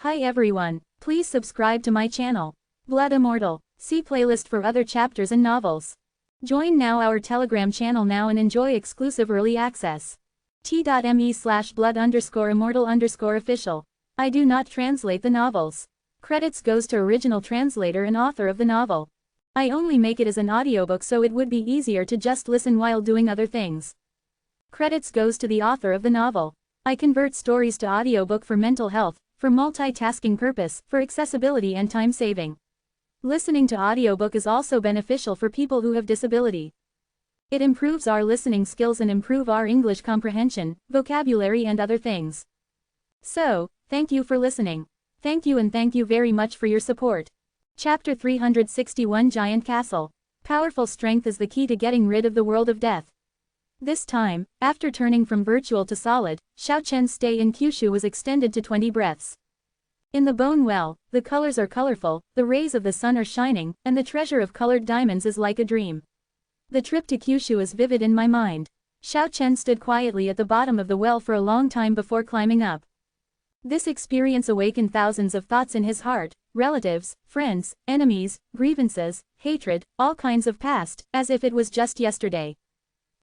Hi everyone, please subscribe to my channel. Blood Immortal. See playlist for other chapters and novels. Join now our Telegram channel now and enjoy exclusive early access. t.me/blood_immortal_official. I do not translate the novels. Credits goes to original translator and author of the novel. I only make it as an audiobook so it would be easier to just listen while doing other things. Credits goes to the author of the novel. I convert stories to audiobook for mental health, for multitasking purpose, for accessibility and time saving. Listening to audiobook is also beneficial for people who have disability. It improves our listening skills and improve our English comprehension, vocabulary and other things. So, thank you for listening. Thank you and thank you very much for your support. Chapter 361 Giant Castle. Powerful strength is the key to getting rid of the world of death. This time, after turning from virtual to solid, Xiao Chen's stay in Kyushu was extended to 20 breaths. In the bone well, the colors are colorful, the rays of the sun are shining, and the treasure of colored diamonds is like a dream. The trip to Kyushu is vivid in my mind. Xiao Chen stood quietly at the bottom of the well for a long time before climbing up. This experience awakened thousands of thoughts in his heart, relatives, friends, enemies, grievances, hatred, all kinds of past, as if it was just yesterday.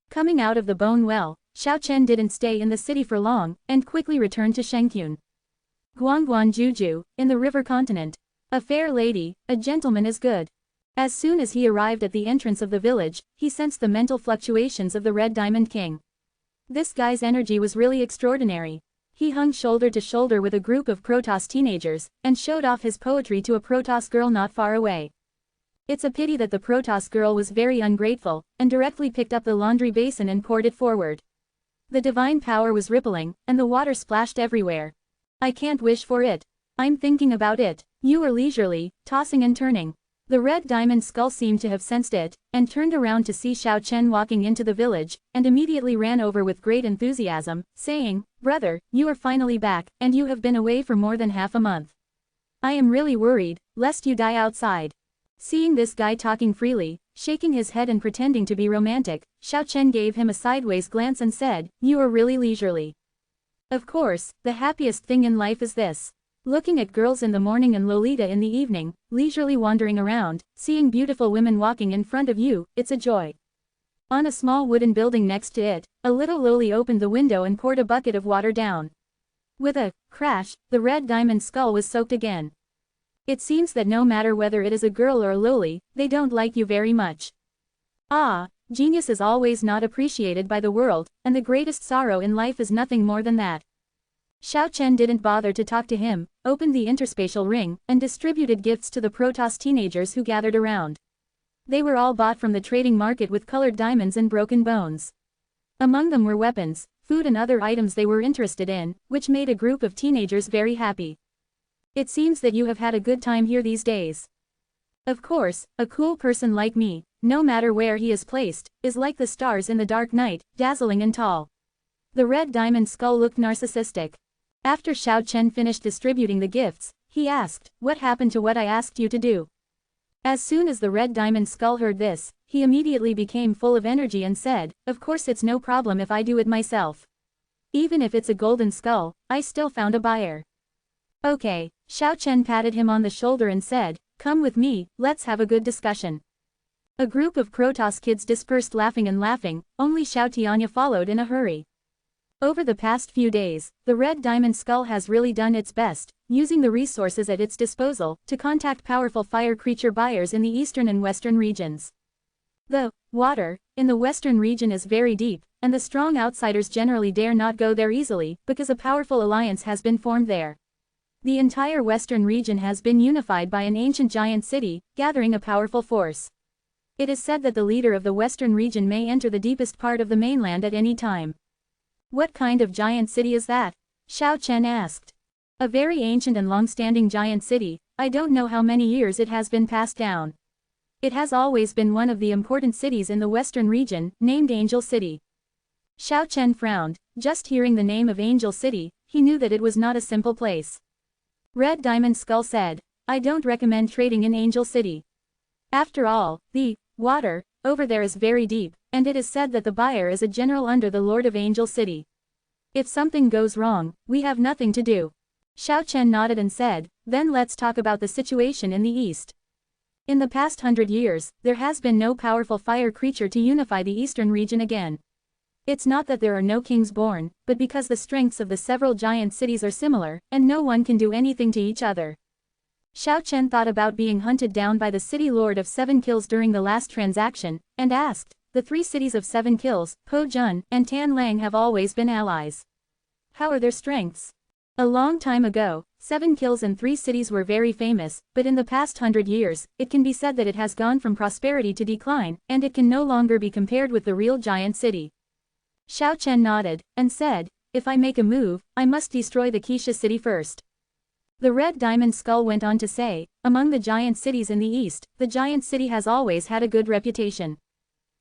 Coming out of the bone well, Xiao Chen didn't stay in the city for long, and quickly returned to Shengkyun. Guangguan Juju, in the river continent. A fair lady, a gentleman is good. As soon as he arrived at the entrance of the village, he sensed the mental fluctuations of the Red Diamond King. This guy's energy was really extraordinary. He hung shoulder to shoulder with a group of Protoss teenagers, and showed off his poetry to a Protoss girl not far away. It's a pity that the Protoss girl was very ungrateful, and directly picked up the laundry basin and poured it forward. The divine power was rippling, and the water splashed everywhere. I can't wish for it. I'm thinking about it. You were leisurely, tossing and turning. The red diamond skull seemed to have sensed it, and turned around to see Xiao Chen walking into the village, and immediately ran over with great enthusiasm, saying, "Brother, you are finally back, and you have been away for more than half a month. I am really worried, lest you die outside." Seeing this guy talking freely, shaking his head and pretending to be romantic, Xiao Chen gave him a sideways glance and said, "You are really leisurely. Of course, the happiest thing in life is this. Looking at girls in the morning and Lolita in the evening, leisurely wandering around, seeing beautiful women walking in front of you, it's a joy." On a small wooden building next to it, a little loli opened the window and poured a bucket of water down. With a crash, the red diamond skull was soaked again. It seems that no matter whether it is a girl or a loli, they don't like you very much. Ah, genius is always not appreciated by the world, and the greatest sorrow in life is nothing more than that. Xiao Chen didn't bother to talk to him, opened the interspatial ring, and distributed gifts to the Protoss teenagers who gathered around. They were all bought from the trading market with colored diamonds and broken bones. Among them were weapons, food and other items they were interested in, which made a group of teenagers very happy. It seems that you have had a good time here these days. Of course, a cool person like me, no matter where he is placed, is like the stars in the dark night, dazzling and tall. The red diamond skull looked narcissistic. After Xiao Chen finished distributing the gifts, he asked, "What happened to what I asked you to do?" As soon as the red diamond skull heard this, he immediately became full of energy and said, "Of course it's no problem if I do it myself. Even if it's a golden skull, I still found a buyer." Okay, Xiao Chen patted him on the shoulder and said, "Come with me, let's have a good discussion." A group of Protoss kids dispersed laughing, only Xiao Tianya followed in a hurry. Over the past few days, the red diamond skull has really done its best, using the resources at its disposal, to contact powerful fire creature buyers in the eastern and western regions. The water in the western region is very deep, and the strong outsiders generally dare not go there easily, because a powerful alliance has been formed there. The entire western region has been unified by an ancient giant city, gathering a powerful force. It is said that the leader of the western region may enter the deepest part of the mainland at any time. "What kind of giant city is that?" Xiao Chen asked. "A very ancient and long-standing giant city. I don't know how many years it has been passed down. It has always been one of the important cities in the western region, named Angel City." Xiao Chen frowned. Just hearing the name of Angel City, he knew that it was not a simple place. Red Diamond Skull said, "I don't recommend trading in Angel City. After all, the water over there is very deep, and it is said that the buyer is a general under the Lord of Angel City. If something goes wrong, we have nothing to do." Xiao Chen nodded and said, then let's talk about the situation in the east. In the past 100 years, there has been no powerful fire creature to unify the eastern region again. It's not that there are no kings born, but because the strengths of the several giant cities are similar, and no one can do anything to each other. Xiao Chen thought about being hunted down by the city lord of 7 kills during the last transaction, and asked, the 3 cities of 7 kills, Po Jun and Tan Lang have always been allies. How are their strengths? A long time ago, 7 kills and 3 cities were very famous, but in the past 100 years, it can be said that it has gone from prosperity to decline, and it can no longer be compared with the real giant city. Xiao Chen nodded, and said, if I make a move, I must destroy the Keisha city first. The Red Diamond Skull went on to say, among the giant cities in the east, the giant city has always had a good reputation.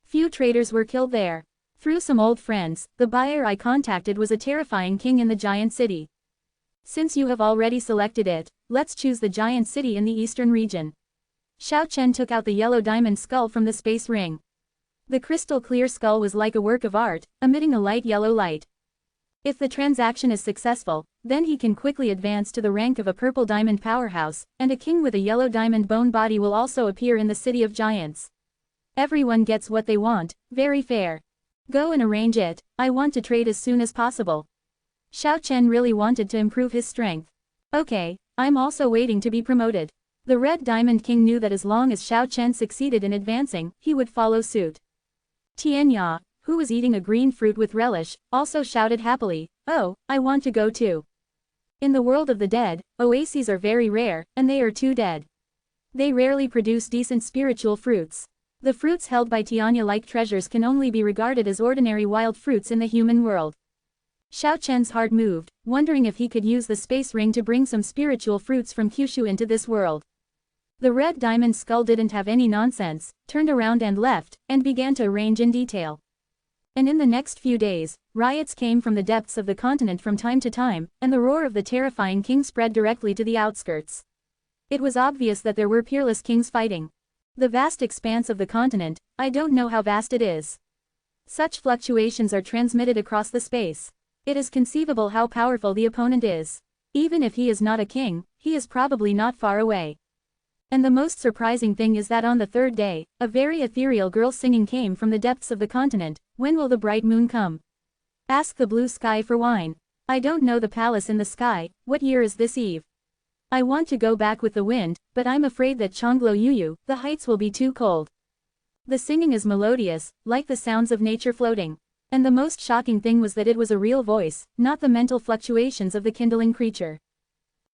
Few traitors were killed there. Through some old friends, the buyer I contacted was a terrifying king in the giant city. Since you have already selected it, let's choose the giant city in the eastern region. Xiao Chen took out the yellow diamond skull from the space ring. The crystal clear skull was like a work of art, emitting a light yellow light. If the transaction is successful, then he can quickly advance to the rank of a purple diamond powerhouse, and a king with a yellow diamond bone body will also appear in the city of giants. Everyone gets what they want, very fair. Go and arrange it, I want to trade as soon as possible. Xiao Chen really wanted to improve his strength. Okay, I'm also waiting to be promoted. The Red Diamond King knew that as long as Xiao Chen succeeded in advancing, he would follow suit. Tianya, who was eating a green fruit with relish, also shouted happily, oh, I want to go too. In the world of the dead, oases are very rare, and they are too dead. They rarely produce decent spiritual fruits. The fruits held by Tianya like treasures can only be regarded as ordinary wild fruits in the human world. Xiao Chen's heart moved, wondering if he could use the space ring to bring some spiritual fruits from Kyushu into this world. The Red Diamond Skull didn't have any nonsense, turned around and left, and began to arrange in detail. And in the next few days, riots came from the depths of the continent from time to time, and the roar of the terrifying king spread directly to the outskirts. It was obvious that there were peerless kings fighting. The vast expanse of the continent, I don't know how vast it is. Such fluctuations are transmitted across the space. It is conceivable how powerful the opponent is. Even if he is not a king, he is probably not far away. And the most surprising thing is that on the 3rd day, a very ethereal girl singing came from the depths of the continent. When will the bright moon come? Ask the blue sky for wine. I don't know the palace in the sky, what year is this eve? I want to go back with the wind, but I'm afraid that Chonglo Yuyu, the heights will be too cold. The singing is melodious, like the sounds of nature floating. And the most shocking thing was that it was a real voice, not the mental fluctuations of the kindling creature.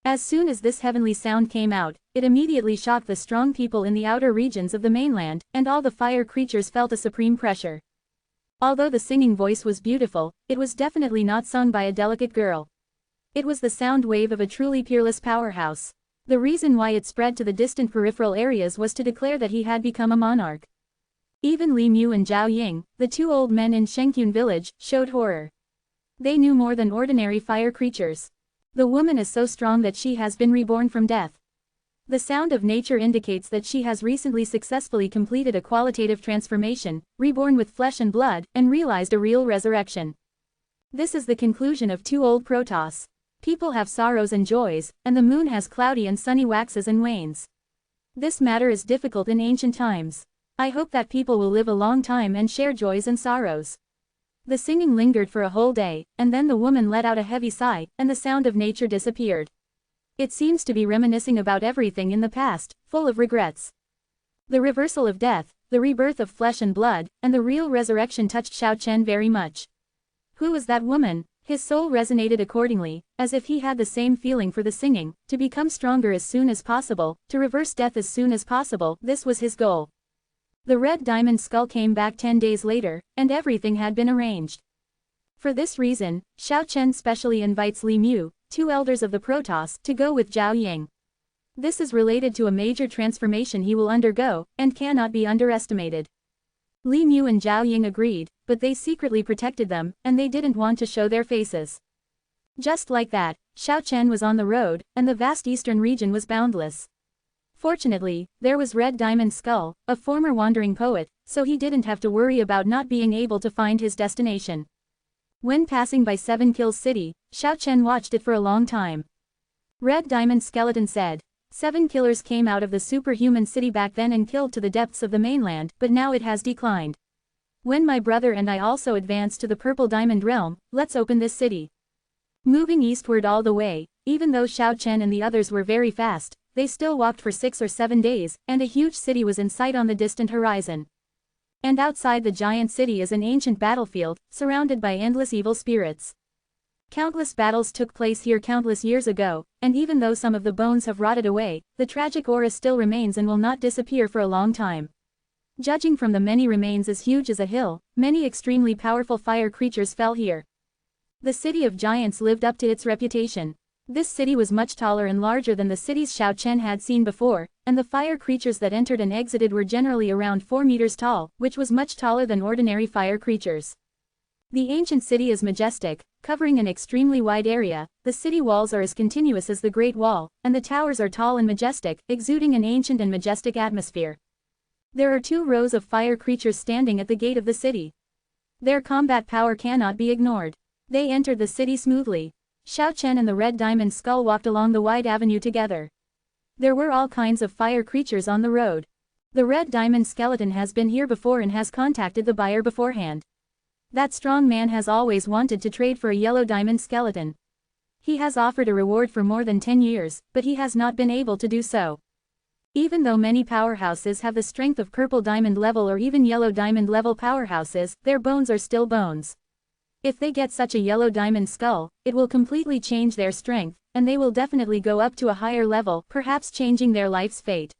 As soon as this heavenly sound came out, it immediately shocked the strong people in the outer regions of the mainland, and all the fire creatures felt a supreme pressure. Although the singing voice was beautiful, it was definitely not sung by a delicate girl. It was the sound wave of a truly peerless powerhouse. The reason why it spread to the distant peripheral areas was to declare that he had become a monarch. Even Li Mu and Zhao Ying, the 2 old men in Shengkyun village, showed horror. They knew more than ordinary fire creatures. The woman is so strong that she has been reborn from death. The sound of nature indicates that she has recently successfully completed a qualitative transformation, reborn with flesh and blood, and realized a real resurrection. This is the conclusion of 2 old Protoss. People have sorrows and joys, and the moon has cloudy and sunny waxes and wanes. This matter is difficult in ancient times. I hope that people will live a long time and share joys and sorrows. The singing lingered for a whole day, and then the woman let out a heavy sigh, and the sound of nature disappeared. It seems to be reminiscing about everything in the past, full of regrets. The reversal of death, the rebirth of flesh and blood, and the real resurrection touched Xiao Chen very much. Who was that woman? His soul resonated accordingly, as if he had the same feeling for the singing, to become stronger as soon as possible, to reverse death as soon as possible, this was his goal. The Red Diamond Skull came back 10 days later, and everything had been arranged. For this reason, Xiao Chen specially invites Li Mu, 2 elders of the Protoss, to go with Zhao Ying. This is related to a major transformation he will undergo, and cannot be underestimated. Li Mu and Zhao Ying agreed, but they secretly protected them, and they didn't want to show their faces. Just like that, Xiao Chen was on the road, and the vast eastern region was boundless. Fortunately, there was Red Diamond Skull, a former wandering poet, so he didn't have to worry about not being able to find his destination. When passing by 7 Kills City, Xiao Chen watched it for a long time. Red Diamond Skeleton said. 7 killers came out of the superhuman city back then and killed to the depths of the mainland, but now it has declined. When my brother and I also advance to the Purple Diamond Realm, let's open this city. Moving eastward all the way, even though Xiao Chen and the others were very fast, they still walked for 6 or 7 days, and a huge city was in sight on the distant horizon. And outside the giant city is an ancient battlefield, surrounded by endless evil spirits. Countless battles took place here countless years ago, and even though some of the bones have rotted away, the tragic aura still remains and will not disappear for a long time. Judging from the many remains as huge as a hill, many extremely powerful fire creatures fell here. The city of giants lived up to its reputation. This city was much taller and larger than the cities Xiao Chen had seen before, and the fire creatures that entered and exited were generally around 4 meters tall, which was much taller than ordinary fire creatures. The ancient city is majestic, covering an extremely wide area. The city walls are as continuous as the Great Wall, and the towers are tall and majestic, exuding an ancient and majestic atmosphere. There are 2 rows of fire creatures standing at the gate of the city. Their combat power cannot be ignored. They entered the city smoothly. Xiao Chen and the Red Diamond Skull walked along the wide avenue together. There were all kinds of fire creatures on the road. The Red Diamond Skeleton has been here before and has contacted the buyer beforehand. That strong man has always wanted to trade for a yellow diamond skeleton. He has offered a reward for more than 10 years, but he has not been able to do so. Even though many powerhouses have the strength of purple diamond level or even yellow diamond level powerhouses, their bones are still bones. If they get such a yellow diamond skull, it will completely change their strength, and they will definitely go up to a higher level, perhaps changing their life's fate.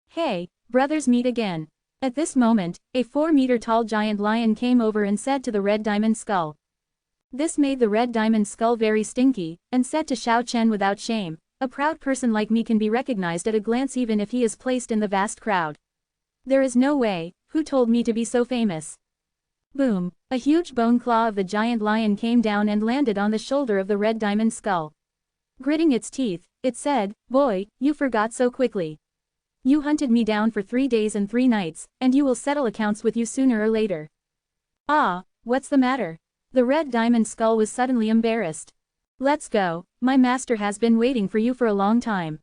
Hey, brothers, meet again. At this moment, a 4-meter-tall giant lion came over and said to the Red Diamond Skull. This made the Red Diamond Skull very stinky, and said to Xiao Chen without shame, a proud person like me can be recognized at a glance even if he is placed in the vast crowd. There is no way. Who told me to be so famous? Boom! A huge bone claw of the giant lion came down and landed on the shoulder of the Red Diamond Skull. Gritting its teeth, it said, "Boy, you forgot so quickly. You hunted me down for 3 days and 3 nights, and you will settle accounts with you sooner or later." Ah, what's the matter? The Red Diamond Skull was suddenly embarrassed. Let's go, my master has been waiting for you for a long time.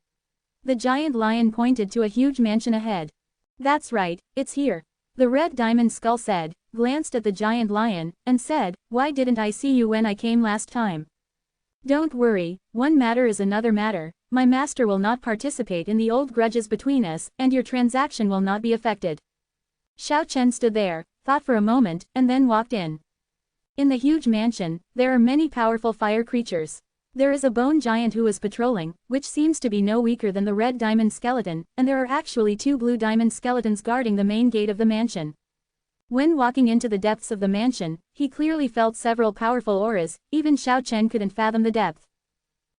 The giant lion pointed to a huge mansion ahead. That's right, it's here. The Red Diamond Skull said, glanced at the giant lion, and said, "Why didn't I see you when I came last time?" Don't worry, one matter is another matter. My master will not participate in the old grudges between us, and your transaction will not be affected. Xiao Chen stood there, thought for a moment, and then walked in. In the huge mansion, there are many powerful fire creatures. There is a bone giant who is patrolling, which seems to be no weaker than the Red Diamond Skeleton, and there are actually 2 blue diamond skeletons guarding the main gate of the mansion. When walking into the depths of the mansion, he clearly felt several powerful auras. Even Xiao Chen couldn't fathom the depth.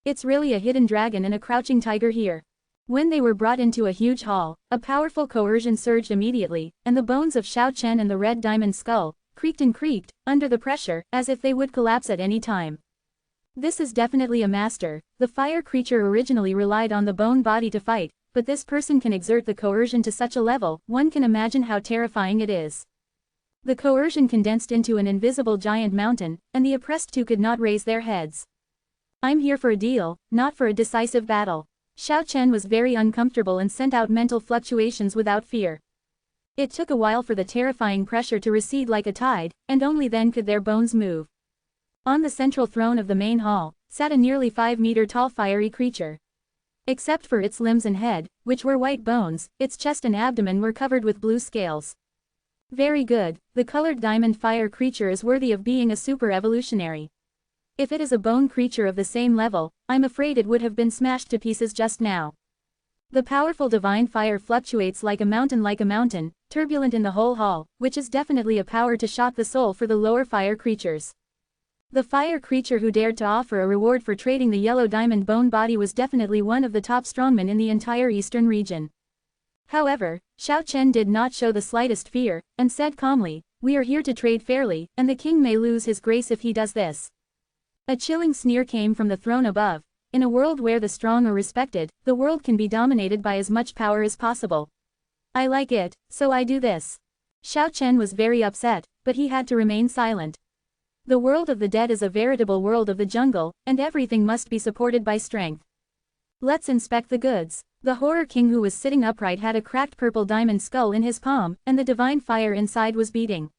It's really a hidden dragon and a crouching tiger here. When they were brought into a huge hall, a powerful coercion surged immediately, and the bones of Xiao Chen and the Red Diamond Skull creaked and creaked, under the pressure, as if they would collapse at any time. This is definitely a master. The fire creature originally relied on the bone body to fight, but this person can exert the coercion to such a level, one can imagine how terrifying it is. The coercion condensed into an invisible giant mountain, and the oppressed 2 could not raise their heads. I'm here for a deal, not for a decisive battle. Xiao Chen was very uncomfortable and sent out mental fluctuations without fear. It took a while for the terrifying pressure to recede like a tide, and only then could their bones move. On the central throne of the main hall, sat a nearly 5-meter-tall fiery creature. Except for its limbs and head, which were white bones, its chest and abdomen were covered with blue scales. Very good, the colored diamond fire creature is worthy of being a super evolutionary. If it is a bone creature of the same level, I'm afraid it would have been smashed to pieces just now. The powerful divine fire fluctuates like a mountain, turbulent in the whole hall, which is definitely a power to shock the soul for the lower fire creatures. The fire creature who dared to offer a reward for trading the yellow diamond bone body was definitely one of the top strongmen in the entire eastern region. However, Xiao Chen did not show the slightest fear, and said calmly, "We are here to trade fairly, and the king may lose his grace if he does this." A chilling sneer came from the throne above. In a world where the strong are respected, the world can be dominated by as much power as possible. I like it, so I do this. Xiao Chen was very upset, but he had to remain silent. The world of the dead is a veritable world of the jungle, and everything must be supported by strength. Let's inspect the goods. The Horror King, who was sitting upright, had a cracked purple diamond skull in his palm, and the divine fire inside was beating.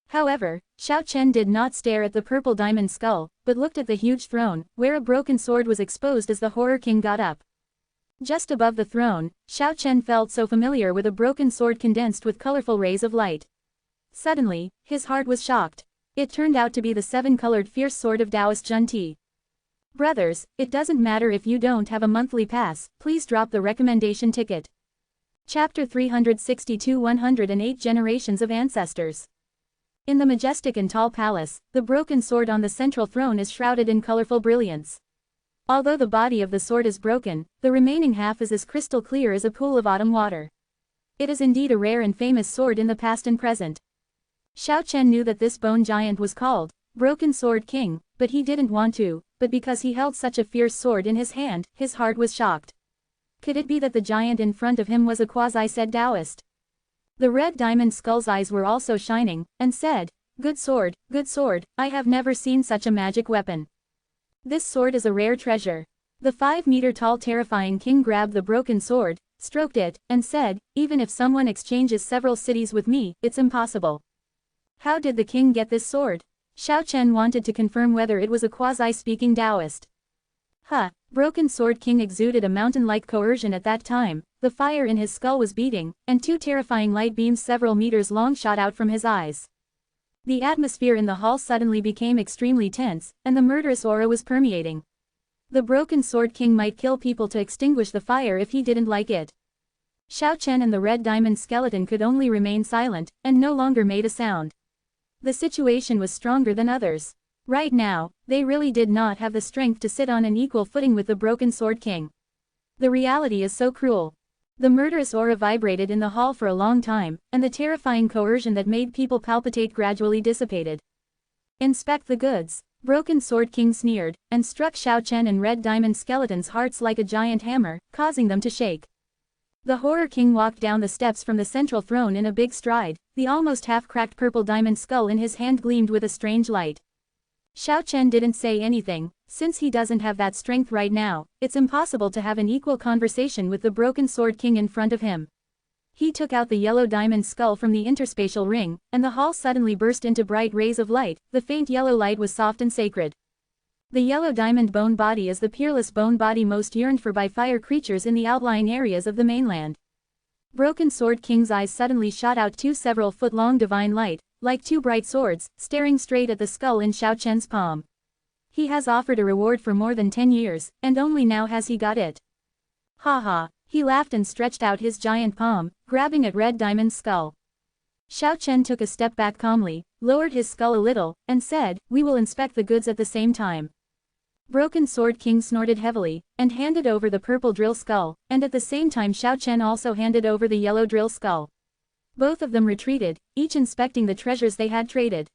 However, Xiao Chen did not stare at the purple diamond skull, but looked at the huge throne, where a broken sword was exposed as the Horror King got up. Just above the throne, Xiao Chen felt so familiar with a broken sword condensed with colorful rays of light. Suddenly, his heart was shocked. It turned out to be the seven-colored fierce sword of Taoist Junti. Brothers, it doesn't matter if you don't have a monthly pass, please drop the recommendation ticket. Chapter 362 108 Generations of Ancestors. In the majestic and tall palace, the broken sword on the central throne is shrouded in colorful brilliance. Although the body of the sword is broken, the remaining half is as crystal clear as a pool of autumn water. It is indeed a rare and famous sword in the past and present. Xiao Chen knew that this bone giant was called Broken Sword King, but he didn't want to, but because he held such a fierce sword in his hand, his heart was shocked. Could it be that the giant in front of him was a quasi-said Taoist? The red diamond skull's eyes were also shining, and said, good sword, I have never seen such a magic weapon. This sword is a rare treasure. The 5-meter-tall terrifying king grabbed the broken sword, stroked it, and said, even if someone exchanges several cities with me, it's impossible. How did the king get this sword? Xiao Chen wanted to confirm whether it was a quasi-speaking Taoist. Broken Sword King exuded a mountain-like coercion at that time, the fire in his skull was beating, and 2 terrifying light beams several meters long shot out from his eyes. The atmosphere in the hall suddenly became extremely tense, and the murderous aura was permeating. The Broken Sword King might kill people to extinguish the fire if he didn't like it. Xiao Chen and the red diamond skeleton could only remain silent, and no longer made a sound. The situation was stronger than others. Right now, they really did not have the strength to sit on an equal footing with the Broken Sword King. The reality is so cruel. The murderous aura vibrated in the hall for a long time, and the terrifying coercion that made people palpitate gradually dissipated. Inspect the goods. Broken Sword King sneered, and struck Xiao Chen and Red Diamond Skeleton's hearts like a giant hammer, causing them to shake. The Horror King walked down the steps from the central throne in a big stride, the almost half-cracked purple diamond skull in his hand gleamed with a strange light. Xiao Chen didn't say anything. Since he doesn't have that strength right now, it's impossible to have an equal conversation with the Broken Sword King in front of him. He took out the yellow diamond skull from the interspatial ring, and the hall suddenly burst into bright rays of light. The faint yellow light was soft and sacred. The yellow diamond bone body is the peerless bone body most yearned for by fire creatures in the outlying areas of the mainland. Broken Sword King's eyes suddenly shot out 2 several-foot-long divine light, like 2 bright swords, staring straight at the skull in Xiao Chen's palm. He has offered a reward for more than 10 years, and only now has he got it. Ha ha, he laughed and stretched out his giant palm, grabbing at Red Diamond's skull. Xiao Chen took a step back calmly, lowered his skull a little, and said, we will inspect the goods at the same time. Broken Sword King snorted heavily, and handed over the purple drill skull, and at the same time Xiao Chen also handed over the yellow drill skull. Both of them retreated, each inspecting the treasures they had traded.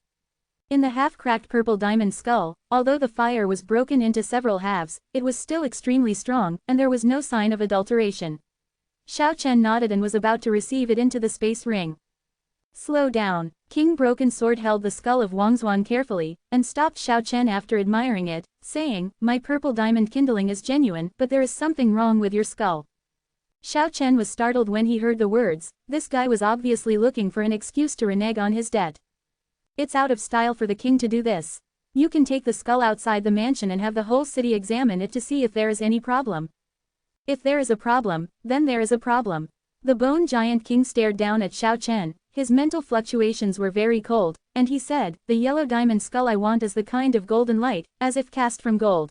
In the half-cracked purple diamond skull, although the fire was broken into several halves, it was still extremely strong, and there was no sign of adulteration. Xiao Chen nodded and was about to receive it into the space ring. Slow down. King Broken Sword held the skull of Wangzuan carefully, and stopped Xiao Chen after admiring it, saying, my purple diamond kindling is genuine, but there is something wrong with your skull. Xiao Chen was startled when he heard the words. This guy was obviously looking for an excuse to renege on his debt. It's out of style for the king to do this. You can take the skull outside the mansion and have the whole city examine it to see if there is any problem. If there is a problem, then there is a problem. The bone giant king stared down at Xiao Chen. His mental fluctuations were very cold, and he said, the yellow diamond skull I want is the kind of golden light, as if cast from gold.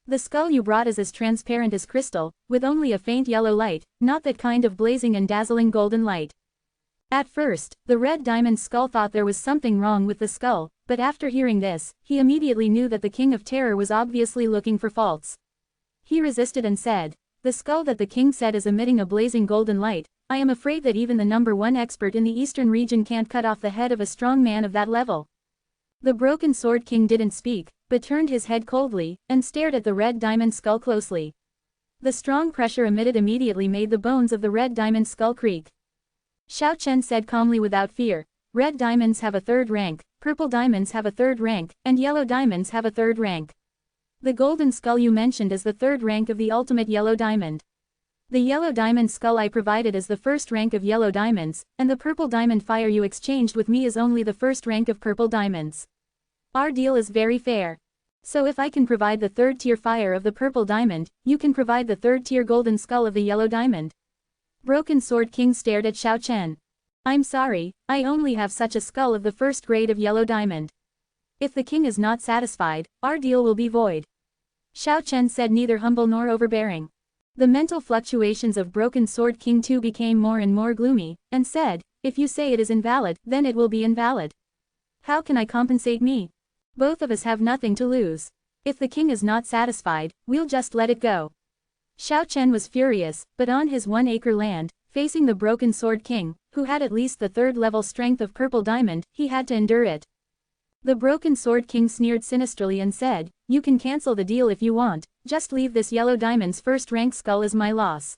The skull you brought is as transparent as crystal, with only a faint yellow light, not that kind of blazing and dazzling golden light. At first, the red diamond skull thought there was something wrong with the skull, but after hearing this, he immediately knew that the King of Terror was obviously looking for faults. He resisted and said, the skull that the king said is emitting a blazing golden light. I am afraid that even the #1 expert in the eastern region can't cut off the head of a strong man of that level. The Broken Sword King didn't speak, but turned his head coldly, and stared at the red diamond skull closely. The strong pressure emitted immediately made the bones of the red diamond skull creak. Xiao Chen said calmly without fear, red diamonds have a 3rd rank, purple diamonds have a 3rd rank, and yellow diamonds have a 3rd rank. The golden skull you mentioned is the third rank of the ultimate yellow diamond. The yellow diamond skull I provided is the first rank of yellow diamonds, and the purple diamond fire you exchanged with me is only the first rank of purple diamonds. Our deal is very fair. So if I can provide the third tier fire of the purple diamond, you can provide the third tier golden skull of the yellow diamond. Broken Sword King stared at Xiao Chen. I'm sorry, I only have such a skull of the first grade of yellow diamond. If the king is not satisfied, our deal will be void. Xiao Chen said, neither humble nor overbearing. The mental fluctuations of Broken Sword King too became more and more gloomy, and said, if you say it is invalid, then it will be invalid. How can I compensate me? Both of us have nothing to lose. If the king is not satisfied, we'll just let it go. Xiao Chen was furious, but on his 1-acre land, facing the Broken Sword King, who had at least the third level strength of purple diamond, he had to endure it. The Broken Sword King sneered sinisterly and said, you can cancel the deal if you want, just leave this yellow diamond's first rank skull as my loss.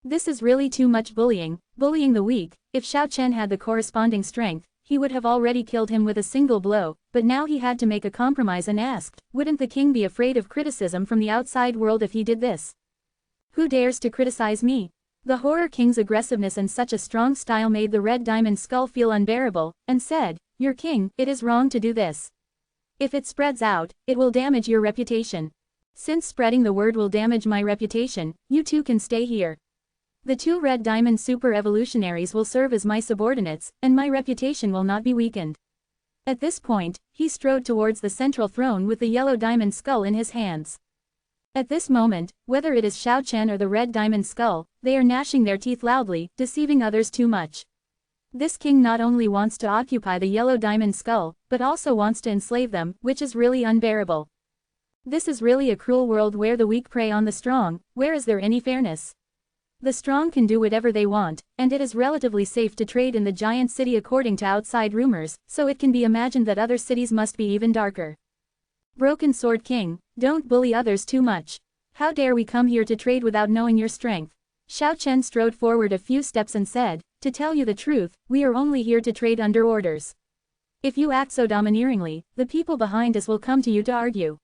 This is really too much bullying the weak. If Xiao Chen had the corresponding strength, he would have already killed him with a single blow, but now he had to make a compromise and asked, wouldn't the king be afraid of criticism from the outside world if he did this? Who dares to criticize me? The Horror King's aggressiveness and such a strong style made the red diamond skull feel unbearable, and said, your king, it is wrong to do this. If it spreads out, it will damage your reputation. Since spreading the word will damage my reputation, you two can stay here. The two red diamond super evolutionaries will serve as my subordinates, and my reputation will not be weakened. At this point, he strode towards the central throne with the yellow diamond skull in his hands. At this moment, whether it is Xiao Chen or the red diamond skull, they are gnashing their teeth loudly, deceiving others too much. This king not only wants to occupy the yellow diamond skull, but also wants to enslave them, which is really unbearable. This is really a cruel world where the weak prey on the strong. Where is there any fairness? The strong can do whatever they want, and it is relatively safe to trade in the giant city according to outside rumors, so it can be imagined that other cities must be even darker. Broken Sword King, don't bully others too much. How dare we come here to trade without knowing your strength? Xiao Chen strode forward a few steps and said, to tell you the truth, we are only here to trade under orders. If you act so domineeringly, the people behind us will come to you to argue.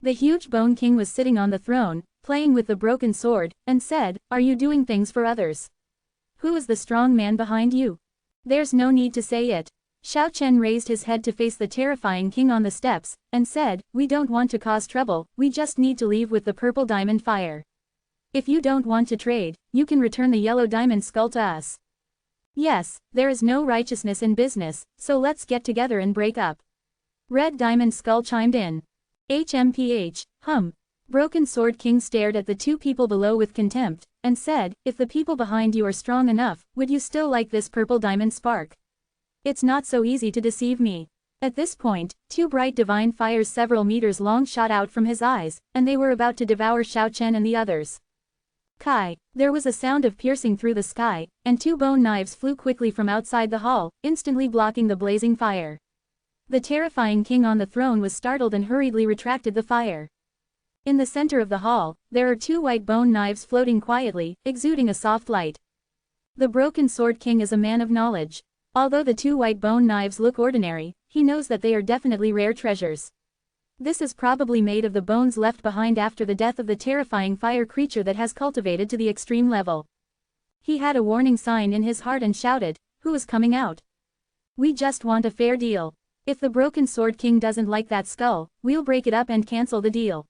The huge Bone King was sitting on the throne, playing with the broken sword, and said, are you doing things for others? Who is the strong man behind you? There's no need to say it. Xiao Chen raised his head to face the terrifying king on the steps, and said, we don't want to cause trouble, we just need to leave with the purple diamond fire. If you don't want to trade, you can return the yellow diamond skull to us. Yes, there is no righteousness in business, so let's get together and break up. Red Diamond Skull chimed in. HMPH, Broken Sword King stared at the two people below with contempt, and said, if the people behind you are strong enough, would you still like this purple diamond spark? It's not so easy to deceive me. At this point, two bright divine fires several meters long shot out from his eyes, and they were about to devour Xiao Chen and the others. Kai, there was a sound of piercing through the sky, and two bone knives flew quickly from outside the hall, instantly blocking the blazing fire. The terrifying king on the throne was startled and hurriedly retracted the fire. In the center of the hall, there are two white bone knives floating quietly, exuding a soft light. The Broken Sword King is a man of knowledge. Although the two white bone knives look ordinary, he knows that they are definitely rare treasures. This is probably made of the bones left behind after the death of the terrifying fire creature that has cultivated to the extreme level. He had a warning sign in his heart and shouted, who is coming out? We just want a fair deal. If the Broken Sword King doesn't like that skull, we'll break it up and cancel the deal.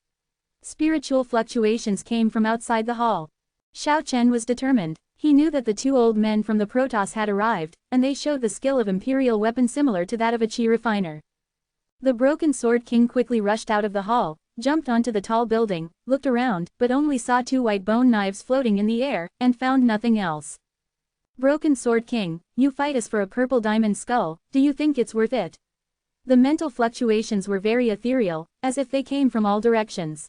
Spiritual fluctuations came from outside the hall. Xiao Chen was determined. He knew that the two old men from the Protoss had arrived, and they showed the skill of imperial weapon similar to that of a chi refiner. The Broken Sword King quickly rushed out of the hall, jumped onto the tall building, looked around, but only saw two white bone knives floating in the air, and found nothing else. Broken Sword King, you fight us for a purple diamond skull, do you think it's worth it? The mental fluctuations were very ethereal, as if they came from all directions.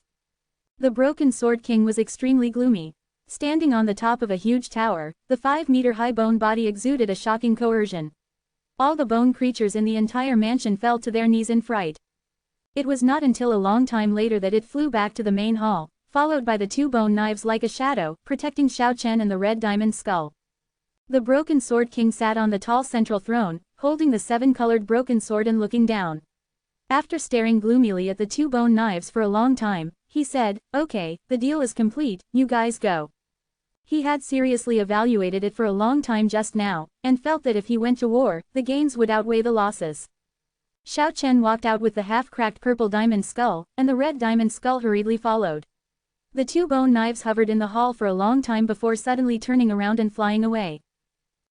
The Broken Sword King was extremely gloomy. Standing on the top of a huge tower, the 5-meter-high bone body exuded a shocking coercion. All the bone creatures in the entire mansion fell to their knees in fright. It was not until a long time later that it flew back to the main hall, followed by the two bone knives like a shadow, protecting Xiao Chen and the red diamond skull. The Broken Sword King sat on the tall central throne, holding the 7-colored broken sword and looking down. After staring gloomily at the two bone knives for a long time, he said, "Okay, the deal is complete, you guys go." He had seriously evaluated it for a long time just now, and felt that if he went to war, the gains would outweigh the losses. Xiao Chen walked out with the half-cracked purple diamond skull, and the red diamond skull hurriedly followed. The two bone knives hovered in the hall for a long time before suddenly turning around and flying away.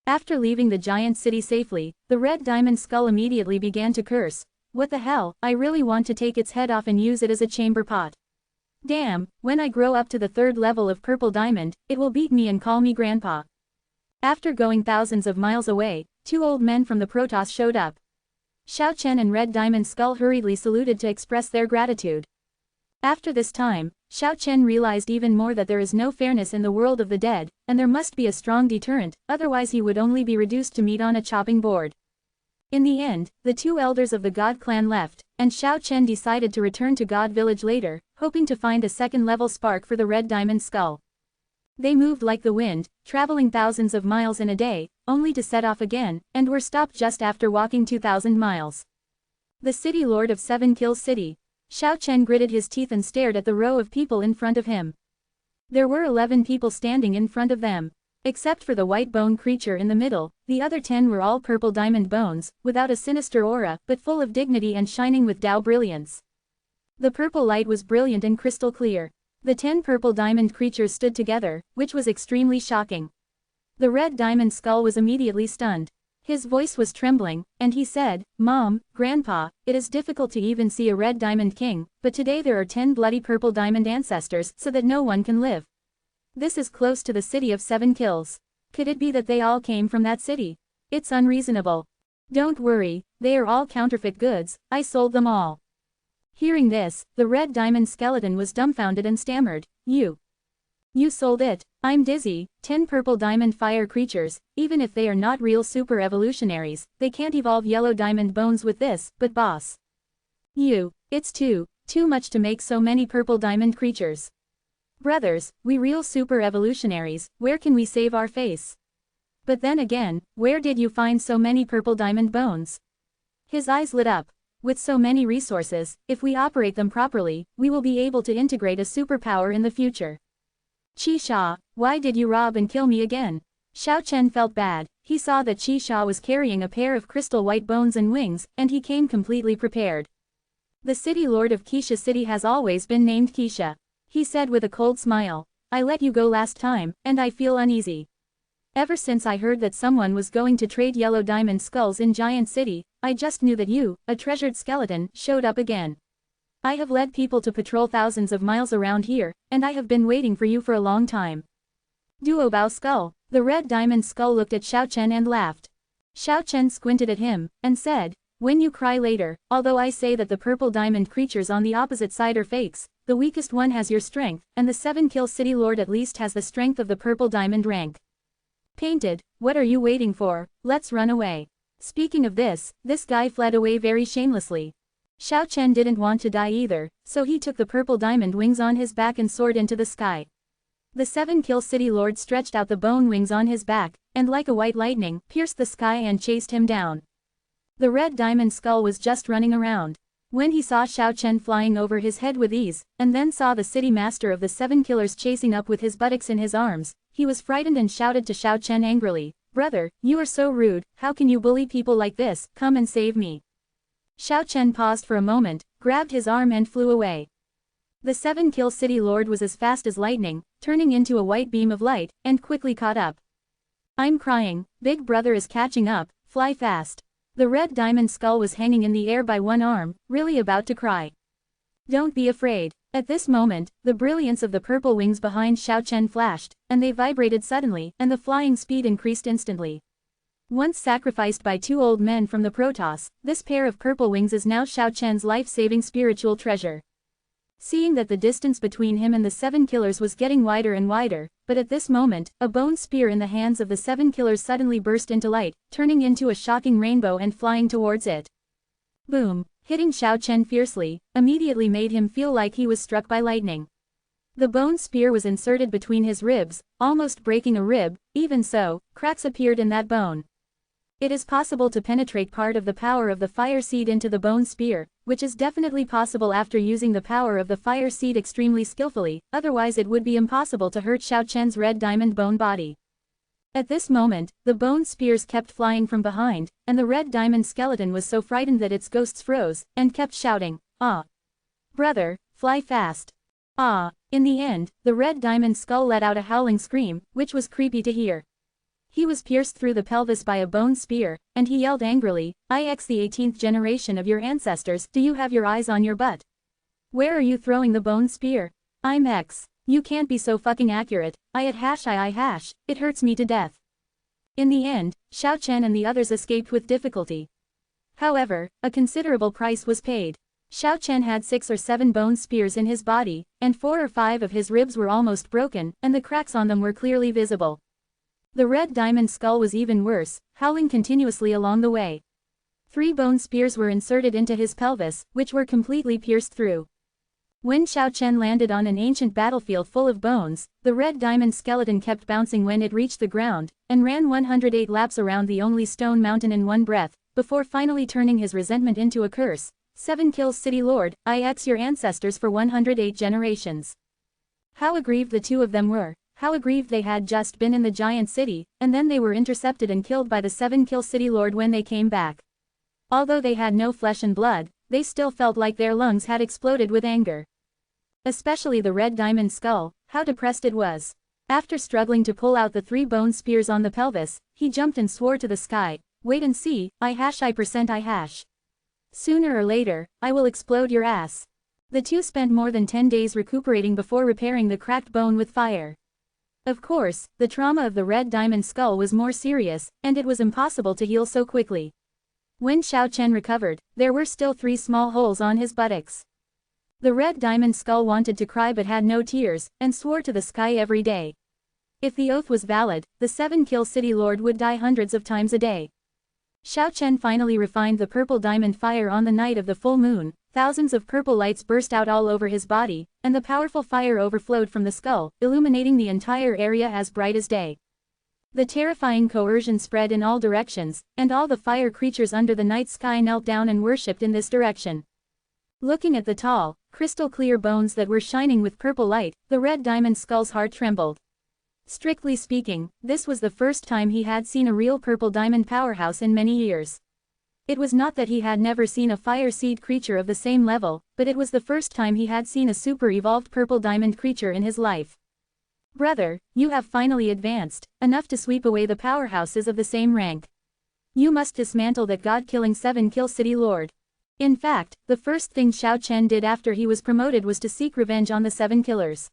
After leaving the giant city safely, the red diamond skull immediately began to curse. "What the hell, I really want to take its head off and use it as a chamber pot. Damn, when I grow up to the 3rd level of purple diamond, it will beat me and call me grandpa." After going thousands of miles away, 2 old men from the Protoss showed up. Xiao Chen and Red Diamond Skull hurriedly saluted to express their gratitude. After this time, Xiao Chen realized even more that there is no fairness in the world of the dead, and there must be a strong deterrent, otherwise he would only be reduced to meat on a chopping board. In the end, the 2 elders of the God clan left, and Xiao Chen decided to return to God village later, hoping to find a 2nd-level spark for the Red Diamond Skull. They moved like the wind, traveling thousands of miles in a day, only to set off again, and were stopped just after walking 2,000 miles. The city lord of 7 Kills City. Xiao Chen gritted his teeth and stared at the row of people in front of him. There were 11 people standing in front of them. Except for the white bone creature in the middle, the other 10 were all purple diamond bones, without a sinister aura, but full of dignity and shining with Tao brilliance. The purple light was brilliant and crystal clear. The 10 purple diamond creatures stood together, which was extremely shocking. The red diamond skull was immediately stunned. His voice was trembling, and he said, "Mom, Grandpa, it is difficult to even see a red diamond king, but today there are 10 bloody purple diamond ancestors so that no one can live. This is close to the city of 7 Kills. Could it be that they all came from that city? It's unreasonable. Don't worry, they are all counterfeit goods, I sold them all." Hearing this, the red diamond skeleton was dumbfounded and stammered, You sold it? I'm dizzy. 10 purple diamond fire creatures, even if they are not real super evolutionaries, they can't evolve yellow diamond bones with this, but boss. It's too much to make so many purple diamond creatures. Brothers, we real super evolutionaries, where can we save our face? But then again, where did you find so many purple diamond bones? His eyes lit up. With so many resources, if we operate them properly, we will be able to integrate a superpower in the future. Qi Sha, why did you rob and kill me again? Xiao Chen felt bad. He saw that Qi Sha was carrying a pair of crystal white bones and wings, and he came completely prepared. The city lord of Keisha City has always been named Keisha. He said with a cold smile, "I let you go last time, and I feel uneasy. Ever since I heard that someone was going to trade yellow diamond skulls in Giant City, I just knew that you, a treasured skeleton, showed up again. I have led people to patrol thousands of miles around here, and I have been waiting for you for a long time." Duobao Skull. The red diamond skull looked at Xiao Chen and laughed. Xiao Chen squinted at him, and said, "When you cry later, although I say that the purple diamond creatures on the opposite side are fakes, the weakest one has your strength, and the 7 Kill City Lord at least has the strength of the purple diamond rank. Painted, what are you waiting for? Let's run away." Speaking of this guy fled away very shamelessly. Xiao Chen didn't want to die either, so he took the purple diamond wings on his back and soared into the sky. The 7 Kill City Lord stretched out the bone wings on his back, and like a white lightning, pierced the sky and chased him down. The red diamond skull was just running around. When he saw Xiao Chen flying over his head with ease, and then saw the city master of the 7 killers chasing up with his buttocks in his arms, he was frightened and shouted to Xiao Chen angrily, "Brother, you are so rude, how can you bully people like this, come and save me." Xiao Chen paused for a moment, grabbed his arm and flew away. The 7 Kill City Lord was as fast as lightning, turning into a white beam of light, and quickly caught up. "I'm crying, big brother is catching up, fly fast." The red diamond skull was hanging in the air by one arm, really about to cry. "Don't be afraid." At this moment, the brilliance of the purple wings behind Xiao Chen flashed, and they vibrated suddenly, and the flying speed increased instantly. Once sacrificed by 2 old men from the Protoss, this pair of purple wings is now Xiao Chen's life-saving spiritual treasure. Seeing that the distance between him and the 7 killers was getting wider and wider, but at this moment, a bone spear in the hands of the 7 killers suddenly burst into light, turning into a shocking rainbow and flying towards it. Boom! Hitting Xiao Chen fiercely, immediately made him feel like he was struck by lightning. The bone spear was inserted between his ribs, almost breaking a rib. Even so, cracks appeared in that bone. It is possible to penetrate part of the power of the fire seed into the bone spear, which is definitely possible after using the power of the fire seed extremely skillfully, otherwise it would be impossible to hurt Xiao Chen's red diamond bone body. At this moment, the bone spears kept flying from behind, and the red diamond skeleton was so frightened that its ghosts froze, and kept shouting, "Ah! Brother, fly fast! Ah!" In the end, the red diamond skull let out a howling scream, which was creepy to hear. He was pierced through the pelvis by a bone spear, and he yelled angrily, "IX the 18th generation of your ancestors, do you have your eyes on your butt? Where are you throwing the bone spear? I'm X. You can't be so fucking accurate, I at hash I hash, it hurts me to death." In the end, Xiao Chen and the others escaped with difficulty. However, a considerable price was paid. Xiao Chen had 6 or 7 bone spears in his body, and 4 or 5 of his ribs were almost broken, and the cracks on them were clearly visible. The red diamond skull was even worse, howling continuously along the way. 3 bone spears were inserted into his pelvis, which were completely pierced through. When Xiao Chen landed on an ancient battlefield full of bones, the red diamond skeleton kept bouncing when it reached the ground, and ran 108 laps around the only stone mountain in one breath, before finally turning his resentment into a curse. 7 kills City Lord, IX your ancestors for 108 generations. How aggrieved the two of them were. How aggrieved they had just been in the giant city, and then they were intercepted and killed by the 7-kill City Lord when they came back. Although they had no flesh and blood, they still felt like their lungs had exploded with anger. Especially the red diamond skull, how depressed it was. After struggling to pull out the 3 bone spears on the pelvis, he jumped and swore to the sky, "Wait and see, I hash. Sooner or later, I will explode your ass." The two spent more than 10 days recuperating before repairing the cracked bone with fire. Of course, the trauma of the red diamond skull was more serious, and it was impossible to heal so quickly. When Xiao Chen recovered, there were still 3 small holes on his buttocks. The red diamond skull wanted to cry but had no tears, and swore to the sky every day. If the oath was valid, the 7-kill City Lord would die hundreds of times a day. Xiao Chen finally refined the purple diamond fire on the night of the full moon. Thousands of purple lights burst out all over his body, and the powerful fire overflowed from the skull, illuminating the entire area as bright as day. The terrifying coercion spread in all directions, and all the fire creatures under the night sky knelt down and worshipped in this direction. Looking at the tall, crystal-clear bones that were shining with purple light, the red diamond skull's heart trembled. Strictly speaking, this was the first time he had seen a real purple diamond powerhouse in many years. It was not that he had never seen a fire seed creature of the same level, but it was the first time he had seen a super-evolved purple diamond creature in his life. "Brother, you have finally advanced, enough to sweep away the powerhouses of the same rank. You must dismantle that god-killing 7-kill City Lord." In fact, the first thing Xiao Chen did after he was promoted was to seek revenge on the 7 killers.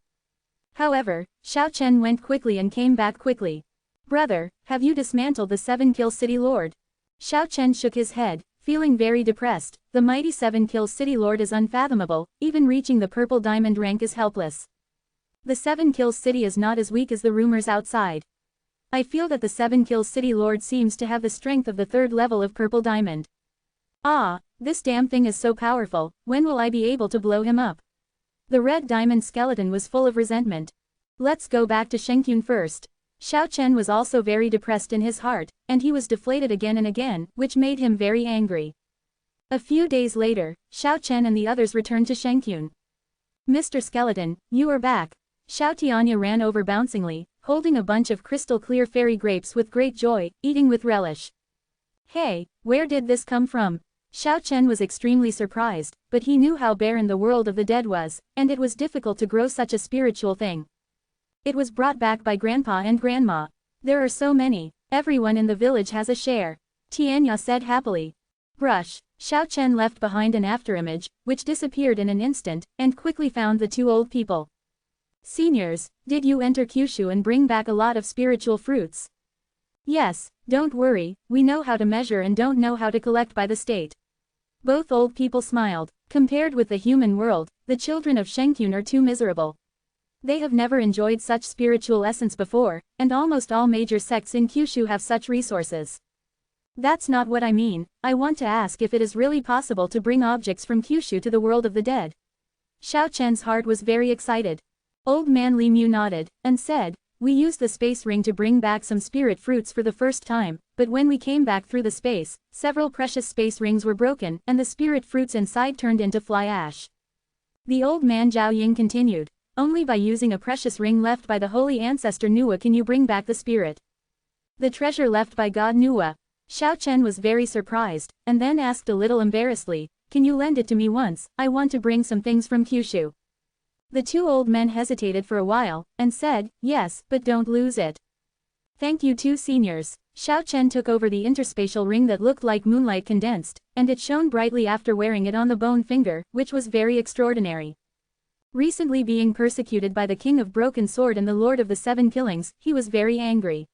However, Xiao Chen went quickly and came back quickly. "Brother, have you dismantled the 7-kill City Lord?" Xiao Chen shook his head, feeling very depressed. The mighty 7-kill City Lord is unfathomable, even reaching the purple diamond rank is helpless. The 7-kill city is not as weak as the rumors outside. I feel that the 7-kill City Lord seems to have the strength of the 3rd level of purple diamond. Ah, this damn thing is so powerful, when will I be able to blow him up? The red diamond skeleton was full of resentment. Let's go back to Shengqun first. Xiao Chen was also very depressed in his heart, and he was deflated again and again, which made him very angry. A few days later, Xiao Chen and the others returned to Shengqun. "Mr. Skeleton, you are back." Xiao Tianya ran over bouncingly, holding a bunch of crystal-clear fairy grapes with great joy, eating with relish. "Hey, where did this come from?" Xiao Chen was extremely surprised, but he knew how barren the world of the dead was, and it was difficult to grow such a spiritual thing. "It was brought back by Grandpa and Grandma. There are so many, everyone in the village has a share," Tianya said happily. Brush. Xiao Chen left behind an afterimage, which disappeared in an instant, and quickly found the 2 old people. "Seniors, did you enter Kyushu and bring back a lot of spiritual fruits?" "Yes, don't worry, we know how to measure and don't know how to collect by the state." Both old people smiled. Compared with the human world, the children of Shengqun are too miserable. They have never enjoyed such spiritual essence before, and almost all major sects in Kyushu have such resources. "That's not what I mean, I want to ask if it is really possible to bring objects from Kyushu to the world of the dead." Xiao Chen's heart was very excited. Old man Li Mu nodded, and said, "We used the space ring to bring back some spirit fruits for the first time, but when we came back through the space, several precious space rings were broken and the spirit fruits inside turned into fly ash. The old man Zhao Ying continued. Only by using a precious ring left by the holy ancestor Nuwa can you bring back the spirit. The treasure left by God Nuwa. Xiao Chen was very surprised, and then asked a little embarrassedly, can you lend it to me once, I want to bring some things from Kyushu. The two old men hesitated for a while, and said, yes, but don't lose it. Thank you two seniors. Xiao Chen took over the interspatial ring that looked like moonlight condensed, and it shone brightly after wearing it on the bone finger, which was very extraordinary. Recently being persecuted by the King of Broken Sword and the Lord of the Seven Killings, he was very angry.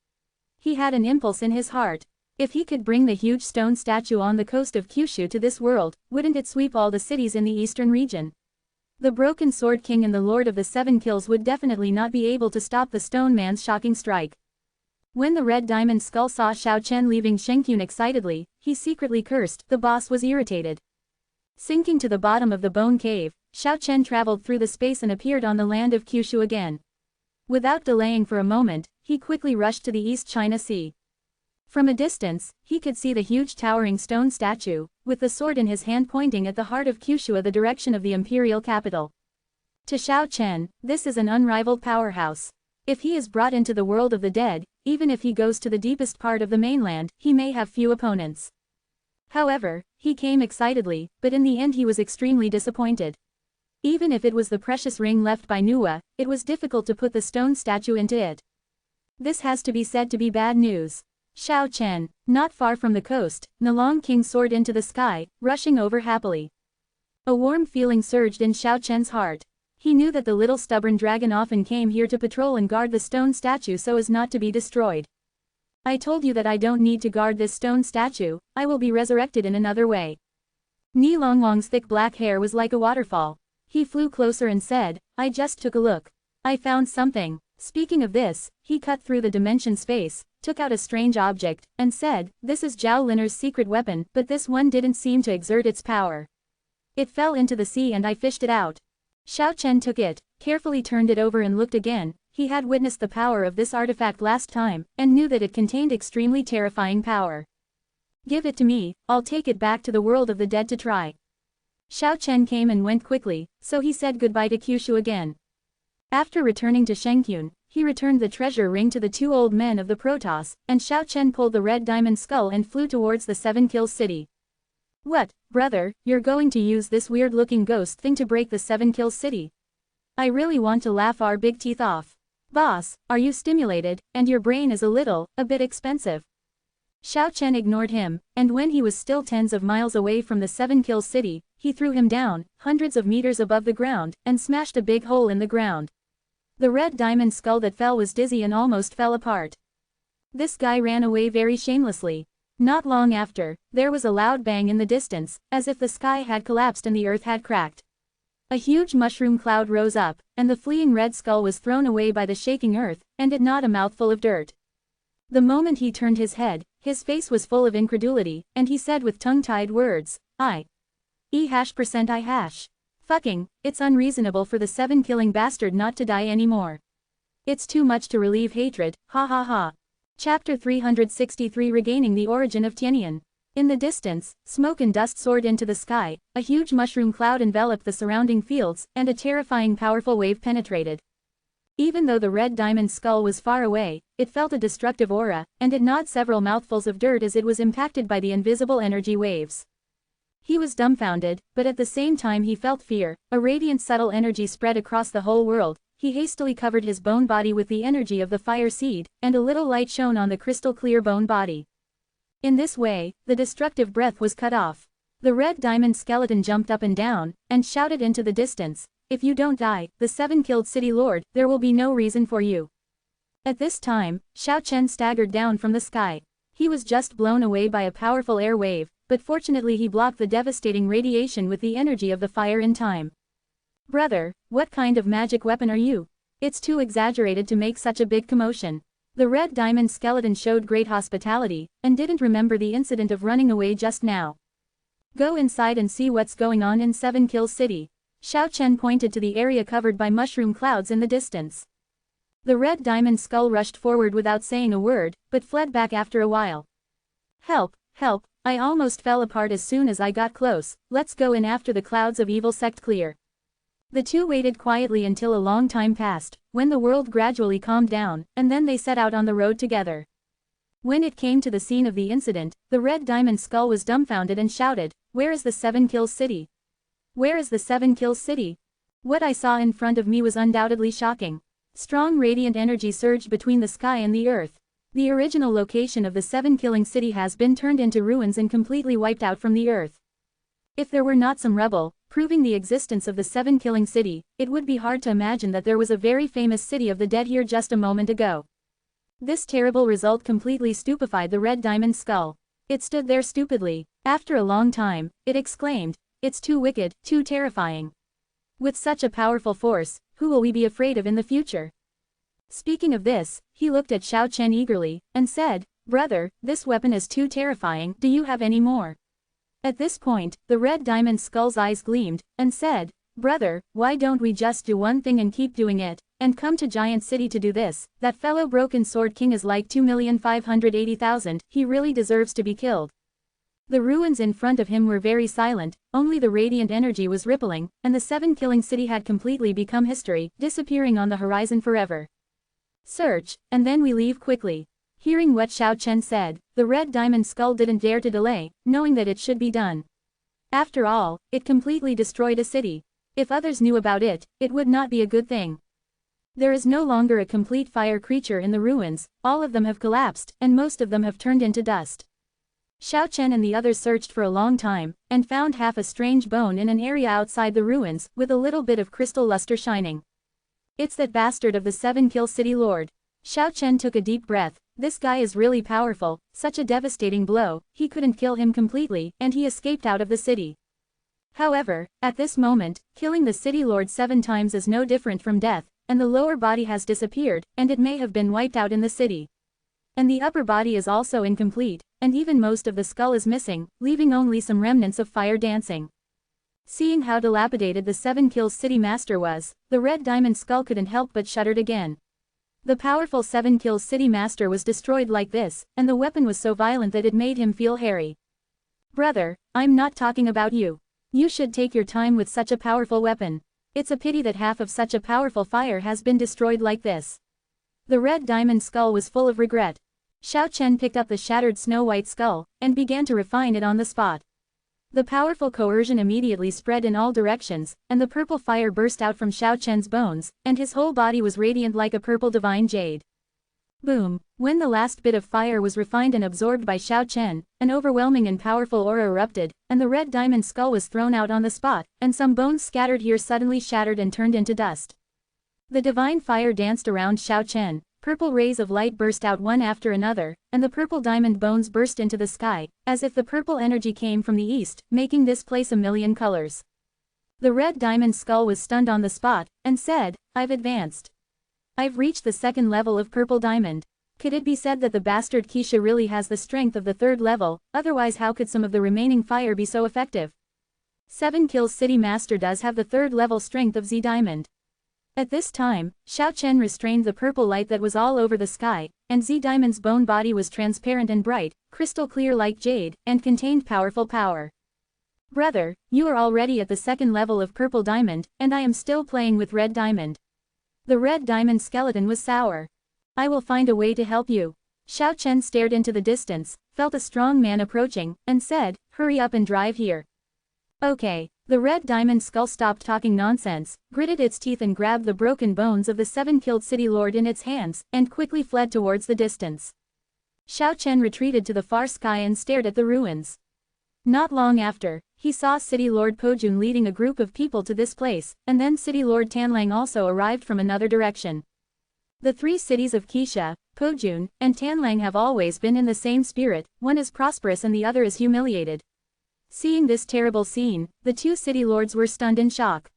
He had an impulse in his heart. If he could bring the huge stone statue on the coast of Kyushu to this world, wouldn't it sweep all the cities in the eastern region? The Broken Sword King and the Lord of the Seven Kills would definitely not be able to stop the stone man's shocking strike. When the red diamond skull saw Xiao Chen leaving Shengkyun excitedly, he secretly cursed. The boss was irritated. Sinking to the bottom of the bone cave, Xiao Chen traveled through the space and appeared on the land of Kyushu again. Without delaying for a moment, he quickly rushed to the East China Sea. From a distance, he could see the huge towering stone statue, with the sword in his hand pointing at the heart of Kyushu, the direction of the imperial capital. To Xiao Chen, this is an unrivaled powerhouse. If he is brought into the world of the dead, even if he goes to the deepest part of the mainland, he may have few opponents. However, he came excitedly, but in the end he was extremely disappointed. Even if it was the precious ring left by Nuwa, it was difficult to put the stone statue into it. This has to be said to be bad news. Xiao Chen, not far from the coast, Nalong King soared into the sky, rushing over happily. A warm feeling surged in Xiao Chen's heart. He knew that the little stubborn dragon often came here to patrol and guard the stone statue so as not to be destroyed. I told you that I don't need to guard this stone statue, I will be resurrected in another way. Ni Longlong's thick black hair was like a waterfall. He flew closer and said, I just took a look. I found something. Speaking of this, he cut through the dimension space, took out a strange object, and said, this is Zhao Linner's secret weapon, but this one didn't seem to exert its power. It fell into the sea and I fished it out. Xiao Chen took it, carefully turned it over and looked again. He had witnessed the power of this artifact last time, and knew that it contained extremely terrifying power. Give it to me, I'll take it back to the world of the dead to try. Xiao Chen came and went quickly, so he said goodbye to Kyushu again. After returning to Shengkyun, he returned the treasure ring to the two old men of the Protoss, and Xiao Chen pulled the red diamond skull and flew towards the Seven Kills city. What, brother, you're going to use this weird-looking ghost thing to break the Seven Kills city? I really want to laugh our big teeth off. Boss, are you stimulated, and your brain is a bit expensive? Xiao Chen ignored him, and when he was still tens of miles away from the Seven Kills city, he threw him down, hundreds of meters above the ground, and smashed a big hole in the ground. The red diamond skull that fell was dizzy and almost fell apart. This guy ran away very shamelessly. Not long after, there was a loud bang in the distance, as if the sky had collapsed and the earth had cracked. A huge mushroom cloud rose up, and the fleeing red skull was thrown away by the shaking earth, and it gnawed a mouthful of dirt. The moment he turned his head, his face was full of incredulity, and he said with tongue-tied words, Fucking, it's unreasonable for the seven-killing bastard not to die anymore. It's too much to relieve hatred, ha ha ha. Chapter 363 Regaining the Origin of Tianyan. In the distance, smoke and dust soared into the sky, a huge mushroom cloud enveloped the surrounding fields, and a terrifying powerful wave penetrated. Even though the red diamond skull was far away, it felt a destructive aura, and it gnawed several mouthfuls of dirt as it was impacted by the invisible energy waves. He was dumbfounded, but at the same time he felt fear. A radiant subtle energy spread across the whole world. He hastily covered his bone body with the energy of the fire seed, and a little light shone on the crystal clear bone body. In this way, the destructive breath was cut off. The red diamond skeleton jumped up and down, and shouted into the distance, if you don't die, the seven-killed city lord, there will be no reason for you. At this time, Xiao Chen staggered down from the sky. He was just blown away by a powerful air wave, but fortunately he blocked the devastating radiation with the energy of the fire in time. Brother, what kind of magic weapon are you? It's too exaggerated to make such a big commotion. The red diamond skeleton showed great hospitality, and didn't remember the incident of running away just now. Go inside and see what's going on in Seven Kills City. Xiao Chen pointed to the area covered by mushroom clouds in the distance. The red diamond skull rushed forward without saying a word, but fled back after a while. Help, help, I almost fell apart as soon as I got close. Let's go in after the clouds of evil sect clear. The two waited quietly until a long time passed, when the world gradually calmed down, and then they set out on the road together. When it came to the scene of the incident, the Red Diamond Skull was dumbfounded and shouted, "Where is the Seven Kills City? Where is the Seven Kills City?" What I saw in front of me was undoubtedly shocking. Strong radiant energy surged between the sky and the earth. The original location of the Seven Killing City has been turned into ruins and completely wiped out from the earth. If there were not some rubble, proving the existence of the Seven Killing City, it would be hard to imagine that there was a very famous city of the dead here just a moment ago. This terrible result completely stupefied the Red Diamond Skull. It stood there stupidly. After a long time, it exclaimed, "It's too wicked, too terrifying. With such a powerful force, who will we be afraid of in the future?" Speaking of this, he looked at Xiao Chen eagerly, and said, "Brother, this weapon is too terrifying, do you have any more?" At this point, the Red Diamond Skull's eyes gleamed, and said, "Brother, why don't we just do one thing and keep doing it, and come to Giant City to do this? That fellow Broken Sword King is like 2,580,000, he really deserves to be killed." The ruins in front of him were very silent, only the radiant energy was rippling, and the Seven Killing City had completely become history, disappearing on the horizon forever. "Search, and then we leave quickly." Hearing what Xiao Chen said, the Red Diamond Skull didn't dare to delay, knowing that it should be done. After all, it completely destroyed a city. If others knew about it, it would not be a good thing. There is no longer a complete fire creature in the ruins, all of them have collapsed, and most of them have turned into dust. Xiao Chen and the others searched for a long time, and found half a strange bone in an area outside the ruins, with a little bit of crystal luster shining. "It's that bastard of the Seven Kill City Lord." Xiao Chen took a deep breath. This guy is really powerful, such a devastating blow, he couldn't kill him completely, and he escaped out of the city. However, at this moment, killing the city lord 7 times is no different from death, and the lower body has disappeared, and it may have been wiped out in the city. And the upper body is also incomplete, and even most of the skull is missing, leaving only some remnants of fire dancing. Seeing how dilapidated the Seven Kills City Master was, the Red Diamond Skull couldn't help but shuddered again. The powerful Seven Kills City Master was destroyed like this, and the weapon was so violent that it made him feel hairy. "Brother, I'm not talking about you. You should take your time with such a powerful weapon. It's a pity that half of such a powerful fire has been destroyed like this." The Red Diamond Skull was full of regret. Xiao Chen picked up the shattered snow-white skull, and began to refine it on the spot. The powerful coercion immediately spread in all directions, and the purple fire burst out from Xiao Chen's bones, and his whole body was radiant like a purple divine jade. Boom! When the last bit of fire was refined and absorbed by Xiao Chen, an overwhelming and powerful aura erupted, and the Red Diamond Skull was thrown out on the spot, and some bones scattered here suddenly shattered and turned into dust. The divine fire danced around Xiao Chen. Purple rays of light burst out one after another, and the purple diamond bones burst into the sky, as if the purple energy came from the east, making this place a million colors. The Red Diamond Skull was stunned on the spot, and said, "I've advanced. I've reached the 2nd level of Purple Diamond. Could it be said that the bastard Keisha really has the strength of the 3rd level, otherwise how could some of the remaining fire be so effective? Seven Kills City Master does have the 3rd level strength of Z Diamond." At this time, Xiao Chen restrained the purple light that was all over the sky, and Z Diamond's bone body was transparent and bright, crystal clear like jade, and contained powerful power. "Brother, you are already at the 2nd level of Purple Diamond, and I am still playing with Red Diamond." The Red Diamond skeleton was sour. "I will find a way to help you." Xiao Chen stared into the distance, felt a strong man approaching, and said, "Hurry up and drive here." "Okay." The Red Diamond Skull stopped talking nonsense, gritted its teeth and grabbed the broken bones of the 7-killed city lord in its hands, and quickly fled towards the distance. Xiao Chen retreated to the far sky and stared at the ruins. Not long after, he saw City Lord Pojun leading a group of people to this place, and then City Lord Tanlang also arrived from another direction. The 3 cities of Keisha, Pojun, and Tanlang have always been in the same spirit, one is prosperous and the other is humiliated. Seeing this terrible scene, the 2 city lords were stunned in shock.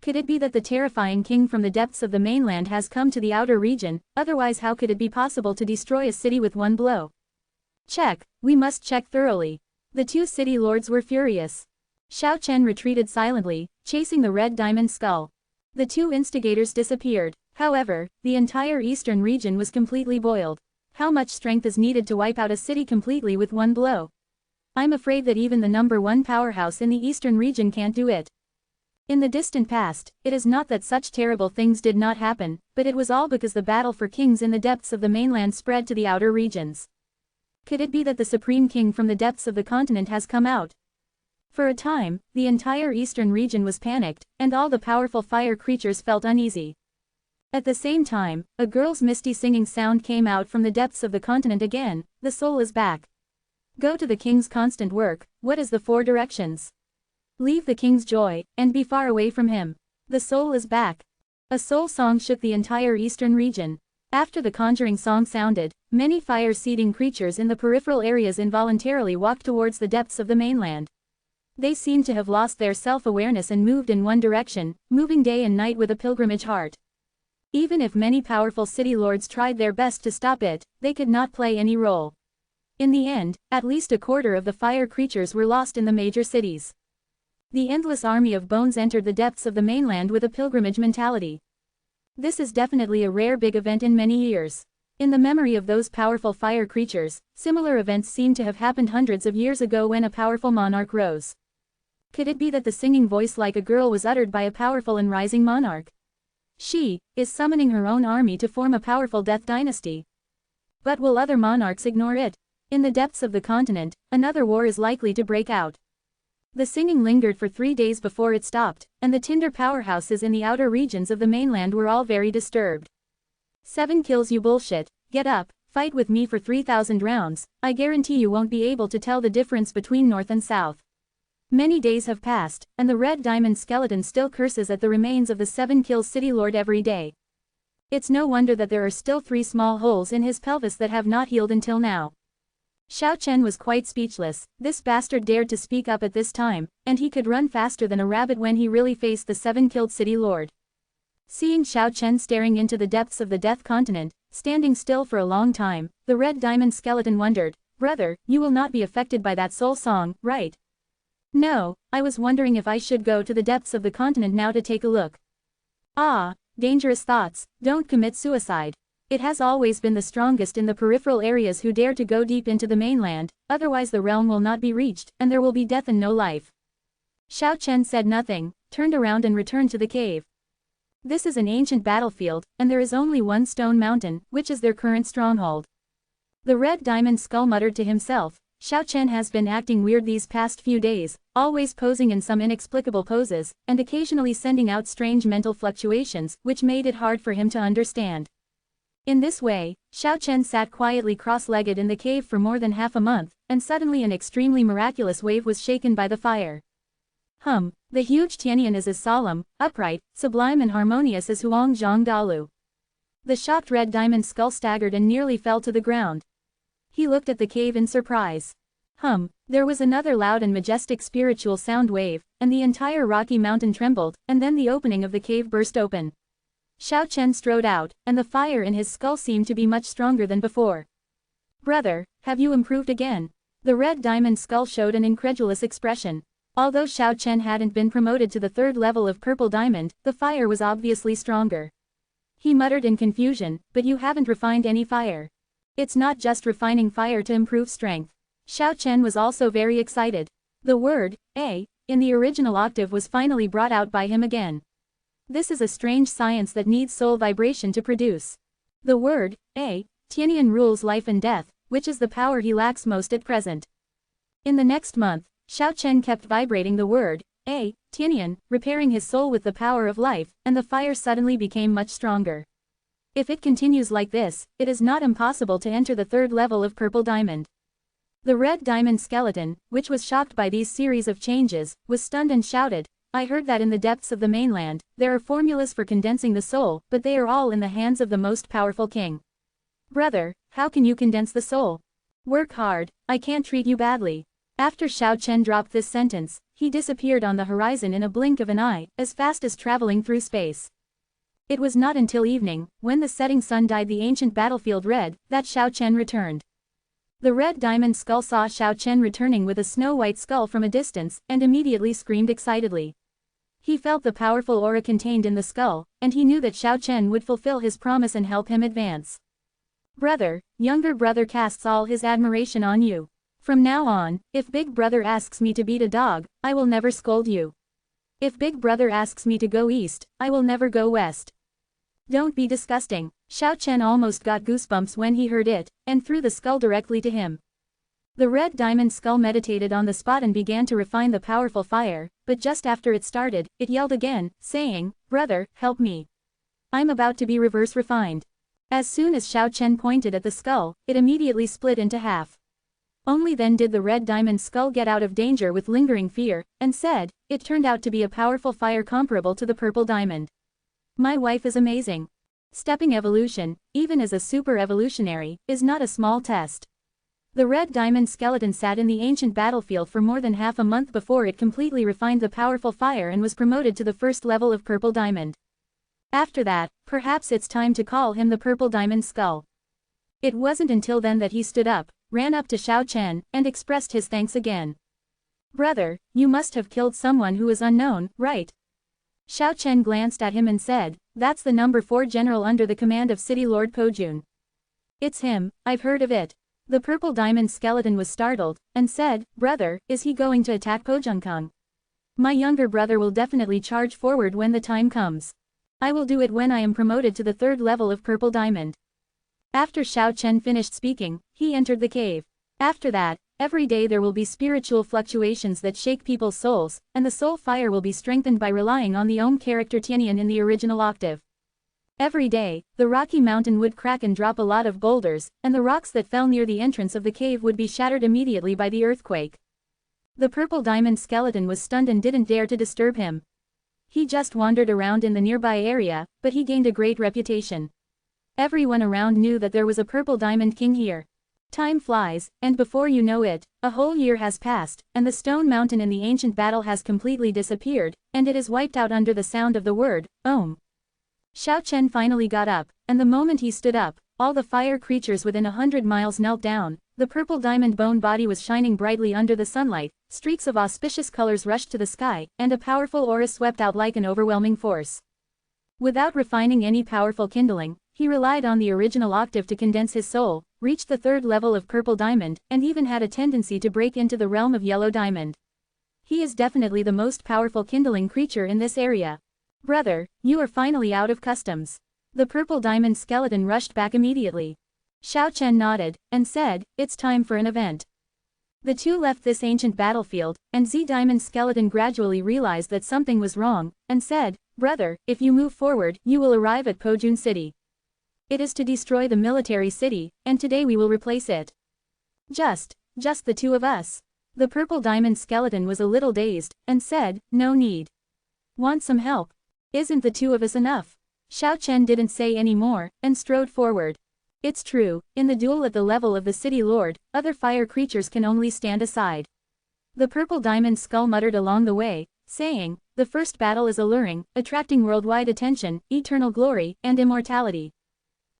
Could it be that the terrifying king from the depths of the mainland has come to the outer region, otherwise how could it be possible to destroy a city with one blow? "Check, we must check thoroughly." The 2 city lords were furious. Xiao Chen retreated silently, chasing the Red Diamond Skull. The 2 instigators disappeared. However, the entire eastern region was completely boiled. How much strength is needed to wipe out a city completely with one blow? I'm afraid that even the #1 powerhouse in the eastern region can't do it. In the distant past, it is not that such terrible things did not happen, but it was all because the battle for kings in the depths of the mainland spread to the outer regions. Could it be that the supreme king from the depths of the continent has come out? For a time, the entire eastern region was panicked, and all the powerful fire creatures felt uneasy. At the same time, a girl's misty singing sound came out from the depths of the continent again. The soul is back. Go to the king's constant work. What is the 4 directions? Leave the king's joy, and be far away from him. The soul is back. A soul song shook the entire eastern region. After the conjuring song sounded, many fire-seeding creatures in the peripheral areas involuntarily walked towards the depths of the mainland. They seemed to have lost their self-awareness and moved in one direction, moving day and night with a pilgrimage heart. Even if many powerful city lords tried their best to stop it, they could not play any role. In the end, at least a quarter of the fire creatures were lost in the major cities. The endless army of bones entered the depths of the mainland with a pilgrimage mentality. This is definitely a rare big event in many years. In the memory of those powerful fire creatures, similar events seem to have happened hundreds of years ago when a powerful monarch rose. Could it be that the singing voice like a girl was uttered by a powerful and rising monarch? She is summoning her own army to form a powerful death dynasty. But will other monarchs ignore it? In the depths of the continent, another war is likely to break out. The singing lingered for 3 days before it stopped, and the Tinder powerhouses in the outer regions of the mainland were all very disturbed. 7 kills you bullshit. Get up, fight with me for 3,000 rounds, I guarantee you won't be able to tell the difference between north and south. Many days have passed, and the red diamond skeleton still curses at the remains of the 7 kills city lord every day. It's no wonder that there are still 3 small holes in his pelvis that have not healed until now. Xiao Chen was quite speechless. This bastard dared to speak up at this time, and he could run faster than a rabbit when he really faced the 7-killed city lord. Seeing Xiao Chen staring into the depths of the death continent, standing still for a long time, the red diamond skeleton wondered, "Brother, you will not be affected by that soul song, right?" "No, I was wondering if I should go to the depths of the continent now to take a look." "Ah, dangerous thoughts, don't commit suicide. It has always been the strongest in the peripheral areas who dare to go deep into the mainland, otherwise the realm will not be reached, and there will be death and no life." Xiao Chen said nothing, turned around and returned to the cave. This is an ancient battlefield, and there is only one stone mountain, which is their current stronghold. The red diamond skull muttered to himself, Xiao Chen has been acting weird these past few days, always posing in some inexplicable poses, and occasionally sending out strange mental fluctuations, which made it hard for him to understand. In this way, Xiao Chen sat quietly cross-legged in the cave for more than half a month, and suddenly an extremely miraculous wave was shaken by the fire. The huge Tianyan is as solemn, upright, sublime and harmonious as Huang Zhang Dalu. The shocked red diamond skull staggered and nearly fell to the ground. He looked at the cave in surprise. There was another loud and majestic spiritual sound wave, and the entire rocky mountain trembled, and then the opening of the cave burst open. Xiao Chen strode out, and the fire in his skull seemed to be much stronger than before. "Brother, have you improved again?" The red diamond skull showed an incredulous expression. Although Xiao Chen hadn't been promoted to the 3rd level of purple diamond, the fire was obviously stronger. He muttered in confusion, "But you haven't refined any fire. It's not just refining fire to improve strength." Xiao Chen was also very excited. The word, A, in the original octave was finally brought out by him again. This is a strange science that needs soul vibration to produce. The word, A, Tianyan rules life and death, which is the power he lacks most at present. In the next month, Xiao Chen kept vibrating the word, A, Tianyan, repairing his soul with the power of life, and the fire suddenly became much stronger. If it continues like this, it is not impossible to enter the 3rd level of purple diamond. The red diamond skeleton, which was shocked by these series of changes, was stunned and shouted, "I heard that in the depths of the mainland, there are formulas for condensing the soul, but they are all in the hands of the most powerful king. Brother, how can you condense the soul? Work hard, I can't treat you badly." After Xiao Chen dropped this sentence, he disappeared on the horizon in a blink of an eye, as fast as traveling through space. It was not until evening, when the setting sun dyed the ancient battlefield red, that Xiao Chen returned. The red diamond skull saw Xiao Chen returning with a snow-white skull from a distance, and immediately screamed excitedly. He felt the powerful aura contained in the skull, and he knew that Xiao Chen would fulfill his promise and help him advance. Brother, younger brother casts all his admiration on you. From now on, if big brother asks me to beat a dog, I will never scold you. If big brother asks me to go east, I will never go west. Don't be disgusting. Xiao Chen almost got goosebumps when he heard it, and threw the skull directly to him. The red diamond skull meditated on the spot and began to refine the powerful fire, but just after it started, it yelled again, saying, "Brother, help me. I'm about to be reverse refined." As soon as Xiao Chen pointed at the skull, it immediately split into half. Only then did the red diamond skull get out of danger with lingering fear, and said, "It turned out to be a powerful fire comparable to the purple diamond. My wife is amazing." Stepping evolution, even as a super evolutionary, is not a small test. The red diamond skeleton sat in the ancient battlefield for more than half a month before it completely refined the powerful fire and was promoted to the first level of purple diamond. After that, perhaps it's time to call him the purple diamond skull. It wasn't until then that he stood up, ran up to Xiao Chen, and expressed his thanks again. "Brother, you must have killed someone who is unknown, right?" Xiao Chen glanced at him and said, "That's the number 4 general under the command of City Lord Pojun." "It's him, I've heard of it." The purple diamond skeleton was startled, and said, "Brother, is he going to attack Pojunkang? My younger brother will definitely charge forward when the time comes. I will do it when I am promoted to the 3rd level of purple diamond." After Xiao Chen finished speaking, he entered the cave. After that, every day there will be spiritual fluctuations that shake people's souls, and the soul fire will be strengthened by relying on the Om character Tianyan in the original octave. Every day, the rocky mountain would crack and drop a lot of boulders, and the rocks that fell near the entrance of the cave would be shattered immediately by the earthquake. The purple diamond skeleton was stunned and didn't dare to disturb him. He just wandered around in the nearby area, but he gained a great reputation. Everyone around knew that there was a purple diamond king here. Time flies, and before you know it, a whole year has passed, and the stone mountain in the ancient battle has completely disappeared, and it is wiped out under the sound of the word, Om. Xiao Chen finally got up, and the moment he stood up, all the fire creatures within 100 miles knelt down. The purple diamond bone body was shining brightly under the sunlight, streaks of auspicious colors rushed to the sky, and a powerful aura swept out like an overwhelming force. Without refining any powerful kindling, he relied on the original octave to condense his soul, reached the 3rd level of purple diamond, and even had a tendency to break into the realm of yellow diamond. He is definitely the most powerful kindling creature in this area. "Brother, you are finally out of customs." The purple diamond skeleton rushed back immediately. Xiao Chen nodded, and said, "It's time for an event." The two left this ancient battlefield, and Z Diamond Skeleton gradually realized that something was wrong, and said, "Brother, if you move forward, you will arrive at Pojun City. It is to destroy the military city, and today we will replace it. Just the two of us." The purple diamond skeleton was a little dazed, and said, "No need. Want some help? Isn't the two of us enough?" Xiao Chen didn't say any more, and strode forward. It's true, in the duel at the level of the city lord, other fire creatures can only stand aside. The purple diamond skull muttered along the way, saying, "The first battle is alluring, attracting worldwide attention, eternal glory, and immortality."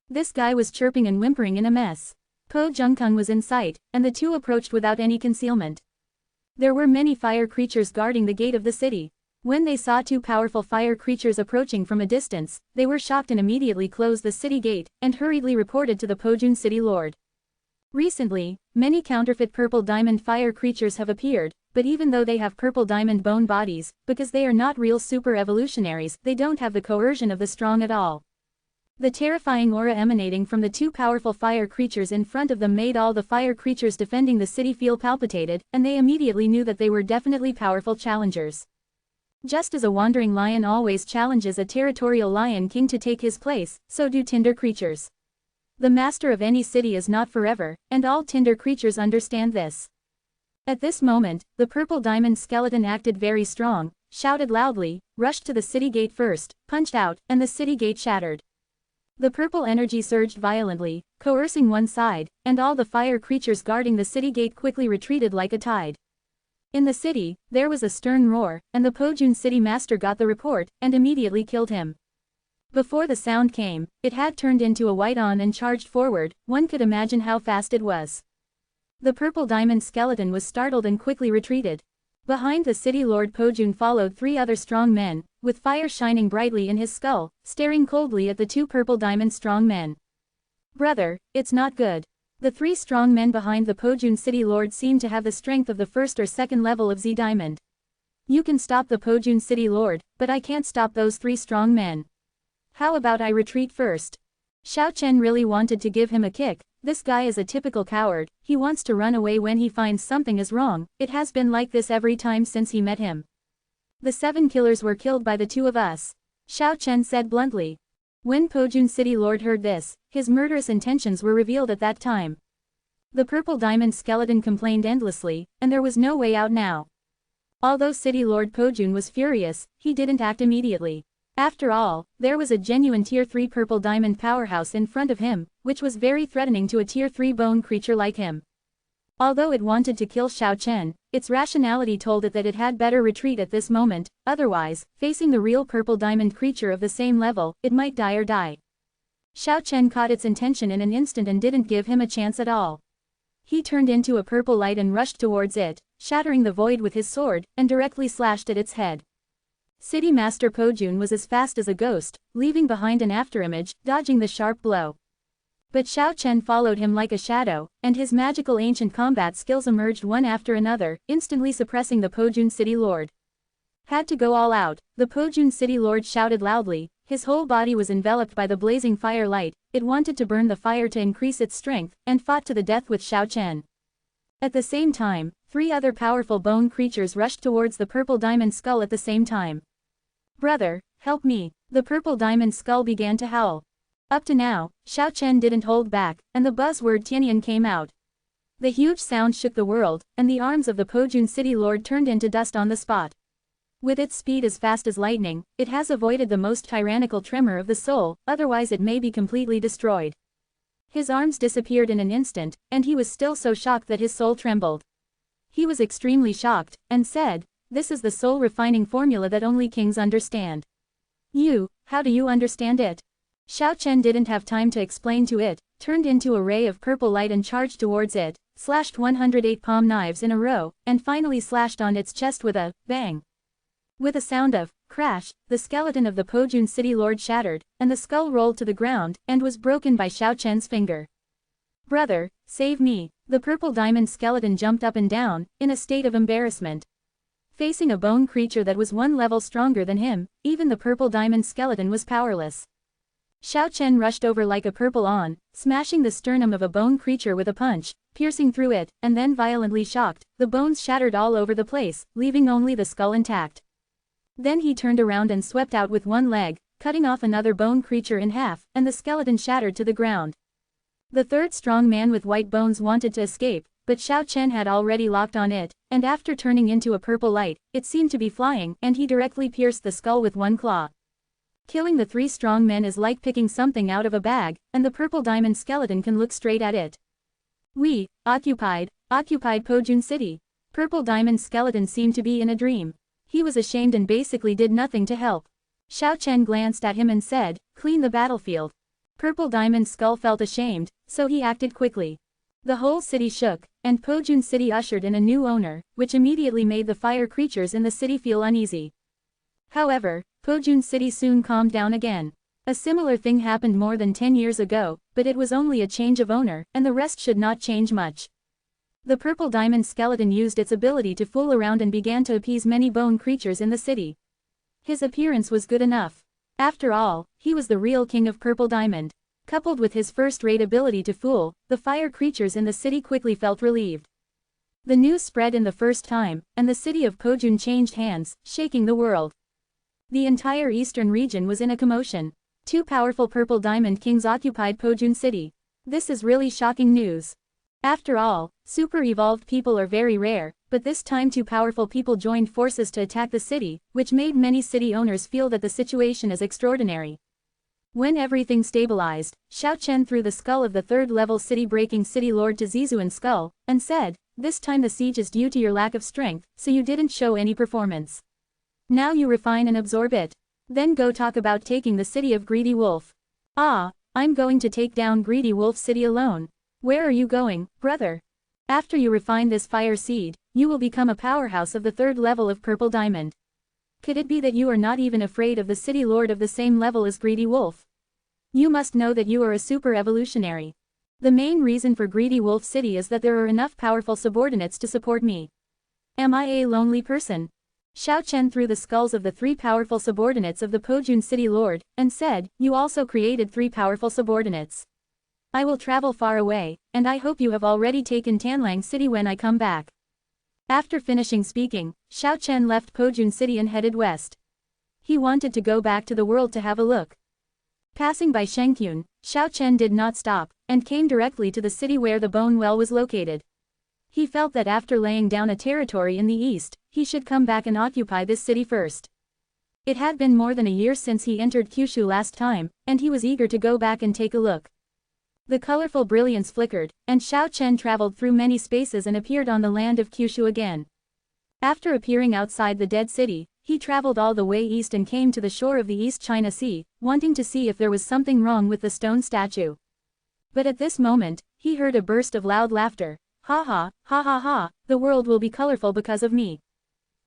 This guy was chirping and whimpering in a mess. Po Jungkung was in sight, and the two approached without any concealment. There were many fire creatures guarding the gate of the city. When they saw two powerful fire creatures approaching from a distance, they were shocked and immediately closed the city gate, and hurriedly reported to the Pojun city lord. Recently, many counterfeit purple diamond fire creatures have appeared, but even though they have purple diamond bone bodies, because they are not real super evolutionaries, they don't have the coercion of the strong at all. The terrifying aura emanating from the two powerful fire creatures in front of them made all the fire creatures defending the city feel palpitated, and they immediately knew that they were definitely powerful challengers. Just as a wandering lion always challenges a territorial lion king to take his place, so do tinder creatures. The master of any city is not forever, and all tinder creatures understand this. At this moment, the purple diamond skeleton acted very strong, shouted loudly, rushed to the city gate first, punched out, and the city gate shattered. The purple energy surged violently, coercing one side, and all the fire creatures guarding the city gate quickly retreated like a tide. In the city, there was a stern roar, and the Pojun city master got the report, and immediately killed him. Before the sound came, it had turned into a white on and charged forward. One could imagine how fast it was. The purple diamond skeleton was startled and quickly retreated. Behind the city lord Pojun followed 3 other strong men, with fire shining brightly in his skull, staring coldly at the 2 purple diamond strong men. Brother, it's not good. The three strong men behind the Pojun City Lord seem to have the strength of the first or second level of Z Diamond. You can stop the Pojun City Lord, but I can't stop those three strong men. How about I retreat first? Xiao Chen really wanted to give him a kick. This guy is a typical coward, he wants to run away when he finds something is wrong. It has been like this every time since he met him. The 7 killers were killed by the 2 of us. Xiao Chen said bluntly. When Pojun City Lord heard this, his murderous intentions were revealed at that time. The purple diamond skeleton complained endlessly, and there was no way out now. Although City Lord Pojun was furious, he didn't act immediately. After all, there was a genuine Tier 3 purple diamond powerhouse in front of him, which was very threatening to a Tier 3 bone creature like him. Although it wanted to kill Xiao Chen, its rationality told it that it had better retreat at this moment, otherwise, facing the real purple diamond creature of the same level, it might die or die. Xiao Chen caught its intention in an instant and didn't give him a chance at all. He turned into a purple light and rushed towards it, shattering the void with his sword, and directly slashed at its head. City Master Pojun was as fast as a ghost, leaving behind an afterimage, dodging the sharp blow. But Xiao Chen followed him like a shadow, and his magical ancient combat skills emerged one after another, instantly suppressing the Pojun City Lord. Had to go all out, the Pojun City Lord shouted loudly, his whole body was enveloped by the blazing fire light, it wanted to burn the fire to increase its strength, and fought to the death with Xiao Chen. At the same time, 3 other powerful bone creatures rushed towards the purple diamond skull at the same time. Brother, help me, the purple diamond skull began to howl. Up to now, Xiao Chen didn't hold back, and the buzzword Tianyan came out. The huge sound shook the world, and the arms of the Pojun City Lord turned into dust on the spot. With its speed as fast as lightning, it has avoided the most tyrannical tremor of the soul, otherwise it may be completely destroyed. His arms disappeared in an instant, and he was still so shocked that his soul trembled. He was extremely shocked, and said, "This is the soul-refining formula that only kings understand." How do you understand it? Xiao Chen didn't have time to explain to it, turned into a ray of purple light and charged towards it, slashed 108 palm knives in a row, and finally slashed on its chest with a bang. With a sound of crash, the skeleton of the Pojun City Lord shattered, and the skull rolled to the ground, and was broken by Xiao Chen's finger. Brother, save me, the purple diamond skeleton jumped up and down, in a state of embarrassment. Facing a bone creature that was 1 level stronger than him, even the purple diamond skeleton was powerless. Xiao Chen rushed over like a purple on, smashing the sternum of a bone creature with a punch, piercing through it, and then violently shocked, the bones shattered all over the place, leaving only the skull intact. Then he turned around and swept out with 1 leg, cutting off another bone creature in half, and the skeleton shattered to the ground. The third strong man with white bones wanted to escape, but Xiao Chen had already locked on it, and after turning into a purple light, it seemed to be flying, and he directly pierced the skull with 1 claw. Killing the 3 strong men is like picking something out of a bag, and the purple diamond skeleton can look straight at it. We, occupied Pojun City. Purple diamond skeleton seemed to be in a dream. He was ashamed and basically did nothing to help. Xiao Chen glanced at him and said, "Clean the battlefield." Purple diamond skull felt ashamed, so he acted quickly. The whole city shook, and Pojun City ushered in a new owner, which immediately made the fire creatures in the city feel uneasy. However, Pojun City soon calmed down again. A similar thing happened more than 10 years ago, but it was only a change of owner, and the rest should not change much. The purple diamond skeleton used its ability to fool around and began to appease many bone creatures in the city. His appearance was good enough. After all, he was the real king of purple diamond. Coupled with his first-rate ability to fool, the fire creatures in the city quickly felt relieved. The news spread in the first time, and the city of Pojun changed hands, shaking the world. The entire eastern region was in a commotion. 2 powerful purple diamond kings occupied Pojun City. This is really shocking news. After all, super-evolved people are very rare, but this time 2 powerful people joined forces to attack the city, which made many city owners feel that the situation is extraordinary. When everything stabilized, Xiao Chen threw the skull of the 3rd-level city-breaking city lord to Zizuan's skull, and said, "This time the siege is due to your lack of strength, so you didn't show any performance. Now you refine and absorb it. Then go talk about taking the city of Greedy Wolf." "Ah, I'm going to take down Greedy Wolf City alone." "Where are you going, brother?" "After you refine this fire seed, you will become a powerhouse of the 3rd level of Purple Diamond. Could it be that you are not even afraid of the city lord of the same level as Greedy Wolf?" You must know that you are a super evolutionary. The main reason for Greedy Wolf City is that there are enough powerful subordinates to support me. Am I a lonely person? Xiao Chen threw the skulls of the 3 powerful subordinates of the Pojun City Lord, and said, you also created 3 powerful subordinates. I will travel far away, and I hope you have already taken Tanlang City when I come back. After finishing speaking, Xiao Chen left Pojun City and headed west. He wanted to go back to the world to have a look. Passing by Shengkyun, Xiao Chen did not stop, and came directly to the city where the Bone Well was located. He felt that after laying down a territory in the east, he should come back and occupy this city first. It had been more than a year since he entered Kyushu last time, and he was eager to go back and take a look. The colorful brilliance flickered, and Xiao Chen traveled through many spaces and appeared on the land of Kyushu again. After appearing outside the dead city, he traveled all the way east and came to the shore of the East China Sea, wanting to see if there was something wrong with the stone statue. But at this moment, he heard a burst of loud laughter. Ha ha, ha ha ha, the world will be colorful because of me.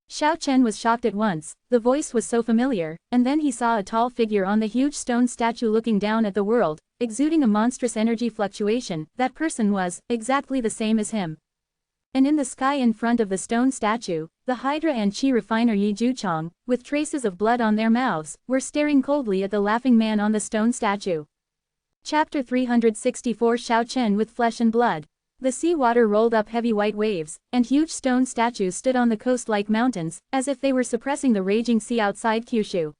Xiao Chen was shocked at once, the voice was so familiar, and then he saw a tall figure on the huge stone statue looking down at the world, exuding a monstrous energy fluctuation. That person was exactly the same as him. And in the sky in front of the stone statue, the Hydra and Qi refiner Yi Juchong, with traces of blood on their mouths, were staring coldly at the laughing man on the stone statue. Chapter 364 Xiao Chen with Flesh and Blood. The sea water rolled up heavy white waves, and huge stone statues stood on the coast like mountains, as if they were suppressing the raging sea outside Kyushu.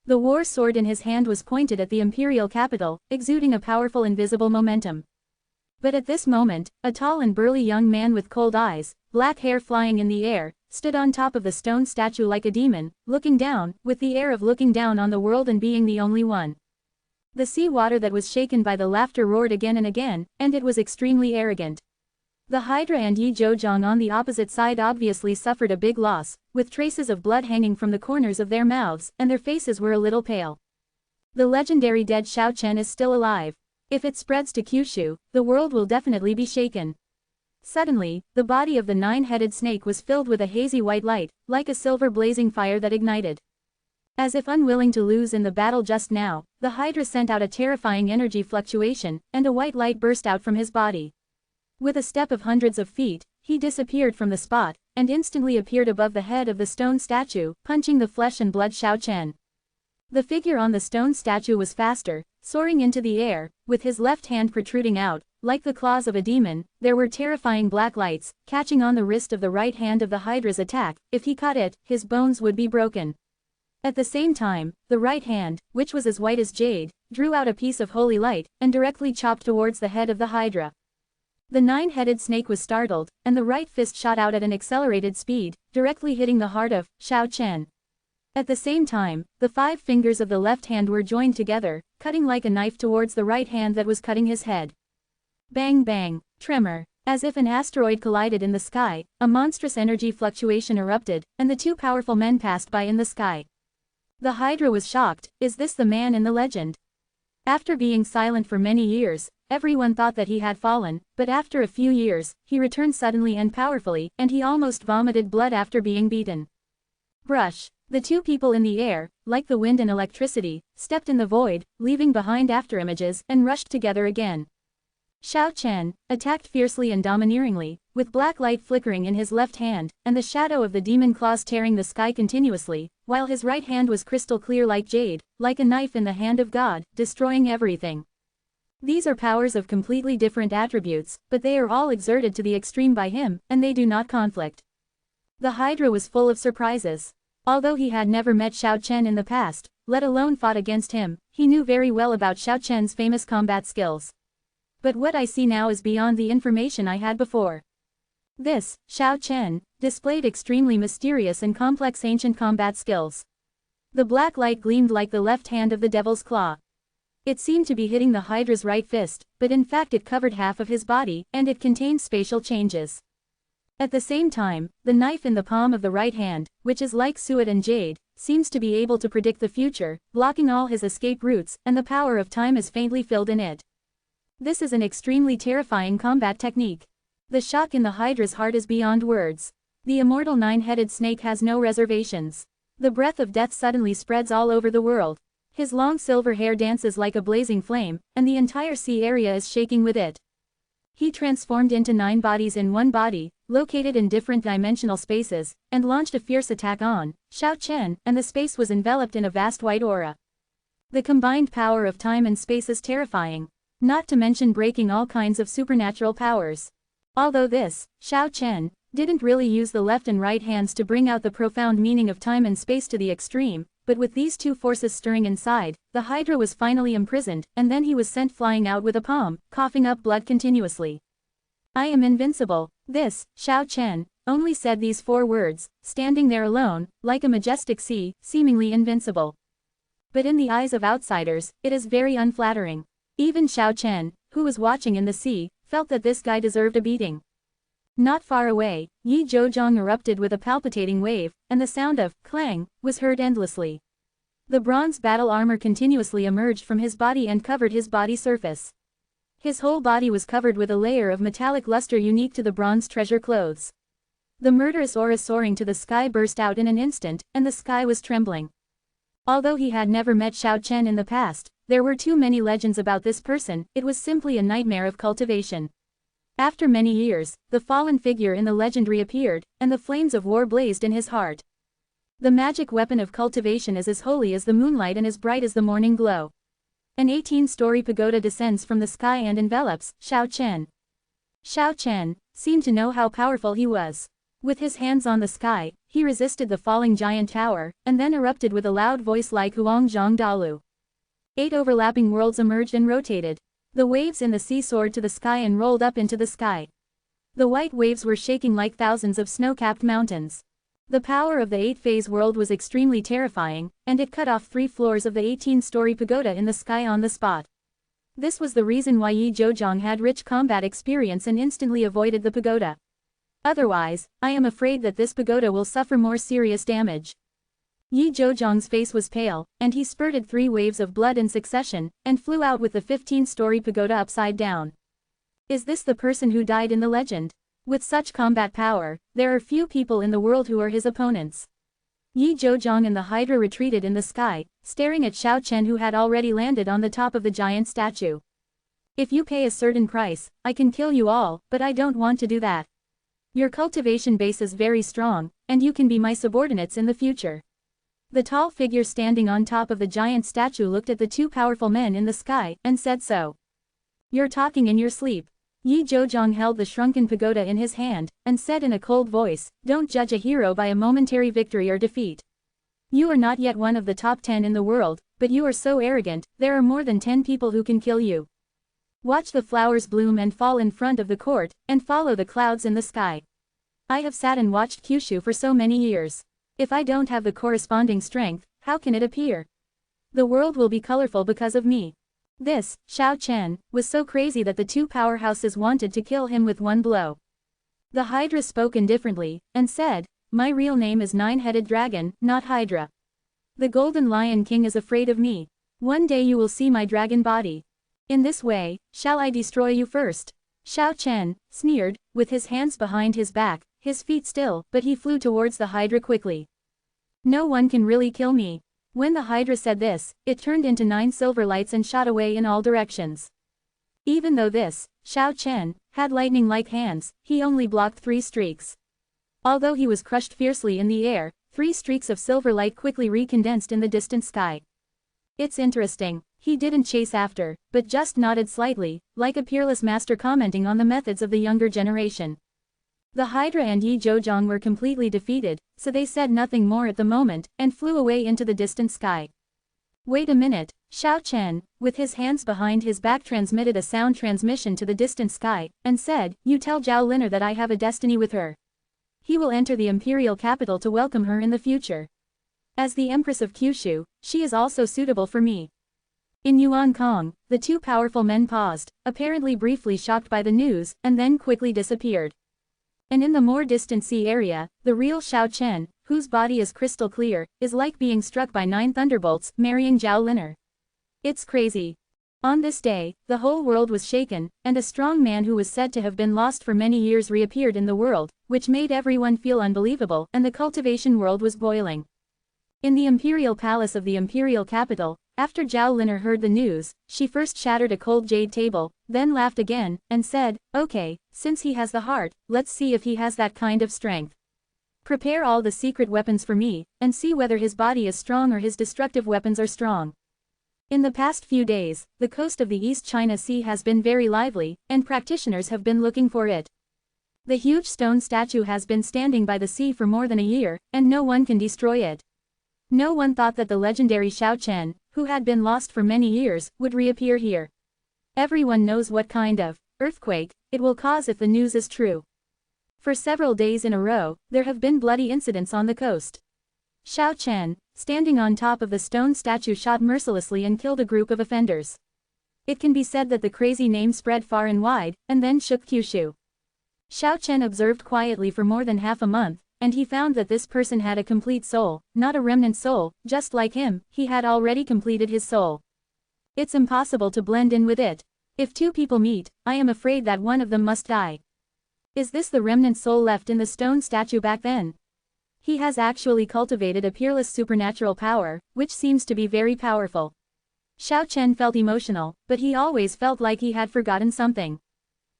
The war sword in his hand was pointed at the imperial capital, exuding a powerful invisible momentum. But at this moment, a tall and burly young man with cold eyes, black hair flying in the air, stood on top of the stone statue like a demon, looking down, with the air of looking down on the world and being the only one. The sea water that was shaken by the laughter roared again and again, and it was extremely arrogant. The Hydra and Yi Zhejiang on the opposite side obviously suffered a big loss, with traces of blood hanging from the corners of their mouths, and their faces were a little pale. The legendary dead Xiao Chen is still alive. If it spreads to Kyushu, the world will definitely be shaken. Suddenly, the body of the 9-headed snake was filled with a hazy white light, like a silver blazing fire that ignited. As if unwilling to lose in the battle just now, the Hydra sent out a terrifying energy fluctuation, and a white light burst out from his body. With a step of hundreds of feet, he disappeared from the spot, and instantly appeared above the head of the stone statue, punching the flesh and blood Xiao Chen. The figure on the stone statue was faster, soaring into the air, with his left hand protruding out, like the claws of a demon. There were terrifying black lights, catching on the wrist of the right hand of the Hydra's attack. If he caught it, his bones would be broken. At the same time, the right hand, which was as white as jade, drew out a piece of holy light, and directly chopped towards the head of the Hydra. The 9-headed snake was startled, and the right fist shot out at an accelerated speed, directly hitting the heart of Xiao Chen. At the same time, the 5 fingers of the left hand were joined together, cutting like a knife towards the right hand that was cutting his head. Bang bang, tremor. As if an asteroid collided in the sky, a monstrous energy fluctuation erupted, and the 2 powerful men passed by in the sky. The Hydra was shocked. Is this the man in the legend? After being silent for many years, everyone thought that he had fallen, but after a few years, he returned suddenly and powerfully, and he almost vomited blood after being beaten. Brush. The 2 people in the air, like the wind and electricity, stepped in the void, leaving behind afterimages, and rushed together again. Xiao Chen attacked fiercely and domineeringly, with black light flickering in his left hand, and the shadow of the demon claws tearing the sky continuously, while his right hand was crystal clear like jade, like a knife in the hand of God, destroying everything. These are powers of completely different attributes, but they are all exerted to the extreme by him, and they do not conflict. The Hydra was full of surprises. Although he had never met Xiao Chen in the past, let alone fought against him, he knew very well about Xiao Chen's famous combat skills. But what I see now is beyond the information I had before. This, Xiao Chen, displayed extremely mysterious and complex ancient combat skills. The black light gleamed like the left hand of the devil's claw. It seemed to be hitting the Hydra's right fist, but in fact it covered half of his body, and it contained spatial changes. At the same time, the knife in the palm of the right hand, which is like suet and jade, seems to be able to predict the future, blocking all his escape routes, and the power of time is faintly filled in it. This is an extremely terrifying combat technique. The shock in the Hydra's heart is beyond words. The immortal 9-headed snake has no reservations. The breath of death suddenly spreads all over the world. His long silver hair dances like a blazing flame, and the entire sea area is shaking with it. He transformed into 9 bodies in one body, located in different dimensional spaces, and launched a fierce attack on Xiao Chen, and the space was enveloped in a vast white aura. The combined power of time and space is terrifying, not to mention breaking all kinds of supernatural powers. Although this, Xiao Chen, didn't really use the left and right hands to bring out the profound meaning of time and space to the extreme, but with these two forces stirring inside, the Hydra was finally imprisoned, and then he was sent flying out with a palm, coughing up blood continuously. I am invincible. This, Xiao Chen, only said these 4 words, standing there alone, like a majestic sea, seemingly invincible. But in the eyes of outsiders, it is very unflattering. Even Xiao Chen, who was watching in the sea, felt that this guy deserved a beating. Not far away, Yi Zhouzhang erupted with a palpitating wave, and the sound of clang was heard endlessly. The bronze battle armor continuously emerged from his body and covered his body surface. His whole body was covered with a layer of metallic luster unique to the bronze treasure clothes. The murderous aura soaring to the sky burst out in an instant, and the sky was trembling. Although he had never met Xiao Chen in the past, there were too many legends about this person, it was simply a nightmare of cultivation. After many years, the fallen figure in the legend reappeared, and the flames of war blazed in his heart. The magic weapon of cultivation is as holy as the moonlight and as bright as the morning glow. An 18-story pagoda descends from the sky and envelops Xiao Chen. Xiao Chen seemed to know how powerful he was. With his hands on the sky, he resisted the falling giant tower, and then erupted with a loud voice like Huangzhang Dalu. 8 overlapping worlds emerged and rotated. The waves in the sea soared to the sky and rolled up into the sky. The white waves were shaking like thousands of snow-capped mountains. The power of the 8-phase world was extremely terrifying, and it cut off 3 floors of the 18-story pagoda in the sky on the spot. This was the reason why Yi Zhouzhang had rich combat experience and instantly avoided the pagoda. Otherwise, I am afraid that this pagoda will suffer more serious damage. Yi Zhouzhang's face was pale, and he spurted 3 waves of blood in succession, and flew out with the 15-story pagoda upside down. Is this the person who died in the legend? With such combat power, there are few people in the world who are his opponents. Yi Zhouzhang and the Hydra retreated in the sky, staring at Xiao Chen who had already landed on the top of the giant statue. If you pay a certain price, I can kill you all, but I don't want to do that. Your cultivation base is very strong, and you can be my subordinates in the future. The tall figure standing on top of the giant statue looked at the 2 powerful men in the sky, and said so. You're talking in your sleep. Yi Zhouzhang held the shrunken pagoda in his hand, and said in a cold voice, don't judge a hero by a momentary victory or defeat. You are not yet one of the top 10 in the world, but you are so arrogant, there are more than 10 people who can kill you. Watch the flowers bloom and fall in front of the court, and follow the clouds in the sky. I have sat and watched Kyushu for so many years. If I don't have the corresponding strength, how can it appear? The world will be colorful because of me. This, Xiao Chen, was so crazy that the 2 powerhouses wanted to kill him with one blow. The Hydra spoke indifferently, and said, my real name is 9-headed dragon, not Hydra. The Golden Lion King is afraid of me. One day you will see my dragon body. In this way, shall I destroy you first? Xiao Chen sneered, with his hands behind his back, his feet still, but he flew towards the Hydra quickly. No one can really kill me. When the Hydra said this, it turned into 9 silver lights and shot away in all directions. Even though this, Xiao Chen, had lightning-like hands, he only blocked 3 streaks. Although he was crushed fiercely in the air, 3 streaks of silver light quickly recondensed in the distant sky. It's interesting. He didn't chase after, but just nodded slightly, like a peerless master commenting on the methods of the younger generation. The Hydra and Yi Zhouzhang were completely defeated, so they said nothing more at the moment, and flew away into the distant sky. Wait a minute, Xiao Chen, with his hands behind his back transmitted a sound transmission to the distant sky, and said, you tell Zhao Linner that I have a destiny with her. He will enter the imperial capital to welcome her in the future. As the Empress of Kyushu, she is also suitable for me. In Yuan Kong, the 2 powerful men paused, apparently briefly shocked by the news, and then quickly disappeared. And in the more distant sea area, the real Xiao Chen, whose body is crystal clear, is like being struck by 9 thunderbolts, marrying Zhao Linner. It's crazy. On this day, the whole world was shaken, and a strong man who was said to have been lost for many years reappeared in the world, which made everyone feel unbelievable, and the cultivation world was boiling. In the imperial palace of the imperial capital, After Zhao Liner heard the news, she first shattered a cold jade table, then laughed again, and said, "Okay, since he has the heart, let's see if he has that kind of strength. Prepare all the secret weapons for me, and see whether his body is strong or his destructive weapons are strong." In the past few days, the coast of the East China Sea has been very lively, and practitioners have been looking for it. The huge stone statue has been standing by the sea for more than a year, and no one can destroy it. No one thought that the legendary Xiao Chen, who had been lost for many years, would reappear here. Everyone knows what kind of earthquake it will cause if the news is true. For several days in a row, there have been bloody incidents on the coast. Xiao Chen, standing on top of the stone statue, shot mercilessly and killed a group of offenders. It can be said that the crazy name spread far and wide, and then shook Kyushu. Xiao Chen observed quietly for more than half a month, and he found that this person had a complete soul, not a remnant soul. Just like him, he had already completed his soul. It's impossible to blend in with it. If two people meet, I am afraid that one of them must die. Is this the remnant soul left in the stone statue back then? He has actually cultivated a peerless supernatural power, which seems to be very powerful. Xiao Chen felt emotional, but he always felt like he had forgotten something.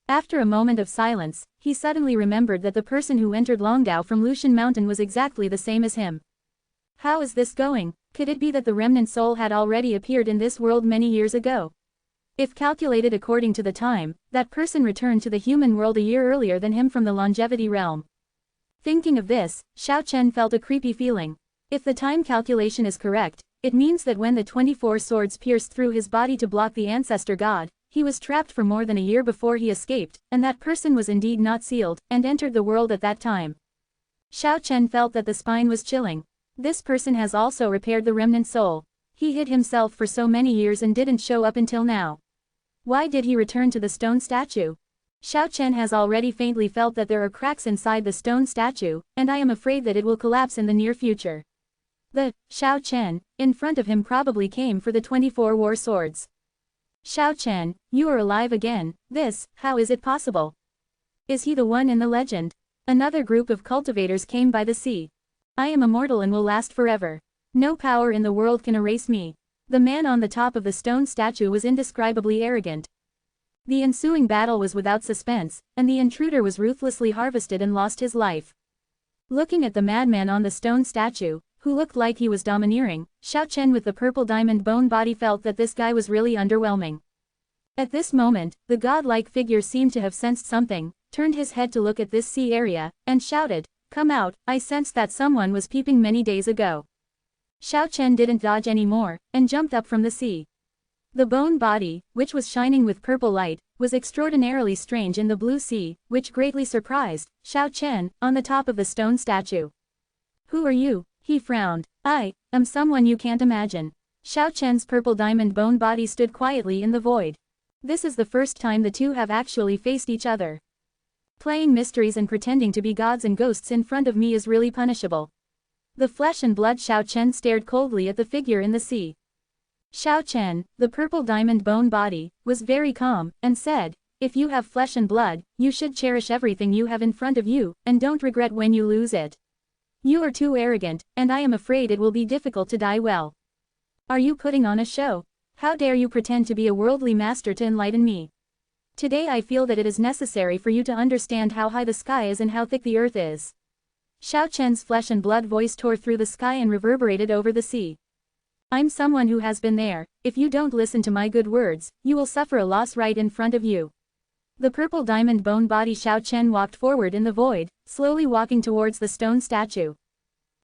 After a moment of silence, he suddenly remembered that the person who entered Longdao from Lushan Mountain was exactly the same as him. How is this going? Could it be that the remnant soul had already appeared in this world many years ago? If calculated according to the time, that person returned to the human world a year earlier than him from the longevity realm. Thinking of this, Xiao Chen felt a creepy feeling. If the time calculation is correct, it means that when the 24 swords pierced through his body to block the ancestor god, he was trapped for more than a year before he escaped, and that person was indeed not sealed, and entered the world at that time. Xiao Chen felt that the spine was chilling. This person has also repaired the remnant soul. He hid himself for so many years and didn't show up until now. Why did he return to the stone statue? Xiao Chen has already faintly felt that there are cracks inside the stone statue, and I am afraid that it will collapse in the near future. The Xiao Chen in front of him probably came for the 24 war swords. Xiao Chen, you are alive again. How is it possible? Is he the one in the legend? Another group of cultivators came by the sea. I am immortal and will last forever. No power in the world can erase me. The man on the top of the stone statue was indescribably arrogant. The ensuing battle was without suspense, and the intruder was ruthlessly harvested and lost his life. Looking at the madman on the stone statue, who looked like he was domineering, Xiao Chen with the purple diamond bone body felt that this guy was really underwhelming. At this moment, the godlike figure seemed to have sensed something, turned his head to look at this sea area, and shouted, "Come out, I sensed that someone was peeping many days ago." Xiao Chen didn't dodge anymore, and jumped up from the sea. The bone body, which was shining with purple light, was extraordinarily strange in the blue sea, which greatly surprised Xiao Chen, on the top of the stone statue. "Who are you?" He frowned. "I am someone you can't imagine." Xiao Chen's purple diamond bone body stood quietly in the void. This is the first time the two have actually faced each other. Playing mysteries and pretending to be gods and ghosts in front of me is really punishable. The flesh and blood Xiao Chen stared coldly at the figure in the sea. Xiao Chen, the purple diamond bone body, was very calm, and said, "If you have flesh and blood, you should cherish everything you have in front of you, and don't regret when you lose it. You are too arrogant, and I am afraid it will be difficult to die well. Are you putting on a show? How dare you pretend to be a worldly master to enlighten me? Today I feel that it is necessary for you to understand how high the sky is and how thick the earth is." Xiao Chen's flesh and blood voice tore through the sky and reverberated over the sea. "I'm someone who has been there. If you don't listen to my good words, you will suffer a loss right in front of you." The purple diamond bone body Xiao Chen walked forward in the void, slowly walking towards the stone statue.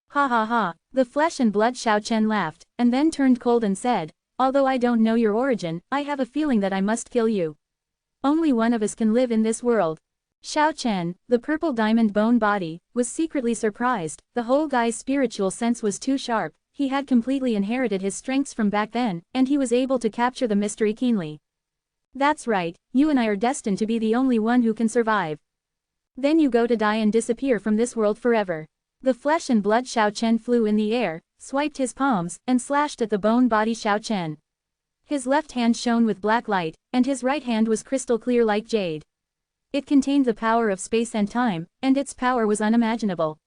"Ha ha ha." The flesh and blood Xiao Chen laughed, and then turned cold and said, "Although I don't know your origin, I have a feeling that I must kill you. Only one of us can live in this world." Xiao Chen, the purple diamond bone body, was secretly surprised. The whole guy's spiritual sense was too sharp. He had completely inherited his strengths from back then, and he was able to capture the mystery keenly. "That's right, you and I are destined to be the only one who can survive. Then you go to die and disappear from this world forever." The flesh and blood Xiao Chen flew in the air, swiped his palms, and slashed at the bone body Xiao Chen. His left hand shone with black light, and his right hand was crystal clear like jade. It contained the power of space and time, and its power was unimaginable.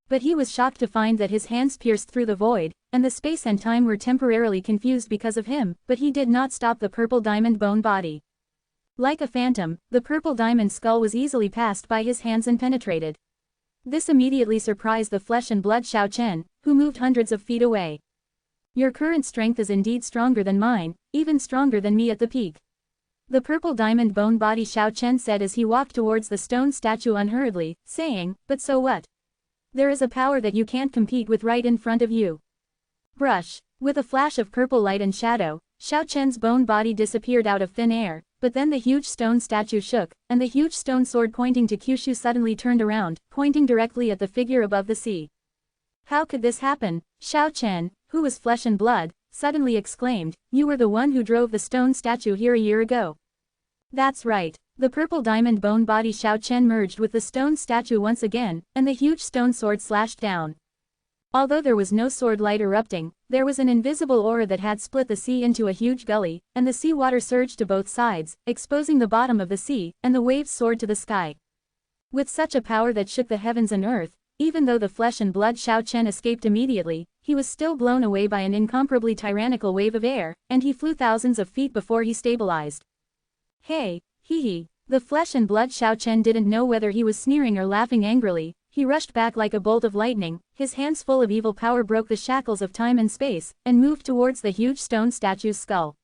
But he was shocked to find that his hands pierced through the void, and the space and time were temporarily confused because of him, but he did not stop the purple diamond bone body. Like a phantom, the purple diamond skull was easily passed by his hands and penetrated. This immediately surprised the flesh and blood Xiao Chen, who moved hundreds of feet away. Your current strength is indeed stronger than mine, even stronger than me at the peak. The purple diamond bone body Xiao Chen said as he walked towards the stone statue unhurriedly, saying, but so what? There is a power that you can't compete with right in front of you. Brush. With a flash of purple light and shadow, Xiao Chen's bone body disappeared out of thin air, but then the huge stone statue shook, and the huge stone sword pointing to Kyushu suddenly turned around, pointing directly at the figure above the sea. How could this happen? Xiao Chen, who was flesh and blood, suddenly exclaimed, you were the one who drove the stone statue here a year ago. That's right. The purple diamond bone body Xiao Chen merged with the stone statue once again, and the huge stone sword slashed down. Although there was no sword light erupting, there was an invisible aura that had split the sea into a huge gully, and the sea water surged to both sides, exposing the bottom of the sea, and the waves soared to the sky. With such a power that shook the heavens and earth, even though the flesh and blood Xiao Chen escaped immediately, he was still blown away by an incomparably tyrannical wave of air, and he flew thousands of feet before he stabilized. Hey, hee. The flesh and blood Xiao Chen didn't know whether he was sneering or laughing angrily. He rushed back like a bolt of lightning, his hands full of evil power broke the shackles of time and space, and moved towards the huge stone statue's skull.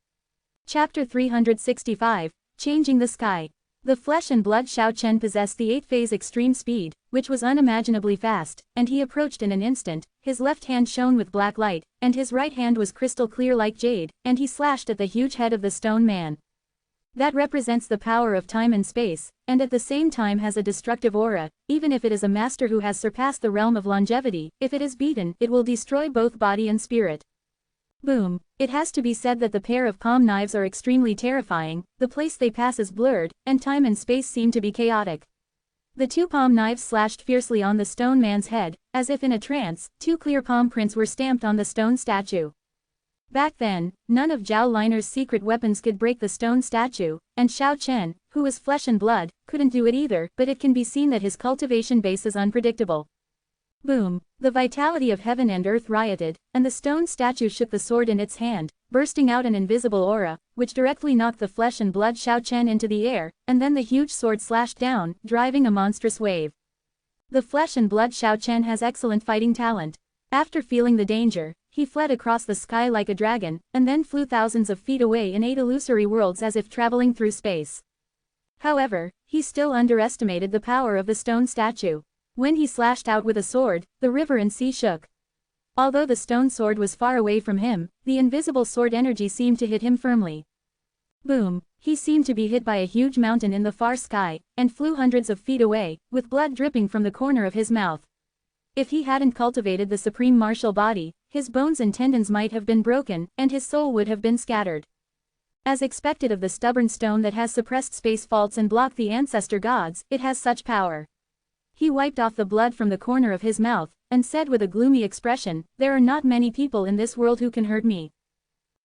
Chapter 365, Changing the Sky. The flesh and blood Xiao Chen possessed the 8-phase extreme speed, which was unimaginably fast, and he approached in an instant. His left hand shone with black light, and his right hand was crystal clear like jade, and he slashed at the huge head of the stone man. That represents the power of time and space, and at the same time has a destructive aura. Even if it is a master who has surpassed the realm of longevity, if it is beaten, it will destroy both body and spirit. Boom. It has to be said that the pair of palm knives are extremely terrifying, the place they pass is blurred, and time and space seem to be chaotic. The two palm knives slashed fiercely on the stone man's head, as if in a trance. Two clear palm prints were stamped on the stone statue. Back then, none of Zhao Liner's secret weapons could break the stone statue, and Xiao Chen, who was flesh and blood, couldn't do it either, but it can be seen that his cultivation base is unpredictable. Boom. The vitality of heaven and earth rioted, and the stone statue shook the sword in its hand, bursting out an invisible aura, which directly knocked the flesh and blood Xiao Chen into the air, and then the huge sword slashed down, driving a monstrous wave. The flesh and blood Xiao Chen has excellent fighting talent. After feeling the danger, he fled across the sky like a dragon, and then flew thousands of feet away in 8 illusory worlds as if traveling through space. However, he still underestimated the power of the stone statue. When he slashed out with a sword, the river and sea shook. Although the stone sword was far away from him, the invisible sword energy seemed to hit him firmly. Boom. He seemed to be hit by a huge mountain in the far sky, and flew hundreds of feet away, with blood dripping from the corner of his mouth. If he hadn't cultivated the supreme martial body, his bones and tendons might have been broken, and his soul would have been scattered. As expected of the stubborn stone that has suppressed space faults and blocked the ancestor gods, it has such power. He wiped off the blood from the corner of his mouth, and said with a gloomy expression, there are not many people in this world who can hurt me.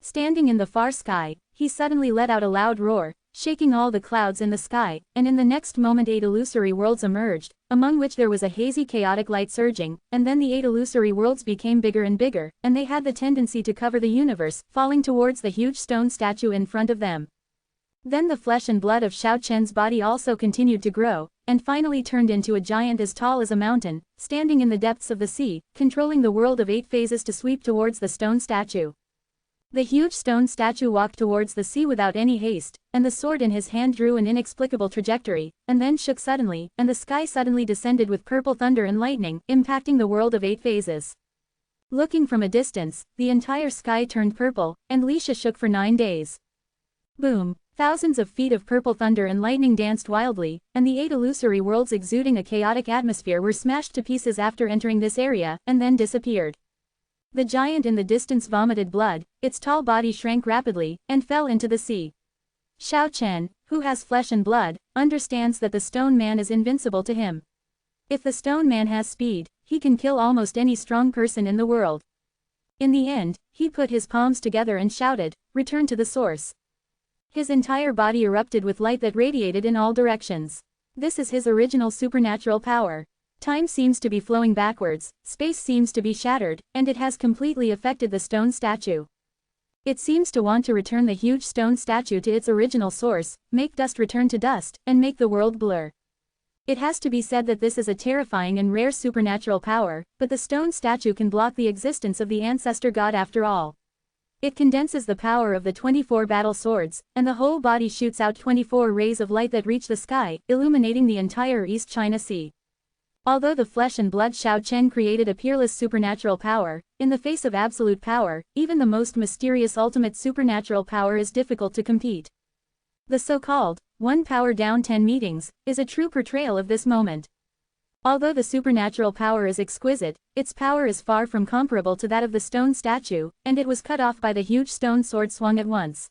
Standing in the far sky, he suddenly let out a loud roar, shaking all the clouds in the sky, and in the next moment 8 illusory worlds emerged, among which there was a hazy chaotic light surging, and then the 8 illusory worlds became bigger and bigger, and they had the tendency to cover the universe, falling towards the huge stone statue in front of them. Then the flesh and blood of Xiao Chen's body also continued to grow, and finally turned into a giant as tall as a mountain, standing in the depths of the sea, controlling the world of 8 phases to sweep towards the stone statue. The huge stone statue walked towards the sea without any haste, and the sword in his hand drew an inexplicable trajectory, and then shook suddenly, and the sky suddenly descended with purple thunder and lightning, impacting the world of 8 phases. Looking from a distance, the entire sky turned purple, and Lisha shook for 9 days. Boom. Thousands of feet of purple thunder and lightning danced wildly, and the 8 illusory worlds exuding a chaotic atmosphere were smashed to pieces after entering this area, and then disappeared. The giant in the distance vomited blood, its tall body shrank rapidly, and fell into the sea. Xiao Chen, who has flesh and blood, understands that the stone man is invincible to him. If the stone man has speed, he can kill almost any strong person in the world. In the end, he put his palms together and shouted, "Return to the source." His entire body erupted with light that radiated in all directions. This is his original supernatural power. Time seems to be flowing backwards, space seems to be shattered, and it has completely affected the stone statue. It seems to want to return the huge stone statue to its original source, make dust return to dust, and make the world blur. It has to be said that this is a terrifying and rare supernatural power, but the stone statue can block the existence of the ancestor god after all. It condenses the power of the 24 battle swords, and the whole body shoots out 24 rays of light that reach the sky, illuminating the entire East China Sea. Although the flesh and blood Shao Chen created a peerless supernatural power, in the face of absolute power, even the most mysterious ultimate supernatural power is difficult to compete. The so-called, 1 power down 10 meetings, is a true portrayal of this moment. Although the supernatural power is exquisite, its power is far from comparable to that of the stone statue, and it was cut off by the huge stone sword swung at once.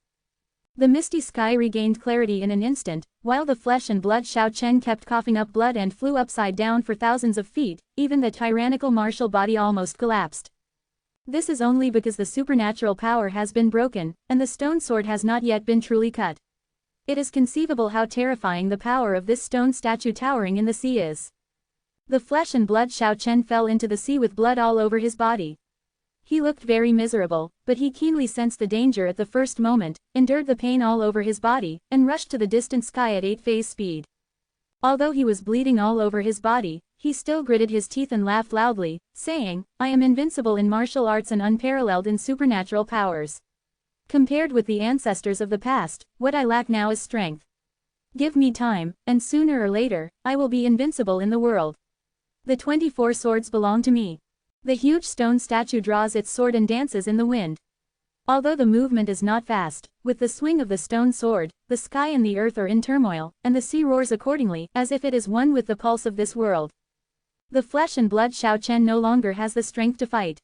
The misty sky regained clarity in an instant, while the flesh and blood Shao Chen kept coughing up blood and flew upside down for thousands of feet, even the tyrannical martial body almost collapsed. This is only because the supernatural power has been broken, and the stone sword has not yet been truly cut. It is conceivable how terrifying the power of this stone statue towering in the sea is. The flesh and blood Shao Chen fell into the sea with blood all over his body. He looked very miserable, but he keenly sensed the danger at the first moment, endured the pain all over his body, and rushed to the distant sky at 8-phase speed. Although he was bleeding all over his body, he still gritted his teeth and laughed loudly, saying, "I am invincible in martial arts and unparalleled in supernatural powers. Compared with the ancestors of the past, what I lack now is strength. Give me time, and sooner or later, I will be invincible in the world. The 24 swords belong to me." The huge stone statue draws its sword and dances in the wind. Although the movement is not fast, with the swing of the stone sword, the sky and the earth are in turmoil, and the sea roars accordingly, as if it is one with the pulse of this world. The flesh and blood Shao Chen no longer has the strength to fight.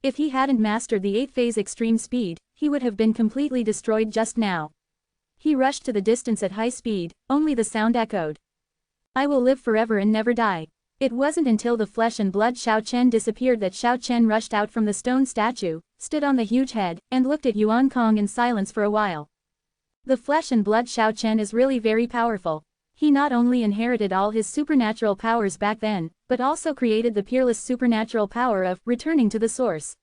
If he hadn't mastered the 8-phase extreme speed, he would have been completely destroyed just now. He rushed to the distance at high speed, only the sound echoed. "I will live forever and never die." It wasn't until the flesh and blood Shao Chen disappeared that Shao Chen rushed out from the stone statue, stood on the huge head, and looked at Yuan Kong in silence for a while. The flesh and blood Shao Chen is really very powerful. He not only inherited all his supernatural powers back then, but also created the peerless supernatural power of returning to the source.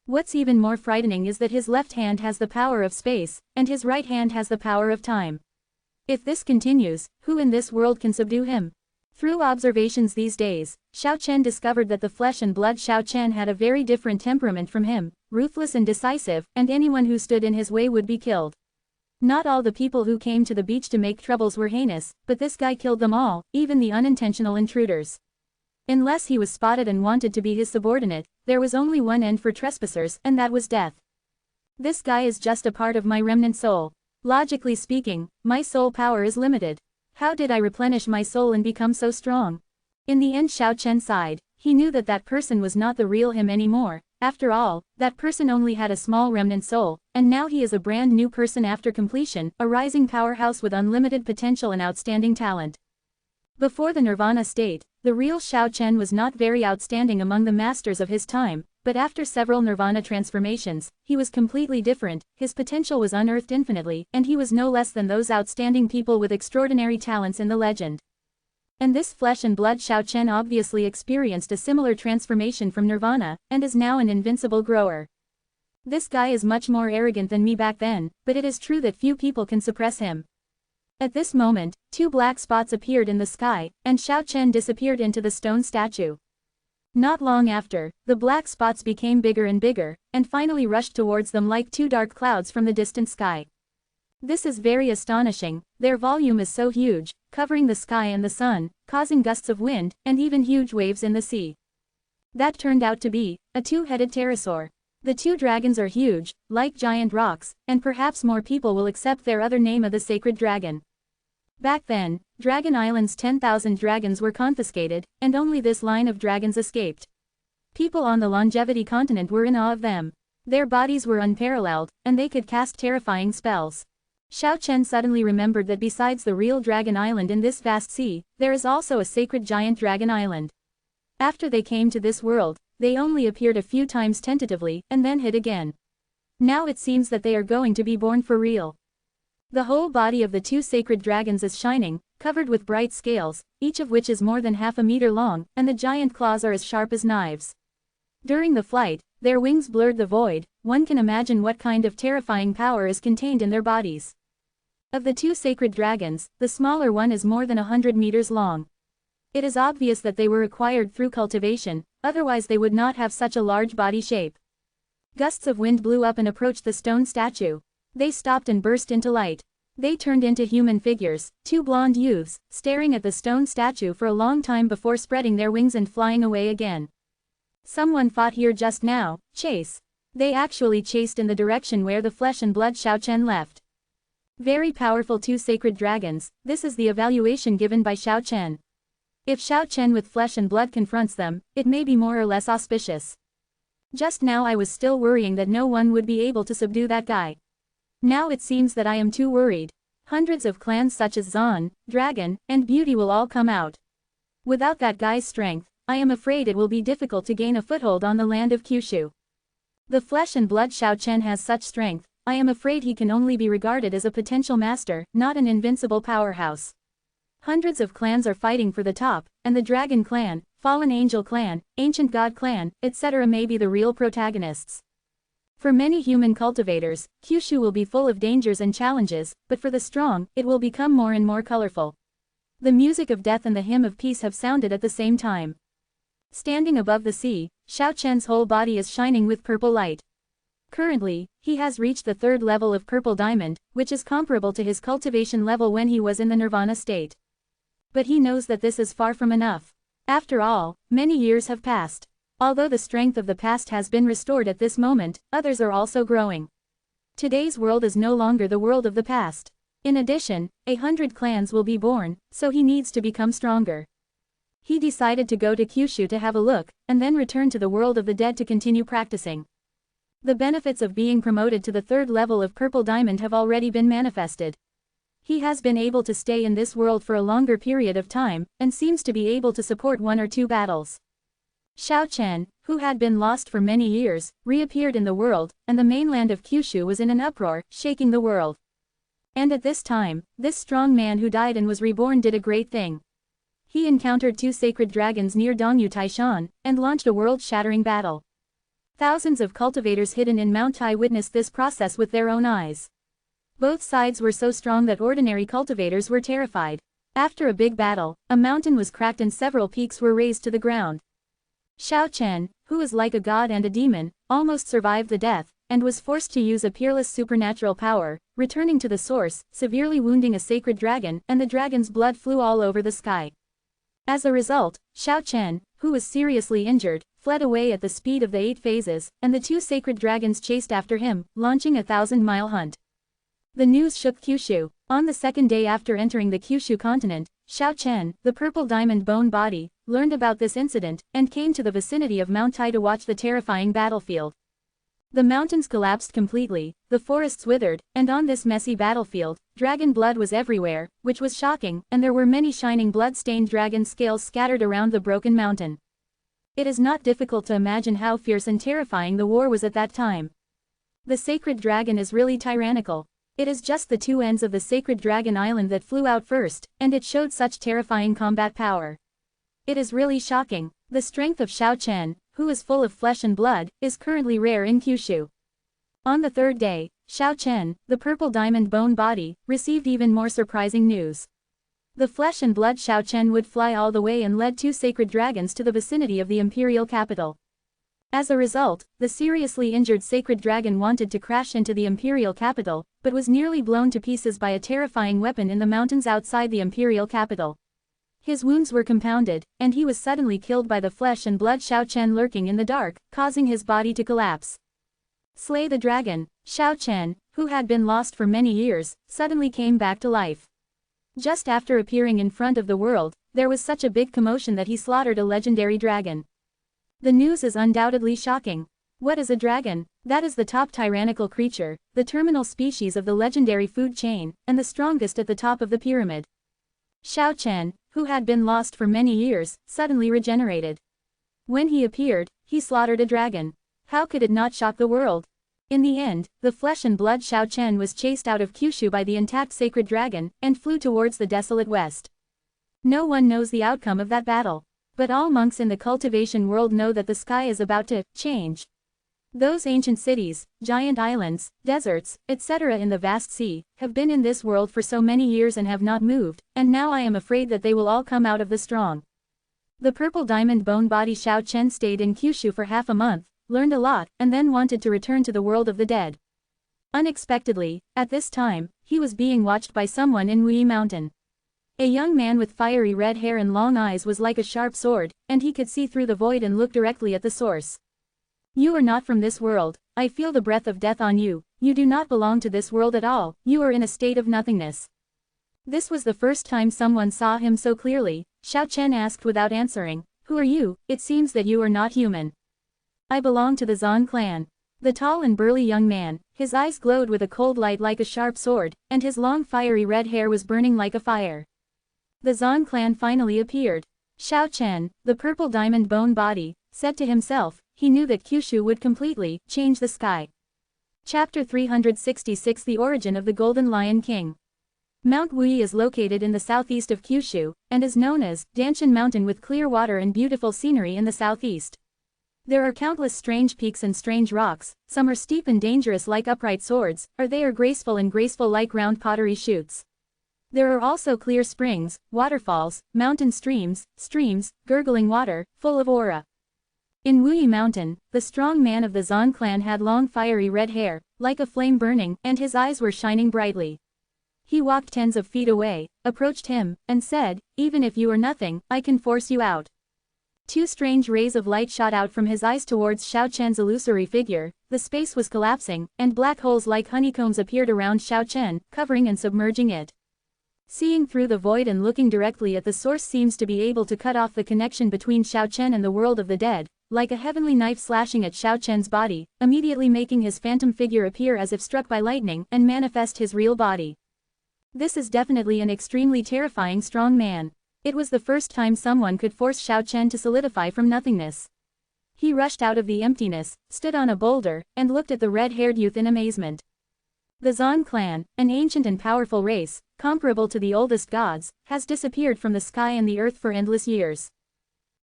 What's even more frightening is that his left hand has the power of space, and his right hand has the power of time. If this continues, who in this world can subdue him? Through observations these days, Shao Chen discovered that the flesh and blood Shao Chen had a very different temperament from him, ruthless and decisive, and anyone who stood in his way would be killed. Not all the people who came to the beach to make troubles were heinous, but this guy killed them all, even the unintentional intruders. Unless he was spotted and wanted to be his subordinate, there was only one end for trespassers, and that was death. This guy is just a part of my remnant soul. Logically speaking, my soul power is limited. How did I replenish my soul and become so strong? In the end Shao Chen sighed. He knew that that person was not the real him anymore. After all, that person only had a small remnant soul, and now he is a brand new person after completion, a rising powerhouse with unlimited potential and outstanding talent. Before the Nirvana state, the real Shao Chen was not very outstanding among the masters of his time, but after several Nirvana transformations, he was completely different, his potential was unearthed infinitely, and he was no less than those outstanding people with extraordinary talents in the legend. And this flesh and blood Shao Chen obviously experienced a similar transformation from Nirvana, and is now an invincible grower. This guy is much more arrogant than me back then, but it is true that few people can suppress him. At this moment, 2 black spots appeared in the sky, and Shao Chen disappeared into the stone statue. Not long after, the black spots became bigger and bigger, and finally rushed towards them like 2 dark clouds from the distant sky. This is very astonishing, their volume is so huge, covering the sky and the sun, causing gusts of wind, and even huge waves in the sea. That turned out to be a 2-headed pterosaur. The 2 dragons are huge, like giant rocks, and perhaps more people will accept their other name of the sacred dragon. Back then, Dragon Island's 10,000 dragons were confiscated, and only this line of dragons escaped. People on the Longevity continent were in awe of them. Their bodies were unparalleled, and they could cast terrifying spells. Shao Chen suddenly remembered that besides the real Dragon Island in this vast sea, there is also a sacred giant Dragon Island. After they came to this world, they only appeared a few times tentatively, and then hid again. Now it seems that they are going to be born for real. The whole body of the 2 sacred dragons is shining, covered with bright scales, each of which is more than half a meter long, and the giant claws are as sharp as knives. During the flight, their wings blurred the void. One can imagine what kind of terrifying power is contained in their bodies. Of the two sacred dragons, the smaller one is more than 100 meters long. It is obvious that they were acquired through cultivation, otherwise they would not have such a large body shape. Gusts of wind blew up and approached the stone statue. They stopped and burst into light. They turned into human figures, two blonde youths, staring at the stone statue for a long time before spreading their wings and flying away again. Someone fought here just now. Chase. They actually chased in the direction where the flesh and blood Xiao Chen left. Very powerful two sacred dragons. This is the evaluation given by Xiao Chen. If Xiao Chen with flesh and blood confronts them, it may be more or less auspicious. Just now I was still worrying that no one would be able to subdue that guy. Now it seems that I am too worried. Hundreds of clans such as Zan, Dragon, and Beauty will all come out. Without that guy's strength, I am afraid it will be difficult to gain a foothold on the land of Kyushu. The flesh and blood Xiao Chen has such strength, I am afraid he can only be regarded as a potential master, not an invincible powerhouse. Hundreds of clans are fighting for the top, and the Dragon Clan, Fallen Angel Clan, Ancient God Clan, etc. may be the real protagonists. For many human cultivators, Kyushu will be full of dangers and challenges, but for the strong, it will become more and more colorful. The music of death and the hymn of peace have sounded at the same time. Standing above the sea, Xiao Chen's whole body is shining with purple light. Currently, he has reached the third level of purple diamond, which is comparable to his cultivation level when he was in the nirvana state. But he knows that this is far from enough. After all, many years have passed. Although the strength of the past has been restored at this moment, others are also growing. Today's world is no longer the world of the past. In addition, 100 clans will be born, so he needs to become stronger. He decided to go to Kyushu to have a look, and then return to the world of the dead to continue practicing. The benefits of being promoted to the third level of Purple Diamond have already been manifested. He has been able to stay in this world for a longer period of time, and seems to be able to support 1 or 2 battles. Xiao Chen, who had been lost for many years, reappeared in the world, and the mainland of Kyushu was in an uproar, shaking the world. And at this time, this strong man who died and was reborn did a great thing. He encountered 2 sacred dragons near Dongyu Taishan, and launched a world-shattering battle. Thousands of cultivators hidden in Mount Tai witnessed this process with their own eyes. Both sides were so strong that ordinary cultivators were terrified. After a big battle, a mountain was cracked and several peaks were razed to the ground. Xiao Chen, who is like a god and a demon, almost survived the death, and was forced to use a peerless supernatural power, returning to the source, severely wounding a sacred dragon, and the dragon's blood flew all over the sky. As a result, Xiao Chen, who was seriously injured, fled away at the speed of the 8 phases, and the 2 sacred dragons chased after him, launching a 1,000-mile hunt. The news shook Kyushu. On the second day after entering the Kyushu continent, Xiao Chen, the purple diamond bone body, learned about this incident, and came to the vicinity of Mount Tai to watch the terrifying battlefield. The mountains collapsed completely, the forests withered, and on this messy battlefield, dragon blood was everywhere, which was shocking, and there were many shining blood-stained dragon scales scattered around the broken mountain. It is not difficult to imagine how fierce and terrifying the war was at that time. The sacred dragon is really tyrannical. It is just the 2 ends of the sacred dragon island that flew out first, and it showed such terrifying combat power. It is really shocking. The strength of Xiao Chen, who is full of flesh and blood, is currently rare in Kyushu. On the 3rd day, Xiao Chen, the purple diamond bone body, received even more surprising news. The flesh and blood Xiao Chen would fly all the way and led 2 sacred dragons to the vicinity of the imperial capital. As a result, the seriously injured sacred dragon wanted to crash into the imperial capital, but was nearly blown to pieces by a terrifying weapon in the mountains outside the imperial capital. His wounds were compounded, and he was suddenly killed by the flesh and blood Xiao Chen lurking in the dark, causing his body to collapse. Slay the dragon. Xiao Chen, who had been lost for many years, suddenly came back to life. Just after appearing in front of the world, there was such a big commotion that he slaughtered a legendary dragon. The news is undoubtedly shocking. What is a dragon? That is the top tyrannical creature, the terminal species of the legendary food chain, and the strongest at the top of the pyramid. Xiao Chen, who had been lost for many years, suddenly regenerated. When he appeared, he slaughtered a dragon. How could it not shock the world? In the end, the flesh and blood Xiao Chen was chased out of Kyushu by the intact sacred dragon, and flew towards the desolate west. No one knows the outcome of that battle. But all monks in the cultivation world know that the sky is about to change. Those ancient cities, giant islands, deserts, etc. in the vast sea, have been in this world for so many years and have not moved, and now I am afraid that they will all come out of the strong. The purple diamond bone body Xiao Chen stayed in Kyushu for half a month, learned a lot, and then wanted to return to the world of the dead. Unexpectedly, at this time, he was being watched by someone in Wui Mountain. A young man with fiery red hair and long eyes was like a sharp sword, and he could see through the void and look directly at the source. You are not from this world, I feel the breath of death on you, you do not belong to this world at all, you are in a state of nothingness. This was the first time someone saw him so clearly. Xiao Chen asked without answering, who are you? It seems that you are not human. I belong to the Zan clan. The tall and burly young man, his eyes glowed with a cold light like a sharp sword, and his long fiery red hair was burning like a fire. The Zan clan finally appeared. Xiao Chen, the purple diamond bone body, said to himself, he knew that Kyushu would completely change the sky. Chapter 366 The Origin of the Golden Lion King. Mount Wui is located in the southeast of Kyushu, and is known as Danshan Mountain with clear water and beautiful scenery in the southeast. There are countless strange peaks and strange rocks, some are steep and dangerous like upright swords, or they are graceful like round pottery shoots. There are also clear springs, waterfalls, mountain streams, gurgling water, full of aura. In Wui Mountain, the strong man of the Zan clan had long fiery red hair, like a flame burning, and his eyes were shining brightly. He walked tens of feet away, approached him, and said, even if you are nothing, I can force you out. Two strange rays of light shot out from his eyes towards Xiao Chen's illusory figure, the space was collapsing, and black holes like honeycombs appeared around Xiao Chen, covering and submerging it. Seeing through the void and looking directly at the source seems to be able to cut off the connection between Xiao Chen and the world of the dead, like a heavenly knife slashing at Xiao Chen's body, immediately making his phantom figure appear as if struck by lightning and manifest his real body. This is definitely an extremely terrifying strong man. It was the first time someone could force Xiao Chen to solidify from nothingness. He rushed out of the emptiness, stood on a boulder, and looked at the red-haired youth in amazement. The Zan clan, an ancient and powerful race, comparable to the oldest gods, has disappeared from the sky and the earth for endless years.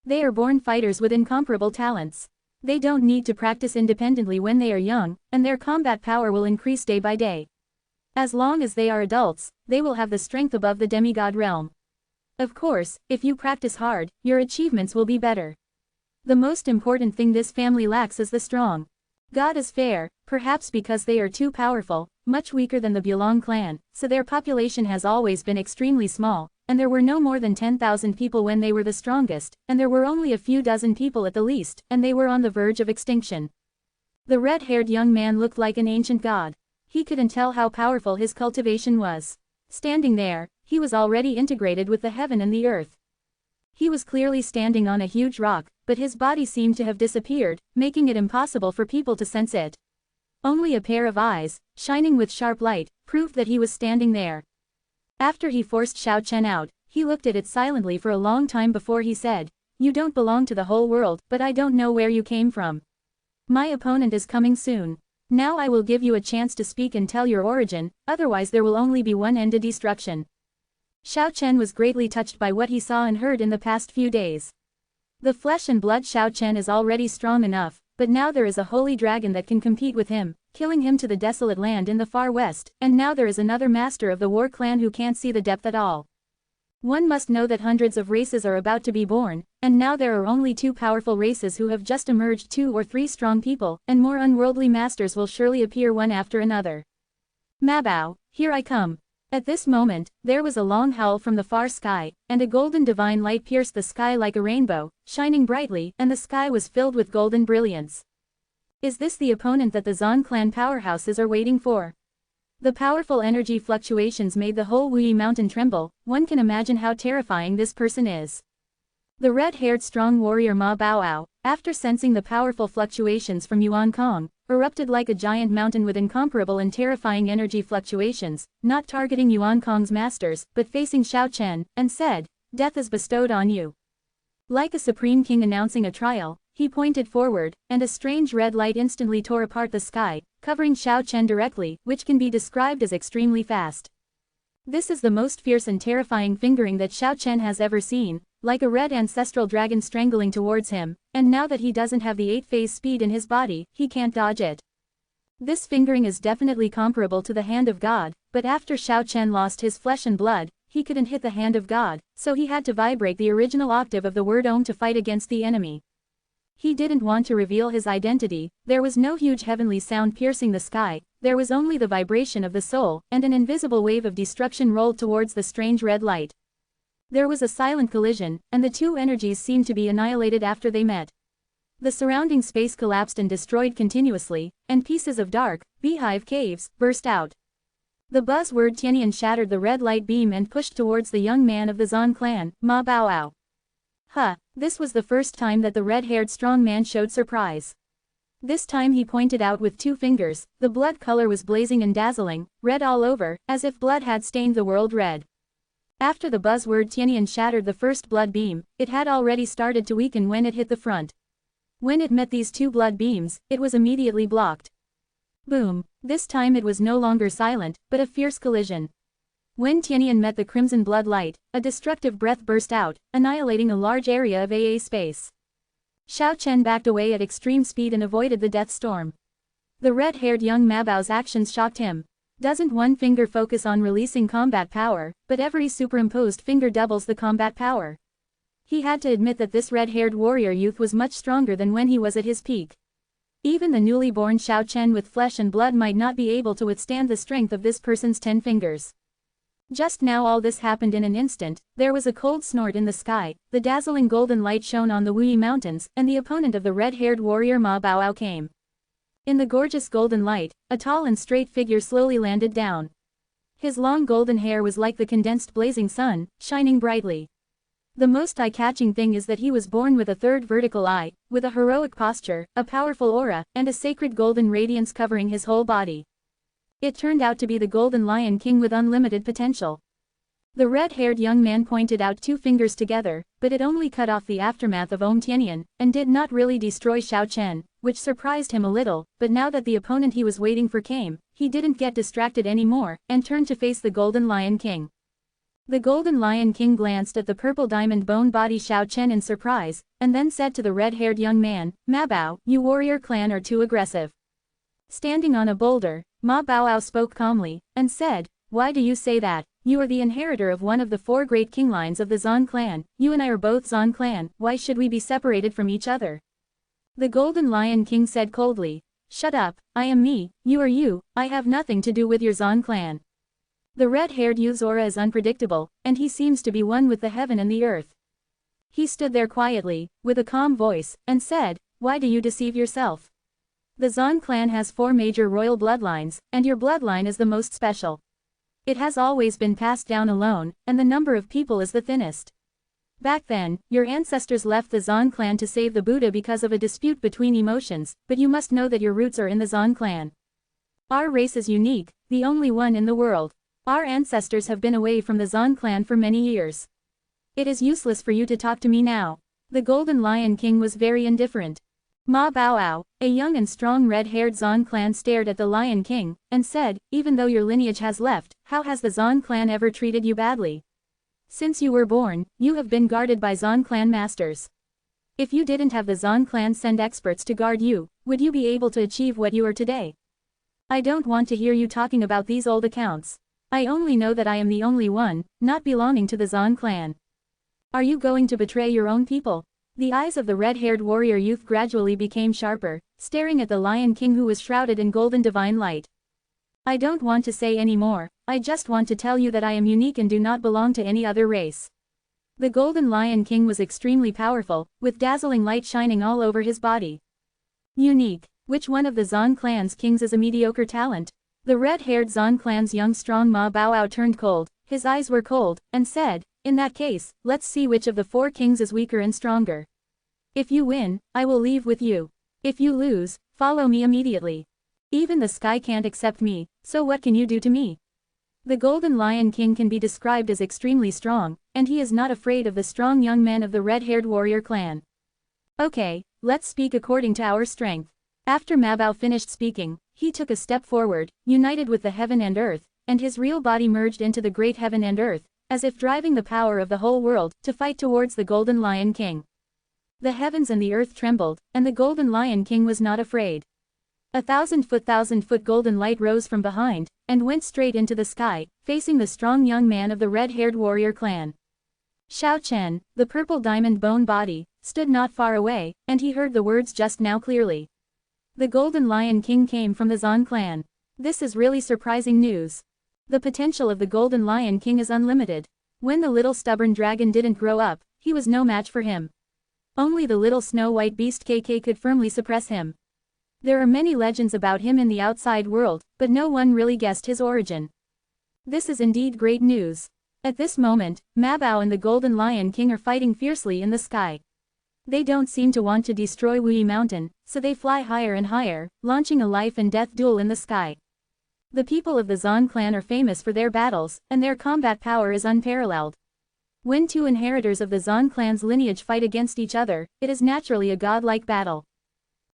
They are born fighters with incomparable talents. They don't need to practice independently when they are young, and their combat power will increase day by day. As long as they are adults, they will have the strength above the demigod realm. Of course, if you practice hard, your achievements will be better. The most important thing this family lacks is the strong. God is fair, perhaps because they are too powerful, much weaker than the Bulong clan, so their population has always been extremely small, and there were no more than 10,000 people when they were the strongest, and there were only a few dozen people at the least, and they were on the verge of extinction. The red-haired young man looked like an ancient god. He couldn't tell how powerful his cultivation was. Standing there, he was already integrated with the heaven and the earth. He was clearly standing on a huge rock, but his body seemed to have disappeared, making it impossible for people to sense it. Only a pair of eyes, shining with sharp light, proved that he was standing there. After he forced Xiao Chen out, he looked at it silently for a long time before he said, "You don't belong to the whole world, but I don't know where you came from. My opponent is coming soon. Now I will give you a chance to speak and tell your origin, otherwise there will only be one end to destruction." Xiao Chen was greatly touched by what he saw and heard in the past few days. The flesh and blood Xiao Chen is already strong enough, but now there is a holy dragon that can compete with him, killing him to the desolate land in the far west, and now there is another master of the war clan who can't see the depth at all. One must know that hundreds of races are about to be born, and now there are only two powerful races who have just emerged, 2 or 3 strong people, and more unworldly masters will surely appear one after another. Mabao, here I come. At this moment, there was a long howl from the far sky, and a golden divine light pierced the sky like a rainbow, shining brightly, and the sky was filled with golden brilliance. Is this the opponent that the Zan clan powerhouses are waiting for? The powerful energy fluctuations made the whole Wui mountain tremble. One can imagine how terrifying this person is. The red-haired strong warrior Ma Baoao, after sensing the powerful fluctuations from Yuan Kong, erupted like a giant mountain with incomparable and terrifying energy fluctuations, not targeting Yuan Kong's masters, but facing Xiao Chen, and said, "Death is bestowed on you." Like a supreme king announcing a trial, he pointed forward, and a strange red light instantly tore apart the sky, covering Xiao Chen directly, which can be described as extremely fast. This is the most fierce and terrifying fingering that Xiao Chen has ever seen, like a red ancestral dragon strangling towards him, and now that he doesn't have the 8-phase speed in his body, he can't dodge it. This fingering is definitely comparable to the hand of God, but after Xiao Chen lost his flesh and blood, he couldn't hit the hand of God, so he had to vibrate the original octave of the word Om to fight against the enemy. He didn't want to reveal his identity, there was no huge heavenly sound piercing the sky, there was only the vibration of the soul, and an invisible wave of destruction rolled towards the strange red light. There was a silent collision, and the two energies seemed to be annihilated after they met. The surrounding space collapsed and destroyed continuously, and pieces of dark, beehive caves, burst out. The buzzword Tianyan shattered the red light beam and pushed towards the young man of the Zan clan, Ma Baoao. This was the first time that the red-haired strong man showed surprise. This time he pointed out with 2 fingers, the blood color was blazing and dazzling, red all over, as if blood had stained the world red. After the buzzword Tianyan shattered the first blood beam, it had already started to weaken when it hit the front. When it met these 2 blood beams, it was immediately blocked. Boom! This time it was no longer silent, but a fierce collision. When Tianyan met the crimson blood light, a destructive breath burst out, annihilating a large area of AA space. Xiao Chen backed away at extreme speed and avoided the death storm. The red-haired young Mabao's actions shocked him. Doesn't one finger focus on releasing combat power, but every superimposed finger doubles the combat power. He had to admit that this red-haired warrior youth was much stronger than when he was at his peak. Even the newly born Xiao Chen with flesh and blood might not be able to withstand the strength of this person's 10 fingers. Just now all this happened in an instant, there was a cold snort in the sky, the dazzling golden light shone on the Wuyi Mountains, and the opponent of the red-haired warrior Ma Baoao came. In the gorgeous golden light, a tall and straight figure slowly landed down. His long golden hair was like the condensed blazing sun, shining brightly. The most eye-catching thing is that he was born with a 3rd vertical eye, with a heroic posture, a powerful aura, and a sacred golden radiance covering his whole body. It turned out to be the Golden Lion King with unlimited potential. The red-haired young man pointed out 2 fingers together, but it only cut off the aftermath of Om Tianyan, and did not really destroy Xiao Chen, which surprised him a little, but now that the opponent he was waiting for came, he didn't get distracted anymore, and turned to face the Golden Lion King. The Golden Lion King glanced at the purple diamond bone body Xiao Chen in surprise, and then said to the red-haired young man, Mabao, you warrior clan are too aggressive. Standing on a boulder, Ma Baoao spoke calmly, and said, why do you say that? You are the inheritor of one of the 4 great king lines of the Zan clan, you and I are both Zan clan, why should we be separated from each other? The Golden Lion King said coldly, shut up, I am me, you are you, I have nothing to do with your Zan clan. The red-haired youth's aura is unpredictable, and he seems to be one with the heaven and the earth. He stood there quietly, with a calm voice, and said, why do you deceive yourself? The Zan clan has 4 major royal bloodlines, and your bloodline is the most special. It has always been passed down alone, and the number of people is the thinnest. Back then, your ancestors left the Zan clan to save the Buddha because of a dispute between emotions, but you must know that your roots are in the Zan clan. Our race is unique, the only one in the world. Our ancestors have been away from the Zan clan for many years. It is useless for you to talk to me now. The Golden Lion King was very indifferent. Ma Baoao, a young and strong red-haired Zan clan stared at the Lion King, and said, even though your lineage has left, how has the Zan clan ever treated you badly? Since you were born, you have been guarded by Zan clan masters. If you didn't have the Zan clan send experts to guard you, would you be able to achieve what you are today? I don't want to hear you talking about these old accounts. I only know that I am the only one, not belonging to the Zan clan. Are you going to betray your own people? The eyes of the red-haired warrior youth gradually became sharper, staring at the Lion King who was shrouded in golden divine light. I don't want to say any more, I just want to tell you that I am unique and do not belong to any other race. The Golden Lion King was extremely powerful, with dazzling light shining all over his body. Unique. Which one of the Zan clan's kings is a mediocre talent? The red-haired Zan clan's young strong Ma Baoao turned cold, his eyes were cold, and said, in that case, let's see which of the 4 kings is weaker and stronger. If you win, I will leave with you. If you lose, follow me immediately. Even the sky can't accept me, so what can you do to me? The Golden Lion King can be described as extremely strong, and he is not afraid of the strong young men of the red-haired warrior clan. Okay, let's speak according to our strength. After Mabao finished speaking, he took a step forward, united with the heaven and earth, and his real body merged into the great heaven and earth, as if driving the power of the whole world to fight towards the Golden Lion King. The heavens and the earth trembled, and the Golden Lion King was not afraid. A 1,000-foot golden light rose from behind, and went straight into the sky, facing the strong young man of the red-haired warrior clan. Xiao Chen, the purple diamond bone body, stood not far away, and he heard the words just now clearly. The Golden Lion King came from the Zan clan. This is really surprising news. The potential of the Golden Lion King is unlimited. When the little stubborn dragon didn't grow up, he was no match for him. Only the little snow-white beast KK could firmly suppress him. There are many legends about him in the outside world, but no one really guessed his origin. This is indeed great news. At this moment, Mabao and the Golden Lion King are fighting fiercely in the sky. They don't seem to want to destroy Wuyi Mountain, so they fly higher and higher, launching a life and death duel in the sky. The people of the Zan clan are famous for their battles, and their combat power is unparalleled. When two inheritors of the Zan clan's lineage fight against each other, it is naturally a godlike battle.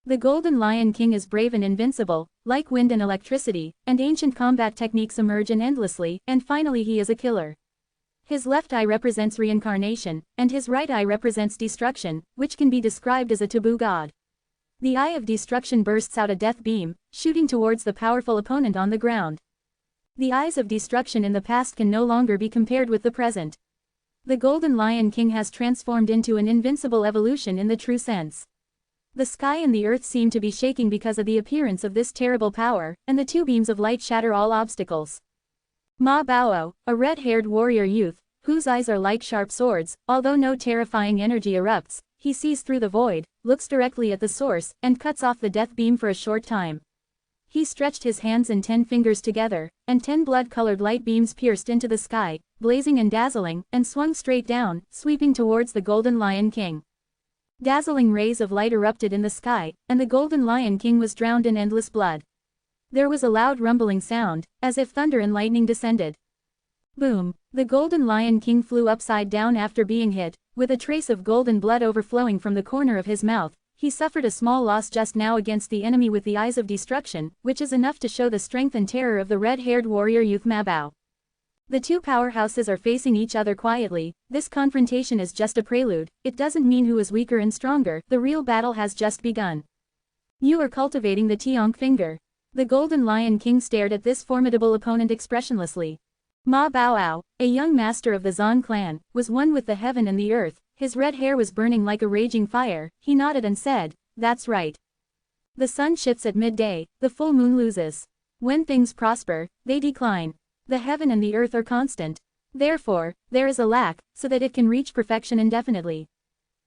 The Golden Lion King is brave and invincible, like wind and electricity, and ancient combat techniques emerge endlessly, and finally he is a killer. His left eye represents reincarnation, and his right eye represents destruction, which can be described as a taboo god. The eye of destruction bursts out a death beam, shooting towards the powerful opponent on the ground. The eyes of destruction in the past can no longer be compared with the present. The Golden Lion King has transformed into an invincible evolution in the true sense. The sky and the earth seem to be shaking because of the appearance of this terrible power, and the two beams of light shatter all obstacles. Ma Bao, a red-haired warrior youth, whose eyes are like sharp swords, although no terrifying energy erupts, he sees through the void, looks directly at the source, and cuts off the death beam for a short time. He stretched his hands and 10 fingers together, and 10 blood-colored light beams pierced into the sky, blazing and dazzling, and swung straight down, sweeping towards the Golden Lion King. Dazzling rays of light erupted in the sky, and the Golden Lion King was drowned in endless blood. There was a loud rumbling sound, as if thunder and lightning descended. Boom! The Golden Lion King flew upside down after being hit, with a trace of golden blood overflowing from the corner of his mouth. He suffered a small loss just now against the enemy with the eyes of destruction, which is enough to show the strength and terror of the red-haired warrior youth Mabao. The two powerhouses are facing each other quietly. This confrontation is just a prelude, it doesn't mean who is weaker and stronger, the real battle has just begun. You are cultivating the Tiong finger. The Golden Lion King stared at this formidable opponent expressionlessly. Ma Bao, a young master of the Zan clan, was one with the heaven and the earth. His red hair was burning like a raging fire. He nodded and said, "That's right. The sun shifts at midday, the full moon loses. When things prosper, they decline. The heaven and the earth are constant. Therefore, there is a lack, so that it can reach perfection indefinitely."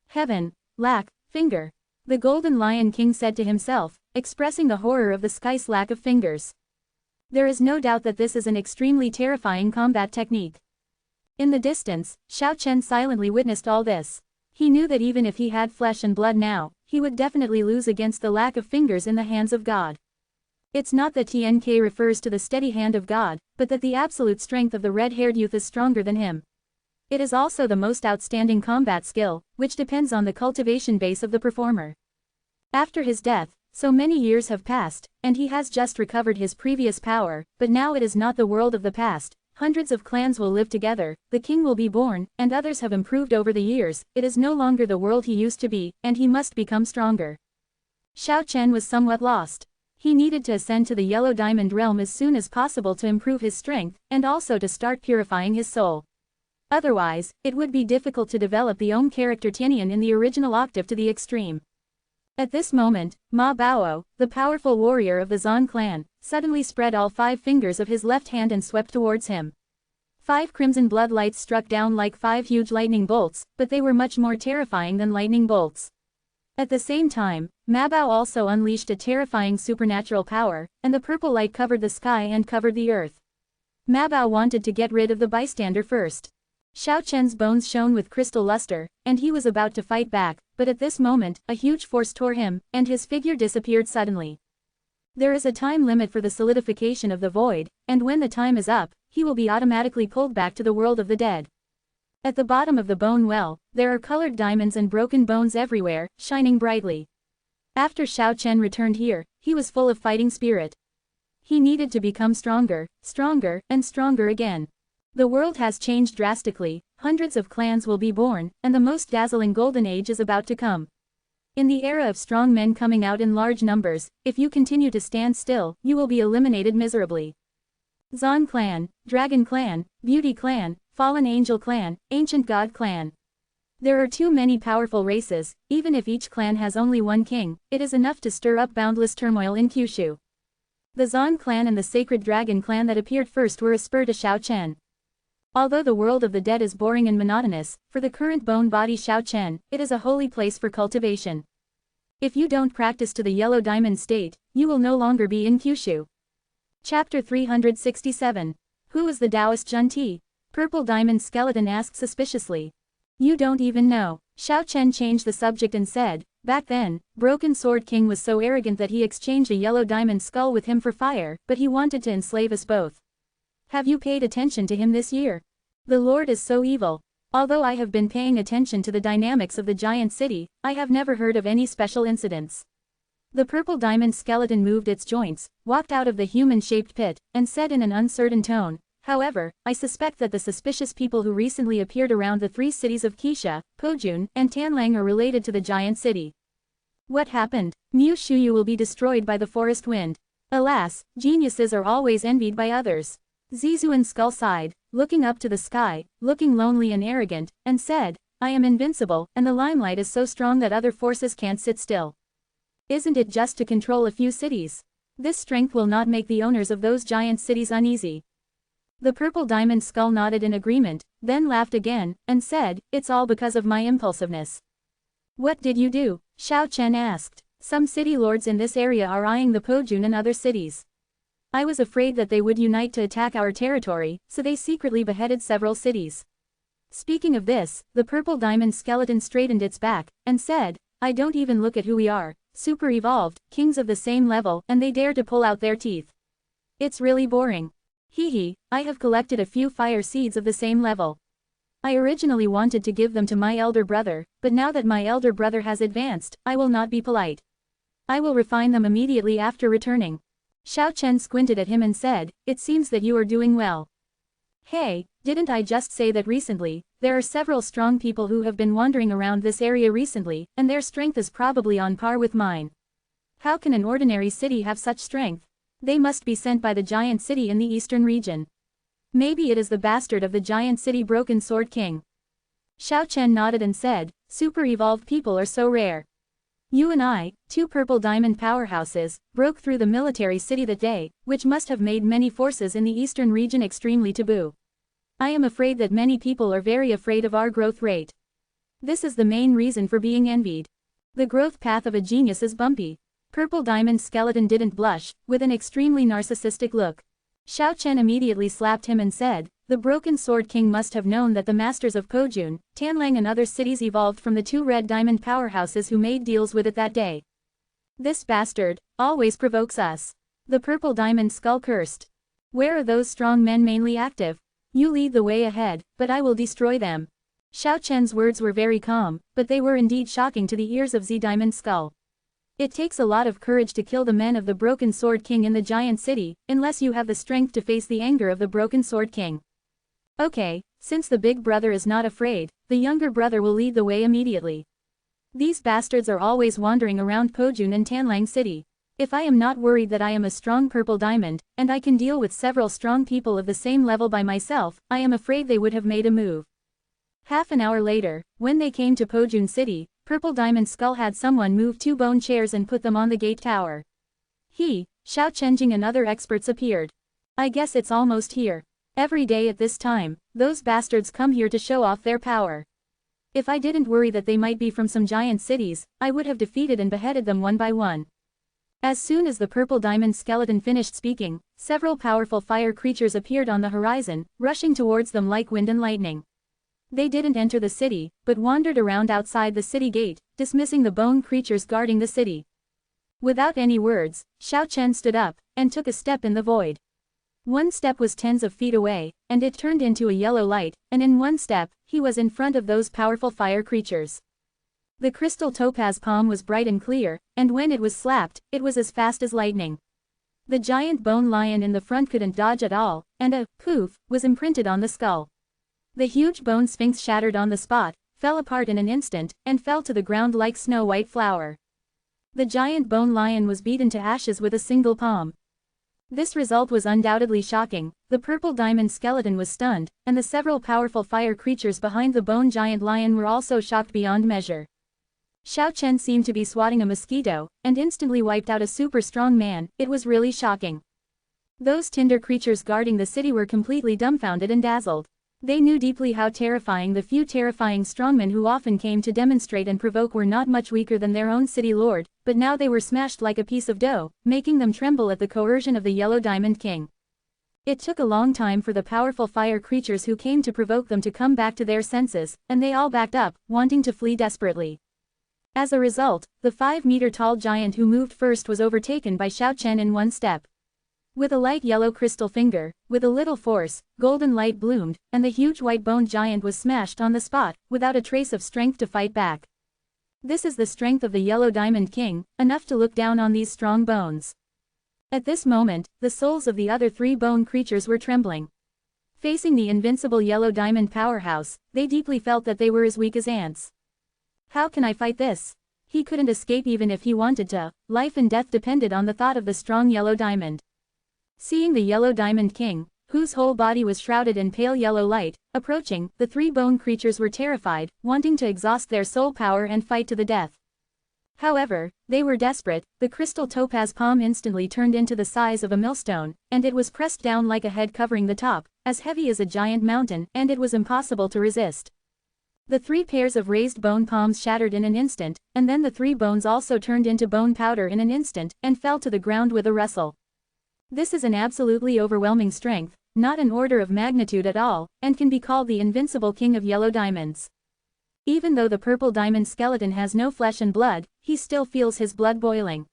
Heaven, lack, finger. The Golden Lion King said to himself, expressing the horror of the sky's lack of fingers. There is no doubt that this is an extremely terrifying combat technique. In the distance, Xiao Chen silently witnessed all this. He knew that even if he had flesh and blood now, he would definitely lose against the lack of fingers in the hands of God. It's not that TNK refers to the steady hand of God, but that the absolute strength of the red-haired youth is stronger than him. It is also the most outstanding combat skill, which depends on the cultivation base of the performer. After his death, so many years have passed, and he has just recovered his previous power, but now it is not the world of the past. Hundreds of clans will live together, the king will be born, and others have improved over the years. It is no longer the world he used to be, and he must become stronger. Xiao Chen was somewhat lost. He needed to ascend to the Yellow Diamond realm as soon as possible to improve his strength, and also to start purifying his soul. Otherwise, it would be difficult to develop the Om character Tianyan in the original octave to the extreme. At this moment, Ma Bao, the powerful warrior of the Zan clan, suddenly spread all 5 fingers of his left hand and swept towards him. 5 crimson blood lights struck down like 5 huge lightning bolts, but they were much more terrifying than lightning bolts. At the same time, Mabao also unleashed a terrifying supernatural power, and the purple light covered the sky and covered the earth. Mabao wanted to get rid of the bystander first. Xiao Chen's bones shone with crystal luster, and he was about to fight back, but at this moment, a huge force tore him, and his figure disappeared suddenly. There is a time limit for the solidification of the void, and when the time is up, he will be automatically pulled back to the world of the dead. At the bottom of the bone well, there are colored diamonds and broken bones everywhere, shining brightly. After Xiao Chen returned here, he was full of fighting spirit. He needed to become stronger, stronger, and stronger again. The world has changed drastically, hundreds of clans will be born, and the most dazzling golden age is about to come. In the era of strong men coming out in large numbers, if you continue to stand still, you will be eliminated miserably. Zon clan, Dragon clan, Beauty clan, Fallen Angel clan, Ancient God clan. There are too many powerful races. Even if each clan has only one king, it is enough to stir up boundless turmoil in Kyushu. The Zon clan and the Sacred Dragon clan that appeared first were a spur to Xiao Chen. Although the world of the dead is boring and monotonous, for the current bone body Xiao Chen, it is a holy place for cultivation. If you don't practice to the yellow diamond state, you will no longer be in Kyushu. Chapter 367. Who is the Taoist Junti? Purple Diamond Skeleton asked suspiciously. You don't even know. Xiao Chen changed the subject and said, back then, Broken Sword King was so arrogant that he exchanged a yellow diamond skull with him for fire, but he wanted to enslave us both. Have you paid attention to him this year? The Lord is so evil. Although I have been paying attention to the dynamics of the giant city, I have never heard of any special incidents. The purple diamond skeleton moved its joints, walked out of the human-shaped pit, and said in an uncertain tone, however, I suspect that the suspicious people who recently appeared around the three cities of Kisha, Pojun, and Tanlang are related to the giant city. What happened? Mu Shuyu will be destroyed by the forest wind. Alas, geniuses are always envied by others. Zizuan Skull sighed, looking up to the sky, looking lonely and arrogant, and said, I am invincible, and the limelight is so strong that other forces can't sit still. Isn't it just to control a few cities? This strength will not make the owners of those giant cities uneasy. The purple diamond skull nodded in agreement, then laughed again, and said, it's all because of my impulsiveness. What did you do? Xiao Chen asked. Some city lords in this area are eyeing the Pojun and other cities. I was afraid that they would unite to attack our territory, so they secretly beheaded several cities. Speaking of this, the purple diamond skeleton straightened its back, and said, I don't even look at who we are, super evolved, kings of the same level, and they dare to pull out their teeth. It's really boring. Hee, I have collected a few fire seeds of the same level. I originally wanted to give them to my elder brother, but now that my elder brother has advanced, I will not be polite. I will refine them immediately after returning. Xiao Chen squinted at him and said, it seems that you are doing well. Hey, didn't I just say that recently, there are several strong people who have been wandering around this area recently, and their strength is probably on par with mine. How can an ordinary city have such strength? They must be sent by the giant city in the eastern region. Maybe it is the bastard of the giant city Broken Sword King. Xiao Chen nodded and said, super evolved people are so rare. You and I, two purple diamond powerhouses, broke through the military city that day, which must have made many forces in the eastern region extremely taboo. I am afraid that many people are very afraid of our growth rate. This is the main reason for being envied. The growth path of a genius is bumpy. Purple diamond skeleton didn't blush, with an extremely narcissistic look. Xiao Chen immediately slapped him and said, the Broken Sword King must have known that the masters of Pojun, Tanlang and other cities evolved from the two red diamond powerhouses who made deals with it that day. This bastard always provokes us. The purple diamond skull cursed. Where are those strong men mainly active? You lead the way ahead, but I will destroy them. Xiao Chen's words were very calm, but they were indeed shocking to the ears of Z Diamond Skull. It takes a lot of courage to kill the men of the Broken Sword King in the giant city, unless you have the strength to face the anger of the Broken Sword King. Okay, since the big brother is not afraid, the younger brother will lead the way immediately. These bastards are always wandering around Pojun and Tanlang City. If I am not worried that I am a strong purple diamond, and I can deal with several strong people of the same level by myself, I am afraid they would have made a move. Half an hour later, when they came to Pojun City, Purple Diamond Skull had someone move 2 bone chairs and put them on the gate tower. Xiao Chenjing and other experts appeared. I guess it's almost here. Every day at this time, those bastards come here to show off their power. If I didn't worry that they might be from some giant cities, I would have defeated and beheaded them one by one. As soon as the Purple Diamond Skeleton finished speaking, several powerful fire creatures appeared on the horizon, rushing towards them like wind and lightning. They didn't enter the city, but wandered around outside the city gate, dismissing the bone creatures guarding the city. Without any words, Xiao Chen stood up, and took a step in the void. One step was tens of feet away, and it turned into a yellow light, and in one step, he was in front of those powerful fire creatures. The crystal topaz palm was bright and clear, and when it was slapped, it was as fast as lightning. The giant bone lion in the front couldn't dodge at all, and a poof was imprinted on the skull. The huge bone sphinx shattered on the spot, fell apart in an instant, and fell to the ground like snow-white flour. The giant bone lion was beaten to ashes with a single palm. This result was undoubtedly shocking. The purple diamond skeleton was stunned, and the several powerful fire creatures behind the bone giant lion were also shocked beyond measure. Xiao Chen seemed to be swatting a mosquito, and instantly wiped out a super strong man. It was really shocking. Those tinder creatures guarding the city were completely dumbfounded and dazzled. They knew deeply how terrifying the few terrifying strongmen who often came to demonstrate and provoke were not much weaker than their own city lord, but now they were smashed like a piece of dough, making them tremble at the coercion of the Yellow Diamond King. It took a long time for the powerful fire creatures who came to provoke them to come back to their senses, and they all backed up, wanting to flee desperately. As a result, the 5-meter-tall giant who moved first was overtaken by Xiao Chen in one step. With a light yellow crystal finger, with a little force, golden light bloomed, and the huge white-boned giant was smashed on the spot, without a trace of strength to fight back. This is the strength of the Yellow Diamond King, enough to look down on these strong bones. At this moment, the souls of the other 3 bone creatures were trembling. Facing the invincible Yellow Diamond powerhouse, they deeply felt that they were as weak as ants. How can I fight this? He couldn't escape even if he wanted to. Life and death depended on the thought of the strong Yellow Diamond. Seeing the Yellow Diamond King, whose whole body was shrouded in pale yellow light, approaching, the 3 bone creatures were terrified, wanting to exhaust their soul power and fight to the death. However, they were desperate. The crystal topaz palm instantly turned into the size of a millstone, and it was pressed down like a head covering the top, as heavy as a giant mountain, and it was impossible to resist. The 3 pairs of raised bone palms shattered in an instant, and then the 3 bones also turned into bone powder in an instant, and fell to the ground with a rustle. This is an absolutely overwhelming strength, not an order of magnitude at all, and can be called the invincible king of yellow diamonds. Even though the purple diamond skeleton has no flesh and blood, he still feels his blood boiling.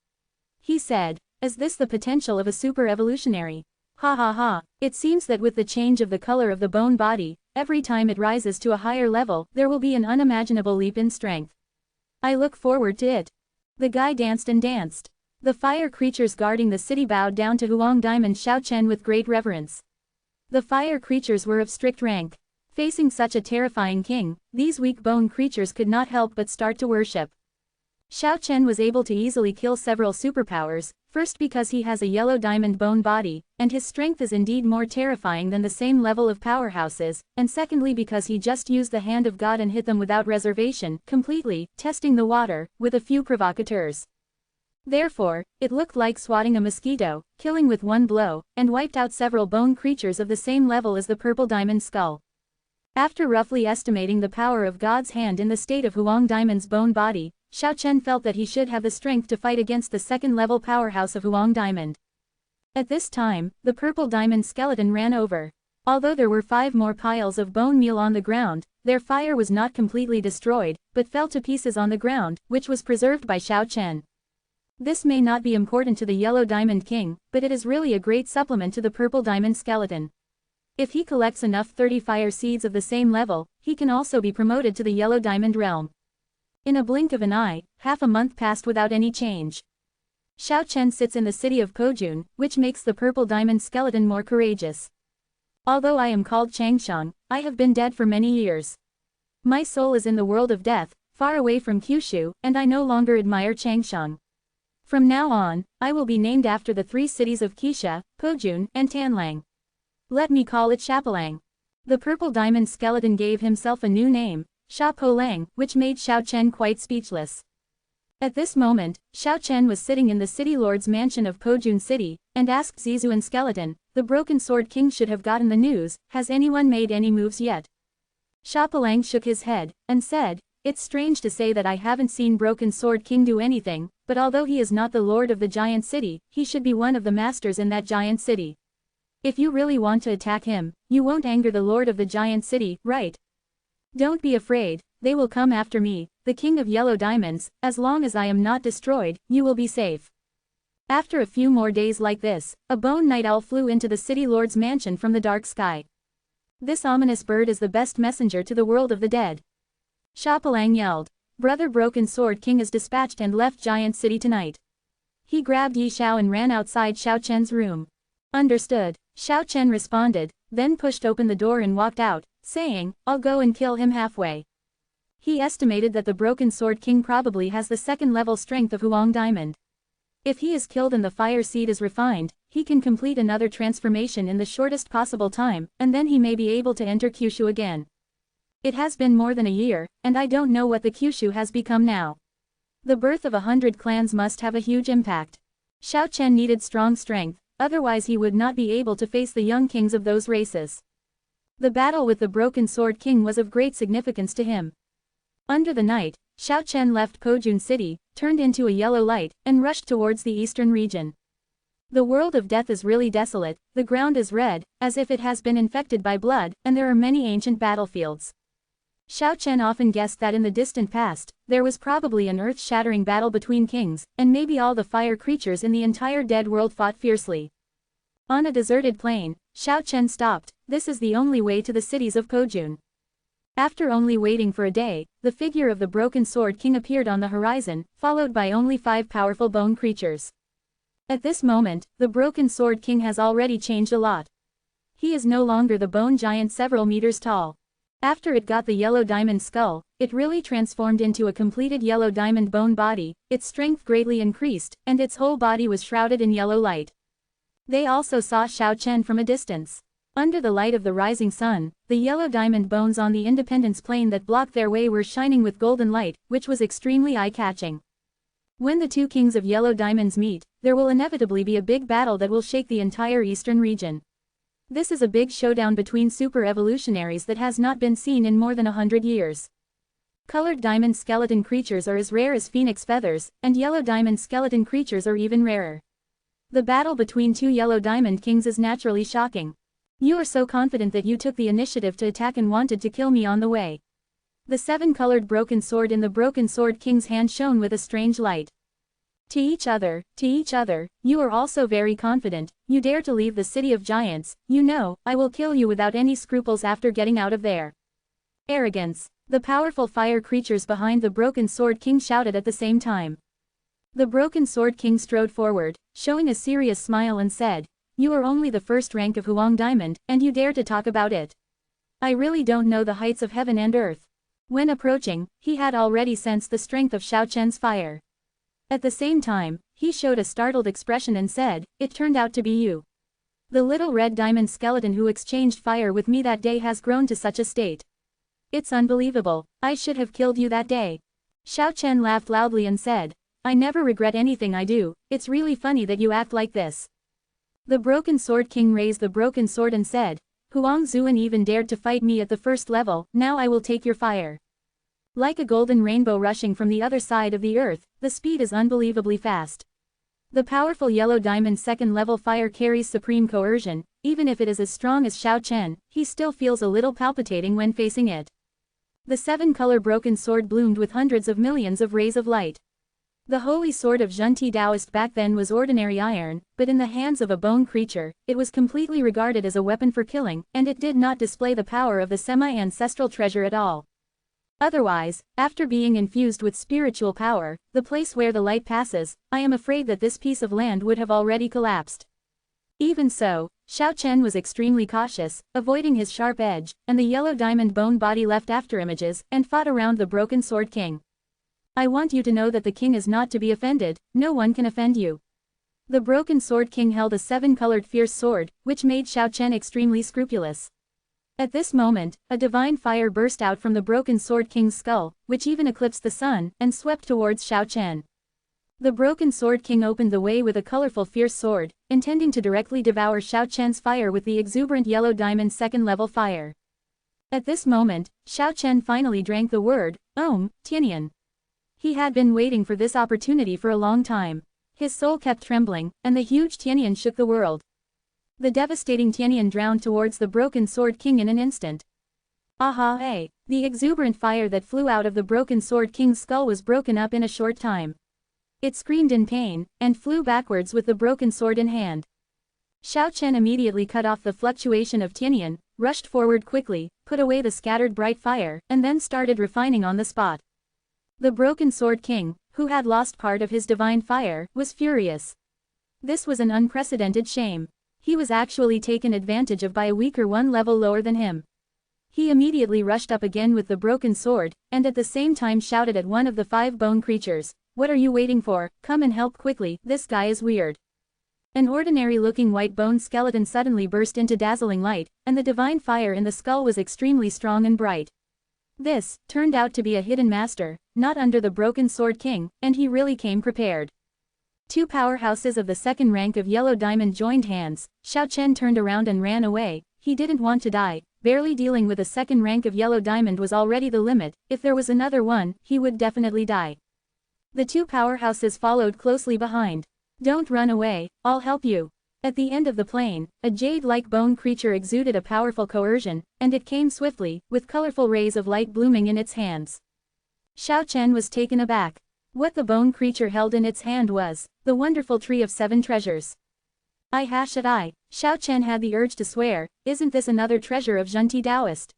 He said, "Is this the potential of a super evolutionary? Ha ha ha, it seems that with the change of the color of the bone body, every time it rises to a higher level, there will be an unimaginable leap in strength. I look forward to it." The guy danced and danced. The fire creatures guarding the city bowed down to Huang Diamond Xiao Chen with great reverence. The fire creatures were of strict rank. Facing such a terrifying king, these weak bone creatures could not help but start to worship. Xiao Chen was able to easily kill several superpowers, first because he has a yellow diamond bone body, and his strength is indeed more terrifying than the same level of powerhouses, and secondly because he just used the hand of God and hit them without reservation, completely, testing the water, with a few provocateurs. Therefore, it looked like swatting a mosquito, killing with one blow, and wiped out several bone creatures of the same level as the purple diamond skull. After roughly estimating the power of God's hand in the state of Huang Diamond's bone body, Xiao Chen felt that he should have the strength to fight against the second-level powerhouse of Huang Diamond. At this time, the purple diamond skeleton ran over. Although there were 5 more piles of bone meal on the ground, their fire was not completely destroyed, but fell to pieces on the ground, which was preserved by Xiao Chen. This may not be important to the Yellow Diamond King, but it is really a great supplement to the purple diamond skeleton. If he collects enough 30 fire seeds of the same level, he can also be promoted to the Yellow Diamond realm. In a blink of an eye, half a month passed without any change. Xiao Chen sits in the city of Pojun, which makes the purple diamond skeleton more courageous. Although I am called Changshang, I have been dead for many years. My soul is in the world of death, far away from Kyushu, and I no longer admire Changshang. From now on, I will be named after the 3 cities of Kisha, Pojun, and Tanlang. Let me call it Shapalang. The purple diamond skeleton gave himself a new name, Sha Po Lang, which made Xiao Chen quite speechless. At this moment, Xiao Chen was sitting in the city lord's mansion of Pojun City, and asked Zizuan Skeleton, "The Broken Sword King should have gotten the news, has anyone made any moves yet?" Sha Po Lang shook his head, and said, "It's strange to say that I haven't seen Broken Sword King do anything, but although he is not the lord of the giant city, he should be one of the masters in that giant city. If you really want to attack him, you won't anger the lord of the giant city, right? Don't be afraid, they will come after me, the king of yellow diamonds. As long as I am not destroyed, you will be safe." After a few more days like this, a bone night owl flew into the city lord's mansion from the dark sky. This ominous bird is the best messenger to the world of the dead. Shapalang yelled, "Brother Broken Sword King is dispatched and left Giant City tonight." He grabbed Yi Xiao and ran outside Xiao Chen's room. Understood, Xiao Chen responded, then pushed open the door and walked out, saying, I'll go and kill him halfway. He estimated that the Broken Sword King probably has the second-level strength of Huang Diamond. If he is killed and the fire seed is refined, he can complete another transformation in the shortest possible time, and then he may be able to enter Kyushu again. It has been more than a year, and I don't know what the Kyushu has become now. The birth of 100 clans must have a huge impact. Xiao Chen needed strong strength, otherwise he would not be able to face the young kings of those races. The battle with the Broken Sword King was of great significance to him. Under the night, Xiao Chen left Kojun City, turned into a yellow light, and rushed towards the eastern region. The world of death is really desolate, the ground is red, as if it has been infected by blood, and there are many ancient battlefields. Xiao Chen often guessed that in the distant past, there was probably an earth-shattering battle between kings, and maybe all the fire creatures in the entire dead world fought fiercely. On a deserted plain, Xiao Chen stopped. This is the only way to the cities of Kojun. After only waiting for a day, the figure of the Broken Sword King appeared on the horizon, followed by only 5 powerful bone creatures. At this moment, the Broken Sword King has already changed a lot. He is no longer the bone giant several meters tall. After it got the yellow diamond skull, it really transformed into a completed yellow diamond bone body, its strength greatly increased, and its whole body was shrouded in yellow light. They also saw Xiao Chen from a distance. Under the light of the rising sun, the yellow diamond bones on the Independence Plain that blocked their way were shining with golden light, which was extremely eye-catching. When the two kings of yellow diamonds meet, there will inevitably be a big battle that will shake the entire eastern region. This is a big showdown between super-evolutionaries that has not been seen in more than 100 years. Colored diamond skeleton creatures are as rare as phoenix feathers, and yellow diamond skeleton creatures are even rarer. The battle between two yellow diamond kings is naturally shocking. You are so confident that you took the initiative to attack and wanted to kill me on the way. The 7-colored broken sword in the Broken Sword King's hand shone with a strange light. To each other, you are also very confident, you dare to leave the city of giants, you know, I will kill you without any scruples after getting out of there. Arrogance. The powerful fire creatures behind the Broken Sword King shouted at the same time. The Broken Sword King strode forward, showing a serious smile and said, You are only the first rank of Huang Diamond, and you dare to talk about it. I really don't know the heights of heaven and earth. When approaching, he had already sensed the strength of Xiao Chen's fire. At the same time, he showed a startled expression and said, It turned out to be you. The little red diamond skeleton who exchanged fire with me that day has grown to such a state. It's unbelievable, I should have killed you that day. Xiao Chen laughed loudly and said, I never regret anything I do, it's really funny that you act like this. The Broken Sword King raised the broken sword and said, Huang Zuan even dared to fight me at the first level, now I will take your fire. Like a golden rainbow rushing from the other side of the earth, the speed is unbelievably fast. The powerful yellow diamond second-level fire carries supreme coercion, even if it is as strong as Xiao Chen, he still feels a little palpitating when facing it. The 7-color broken sword bloomed with hundreds of millions of rays of light. The holy sword of Zhunti Taoist back then was ordinary iron, but in the hands of a bone creature, it was completely regarded as a weapon for killing, and it did not display the power of the semi-ancestral treasure at all. Otherwise, after being infused with spiritual power, the place where the light passes, I am afraid that this piece of land would have already collapsed. Even so, Xiao Chen was extremely cautious, avoiding his sharp edge, and the yellow diamond bone body left after images, and fought around the Broken Sword King. I want you to know that the king is not to be offended, no one can offend you. The Broken Sword King held a 7-colored fierce sword, which made Xiao Chen extremely scrupulous. At this moment, a divine fire burst out from the Broken Sword King's skull, which even eclipsed the sun, and swept towards Xiao Chen. The Broken Sword King opened the way with a colorful fierce sword, intending to directly devour Xiao Chen's fire with the exuberant yellow diamond second-level fire. At this moment, Xiao Chen finally drank the word, Om, Tianyan. He had been waiting for this opportunity for a long time. His soul kept trembling, and the huge Tianyan shook the world. The devastating Tianyan drowned towards the Broken Sword King in an instant. Aha! Hey! The exuberant fire that flew out of the Broken Sword King's skull was broken up in a short time. It screamed in pain, and flew backwards with the broken sword in hand. Xiao Chen immediately cut off the fluctuation of Tianyan, rushed forward quickly, put away the scattered bright fire, and then started refining on the spot. The Broken Sword King, who had lost part of his divine fire, was furious. This was an unprecedented shame. He was actually taken advantage of by a weaker one level lower than him. He immediately rushed up again with the broken sword, and at the same time shouted at one of the 5 bone creatures, "What are you waiting for? Come and help quickly, this guy is weird." An ordinary-looking white bone skeleton suddenly burst into dazzling light, and the divine fire in the skull was extremely strong and bright. This turned out to be a hidden master, not under the Broken Sword King, and he really came prepared. 2 powerhouses of the second rank of Yellow Diamond joined hands. Xiao Chen turned around and ran away. He didn't want to die. Barely dealing with a second rank of Yellow Diamond was already the limit. If there was another one, he would definitely die. The 2 powerhouses followed closely behind. "Don't run away, I'll help you." At the end of the plane, a jade-like bone creature exuded a powerful coercion, and it came swiftly, with colorful rays of light blooming in its hands. Xiao Chen was taken aback. What the bone creature held in its hand was the wonderful tree of 7 treasures. Xiao Chen had the urge to swear, isn't this another treasure of Zhenti Taoist?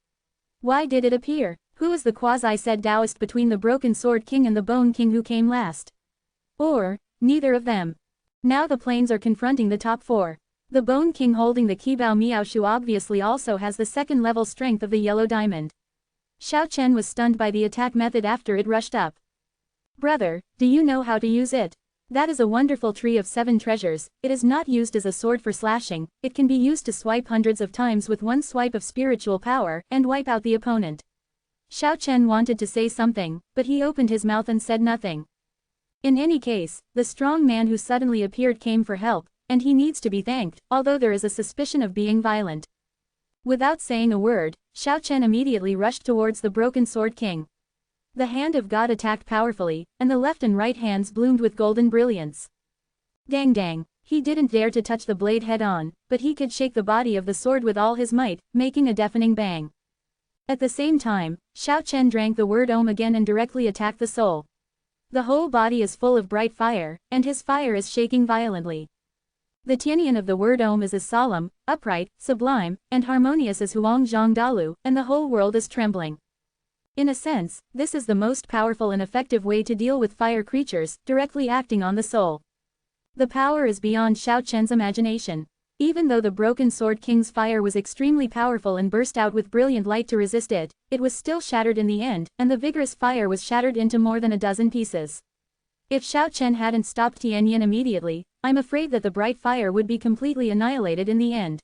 Why did it appear? Who is the quasi-said Taoist between the Broken Sword King and the Bone King who came last? Or, neither of them? Now the planes are confronting the top 4. The Bone King holding the Qibao Miaoshu obviously also has the second level strength of the Yellow Diamond. Xiao Chen was stunned by the attack method after it rushed up. "Brother, do you know how to use it? That is a wonderful tree of 7 treasures. It is not used as a sword for slashing, it can be used to swipe hundreds of times with one swipe of spiritual power and wipe out the opponent." Xiao Chen wanted to say something, but he opened his mouth and said nothing. In any case, the strong man who suddenly appeared came for help, and he needs to be thanked, although there is a suspicion of being violent. Without saying a word, Xiao Chen immediately rushed towards the Broken Sword King. The hand of God attacked powerfully, and the left and right hands bloomed with golden brilliance. Dang dang, he didn't dare to touch the blade head-on, but he could shake the body of the sword with all his might, making a deafening bang. At the same time, Xiao Chen drank the word Om again and directly attacked the soul. The whole body is full of bright fire, and his fire is shaking violently. The Tianyan of the word Om is as solemn, upright, sublime, and harmonious as Huangzhang Dalu, and the whole world is trembling. In a sense, this is the most powerful and effective way to deal with fire creatures, directly acting on the soul. The power is beyond Xiao Chen's imagination. Even though the Broken Sword King's fire was extremely powerful and burst out with brilliant light to resist it, it was still shattered in the end, and the vigorous fire was shattered into more than a dozen pieces. If Xiao Chen hadn't stopped Tianyan immediately, I'm afraid that the bright fire would be completely annihilated in the end.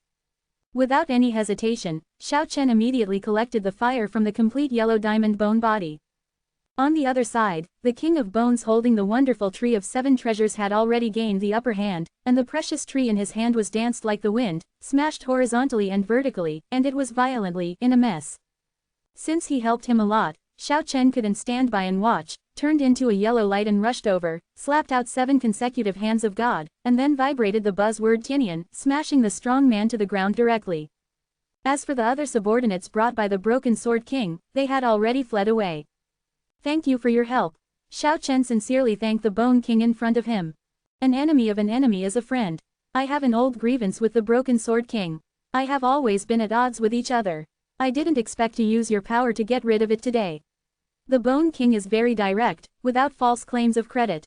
Without any hesitation, Xiao Chen immediately collected the fire from the complete Yellow Diamond bone body. On the other side, the King of Bones holding the wonderful tree of 7 treasures had already gained the upper hand, and the precious tree in his hand was danced like the wind, smashed horizontally and vertically, and it was violently in a mess. Since he helped him a lot, Xiao Chen couldn't stand by and watch, turned into a yellow light and rushed over, slapped out 7 consecutive hands of God, and then vibrated the buzzword Tianyan, smashing the strong man to the ground directly. As for the other subordinates brought by the Broken Sword King, they had already fled away. "Thank you for your help." Xiao Chen sincerely thanked the Bone King in front of him. An enemy of an enemy is a friend. I have an old grievance with the Broken Sword King. I have always been at odds with each other. I didn't expect to use your power to get rid of it today. The Bone King is very direct, without false claims of credit.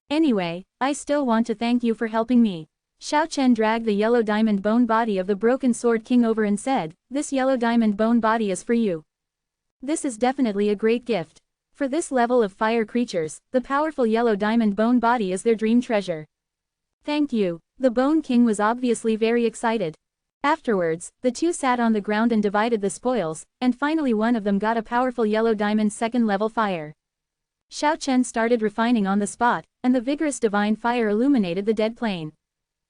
Anyway, I still want to thank you for helping me. Xiao Chen dragged the Yellow Diamond bone body of the Broken Sword King over and said, "This Yellow Diamond bone body is for you. This is definitely a great gift. For this level of fire creatures, the powerful Yellow Diamond bone body is their dream treasure." "Thank you." The Bone King was obviously very excited. Afterwards, the two sat on the ground and divided the spoils, and finally one of them got a powerful Yellow Diamond second-level fire. Xiao Chen started refining on the spot, and the vigorous divine fire illuminated the dead plain.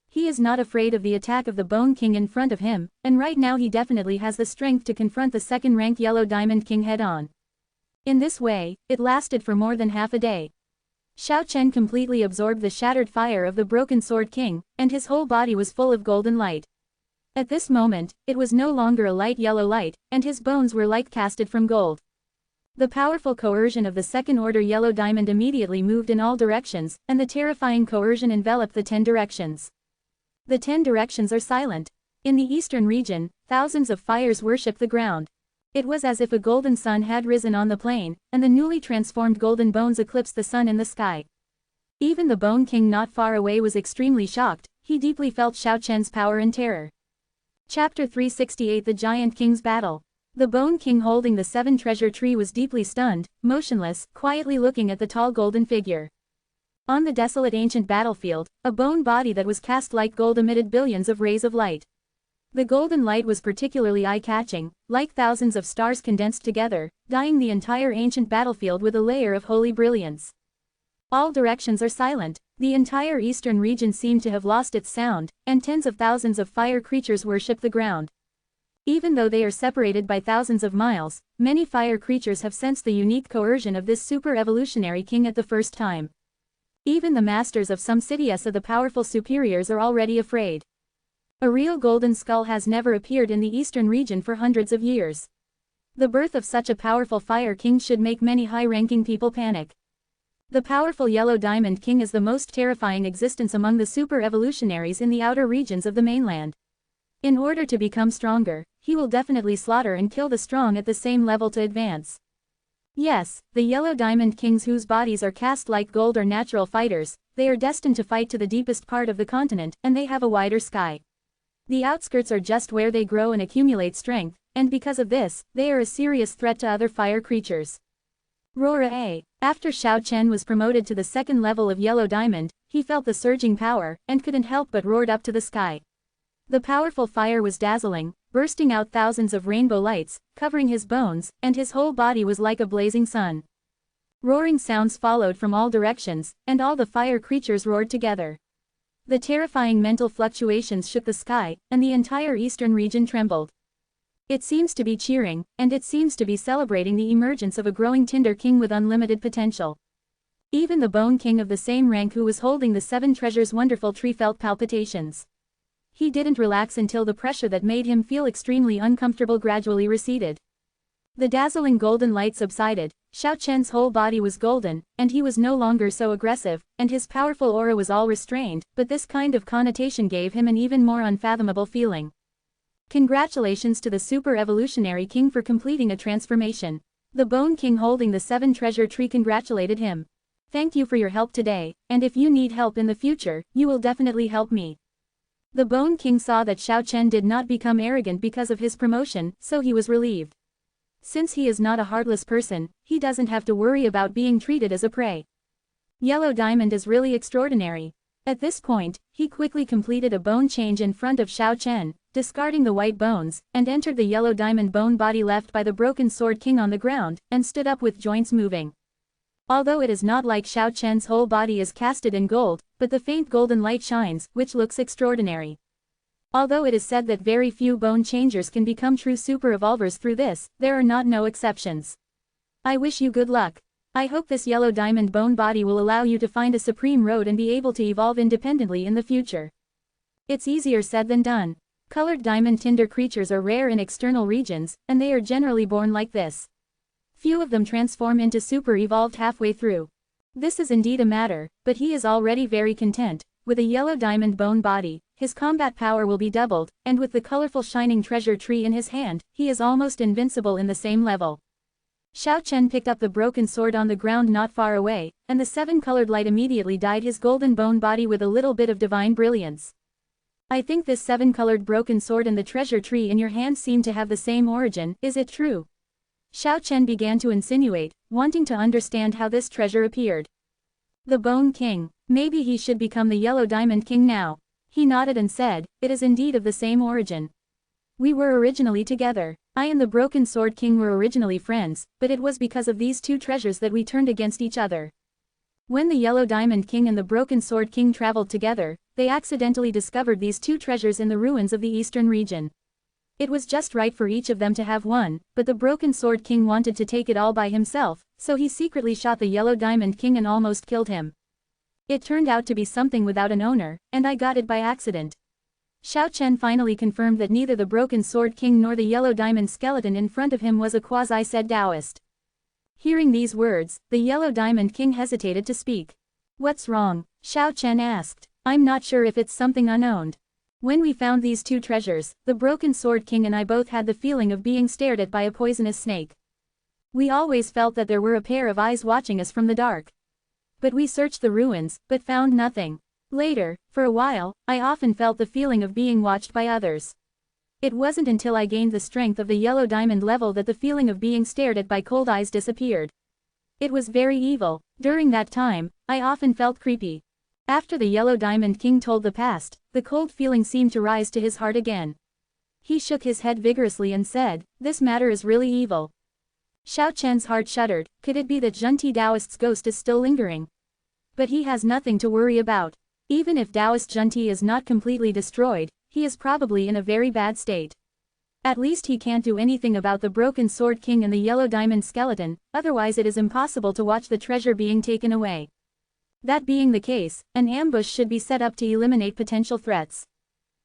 He is not afraid of the attack of the Bone King in front of him, and right now he definitely has the strength to confront the second-rank Yellow Diamond King head-on. In this way, it lasted for more than half a day. Xiao Chen completely absorbed the shattered fire of the Broken Sword King, and his whole body was full of golden light. At this moment, it was no longer a light yellow light, and his bones were like casted from gold. The powerful coercion of the second-order Yellow Diamond immediately moved in all directions, and the terrifying coercion enveloped the 10 directions. The 10 directions are silent. In the eastern region, thousands of fires worship the ground. It was as if a golden sun had risen on the plain, and the newly transformed golden bones eclipsed the sun in the sky. Even the Bone King not far away was extremely shocked. He deeply felt Xiao Chen's power and terror. Chapter 368 The Giant King's Battle. The Bone King holding the 7 treasure tree was deeply stunned, motionless, quietly looking at the tall golden figure. On the desolate ancient battlefield, a bone body that was cast like gold emitted billions of rays of light. The golden light was particularly eye-catching, like thousands of stars condensed together, dyeing the entire ancient battlefield with a layer of holy brilliance. All directions are silent. The entire eastern region seemed to have lost its sound, and tens of thousands of fire creatures worship the ground. Even though they are separated by thousands of miles, many fire creatures have sensed the unique coercion of this super-evolutionary king at the first time. Even the masters of some cities of the powerful superiors are already afraid. A real golden skull has never appeared in the eastern region for hundreds of years. The birth of such a powerful fire king should make many high-ranking people panic. The powerful Yellow Diamond King is the most terrifying existence among the super-evolutionaries in the outer regions of the mainland. In order to become stronger, he will definitely slaughter and kill the strong at the same level to advance. Yes, the Yellow Diamond Kings whose bodies are cast like gold are natural fighters. They are destined to fight to the deepest part of the continent, and they have a wider sky. The outskirts are just where they grow and accumulate strength, and because of this, they are a serious threat to other fire creatures. Roar-a! After Xiao Chen was promoted to the 2nd level of Yellow Diamond, he felt the surging power, and couldn't help but roared up to the sky. The powerful fire was dazzling, bursting out thousands of rainbow lights, covering his bones, and his whole body was like a blazing sun. Roaring sounds followed from all directions, and all the fire creatures roared together. The terrifying mental fluctuations shook the sky, and the entire eastern region trembled. It seems to be cheering, and it seems to be celebrating the emergence of a growing Tinder King with unlimited potential. Even the Bone King of the same rank who was holding the 7 treasures wonderful tree felt palpitations. He didn't relax until the pressure that made him feel extremely uncomfortable gradually receded. The dazzling golden light subsided. Xiao Chen's whole body was golden, and he was no longer so aggressive, and his powerful aura was all restrained, but this kind of connotation gave him an even more unfathomable feeling. Congratulations to the super-evolutionary king for completing a transformation. The Bone King holding the 7 treasure tree congratulated him. Thank you for your help today, and if you need help in the future, you will definitely help me. The Bone King saw that Xiao Chen did not become arrogant because of his promotion, so he was relieved. Since he is not a heartless person, he doesn't have to worry about being treated as a prey. Yellow Diamond is really extraordinary. At this point, he quickly completed a bone change in front of Xiao Chen, discarding the white bones, and entered the Yellow Diamond bone body left by the Broken Sword King on the ground, and stood up with joints moving. Although it is not like Xiao Chen's whole body is casted in gold, but the faint golden light shines, which looks extraordinary. Although it is said that very few bone changers can become true super evolvers through this, there are no exceptions. I wish you good luck. I hope this Yellow Diamond bone body will allow you to find a supreme road and be able to evolve independently in the future. It's easier said than done. Colored diamond tinder creatures are rare in external regions, and they are generally born like this. Few of them transform into super evolved halfway through. This is indeed a matter, but he is already very content. With a Yellow Diamond bone body, his combat power will be doubled, and with the colorful shining treasure tree in his hand, he is almost invincible in the same level. Xiao Chen picked up the broken sword on the ground not far away, and the 7-colored light immediately dyed his golden bone body with a little bit of divine brilliance. I think this 7-colored broken sword and the treasure tree in your hand seem to have the same origin, is it true? Xiao Chen began to insinuate, wanting to understand how this treasure appeared. The Bone King, maybe he should become the Yellow Diamond King now. He nodded and said, it is indeed of the same origin. We were originally together. I and the Broken Sword King were originally friends, but it was because of these 2 treasures that we turned against each other. When the Yellow Diamond King and the Broken Sword King traveled together, they accidentally discovered these 2 treasures in the ruins of the eastern region. It was just right for each of them to have one, but the Broken Sword King wanted to take it all by himself, so he secretly shot the Yellow Diamond King and almost killed him. It turned out to be something without an owner, and I got it by accident. Xiao Chen finally confirmed that neither the Broken Sword King nor the Yellow Diamond skeleton in front of him was a quasi-said Taoist. Hearing these words, the Yellow Diamond King hesitated to speak. What's wrong? Xiao Chen asked. I'm not sure if it's something unowned. When we found these two treasures, the Broken Sword King and I both had the feeling of being stared at by a poisonous snake. We always felt that there were a pair of eyes watching us from the dark. But we searched the ruins, but found nothing. Later, for a while, I often felt the feeling of being watched by others. It wasn't until I gained the strength of the yellow diamond level that the feeling of being stared at by cold eyes disappeared. It was very evil. During that time, I often felt creepy. After the Yellow Diamond King told the past, the cold feeling seemed to rise to his heart again. He shook his head vigorously and said, "This matter is really evil." Xiao Chen's heart shuddered. Could it be that Junti Daoist's ghost is still lingering? But he has nothing to worry about. Even if Daoist Junti is not completely destroyed, he is probably in a very bad state. At least he can't do anything about the Broken Sword King and the Yellow Diamond Skeleton, otherwise it is impossible to watch the treasure being taken away. That being the case, an ambush should be set up to eliminate potential threats.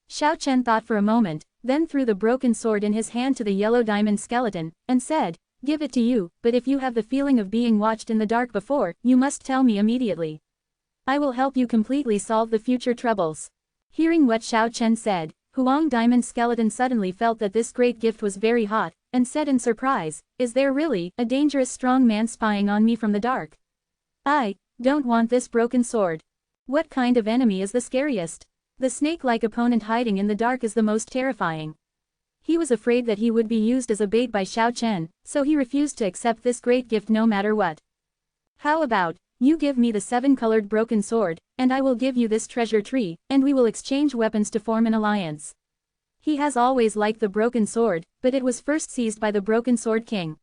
Xiao Chen thought for a moment, then threw the broken sword in his hand to the Yellow Diamond Skeleton, and said, "Give it to you, but if you have the feeling of being watched in the dark before, you must tell me immediately. I will help you completely solve the future troubles." Hearing what Xiao Chen said, Huang Diamond Skeleton suddenly felt that this great gift was very hot, and said in surprise, "Is there really a dangerous strong man spying on me from the dark? I don't want this broken sword. What kind of enemy is the scariest? The snake-like opponent hiding in the dark is the most terrifying." He was afraid that he would be used as a bait by Xiao Chen, so he refused to accept this great gift no matter what. "How about, you give me the 7-colored broken sword, and I will give you this treasure tree, and we will exchange weapons to form an alliance." He has always liked the broken sword, but it was first seized by the Broken Sword King.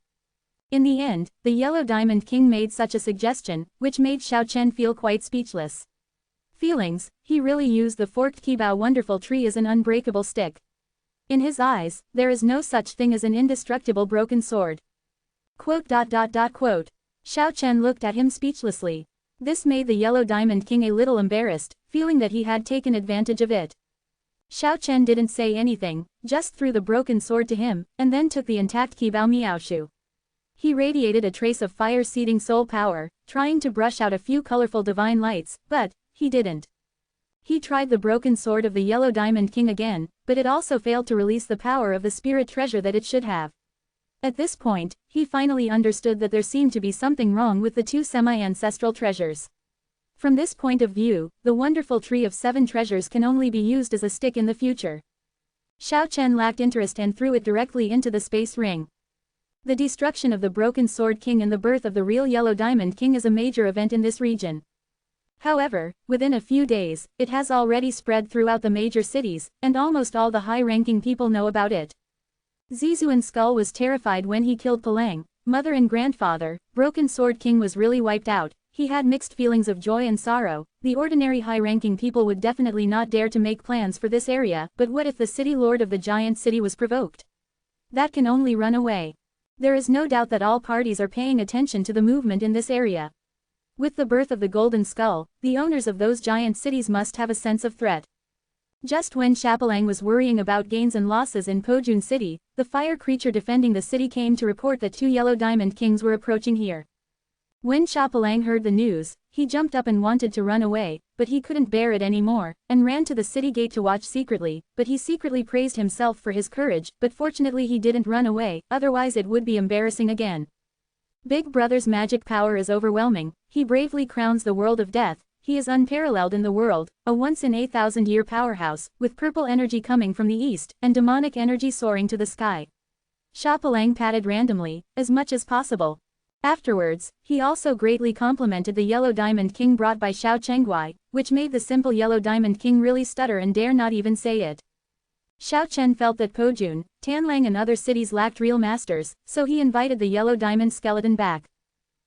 In the end, the Yellow Diamond King made such a suggestion, which made Xiao Chen feel quite speechless. Feelings, he really used the forked Qibao wonderful tree as an unbreakable stick. In his eyes, there is no such thing as an indestructible broken sword. Quote. Xiao Chen looked at him speechlessly. This made the Yellow Diamond King a little embarrassed, feeling that he had taken advantage of it. Xiao Chen didn't say anything, just threw the broken sword to him, and then took the intact Qibao Miaoshu. He radiated a trace of fire-seeding soul power, trying to brush out a few colorful divine lights, but he didn't. He tried the broken sword of the Yellow Diamond King again, but it also failed to release the power of the spirit treasure that it should have. At this point, he finally understood that there seemed to be something wrong with the two semi-ancestral treasures. From this point of view, the wonderful tree of 7 treasures can only be used as a stick in the future. Xiao Chen lacked interest and threw it directly into the space ring. The destruction of the Broken Sword King and the birth of the real Yellow Diamond King is a major event in this region. However, within a few days, it has already spread throughout the major cities, and almost all the high-ranking people know about it. Zizuan Skull was terrified when he killed Palang, mother and grandfather. Broken Sword King was really wiped out. He had mixed feelings of joy and sorrow. The ordinary high-ranking people would definitely not dare to make plans for this area, but what if the city lord of the giant city was provoked? That can only run away. There is no doubt that all parties are paying attention to the movement in this area. With the birth of the Golden Skull, the owners of those giant cities must have a sense of threat. Just when Chapelang was worrying about gains and losses in Pojun City, the fire creature defending the city came to report that 2 Yellow Diamond Kings were approaching here. When Chapelang heard the news, he jumped up and wanted to run away, but he couldn't bear it anymore, and ran to the city gate to watch secretly, but he secretly praised himself for his courage, but fortunately he didn't run away, otherwise it would be embarrassing again. Big Brother's magic power is overwhelming. He bravely crowns the world of death. He is unparalleled in the world, a once-in-a-thousand-year powerhouse, with purple energy coming from the east, and demonic energy soaring to the sky. Chapelang patted randomly, as much as possible. Afterwards, he also greatly complimented the Yellow Diamond King brought by Xiao Chengguai, which made the simple Yellow Diamond King really stutter and dare not even say it. Xiao Chen felt that Pojun, Tanlang and other cities lacked real masters, so he invited the Yellow Diamond Skeleton back.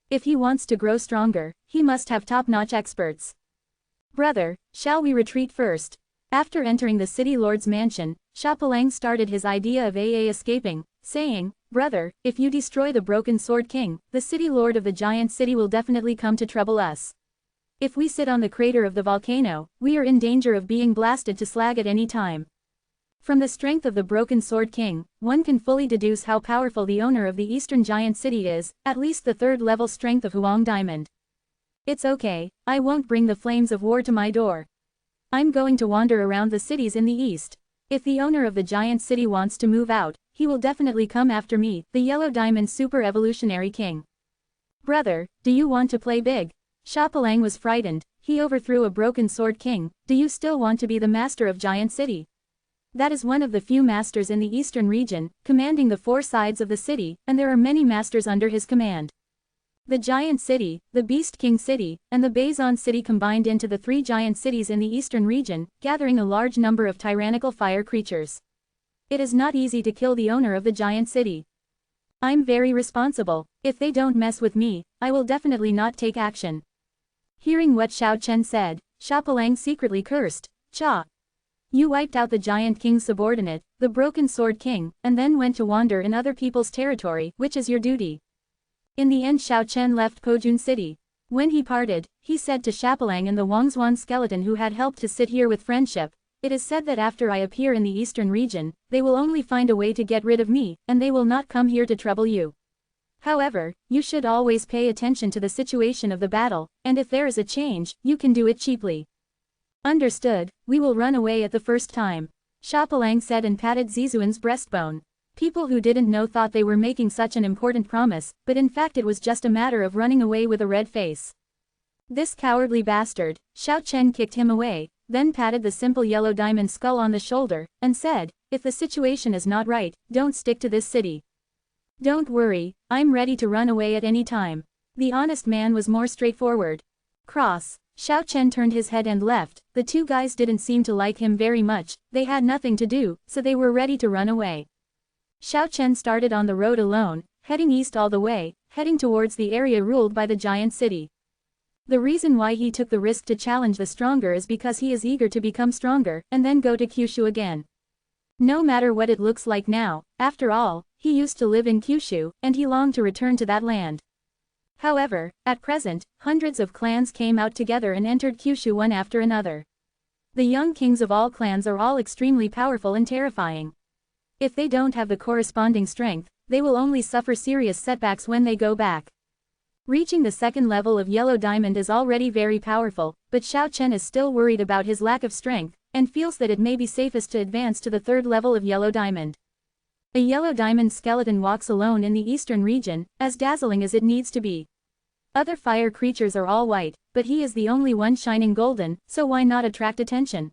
If he wants to grow stronger, he must have top-notch experts. "Brother, shall we retreat first?" After entering the city lord's mansion, Chapelang started his idea of escaping, saying, "Brother, if you destroy the Broken Sword King, the city lord of the giant city will definitely come to trouble us. If we sit on the crater of the volcano, we are in danger of being blasted to slag at any time." From the strength of the Broken Sword King, one can fully deduce how powerful the owner of the eastern giant city is, at least the 3rd-level strength of Huang Diamond. "It's okay, I won't bring the flames of war to my door. I'm going to wander around the cities in the east. If the owner of the giant city wants to move out, he will definitely come after me, the Yellow Diamond Super Evolutionary King. Brother, do you want to play big? Shapalang was frightened. He overthrew a broken sword king. Do you still want to be the master of Giant City? That is one of the few masters in the eastern region, commanding the 4 sides of the city, and there are many masters under his command. The Giant City, the Beast King City, and the Bazon City combined into the 3 giant cities in the eastern region, gathering a large number of tyrannical fire creatures. It is not easy to kill the owner of the Giant City. I'm very responsible. If they don't mess with me, I will definitely not take action. Hearing what Xiao Chen said, Shapalang secretly cursed. Cha! You wiped out the Giant King's subordinate, the Broken Sword King, and then went to wander in other people's territory, which is your duty. In the end Xiao Chen left Pojun City. When he parted, he said to Shapalang and the Wangzuan skeleton who had helped to sit here with friendship, it is said that after I appear in the eastern region, they will only find a way to get rid of me, and they will not come here to trouble you. However, you should always pay attention to the situation of the battle, and if there is a change, you can do it cheaply. Understood, we will run away at the first time. Shapalang said and patted Zizuan's breastbone. People who didn't know thought they were making such an important promise, but in fact it was just a matter of running away with a red face. This cowardly bastard, Xiao Chen kicked him away, then patted the simple yellow diamond skull on the shoulder, and said, if the situation is not right, don't stick to this city. Don't worry, I'm ready to run away at any time. The honest man was more straightforward. Cross. Xiao Chen turned his head and left. The 2 guys didn't seem to like him very much, they had nothing to do, so they were ready to run away. Xiao Chen started on the road alone, heading east all the way, heading towards the area ruled by the giant city. The reason why he took the risk to challenge the stronger is because he is eager to become stronger, and then go to Kyushu again. No matter what it looks like now, after all, he used to live in Kyushu, and he longed to return to that land. However, at present, hundreds of clans came out together and entered Kyushu one after another. The young kings of all clans are all extremely powerful and terrifying. If they don't have the corresponding strength, they will only suffer serious setbacks when they go back. Reaching the 2nd level of Yellow Diamond is already very powerful, but Xiao Chen is still worried about his lack of strength, and feels that it may be safest to advance to the 3rd level of Yellow Diamond. A Yellow Diamond skeleton walks alone in the eastern region, as dazzling as it needs to be. Other fire creatures are all white, but he is the only one shining golden, so why not attract attention?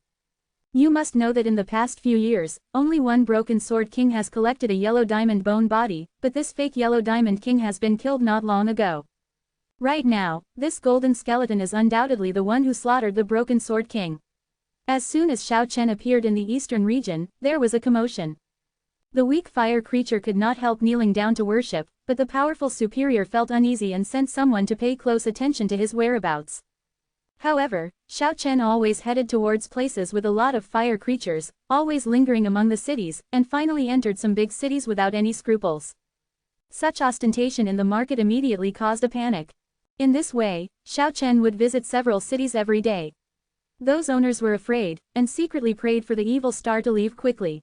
You must know that in the past few years, only one Broken Sword King has collected a Yellow Diamond bone body, but this fake Yellow Diamond King has been killed not long ago. Right now, this golden skeleton is undoubtedly the one who slaughtered the Broken Sword King. As soon as Xiao Chen appeared in the eastern region, there was a commotion. The weak fire creature could not help kneeling down to worship, but the powerful superior felt uneasy and sent someone to pay close attention to his whereabouts. However, Xiao Chen always headed towards places with a lot of fire creatures, always lingering among the cities, and finally entered some big cities without any scruples. Such ostentation in the market immediately caused a panic. In this way, Xiao Chen would visit several cities every day. Those owners were afraid, and secretly prayed for the evil star to leave quickly.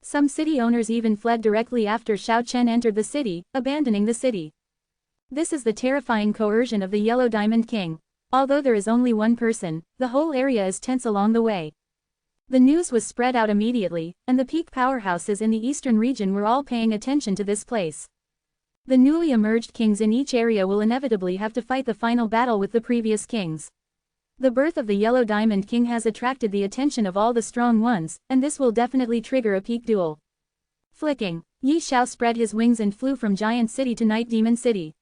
Some city owners even fled directly after Xiao Chen entered the city, abandoning the city. This is the terrifying coercion of the Yellow Diamond King. Although there is only one person, the whole area is tense along the way. The news was spread out immediately, and the peak powerhouses in the eastern region were all paying attention to this place. The newly emerged kings in each area will inevitably have to fight the final battle with the previous kings. The birth of the Yellow Diamond King has attracted the attention of all the strong ones, and this will definitely trigger a peak duel. Flicking, Yi Xiao spread his wings and flew from Giant City to Night Demon City.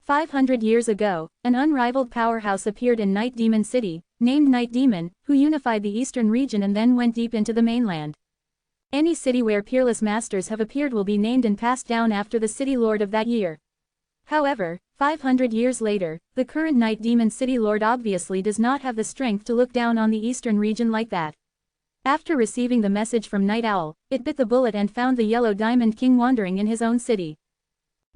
500 years ago, an unrivaled powerhouse appeared in Night Demon City, named Night Demon, who unified the eastern region and then went deep into the mainland. Any city where peerless masters have appeared will be named and passed down after the city lord of that year. However, 500 years later, the current Night Demon City Lord obviously does not have the strength to look down on the eastern region like that. After receiving the message from Night Owl, it bit the bullet and found the Yellow Diamond King wandering in his own city.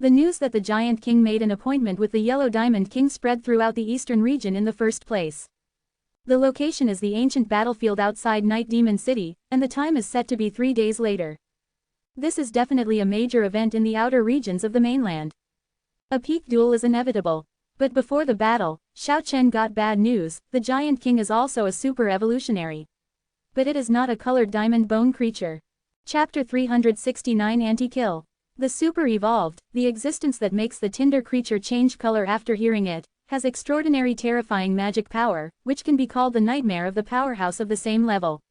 The news that the Giant King made an appointment with the Yellow Diamond King spread throughout the eastern region in the first place. The location is the ancient battlefield outside Night Demon City, and the time is set to be 3 days later. This is definitely a major event in the outer regions of the mainland. A peak duel is inevitable. But before the battle, Xiao Chen got bad news, the Giant King is also a super evolutionary. But it is not a colored diamond bone creature. Chapter 369 Anti-Kill. The super evolved, the existence that makes the tinder creature change color after hearing it, has extraordinary terrifying magic power, which can be called the nightmare of the powerhouse of the same level.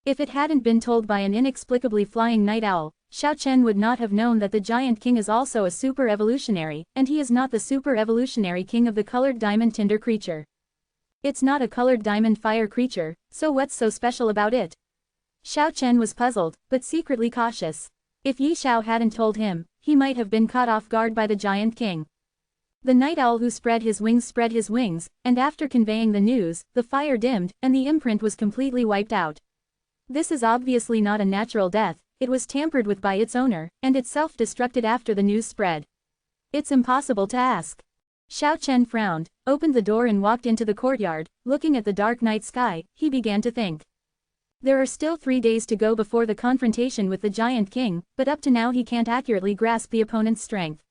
If it hadn't been told by an inexplicably flying night owl, Xiao Chen would not have known that the Giant King is also a super evolutionary, and he is not the super evolutionary king of the colored diamond tinder creature. It's not a colored diamond fire creature, so what's so special about it? Xiao Chen was puzzled, but secretly cautious. If Yi Xiao hadn't told him, he might have been caught off guard by the Giant King. The night owl who spread his wings, and after conveying the news, the fire dimmed, and the imprint was completely wiped out. This is obviously not a natural death, it was tampered with by its owner, and it self-destructed after the news spread. It's impossible to ask. Xiao Chen frowned, opened the door and walked into the courtyard. Looking at the dark night sky, he began to think. There are still 3 days to go before the confrontation with the Giant King, but up to now he can't accurately grasp the opponent's strength.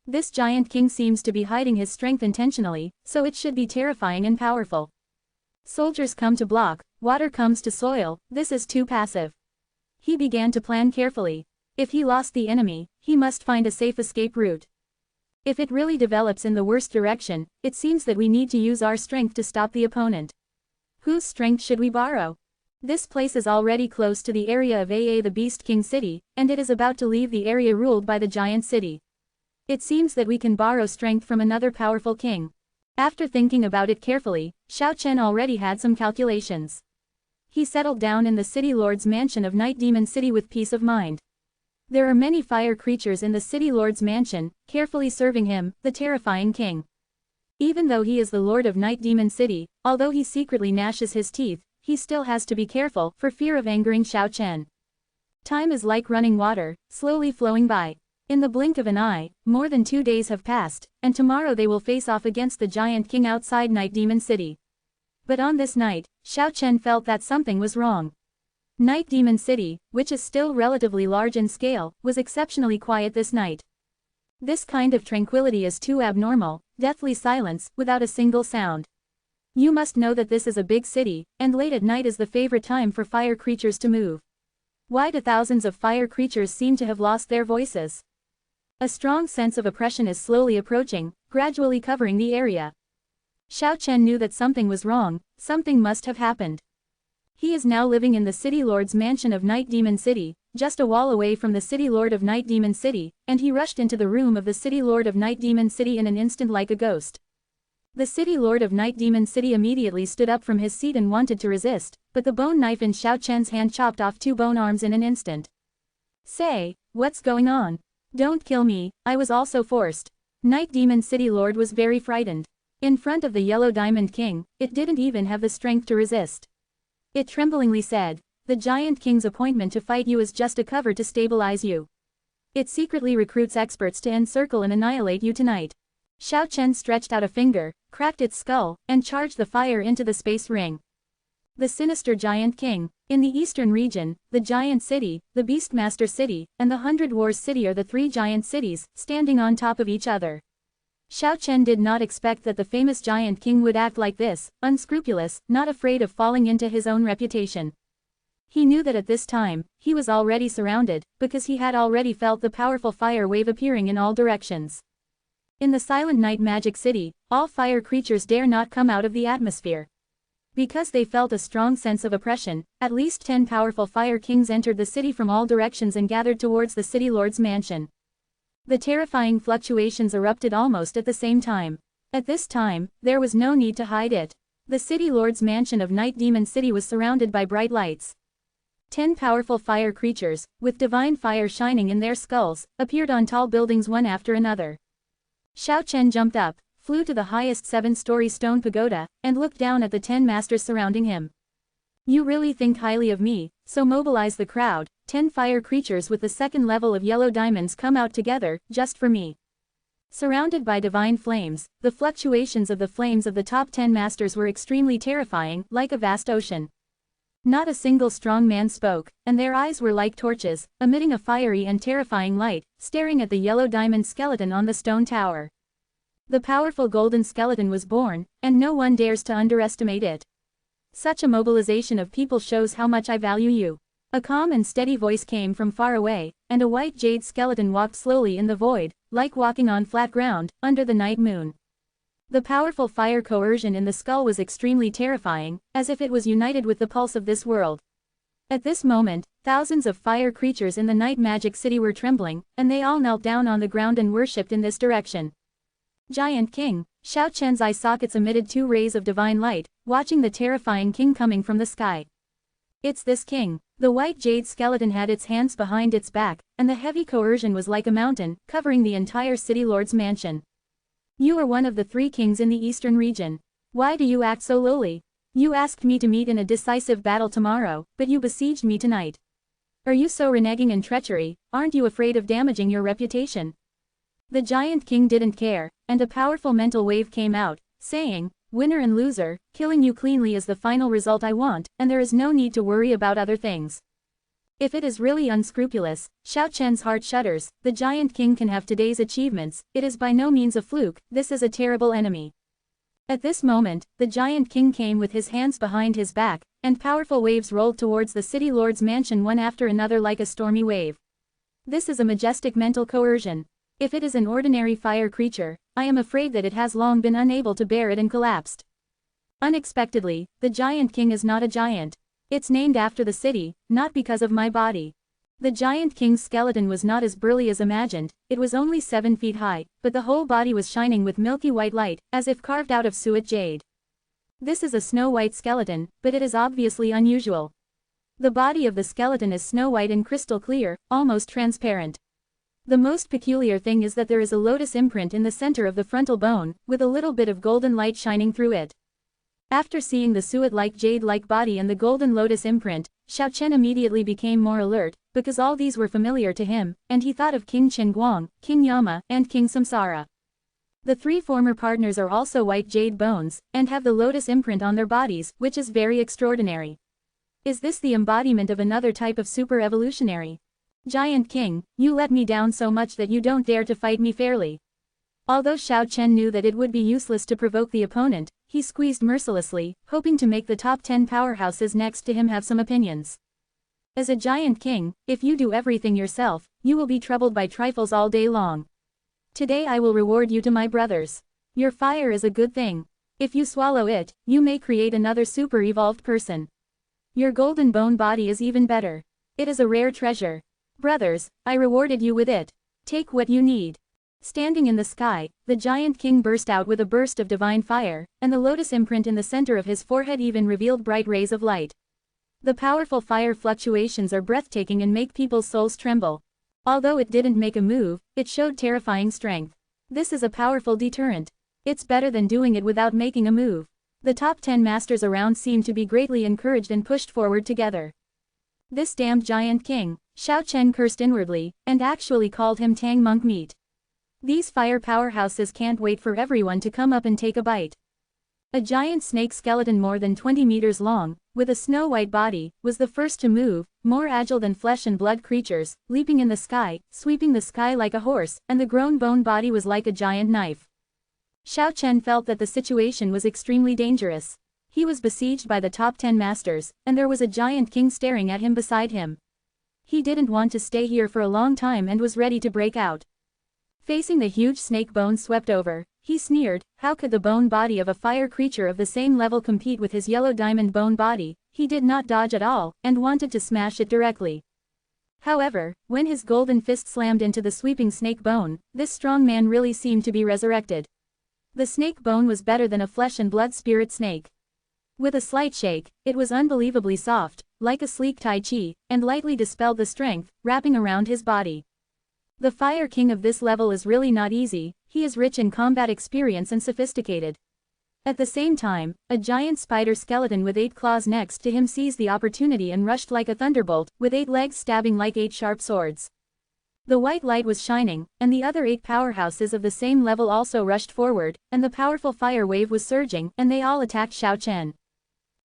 This Giant King seems to be hiding his strength intentionally, so it should be terrifying and powerful. Soldiers come to block, water comes to soil, this is too passive. He began to plan carefully. If he lost the enemy, he must find a safe escape route. If it really develops in the worst direction, it seems that we need to use our strength to stop the opponent. Whose strength should we borrow? This place is already close to the area of the Beast King City, and it is about to leave the area ruled by the Giant City. It seems that we can borrow strength from another powerful king. After thinking about it carefully, Xiao Chen already had some calculations. He settled down in the City Lord's mansion of Night Demon City with peace of mind. There are many fire creatures in the City Lord's mansion, carefully serving him, the terrifying king. Even though he is the Lord of Night Demon City, although he secretly gnashes his teeth, he still has to be careful for fear of angering Xiao Chen. Time is like running water, slowly flowing by. In the blink of an eye, more than 2 days have passed, and tomorrow they will face off against the Giant King outside Night Demon City. But on this night, Xiao Chen felt that something was wrong. Night Demon City, which is still relatively large in scale, was exceptionally quiet this night. This kind of tranquility is too abnormal, deathly silence, without a single sound. You must know that this is a big city, and late at night is the favorite time for fire creatures to move. Why do thousands of fire creatures seem to have lost their voices? A strong sense of oppression is slowly approaching, gradually covering the area. Xiao Chen knew that something was wrong, something must have happened. He is now living in the City Lord's mansion of Night Demon City, just a wall away from the City Lord of Night Demon City, and he rushed into the room of the City Lord of Night Demon City in an instant like a ghost. The City Lord of Night Demon City immediately stood up from his seat and wanted to resist, but the bone knife in Xiao Chen's hand chopped off 2 bone arms in an instant. Say, what's going on? Don't kill me, I was also forced. Night Demon City Lord was very frightened. In front of the Yellow Diamond King, it didn't even have the strength to resist. It tremblingly said, the Giant King's appointment to fight you is just a cover to stabilize you. It secretly recruits experts to encircle and annihilate you tonight. Xiao Chen stretched out a finger, cracked its skull, and charged the fire into the space ring. The sinister Giant King. In the eastern region, the Giant City, the Beastmaster City, and the 100 Wars City are the 3 giant cities, standing on top of each other. Xiao Chen did not expect that the famous Giant King would act like this, unscrupulous, not afraid of falling into his own reputation. He knew that at this time, he was already surrounded, because he had already felt the powerful fire wave appearing in all directions. In the Silent Night Magic City, all fire creatures dare not come out of the atmosphere. Because they felt a strong sense of oppression, at least 10 powerful fire kings entered the city from all directions and gathered towards the City Lord's mansion. The terrifying fluctuations erupted almost at the same time. At this time, there was no need to hide it. The City Lord's mansion of Night Demon City was surrounded by bright lights. 10 powerful fire creatures, with divine fire shining in their skulls, appeared on tall buildings one after another. Xiao Chen jumped up, flew to the highest 7-story stone pagoda, and looked down at the 10 masters surrounding him. You really think highly of me, so mobilize the crowd. 10 fire creatures with the 2nd level of yellow diamonds come out together, just for me. Surrounded by divine flames, the fluctuations of the flames of the top 10 masters were extremely terrifying, like a vast ocean. Not a single strong man spoke, and their eyes were like torches, emitting a fiery and terrifying light, staring at the yellow diamond skeleton on the stone tower. The powerful golden skeleton was born, and no one dares to underestimate it. Such a mobilization of people shows how much I value you. A calm and steady voice came from far away, and a white jade skeleton walked slowly in the void, like walking on flat ground, under the night moon. The powerful fire coercion in the skull was extremely terrifying, as if it was united with the pulse of this world. At this moment, thousands of fire creatures in the night magic city were trembling, and they all knelt down on the ground and worshipped in this direction. Giant King, Xiao Chen's eye sockets emitted 2 rays of divine light, watching the terrifying king coming from the sky. It's this king. The white jade skeleton had its hands behind its back, and the heavy coercion was like a mountain, covering the entire city lord's mansion. You are one of the 3 kings in the eastern region. Why do you act so lowly? You asked me to meet in a decisive battle tomorrow, but you besieged me tonight. Are you so reneging and treachery? Aren't you afraid of damaging your reputation? The giant king didn't care, and a powerful mental wave came out, saying, winner and loser, killing you cleanly is the final result I want, and there is no need to worry about other things. If it is really unscrupulous, Xiao Chen's heart shudders, the giant king can have today's achievements, it is by no means a fluke, this is a terrible enemy. At this moment, the giant king came with his hands behind his back, and powerful waves rolled towards the city lord's mansion one after another like a stormy wave. This is a majestic mental coercion. If it is an ordinary fire creature, I am afraid that it has long been unable to bear it and collapsed. Unexpectedly, the giant king is not a giant. It's named after the city, not because of my body. The giant king's skeleton was not as burly as imagined, it was only 7 feet high, but the whole body was shining with milky white light, as if carved out of suet jade. This is a snow-white skeleton, but it is obviously unusual. The body of the skeleton is snow-white and crystal clear, almost transparent. The most peculiar thing is that there is a lotus imprint in the center of the frontal bone, with a little bit of golden light shining through it. After seeing the suet-like jade-like body and the golden lotus imprint, Xiao Chen immediately became more alert, because all these were familiar to him, and he thought of King Chen Guang, King Yama, and King Samsara. The 3 former partners are also white jade bones, and have the lotus imprint on their bodies, which is very extraordinary. Is this the embodiment of another type of super-evolutionary? Giant King, you let me down so much that you don't dare to fight me fairly. Although Xiao Chen knew that it would be useless to provoke the opponent, he squeezed mercilessly, hoping to make the top 10 powerhouses next to him have some opinions. As a giant king, if you do everything yourself, you will be troubled by trifles all day long. Today I will reward you to my brothers. Your fire is a good thing. If you swallow it, you may create another super-evolved person. Your golden bone body is even better. It is a rare treasure. Brothers, I rewarded you with it. Take what you need. Standing in the sky, the giant king burst out with a burst of divine fire, and the lotus imprint in the center of his forehead even revealed bright rays of light. The powerful fire fluctuations are breathtaking and make people's souls tremble. Although it didn't make a move, it showed terrifying strength. This is a powerful deterrent. It's better than doing it without making a move. The top 10 masters around seemed to be greatly encouraged and pushed forward together. This damned giant king, Xiao Chen cursed inwardly, and actually called him Tang monk meat. These fire powerhouses can't wait for everyone to come up and take a bite. A giant snake skeleton more than 20 meters long, with a snow-white body, was the first to move, more agile than flesh and blood creatures, leaping in the sky, sweeping the sky like a horse, and the grown bone body was like a giant knife. Xiao Chen felt that the situation was extremely dangerous. He was besieged by the top 10 masters, and there was a giant king staring at him beside him. He didn't want to stay here for a long time and was ready to break out. Facing the huge snake bone swept over, he sneered, how could the bone body of a fire creature of the same level compete with his yellow diamond bone body? He did not dodge at all, and wanted to smash it directly. However, when his golden fist slammed into the sweeping snake bone, this strong man really seemed to be resurrected. The snake bone was better than a flesh and blood spirit snake. With a slight shake, it was unbelievably soft, like a sleek tai chi, and lightly dispelled the strength, wrapping around his body. The Fire King of this level is really not easy, he is rich in combat experience and sophisticated. At the same time, a giant spider skeleton with 8 claws next to him seized the opportunity and rushed like a thunderbolt, with 8 legs stabbing like 8 sharp swords. The white light was shining, and the other 8 powerhouses of the same level also rushed forward, and the powerful fire wave was surging, and they all attacked Xiao Chen.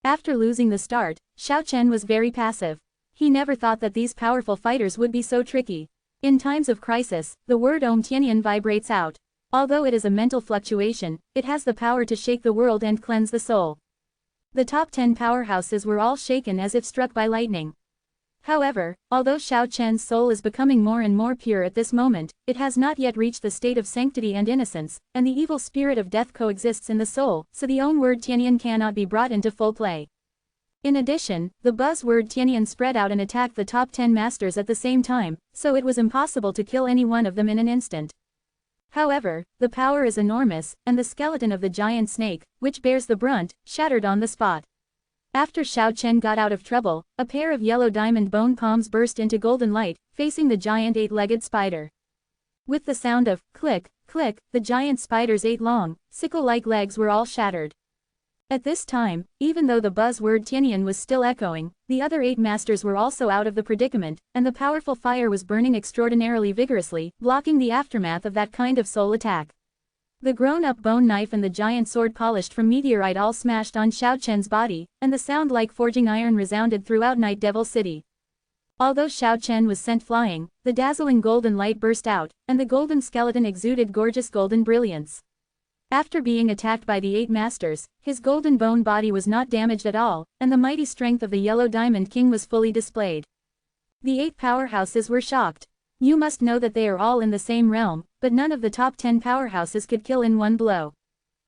After losing the start, Xiao Chen was very passive. He never thought that these powerful fighters would be so tricky. In times of crisis, the word Om Tianyan vibrates out. Although it is a mental fluctuation, it has the power to shake the world and cleanse the soul. The top 10 powerhouses were all shaken as if struck by lightning. However, although Xiao Chen's soul is becoming more and more pure at this moment, it has not yet reached the state of sanctity and innocence, and the evil spirit of death coexists in the soul, so the own word Tianyan cannot be brought into full play. In addition, the buzzword Tianyan spread out and attacked the top 10 masters at the same time, so it was impossible to kill any one of them in an instant. However, the power is enormous, and the skeleton of the giant snake, which bears the brunt, shattered on the spot. After Xiao Chen got out of trouble, a pair of yellow diamond bone palms burst into golden light, facing the giant 8-legged spider. With the sound of click, click, the giant spider's 8 long, sickle-like legs were all shattered. At this time, even though the buzzword Tianyan was still echoing, the other 8 masters were also out of the predicament, and the powerful fire was burning extraordinarily vigorously, blocking the aftermath of that kind of soul attack. The grown-up bone knife and the giant sword polished from meteorite all smashed on Xiao Chen's body, and the sound like forging iron resounded throughout Night Devil City. Although Xiao Chen was sent flying, the dazzling golden light burst out, and the golden skeleton exuded gorgeous golden brilliance. After being attacked by the 8 masters, his golden bone body was not damaged at all, and the mighty strength of the Yellow Diamond King was fully displayed. The 8 powerhouses were shocked. You must know that they are all in the same realm, but none of the top 10 powerhouses could kill in one blow.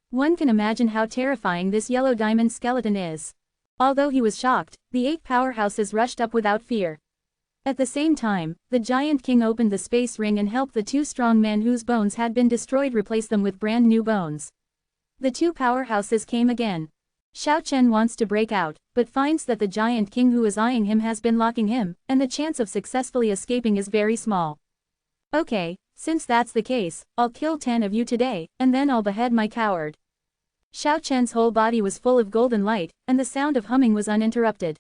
One can imagine how terrifying this yellow diamond skeleton is. Although he was shocked, the 8 powerhouses rushed up without fear. At the same time, the giant king opened the space ring and helped the 2 strong men whose bones had been destroyed replace them with brand new bones. The 2 powerhouses came again. Xiao Chen wants to break out, but finds that the giant king who is eyeing him has been locking him, and the chance of successfully escaping is very small. Okay, since that's the case, I'll kill 10 of you today, and then I'll behead my coward. Xiao Chen's whole body was full of golden light, and the sound of humming was uninterrupted.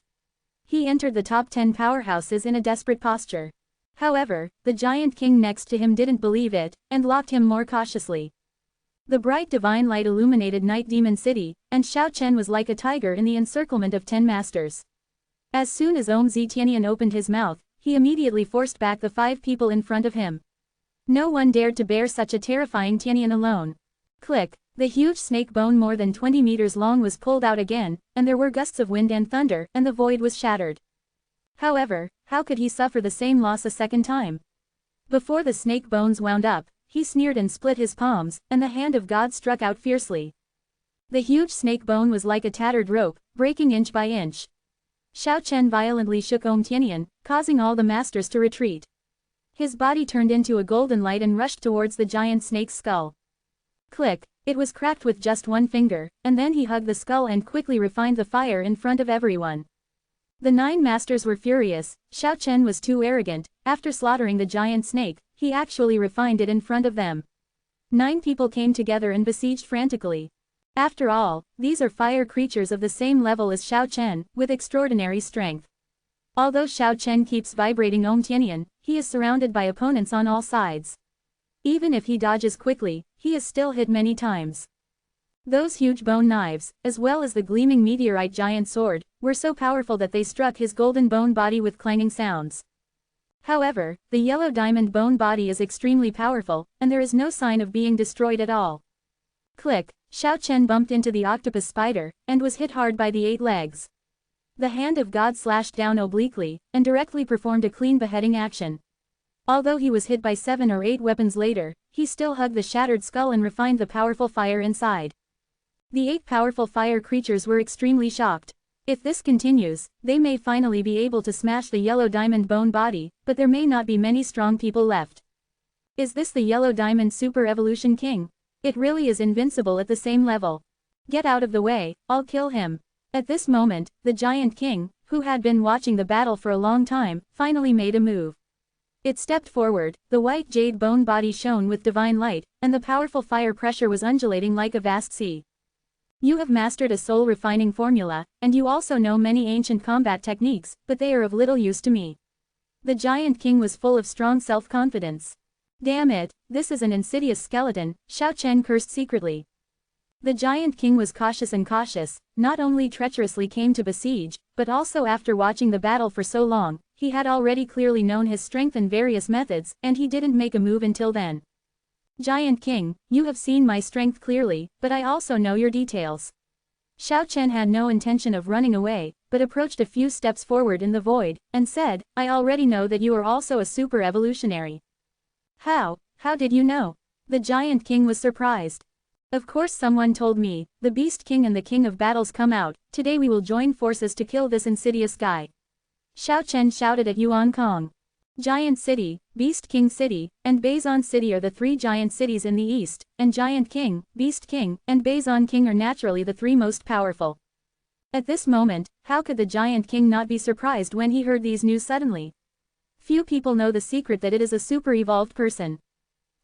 He entered the top 10 powerhouses in a desperate posture. However, the giant king next to him didn't believe it, and locked him more cautiously. The bright divine light illuminated Night Demon City, and Xiao Chen was like a tiger in the encirclement of 10 masters. As soon as Tianyan opened his mouth, he immediately forced back the 5 people in front of him. No one dared to bear such a terrifying Tianyan alone. Click. The huge snake bone more than 20 meters long was pulled out again, and there were gusts of wind and thunder, and the void was shattered. However, how could he suffer the same loss a second time? Before the snake bones wound up, he sneered and split his palms, and the hand of God struck out fiercely. The huge snake bone was like a tattered rope, breaking inch by inch. Xiao Chen violently shook Tianyan, causing all the masters to retreat. His body turned into a golden light and rushed towards the giant snake's skull. Click. It was cracked with just one finger, and then he hugged the skull and quickly refined the fire in front of everyone. The 9 masters were furious. Xiao Chen was too arrogant. After slaughtering the giant snake, he actually refined it in front of them. 9 people came together and besieged frantically. After all, these are fire creatures of the same level as Xiao Chen, with extraordinary strength. Although Xiao Chen keeps vibrating Tianyan, he is surrounded by opponents on all sides. Even if he dodges quickly, he is still hit many times. Those huge bone knives, as well as the gleaming meteorite giant sword, were so powerful that they struck his golden bone body with clanging sounds. However, the yellow diamond bone body is extremely powerful, and there is no sign of being destroyed at all. Click. Xiao Chen bumped into the octopus spider, and was hit hard by the 8 legs. The hand of God slashed down obliquely, and directly performed a clean beheading action. Although he was hit by 7 or 8 weapons later, he still hugged the shattered skull and refined the powerful fire inside. The 8 powerful fire creatures were extremely shocked. If this continues, they may finally be able to smash the yellow diamond bone body, but there may not be many strong people left. Is this the yellow diamond super evolution king? It really is invincible at the same level. Get out of the way, I'll kill him. At this moment, the giant king, who had been watching the battle for a long time, finally made a move. It stepped forward, the white jade bone body shone with divine light, and the powerful fire pressure was undulating like a vast sea. You have mastered a soul-refining formula, and you also know many ancient combat techniques, but they are of little use to me. The giant king was full of strong self-confidence. Damn it, this is an insidious skeleton, Xiao Chen cursed secretly. The giant king was cautious and cautious, not only treacherously came to besiege, but also after watching the battle for so long, he had already clearly known his strength and various methods, and he didn't make a move until then. Giant King, you have seen my strength clearly, but I also know your details. Xiao Chen had no intention of running away, but approached a few steps forward in the void, and said, I already know that you are also a super evolutionary. How did you know? The Giant King was surprised. Of course someone told me, the Beast King and the King of Battles come out, today we will join forces to kill this insidious guy. Xiao Chen shouted at Yuan Kong. Giant City, Beast King City, and Bazon City are the three giant cities in the east, and Giant King, Beast King, and Bazon King are naturally the three most powerful. At this moment, how could the Giant King not be surprised when he heard these news suddenly? Few people know the secret that it is a super-evolved person.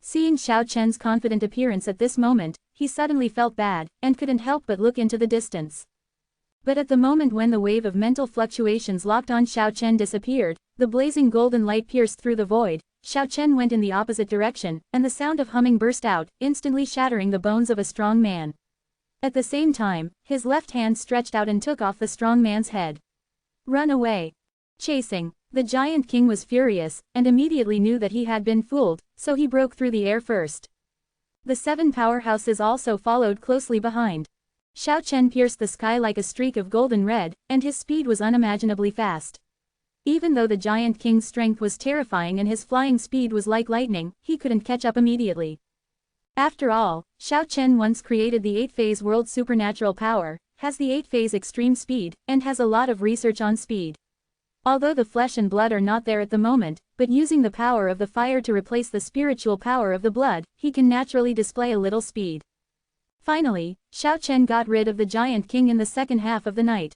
Seeing Xiao Chen's confident appearance at this moment, he suddenly felt bad, and couldn't help but look into the distance. But at the moment when the wave of mental fluctuations locked on Xiao Chen disappeared, the blazing golden light pierced through the void, Xiao Chen went in the opposite direction, and the sound of humming burst out, instantly shattering the bones of a strong man. At the same time, his left hand stretched out and took off the strong man's head. Run away. Chasing. The Giant King was furious, and immediately knew that he had been fooled, so he broke through the air first. The 7 powerhouses also followed closely behind. Xiao Chen pierced the sky like a streak of golden red, and his speed was unimaginably fast. Even though the Giant King's strength was terrifying and his flying speed was like lightning, he couldn't catch up immediately. After all, Xiao Chen once created the 8-phase world supernatural power, has the 8-phase extreme speed, and has a lot of research on speed. Although the flesh and blood are not there at the moment, but using the power of the fire to replace the spiritual power of the blood, he can naturally display a little speed. Finally, Xiao Chen got rid of the Giant King in the second half of the night.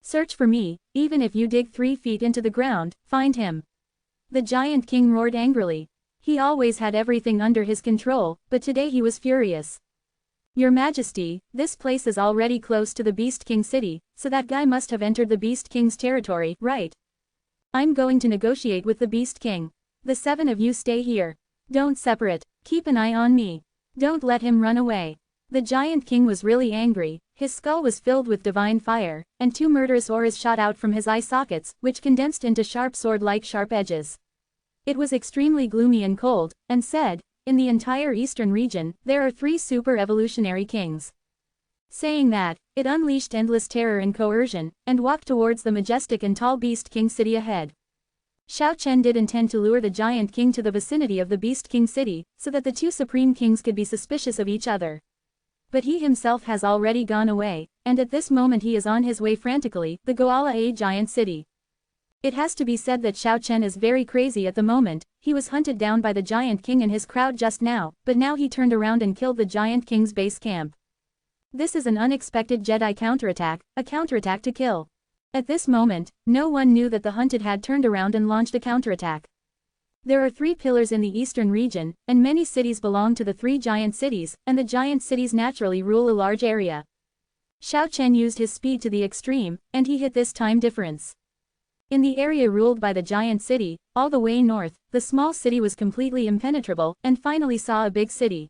Search for me, even if you dig 3 feet into the ground, find him. The Giant King roared angrily. He always had everything under his control, but today he was furious. Your Majesty, this place is already close to the Beast King city, so that guy must have entered the Beast King's territory, right? I'm going to negotiate with the Beast King. The 7 of you stay here. Don't separate, keep an eye on me. Don't let him run away. The Giant King was really angry, his skull was filled with divine fire, and 2 murderous auras shot out from his eye sockets, which condensed into sharp sword-like sharp edges. It was extremely gloomy and cold, and said, in the entire eastern region, there are 3 super-evolutionary kings. Saying that, it unleashed endless terror and coercion, and walked towards the majestic and tall Beast King city ahead. Xiao Chen did intend to lure the Giant King to the vicinity of the Beast King city, so that the 2 supreme kings could be suspicious of each other. But he himself has already gone away, and at this moment he is on his way frantically, the Goala giant city. It has to be said that Xiao Chen is very crazy at the moment. He was hunted down by the Giant King and his crowd just now, but now he turned around and killed the Giant King's base camp. This is an unexpected Jedi counterattack, a counterattack to kill. At this moment, no one knew that the hunted had turned around and launched a counterattack. There are 3 pillars in the eastern region, and many cities belong to the 3 giant cities, and the giant cities naturally rule a large area. Xiao Chen used his speed to the extreme, and he hit this time difference. In the area ruled by the giant city, all the way north, the small city was completely impenetrable, and finally saw a big city.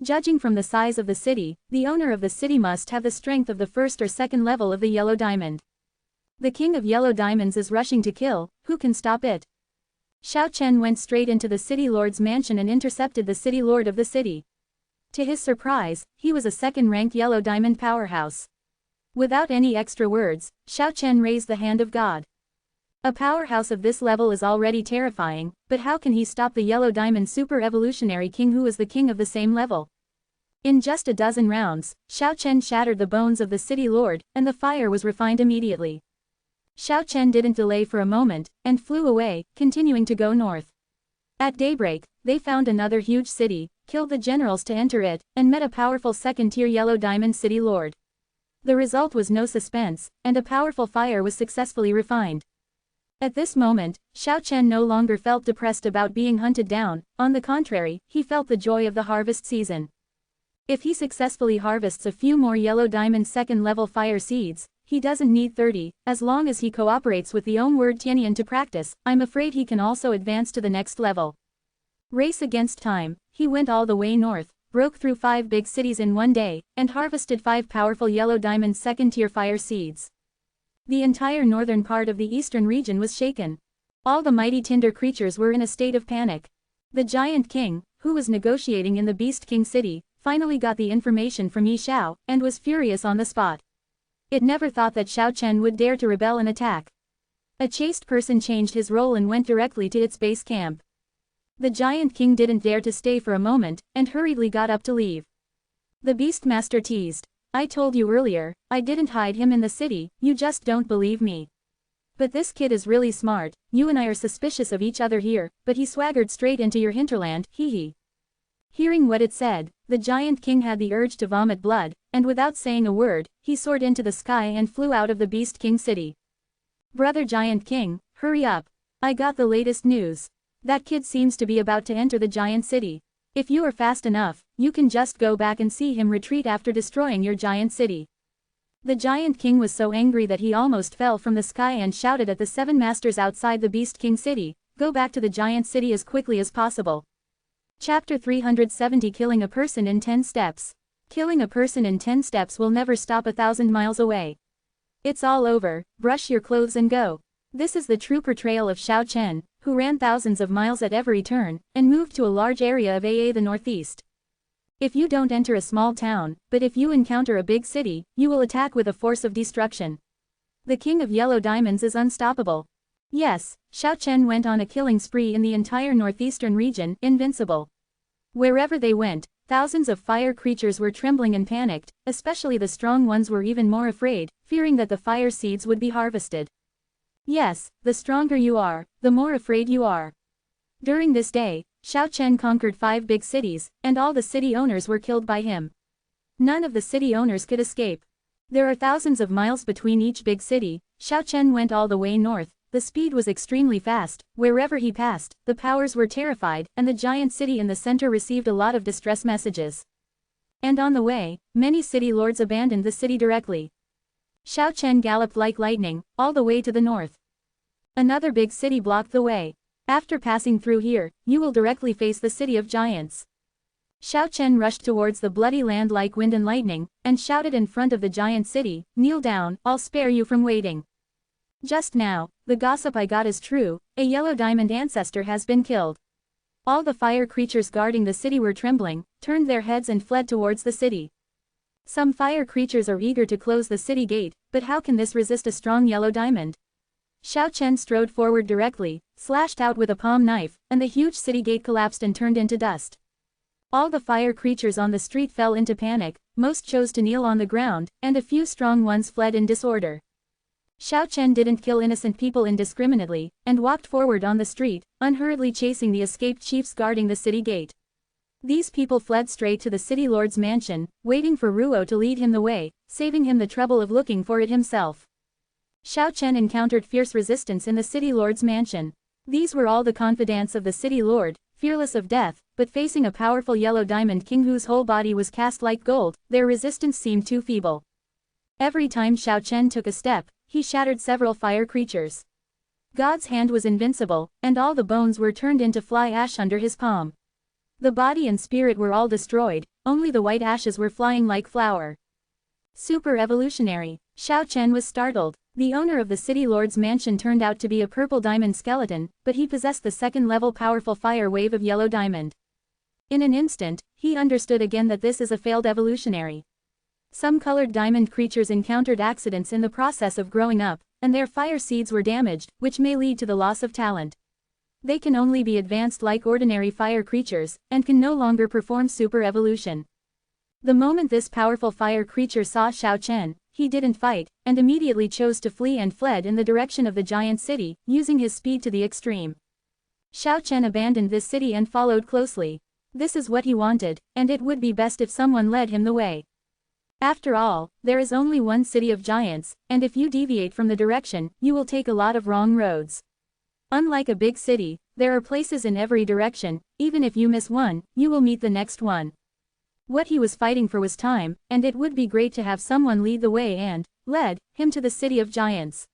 Judging from the size of the city, the owner of the city must have the strength of the 1st or 2nd level of the Yellow Diamond. The King of Yellow Diamonds is rushing to kill, who can stop it? Xiao Chen went straight into the city lord's mansion and intercepted the city lord of the city. To his surprise, he was a 2nd-rank Yellow Diamond powerhouse. Without any extra words, Xiao Chen raised the hand of God. A powerhouse of this level is already terrifying, but how can he stop the Yellow Diamond Super Evolutionary King who is the king of the same level? In just a dozen rounds, Xiao Chen shattered the bones of the city lord, and the fire was refined immediately. Xiao Chen didn't delay for a moment, and flew away, continuing to go north. At daybreak, they found another huge city, killed the generals to enter it, and met a powerful 2nd-tier Yellow Diamond City Lord. The result was no suspense, and a powerful fire was successfully refined. At this moment, Xiao Chen no longer felt depressed about being hunted down, on the contrary, he felt the joy of the harvest season. If he successfully harvests a few more Yellow Diamond 2nd-level fire seeds, he doesn't need 30, as long as he cooperates with the Word Tianyan to practice, I'm afraid he can also advance to the next level. Race against time, he went all the way north, broke through 5 big cities in one day, and harvested 5 powerful Yellow Diamond 2nd-tier fire seeds. The entire northern part of the eastern region was shaken. All the mighty tinder creatures were in a state of panic. The Giant King, who was negotiating in the Beast King city, finally got the information from Yi Xiao, and was furious on the spot. It never thought that Xiao Chen would dare to rebel and attack. A chaste person changed his role and went directly to its base camp. The Giant King didn't dare to stay for a moment, and hurriedly got up to leave. The Beastmaster teased. I told you earlier, I didn't hide him in the city, you just don't believe me. But this kid is really smart, you and I are suspicious of each other here, but he swaggered straight into your hinterland, hee hee. Hearing what it said, the Giant King had the urge to vomit blood, and without saying a word, he soared into the sky and flew out of the Beast King city. Brother Giant King, hurry up. I got the latest news. That kid seems to be about to enter the giant city. If you are fast enough, you can just go back and see him retreat after destroying your giant city. The Giant King was so angry that he almost fell from the sky and shouted at the 7 masters outside the Beast King city, go back to the giant city as quickly as possible. Chapter 370 Killing a person in 10 steps. Killing a person in 10 steps will never stop 1,000 miles away. It's all over, brush your clothes and go. This is the true portrayal of Xiao Chen, who ran thousands of miles at every turn, and moved to a large area of the northeast. If you don't enter a small town, but if you encounter a big city, you will attack with a force of destruction. The King of Yellow Diamonds is unstoppable. Yes, Xiao Chen went on a killing spree in the entire northeastern region, invincible. Wherever they went, thousands of fire creatures were trembling and panicked, especially the strong ones were even more afraid, fearing that the fire seeds would be harvested. Yes, the stronger you are, the more afraid you are. During this day, Xiao Chen conquered 5 big cities, and all the city owners were killed by him. None of the city owners could escape. There are thousands of miles between each big city. Xiao Chen went all the way north, the speed was extremely fast, wherever he passed, the powers were terrified, and the giant city in the center received a lot of distress messages. And on the way, many city lords abandoned the city directly. Xiao Chen galloped like lightning, all the way to the north. Another big city blocked the way. After passing through here, you will directly face the city of giants. Xiao Chen rushed towards the bloody land like wind and lightning, and shouted in front of the giant city, kneel down, I'll spare you from waiting. Just now, the gossip I got is true, a yellow diamond ancestor has been killed. All the fire creatures guarding the city were trembling, turned their heads and fled towards the city. Some fire creatures are eager to close the city gate, but how can this resist a strong yellow diamond? Xiao Chen strode forward directly, slashed out with a palm knife, and the huge city gate collapsed and turned into dust. All the fire creatures on the street fell into panic, most chose to kneel on the ground, and a few strong ones fled in disorder. Xiao Chen didn't kill innocent people indiscriminately, and walked forward on the street, unhurriedly chasing the escaped chiefs guarding the city gate. These people fled straight to the city lord's mansion, waiting for Ruo to lead him the way, saving him the trouble of looking for it himself. Xiao Chen encountered fierce resistance in the city lord's mansion. These were all the confidants of the city lord, fearless of death, but facing a powerful yellow diamond king whose whole body was cast like gold, their resistance seemed too feeble. Every time Xiao Chen took a step, he shattered several fire creatures. God's hand was invincible, and all the bones were turned into fly ash under his palm. The body and spirit were all destroyed, only the white ashes were flying like flour. Super evolutionary. Xiao Chen was startled. The owner of the city lord's mansion turned out to be a purple diamond skeleton, but he possessed the second-level powerful fire wave of yellow diamond. In an instant, he understood again that this is a failed evolutionary. Some colored diamond creatures encountered accidents in the process of growing up, and their fire seeds were damaged, which may lead to the loss of talent. They can only be advanced like ordinary fire creatures, and can no longer perform super evolution. The moment this powerful fire creature saw Xiao Chen, he didn't fight, and immediately chose to flee and fled in the direction of the giant city, using his speed to the extreme. Xiao Chen abandoned this city and followed closely. This is what he wanted, and it would be best if someone led him the way. After all, there is only one city of giants, and if you deviate from the direction, you will take a lot of wrong roads. Unlike a big city, there are places in every direction, even if you miss one, you will meet the next one. What he was fighting for was time, and it would be great to have someone lead the way and, led, him to the city of giants.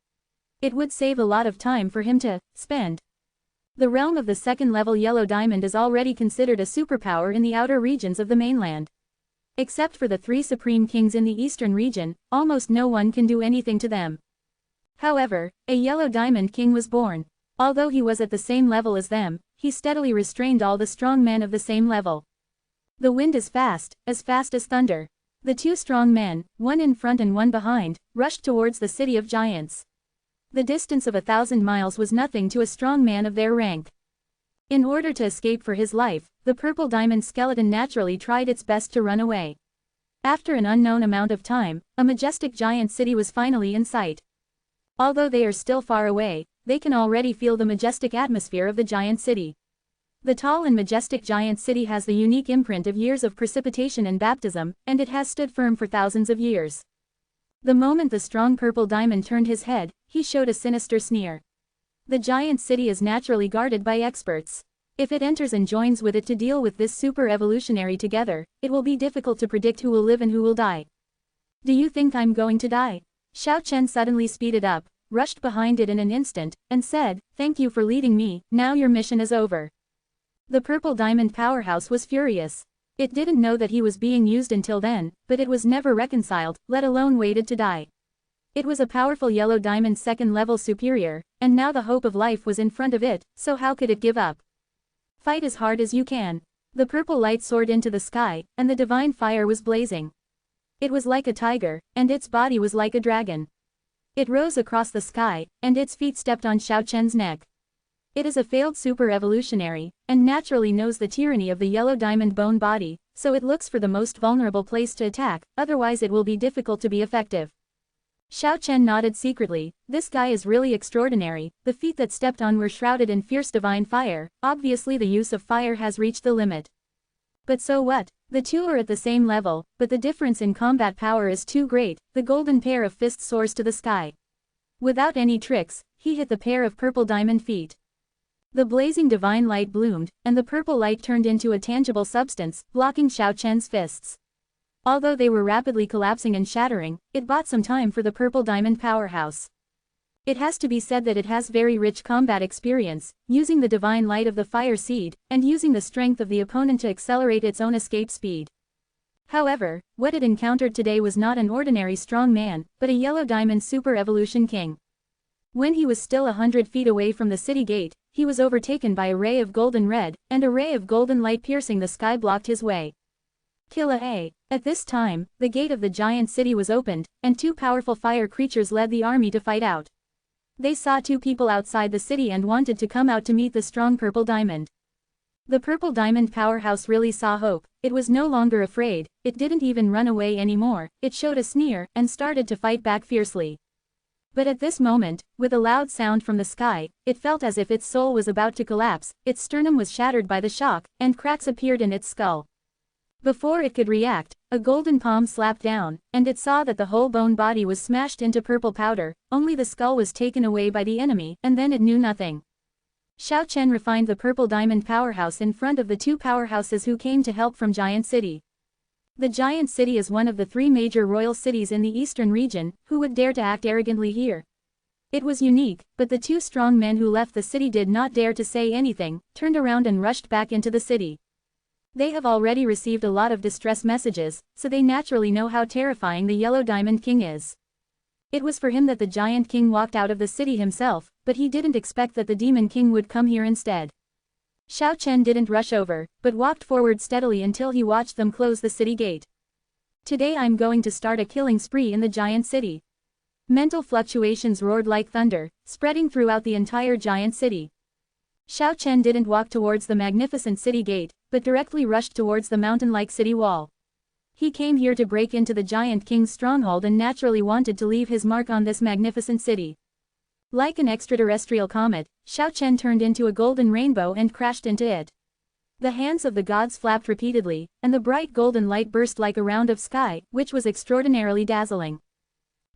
It would save a lot of time for him to spend. The realm of the second-level yellow diamond is already considered a superpower in the outer regions of the mainland. Except for the 3 supreme kings in the eastern region, almost no one can do anything to them. However, a yellow diamond king was born. Although he was at the same level as them, he steadily restrained all the strong men of the same level. The wind is fast as thunder. The two strong men, one in front and one behind, rushed towards the city of giants. The distance of 1,000 miles was nothing to a strong man of their rank. In order to escape for his life, the purple diamond skeleton naturally tried its best to run away. After an unknown amount of time, a majestic giant city was finally in sight. Although they are still far away, they can already feel the majestic atmosphere of the giant city. The tall and majestic giant city has the unique imprint of years of precipitation and baptism, and it has stood firm for thousands of years. The moment the strong purple diamond turned his head, he showed a sinister sneer. The giant city is naturally guarded by experts. If it enters and joins with it to deal with this super evolutionary together, it will be difficult to predict who will live and who will die. Do you think I'm going to die? Xiao Chen suddenly speeded up, rushed behind it in an instant, and said, "Thank you for leading me, now your mission is over." The purple diamond powerhouse was furious. It didn't know that he was being used until then, but it was never reconciled, let alone waited to die. It was a powerful yellow diamond second-level superior, and now the hope of life was in front of it, so how could it give up? Fight as hard as you can. The purple light soared into the sky, and the divine fire was blazing. It was like a tiger, and its body was like a dragon. It rose across the sky, and its feet stepped on Xiao Chen's neck. It is a failed super-evolutionary, and naturally knows the tyranny of the yellow diamond bone body, so it looks for the most vulnerable place to attack, otherwise it will be difficult to be effective. Xiao Chen nodded secretly. This guy is really extraordinary. The feet that stepped on were shrouded in fierce divine fire, obviously the use of fire has reached the limit. But so what? The two are at the same level, but the difference in combat power is too great. The golden pair of fists soars to the sky. Without any tricks, he hit the pair of purple diamond feet. The blazing divine light bloomed, and the purple light turned into a tangible substance, blocking Xiao Chen's fists. Although they were rapidly collapsing and shattering, it bought some time for the purple diamond powerhouse. It has to be said that it has very rich combat experience, using the divine light of the fire seed, and using the strength of the opponent to accelerate its own escape speed. However, what it encountered today was not an ordinary strong man, but a yellow diamond super evolution king. When he was still 100 feet away from the city gate, he was overtaken by a ray of golden red, and a ray of golden light piercing the sky blocked his way. Killa A. At this time, the gate of the giant city was opened, and two powerful fire creatures led the army to fight out. They saw two people outside the city and wanted to come out to meet the strong purple diamond. The purple diamond powerhouse really saw hope. It was no longer afraid, it didn't even run away anymore, it showed a sneer, and started to fight back fiercely. But at this moment, with a loud sound from the sky, it felt as if its soul was about to collapse, its sternum was shattered by the shock, and cracks appeared in its skull. Before it could react, a golden palm slapped down, and it saw that the whole bone body was smashed into purple powder, only the skull was taken away by the enemy, and then it knew nothing. Xiao Chen refined the purple diamond powerhouse in front of the two powerhouses who came to help from Giant City. The Giant City is one of the three major royal cities in the eastern region. Who would dare to act arrogantly here? It was unique, but the two strong men who left the city did not dare to say anything, turned around and rushed back into the city. They have already received a lot of distress messages, so they naturally know how terrifying the Yellow Diamond King is. It was for him that the Giant King walked out of the city himself, but he didn't expect that the Demon King would come here instead. Xiao Chen didn't rush over, but walked forward steadily until he watched them close the city gate. Today I'm going to start a killing spree in the giant city. Mental fluctuations roared like thunder, spreading throughout the entire giant city. Xiao Chen didn't walk towards the magnificent city gate, but directly rushed towards the mountain-like city wall. He came here to break into the Giant King's stronghold and naturally wanted to leave his mark on this magnificent city. Like an extraterrestrial comet, Xiao Chen turned into a golden rainbow and crashed into it. The hands of the gods flapped repeatedly, and the bright golden light burst like a round of sky, which was extraordinarily dazzling.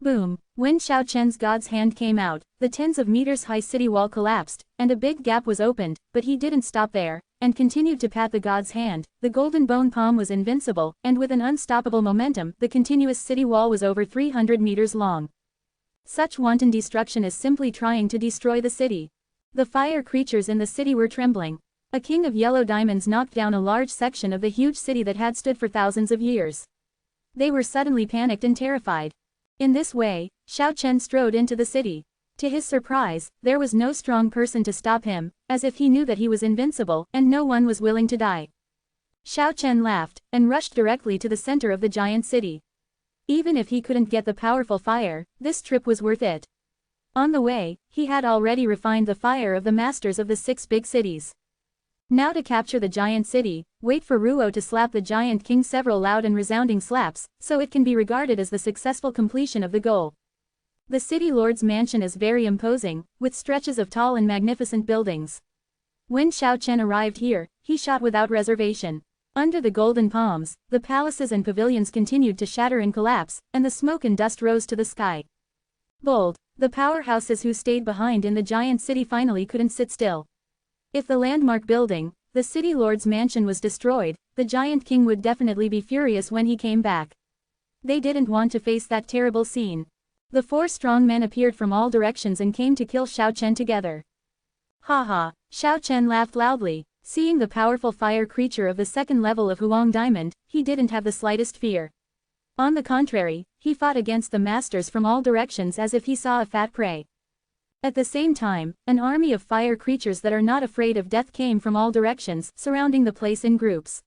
Boom! When Xiao Chen's god's hand came out, the tens of meters high city wall collapsed, and a big gap was opened, but he didn't stop there, and continued to pat the god's hand. The golden bone palm was invincible, and with an unstoppable momentum, the continuous city wall was over 300 meters long. Such wanton destruction is simply trying to destroy the city. The fire creatures in the city were trembling. A king of yellow diamonds knocked down a large section of the huge city that had stood for thousands of years. They were suddenly panicked and terrified. In this way, Xiao Chen strode into the city. To his surprise, there was no strong person to stop him, as if he knew that he was invincible, and no one was willing to die. Xiao Chen laughed, and rushed directly to the center of the giant city. Even if he couldn't get the powerful fire, this trip was worth it. On the way, he had already refined the fire of the masters of the 6 big cities. Now to capture the giant city, wait for Ruo to slap the giant king several loud and resounding slaps, so it can be regarded as the successful completion of the goal. The city lord's mansion is very imposing, with stretches of tall and magnificent buildings. When Xiao Chen arrived here, he shot without reservation. Under the golden palms, the palaces and pavilions continued to shatter and collapse, and the smoke and dust rose to the sky. Bold, the powerhouses who stayed behind in the giant city finally couldn't sit still. If the landmark building, the city lord's mansion, was destroyed, the giant king would definitely be furious when he came back. They didn't want to face that terrible scene. The 4 strong men appeared from all directions and came to kill Xiao Chen together. Ha ha, Xiao Chen laughed loudly. Seeing the powerful fire creature of the 2nd level of Huang Diamond, he didn't have the slightest fear. On the contrary, he fought against the masters from all directions as if he saw a fat prey. At the same time, an army of fire creatures that are not afraid of death came from all directions, surrounding the place in groups.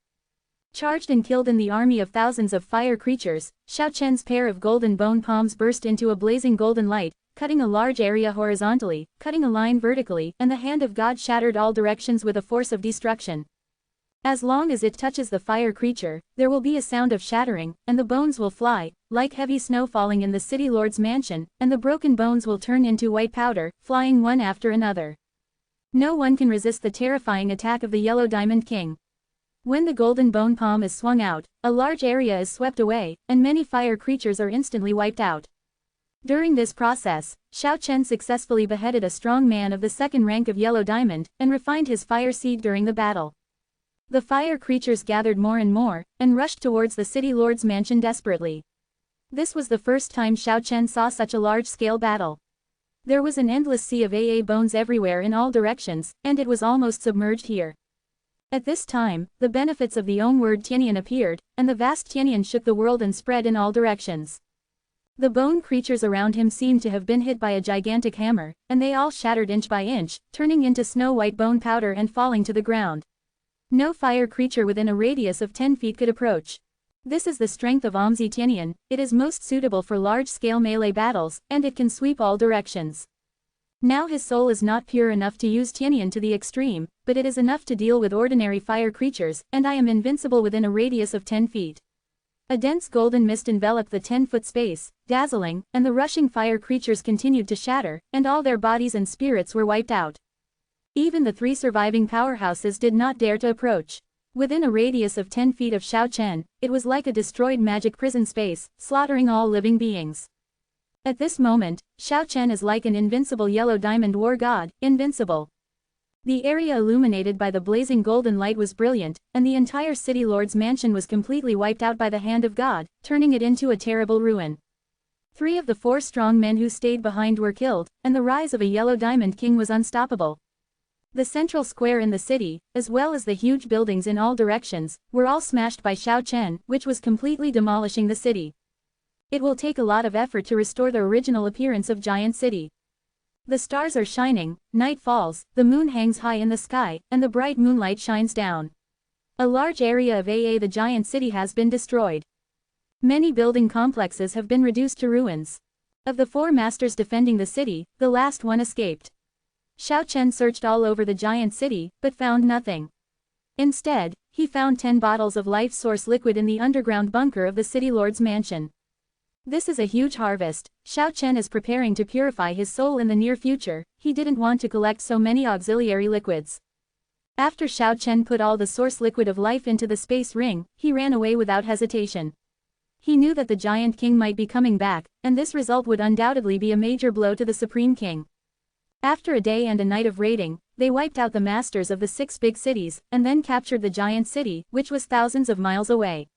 Charged and killed in the army of thousands of fire creatures, Xiao Chen's pair of golden bone palms burst into a blazing golden light, cutting a large area horizontally, cutting a line vertically, and the hand of God shattered all directions with a force of destruction. As long as it touches the fire creature, there will be a sound of shattering, and the bones will fly, like heavy snow falling in the city lord's mansion, and the broken bones will turn into white powder, flying one after another. No one can resist the terrifying attack of the Yellow Diamond King. When the golden bone palm is swung out, a large area is swept away, and many fire creatures are instantly wiped out. During this process, Xiao Chen successfully beheaded a strong man of the 2nd rank of Yellow Diamond, and refined his fire seed during the battle. The fire creatures gathered more and more, and rushed towards the city lord's mansion desperately. This was the first time Xiao Chen saw such a large-scale battle. There was an endless sea of AA bones everywhere in all directions, and it was almost submerged here. At this time, the benefits of the onward Tianyan appeared, and the vast Tianyan shook the world and spread in all directions. The bone creatures around him seemed to have been hit by a gigantic hammer, and they all shattered inch by inch, turning into snow-white bone powder and falling to the ground. No fire creature within a radius of 10 feet could approach. This is the strength of Omzi Tianyan. It is most suitable for large-scale melee battles, and it can sweep all directions. Now his soul is not pure enough to use Tianyan to the extreme, but it is enough to deal with ordinary fire creatures, and I am invincible within a radius of 10 feet. A dense golden mist enveloped the 10-foot space, dazzling, and the rushing fire creatures continued to shatter, and all their bodies and spirits were wiped out. Even the 3 surviving powerhouses did not dare to approach. Within a radius of 10 feet of Xiao Chen, it was like a destroyed magic prison space, slaughtering all living beings. At this moment, Xiao Chen is like an invincible yellow diamond war god, invincible. The area illuminated by the blazing golden light was brilliant, and the entire city lord's mansion was completely wiped out by the hand of God, turning it into a terrible ruin. 3 of the 4 strong men who stayed behind were killed, and the rise of a Yellow Diamond King was unstoppable. The central square in the city, as well as the huge buildings in all directions, were all smashed by Xiao Chen, which was completely demolishing the city. It will take a lot of effort to restore the original appearance of Giant City. The stars are shining, night falls, the moon hangs high in the sky, and the bright moonlight shines down. A large area of the giant city has been destroyed. Many building complexes have been reduced to ruins. Of the 4 masters defending the city, the last one escaped. Xiao Chen searched all over the giant city, but found nothing. Instead, he found 10 bottles of life source liquid in the underground bunker of the city lord's mansion. This is a huge harvest. Xiao Chen is preparing to purify his soul in the near future. He didn't want to collect so many auxiliary liquids. After Xiao Chen put all the source liquid of life into the space ring, he ran away without hesitation. He knew that the Giant King might be coming back, and this result would undoubtedly be a major blow to the Supreme King. After a day and a night of raiding, they wiped out the masters of the 6 big cities, and then captured the giant city, which was thousands of miles away.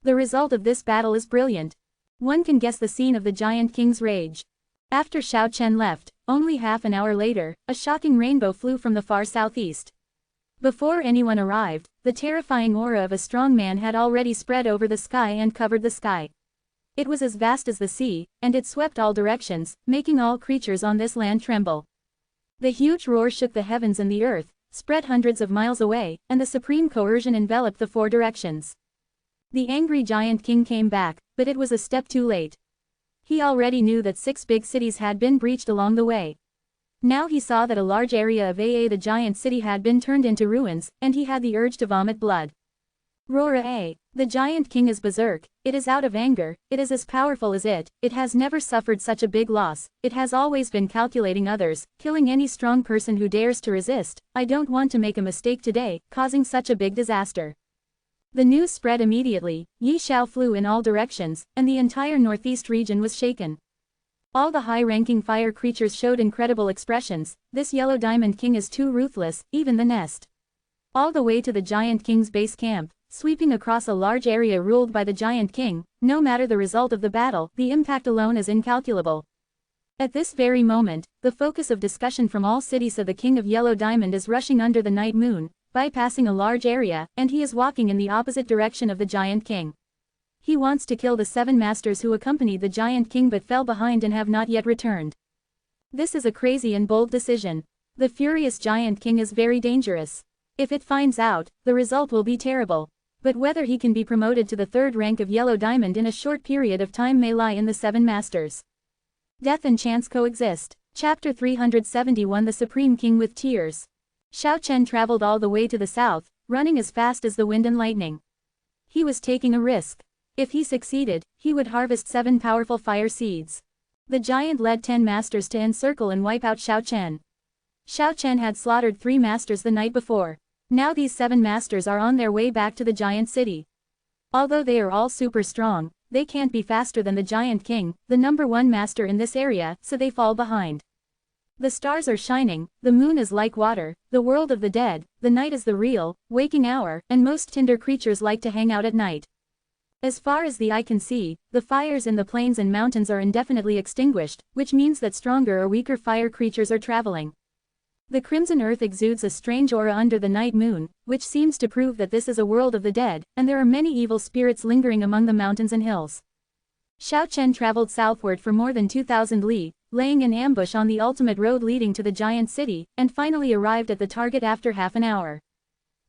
The result of this battle is brilliant. One can guess the scene of the Giant King's rage. After Xiao Chen left, only half an hour later, a shocking rainbow flew from the far southeast. Before anyone arrived, the terrifying aura of a strong man had already spread over the sky and covered the sky. It was as vast as the sea, and it swept all directions, making all creatures on this land tremble. The huge roar shook the heavens and the earth, spread hundreds of miles away, and the supreme coercion enveloped the four directions. The angry giant king came back, but it was a step too late. He already knew that 6 big cities had been breached along the way. Now he saw that a large area of the giant city had been turned into ruins, and he had the urge to vomit blood. Roar! The giant king is berserk, it is out of anger, it is as powerful as it has never suffered such a big loss, it has always been calculating others, killing any strong person who dares to resist. I don't want to make a mistake today, causing such a big disaster. The news spread immediately, Yi Xiao flew in all directions, and the entire northeast region was shaken. All the high-ranking fire creatures showed incredible expressions. This yellow diamond king is too ruthless, even the nest. All the way to the giant king's base camp, sweeping across a large area ruled by the giant king, no matter the result of the battle, the impact alone is incalculable. At this very moment, the focus of discussion from all cities of the King of Yellow Diamond is rushing under the night moon, bypassing a large area, and he is walking in the opposite direction of the giant king. He wants to kill the 7 masters who accompanied the giant king but fell behind and have not yet returned. This is a crazy and bold decision. The furious giant king is very dangerous. If it finds out, the result will be terrible. But whether he can be promoted to the 3rd rank of Yellow Diamond in a short period of time may lie in the 7 masters. Death and chance coexist. Chapter 371 The Supreme King with Tears. Xiao Chen traveled all the way to the south, running as fast as the wind and lightning. He was taking a risk. If he succeeded, he would harvest 7 powerful fire seeds. The giant led 10 masters to encircle and wipe out Xiao Chen. Xiao Chen had slaughtered 3 masters the night before. Now these 7 masters are on their way back to the giant city. Although they are all super strong, they can't be faster than the giant king, the number 1 master in this area, so they fall behind. The stars are shining, the moon is like water, the world of the dead, the night is the real, waking hour, and most tender creatures like to hang out at night. As far as the eye can see, the fires in the plains and mountains are indefinitely extinguished, which means that stronger or weaker fire creatures are traveling. The crimson earth exudes a strange aura under the night moon, which seems to prove that this is a world of the dead, and there are many evil spirits lingering among the mountains and hills. Xiao Chen traveled southward for more than 2,000 li, laying an ambush on the ultimate road leading to the giant city, and finally arrived at the target after half an hour.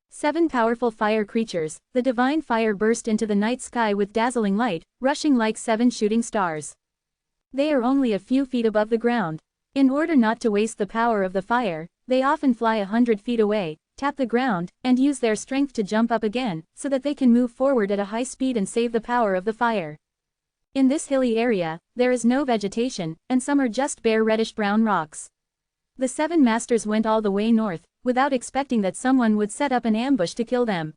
7 powerful fire creatures, the divine fire burst into the night sky with dazzling light, rushing like 7 shooting stars. They are only a few feet above the ground. In order not to waste the power of the fire, they often fly 100 feet away, tap the ground, and use their strength to jump up again, so that they can move forward at a high speed and save the power of the fire. In this hilly area, there is no vegetation, and some are just bare reddish-brown rocks. The 7 masters went all the way north, without expecting that someone would set up an ambush to kill them.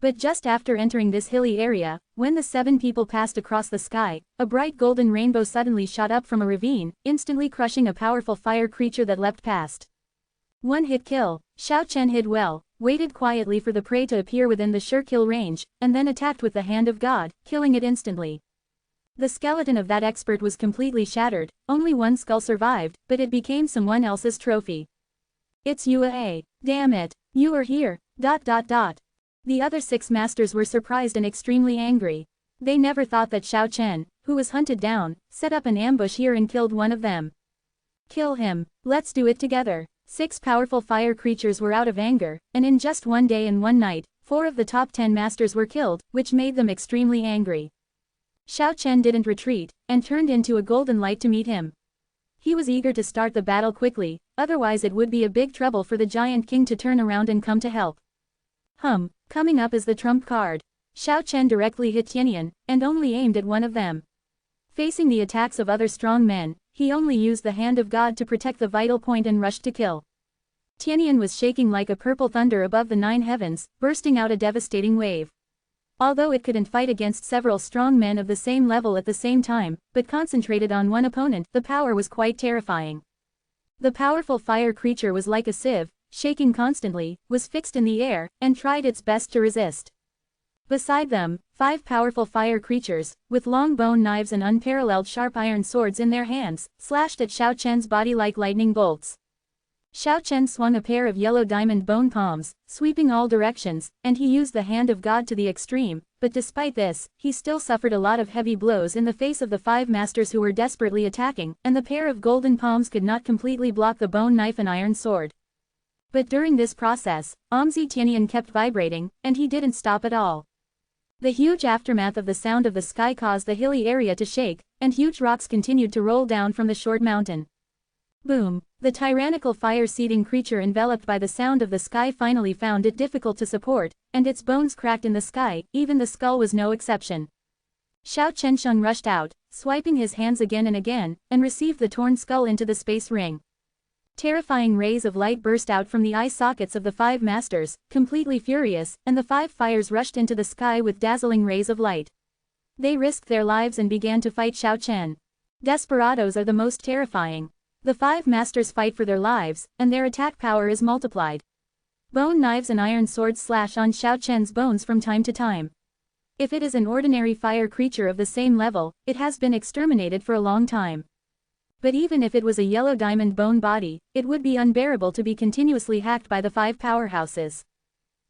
But just after entering this hilly area, when the 7 people passed across the sky, a bright golden rainbow suddenly shot up from a ravine, instantly crushing a powerful fire creature that leapt past. One-hit kill. Xiao Chen hid well, waited quietly for the prey to appear within the sure kill range, and then attacked with the hand of God, killing it instantly. The skeleton of that expert was completely shattered, only 1 skull survived, but it became someone else's trophy. It's you, damn it, you are here, ... The other 6 masters were surprised and extremely angry. They never thought that Xiao Chen, who was hunted down, set up an ambush here and killed one of them. Kill him, let's do it together. 6 powerful fire creatures were out of anger, and in just 1 day and 1 night, 4 of the top 10 masters were killed, which made them extremely angry. Xiao Chen didn't retreat, and turned into a golden light to meet him. He was eager to start the battle quickly, otherwise it would be a big trouble for the giant king to turn around and come to help. Coming up is the trump card. Xiao Chen directly hit Tianyan, and only aimed at one of them. Facing the attacks of other strong men, he only used the hand of God to protect the vital point and rushed to kill. Tianyan was shaking like a purple thunder above the 9 heavens, bursting out a devastating wave. Although it couldn't fight against several strong men of the same level at the same time, but concentrated on one opponent, the power was quite terrifying. The powerful fire creature was like a sieve, shaking constantly, was fixed in the air, and tried its best to resist. Beside them, 5 powerful fire creatures, with long bone knives and unparalleled sharp iron swords in their hands, slashed at Xiao Chen's body like lightning bolts. Xiao Chen swung a pair of yellow diamond bone palms, sweeping all directions, and he used the hand of God to the extreme, but despite this, he still suffered a lot of heavy blows in the face of the 5 masters who were desperately attacking, and the pair of golden palms could not completely block the bone knife and iron sword. But during this process, Omzi Tianyan kept vibrating, and he didn't stop at all. The huge aftermath of the sound of the sky caused the hilly area to shake, and huge rocks continued to roll down from the short mountain. Boom! The tyrannical fire-seething creature enveloped by the sound of the sky finally found it difficult to support, and its bones cracked in the sky, even the skull was no exception. Xiao Chensheng rushed out, swiping his hands again and again, and received the torn skull into the space ring. Terrifying rays of light burst out from the eye sockets of the 5 masters, completely furious, and the 5 fires rushed into the sky with dazzling rays of light. They risked their lives and began to fight Xiao Chen. Desperados are the most terrifying. The 5 masters fight for their lives, and their attack power is multiplied. Bone knives and iron swords slash on Xiao Chen's bones from time to time. If it is an ordinary fire creature of the same level, it has been exterminated for a long time. But even if it was a yellow diamond bone body, it would be unbearable to be continuously hacked by the 5 powerhouses.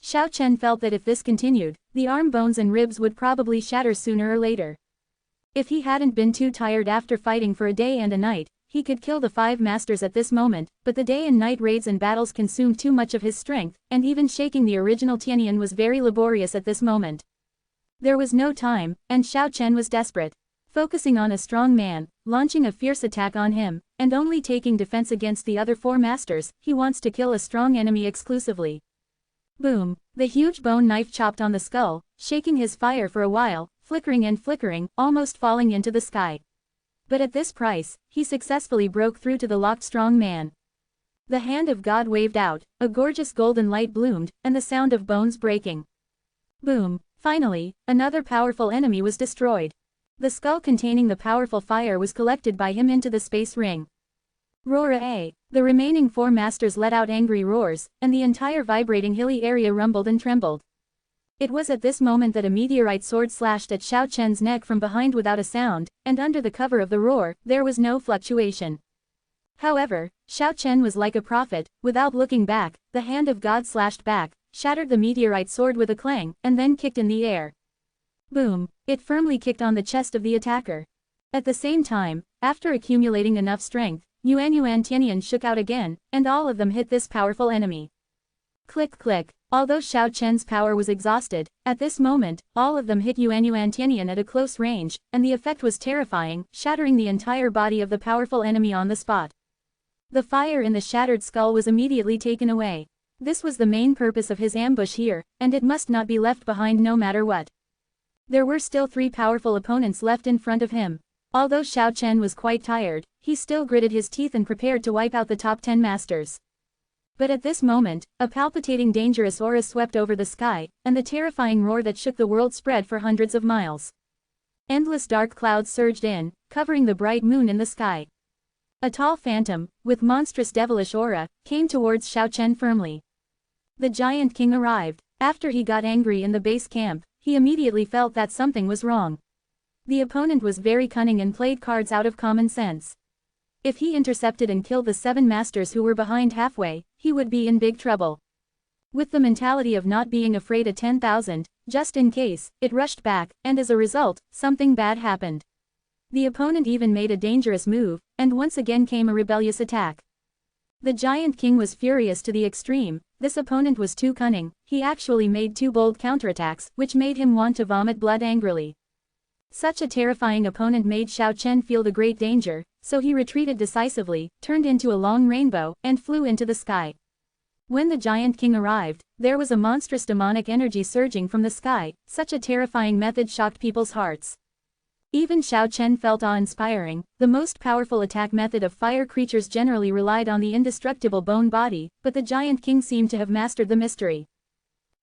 Xiao Chen felt that if this continued, the arm bones and ribs would probably shatter sooner or later. If he hadn't been too tired after fighting for a day and a night, he could kill the 5 masters at this moment, but the day and night raids and battles consumed too much of his strength, and even shaking the original Tianyan was very laborious at this moment. There was no time, and Xiao Chen was desperate. Focusing on a strong man, launching a fierce attack on him, and only taking defense against the other 4 masters, he wants to kill a strong enemy exclusively. Boom! The huge bone knife chopped on the skull, shaking his fire for a while, flickering and flickering, almost falling into the sky. But at this price, he successfully broke through to the locked strong man. The hand of God waved out, a gorgeous golden light bloomed, and the sound of bones breaking. Boom! Finally, another powerful enemy was destroyed. The skull containing the powerful fire was collected by him into the space ring. Roar-a! The remaining 4 masters let out angry roars, and the entire vibrating hilly area rumbled and trembled. It was at this moment that a meteorite sword slashed at Xiao Chen's neck from behind without a sound, and under the cover of the roar, there was no fluctuation. However, Xiao Chen was like a prophet. Without looking back, the hand of God slashed back, shattered the meteorite sword with a clang, and then kicked in the air. Boom! It firmly kicked on the chest of the attacker. At the same time, after accumulating enough strength, Yuan Tianyan shook out again, and all of them hit this powerful enemy. Click click. Although Xiao Chen's power was exhausted, at this moment, all of them hit Yuan Tianyan at a close range, and the effect was terrifying, shattering the entire body of the powerful enemy on the spot. The fire in the shattered skull was immediately taken away. This was the main purpose of his ambush here, and it must not be left behind no matter what. There were still 3 powerful opponents left in front of him. Although Xiao Chen was quite tired, he still gritted his teeth and prepared to wipe out the top 10 masters. But at this moment, a palpitating dangerous aura swept over the sky, and the terrifying roar that shook the world spread for hundreds of miles. Endless dark clouds surged in, covering the bright moon in the sky. A tall phantom, with monstrous devilish aura, came towards Xiao Chen firmly. The giant king arrived. After he got angry in the base camp, he immediately felt that something was wrong. The opponent was very cunning and played cards out of common sense. If he intercepted and killed the 7 masters who were behind halfway, he would be in big trouble. With the mentality of not being afraid of 10,000, just in case, it rushed back, and as a result, something bad happened. The opponent even made a dangerous move, and once again came a rebellious attack. The giant king was furious to the extreme. This opponent was too cunning. He actually made 2 bold counterattacks, which made him want to vomit blood angrily. Such a terrifying opponent made Xiao Chen feel the great danger, so he retreated decisively, turned into a long rainbow, and flew into the sky. When the giant king arrived, there was a monstrous demonic energy surging from the sky. Such a terrifying method shocked people's hearts. Even Xiao Chen felt awe-inspiring. The most powerful attack method of fire creatures generally relied on the indestructible bone body, but the giant king seemed to have mastered the mystery.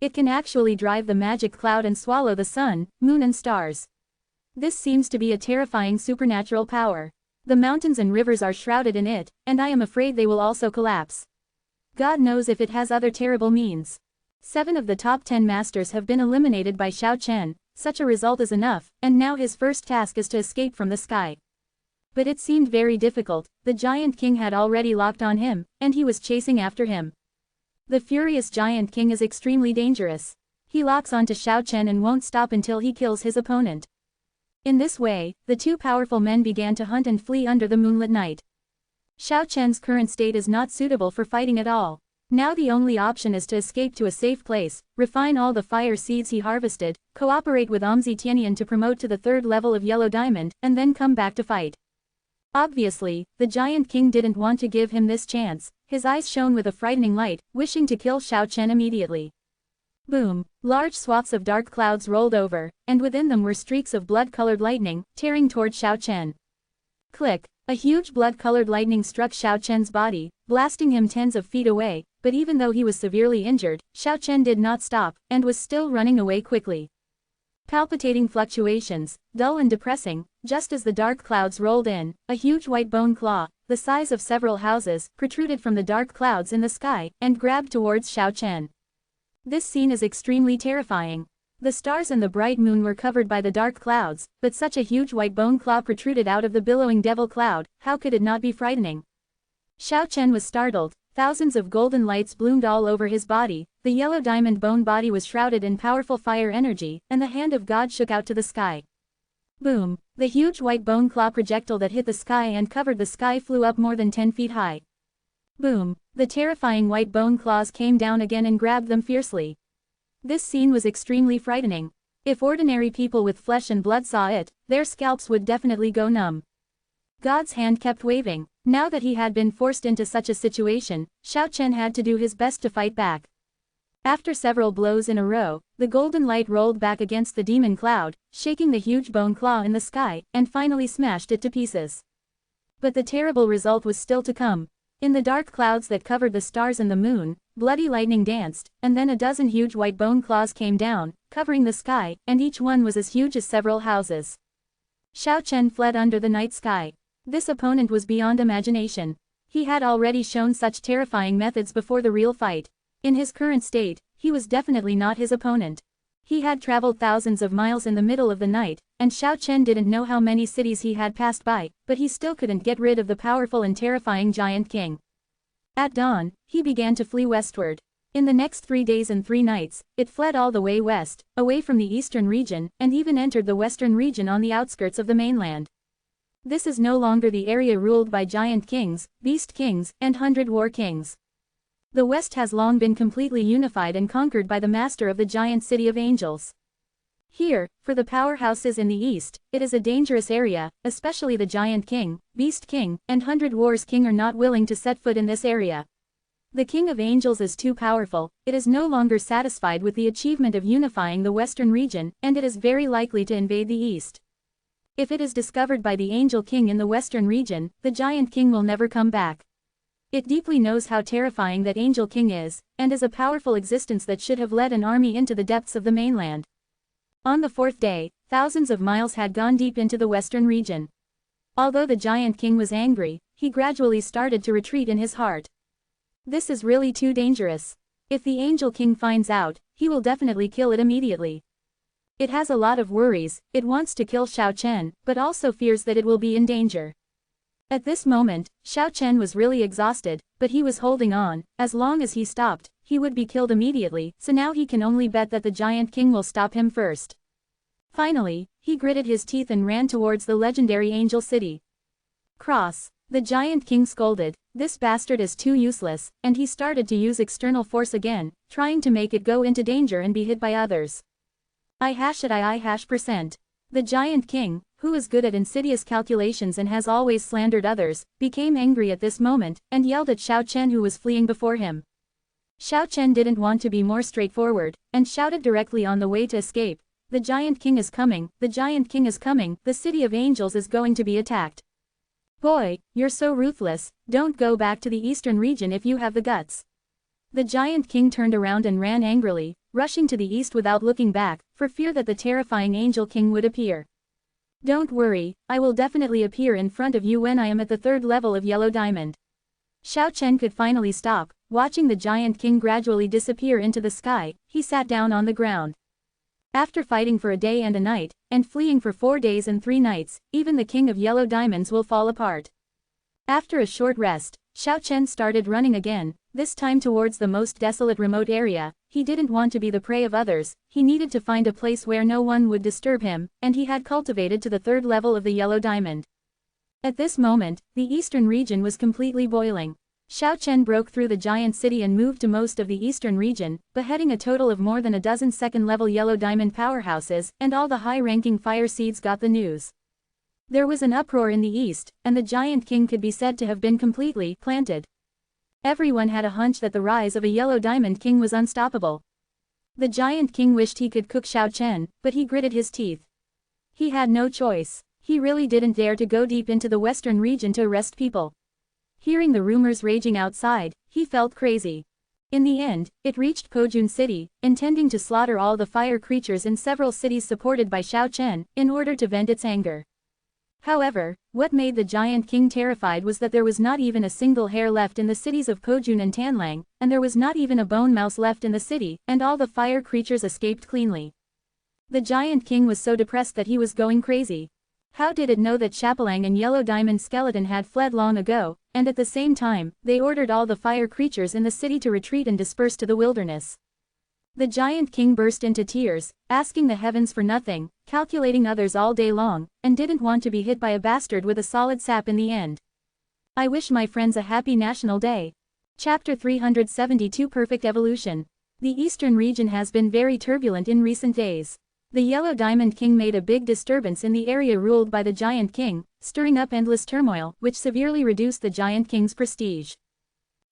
It can actually drive the magic cloud and swallow the sun, moon and stars. This seems to be a terrifying supernatural power. The mountains and rivers are shrouded in it, and I am afraid they will also collapse. God knows if it has other terrible means. 7 of the top 10 masters have been eliminated by Xiao Chen. Such a result is enough, and now his first task is to escape from the sky. But it seemed very difficult. The giant king had already locked on him, and he was chasing after him. The furious giant king is extremely dangerous. He locks onto Xiao Chen and won't stop until he kills his opponent. In this way, the two powerful men began to hunt and flee under the moonlit night. Xiao Chen's current state is not suitable for fighting at all. Now the only option is to escape to a safe place, refine all the fire seeds he harvested, cooperate with Omzi Tianian to promote to the 3rd level of Yellow Diamond, and then come back to fight. Obviously, the Giant King didn't want to give him this chance. His eyes shone with a frightening light, wishing to kill Xiao Chen immediately. Boom! Large swaths of dark clouds rolled over, and within them were streaks of blood-colored lightning, tearing toward Xiao Chen. Click! A huge blood-colored lightning struck Xiao Chen's body, blasting him tens of feet away, but even though he was severely injured, Xiao Chen did not stop, and was still running away quickly. Palpitating fluctuations, dull and depressing, just as the dark clouds rolled in, a huge white bone claw, the size of several houses, protruded from the dark clouds in the sky, and grabbed towards Xiao Chen. This scene is extremely terrifying. The stars and the bright moon were covered by the dark clouds, but such a huge white bone claw protruded out of the billowing devil cloud, how could it not be frightening? Xiao Chen was startled, thousands of golden lights bloomed all over his body, the yellow diamond bone body was shrouded in powerful fire energy, and the hand of God shook out to the sky. Boom! The huge white bone claw projectile that hit the sky and covered the sky flew up more than 10 feet high. Boom! The terrifying white bone claws came down again and grabbed them fiercely. This scene was extremely frightening. If ordinary people with flesh and blood saw it, their scalps would definitely go numb. God's hand kept waving. Now that he had been forced into such a situation, Xiao Chen had to do his best to fight back. After several blows in a row, the golden light rolled back against the demon cloud, shaking the huge bone claw in the sky, and finally smashed it to pieces. But the terrible result was still to come. In the dark clouds that covered the stars and the moon, bloody lightning danced, and then a dozen huge white bone claws came down, covering the sky, and each one was as huge as several houses. Xiao Chen fled under the night sky. This opponent was beyond imagination. He had already shown such terrifying methods before the real fight. In his current state, he was definitely not his opponent. He had traveled thousands of miles in the middle of the night, and Xiao Chen didn't know how many cities he had passed by, but he still couldn't get rid of the powerful and terrifying Giant King. At dawn, he began to flee westward. In the next 3 days and 3 nights, it fled all the way west, away from the eastern region, and even entered the western region on the outskirts of the mainland. This is no longer the area ruled by Giant Kings, Beast Kings, and 100 War Kings. The West has long been completely unified and conquered by the master of the giant city of angels. Here, for the powerhouses in the East, it is a dangerous area, especially the Giant King, Beast King, and 100 Wars King are not willing to set foot in this area. The King of Angels is too powerful, it is no longer satisfied with the achievement of unifying the Western region, and it is very likely to invade the East. If it is discovered by the Angel King in the Western region, the Giant King will never come back. It deeply knows how terrifying that Angel King is, and is a powerful existence that should have led an army into the depths of the mainland. On the 4th day, thousands of miles had gone deep into the Western region. Although the Giant King was angry, he gradually started to retreat in his heart. This is really too dangerous. If the Angel King finds out, he will definitely kill it immediately. It has a lot of worries, it wants to kill Xiao Chen, but also fears that it will be in danger. At this moment, Xiao Chen was really exhausted, but he was holding on. As long as he stopped, he would be killed immediately, so now he can only bet that the Giant King will stop him first. Finally, he gritted his teeth and ran towards the legendary Angel City. Cross. The Giant King scolded, "This bastard is too useless," and he started to use external force again, trying to make it go into danger and be hit by others. I#%. The Giant King, who is good at insidious calculations and has always slandered others, became angry at this moment, and yelled at Xiao Chen who was fleeing before him. Xiao Chen didn't want to be more straightforward, and shouted directly on the way to escape, "The Giant King is coming, the Giant King is coming, the City of Angels is going to be attacked. Boy, you're so ruthless, don't go back to the eastern region if you have the guts." The Giant King turned around and ran angrily, rushing to the east without looking back, for fear that the terrifying Angel King would appear. "Don't worry, I will definitely appear in front of you when I am at the 3rd level of Yellow Diamond." Xiao Chen could finally stop, watching the Giant King gradually disappear into the sky, he sat down on the ground. After fighting for a day and a night, and fleeing for 4 days and 3 nights, even the King of Yellow Diamonds will fall apart. After a short rest, Xiao Chen started running again, this time towards the most desolate remote area. he didn't want to be the prey of others, he needed to find a place where no one would disturb him, and he had cultivated to the 3rd level of the yellow diamond. At this moment, the eastern region was completely boiling. Xiao Chen broke through the giant city and moved to most of the eastern region, beheading a total of more than a dozen second-level yellow diamond powerhouses, and all the high-ranking fire seeds got the news. There was an uproar in the east, and the giant king could be said to have been completely planted. Everyone had a hunch that the rise of a yellow diamond king was unstoppable. The giant king wished he could cook Xiao Chen, but he gritted his teeth. He had no choice. He really didn't dare to go deep into the western region to arrest people. Hearing the rumors raging outside, he felt crazy. In the end, it reached Kojun City, intending to slaughter all the fire creatures in several cities supported by Xiao Chen, in order to vent its anger. However, what made the giant king terrified was that there was not even a single hair left in the cities of Kojun and Tanlang, and there was not even a bone mouse left in the city, and all the fire creatures escaped cleanly. The giant king was so depressed that he was going crazy. How did it know that Chapelang and Yellow Diamond Skeleton had fled long ago, and at the same time, they ordered all the fire creatures in the city to retreat and disperse to the wilderness? The giant king burst into tears, asking the heavens for nothing, calculating others all day long, and didn't want to be hit by a bastard with a solid sap in the end. I wish my friends a happy National Day. Chapter 372 Perfect Evolution. The eastern region has been very turbulent in recent days. The Yellow Diamond King made a big disturbance in the area ruled by the Giant King, stirring up endless turmoil, which severely reduced the Giant King's prestige.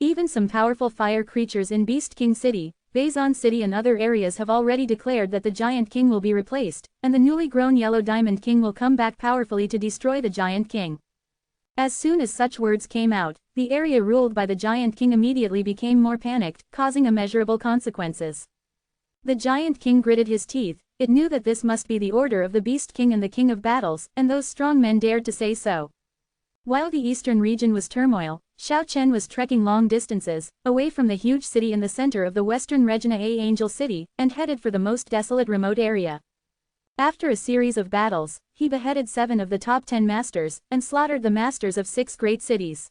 Even some powerful fire creatures in Beast King City, Bazan City and other areas have already declared that the Giant King will be replaced, and the newly grown Yellow Diamond King will come back powerfully to destroy the Giant King. As soon as such words came out, the area ruled by the Giant King immediately became more panicked, causing immeasurable consequences. The Giant King gritted his teeth. It knew that this must be the order of the Beast King and the King of Battles, and those strong men dared to say so. While the eastern region was turmoil, Xiao Chen was trekking long distances, away from the huge city in the center of the western Regina A Angel City, and headed for the most desolate remote area. After a series of battles, he beheaded 7 of the top 10 masters, and slaughtered the masters of 6 great cities.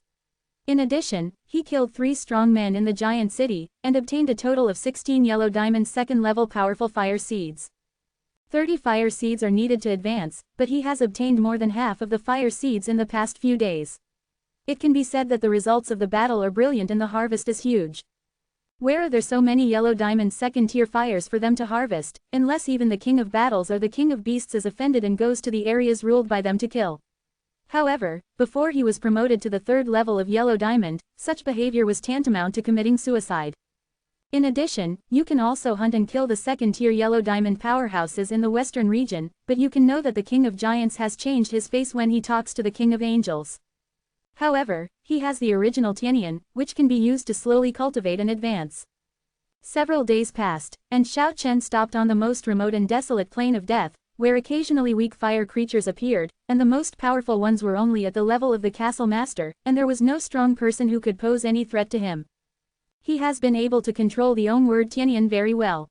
In addition, he killed 3 strong men in the giant city, and obtained a total of 16 Yellow Diamond second-level powerful fire seeds. 30 fire seeds are needed to advance, but he has obtained more than half of the fire seeds in the past few days. It can be said that the results of the battle are brilliant and the harvest is huge. Where are there so many Yellow Diamond second-tier fires for them to harvest, unless even the King of Battles or the King of Beasts is offended and goes to the areas ruled by them to kill? However, before he was promoted to the 3rd level of Yellow Diamond, such behavior was tantamount to committing suicide. In addition, you can also hunt and kill the second-tier Yellow Diamond powerhouses in the western region, but you can know that the King of Giants has changed his face when he talks to the King of Angels. However, he has the original Tianyan, which can be used to slowly cultivate and advance. Several days passed, and Xiao Chen stopped on the most remote and desolate plain of death, where occasionally weak fire creatures appeared, and the most powerful ones were only at the level of the castle master, and there was no strong person who could pose any threat to him. He has been able to control the own word Tianyan very well.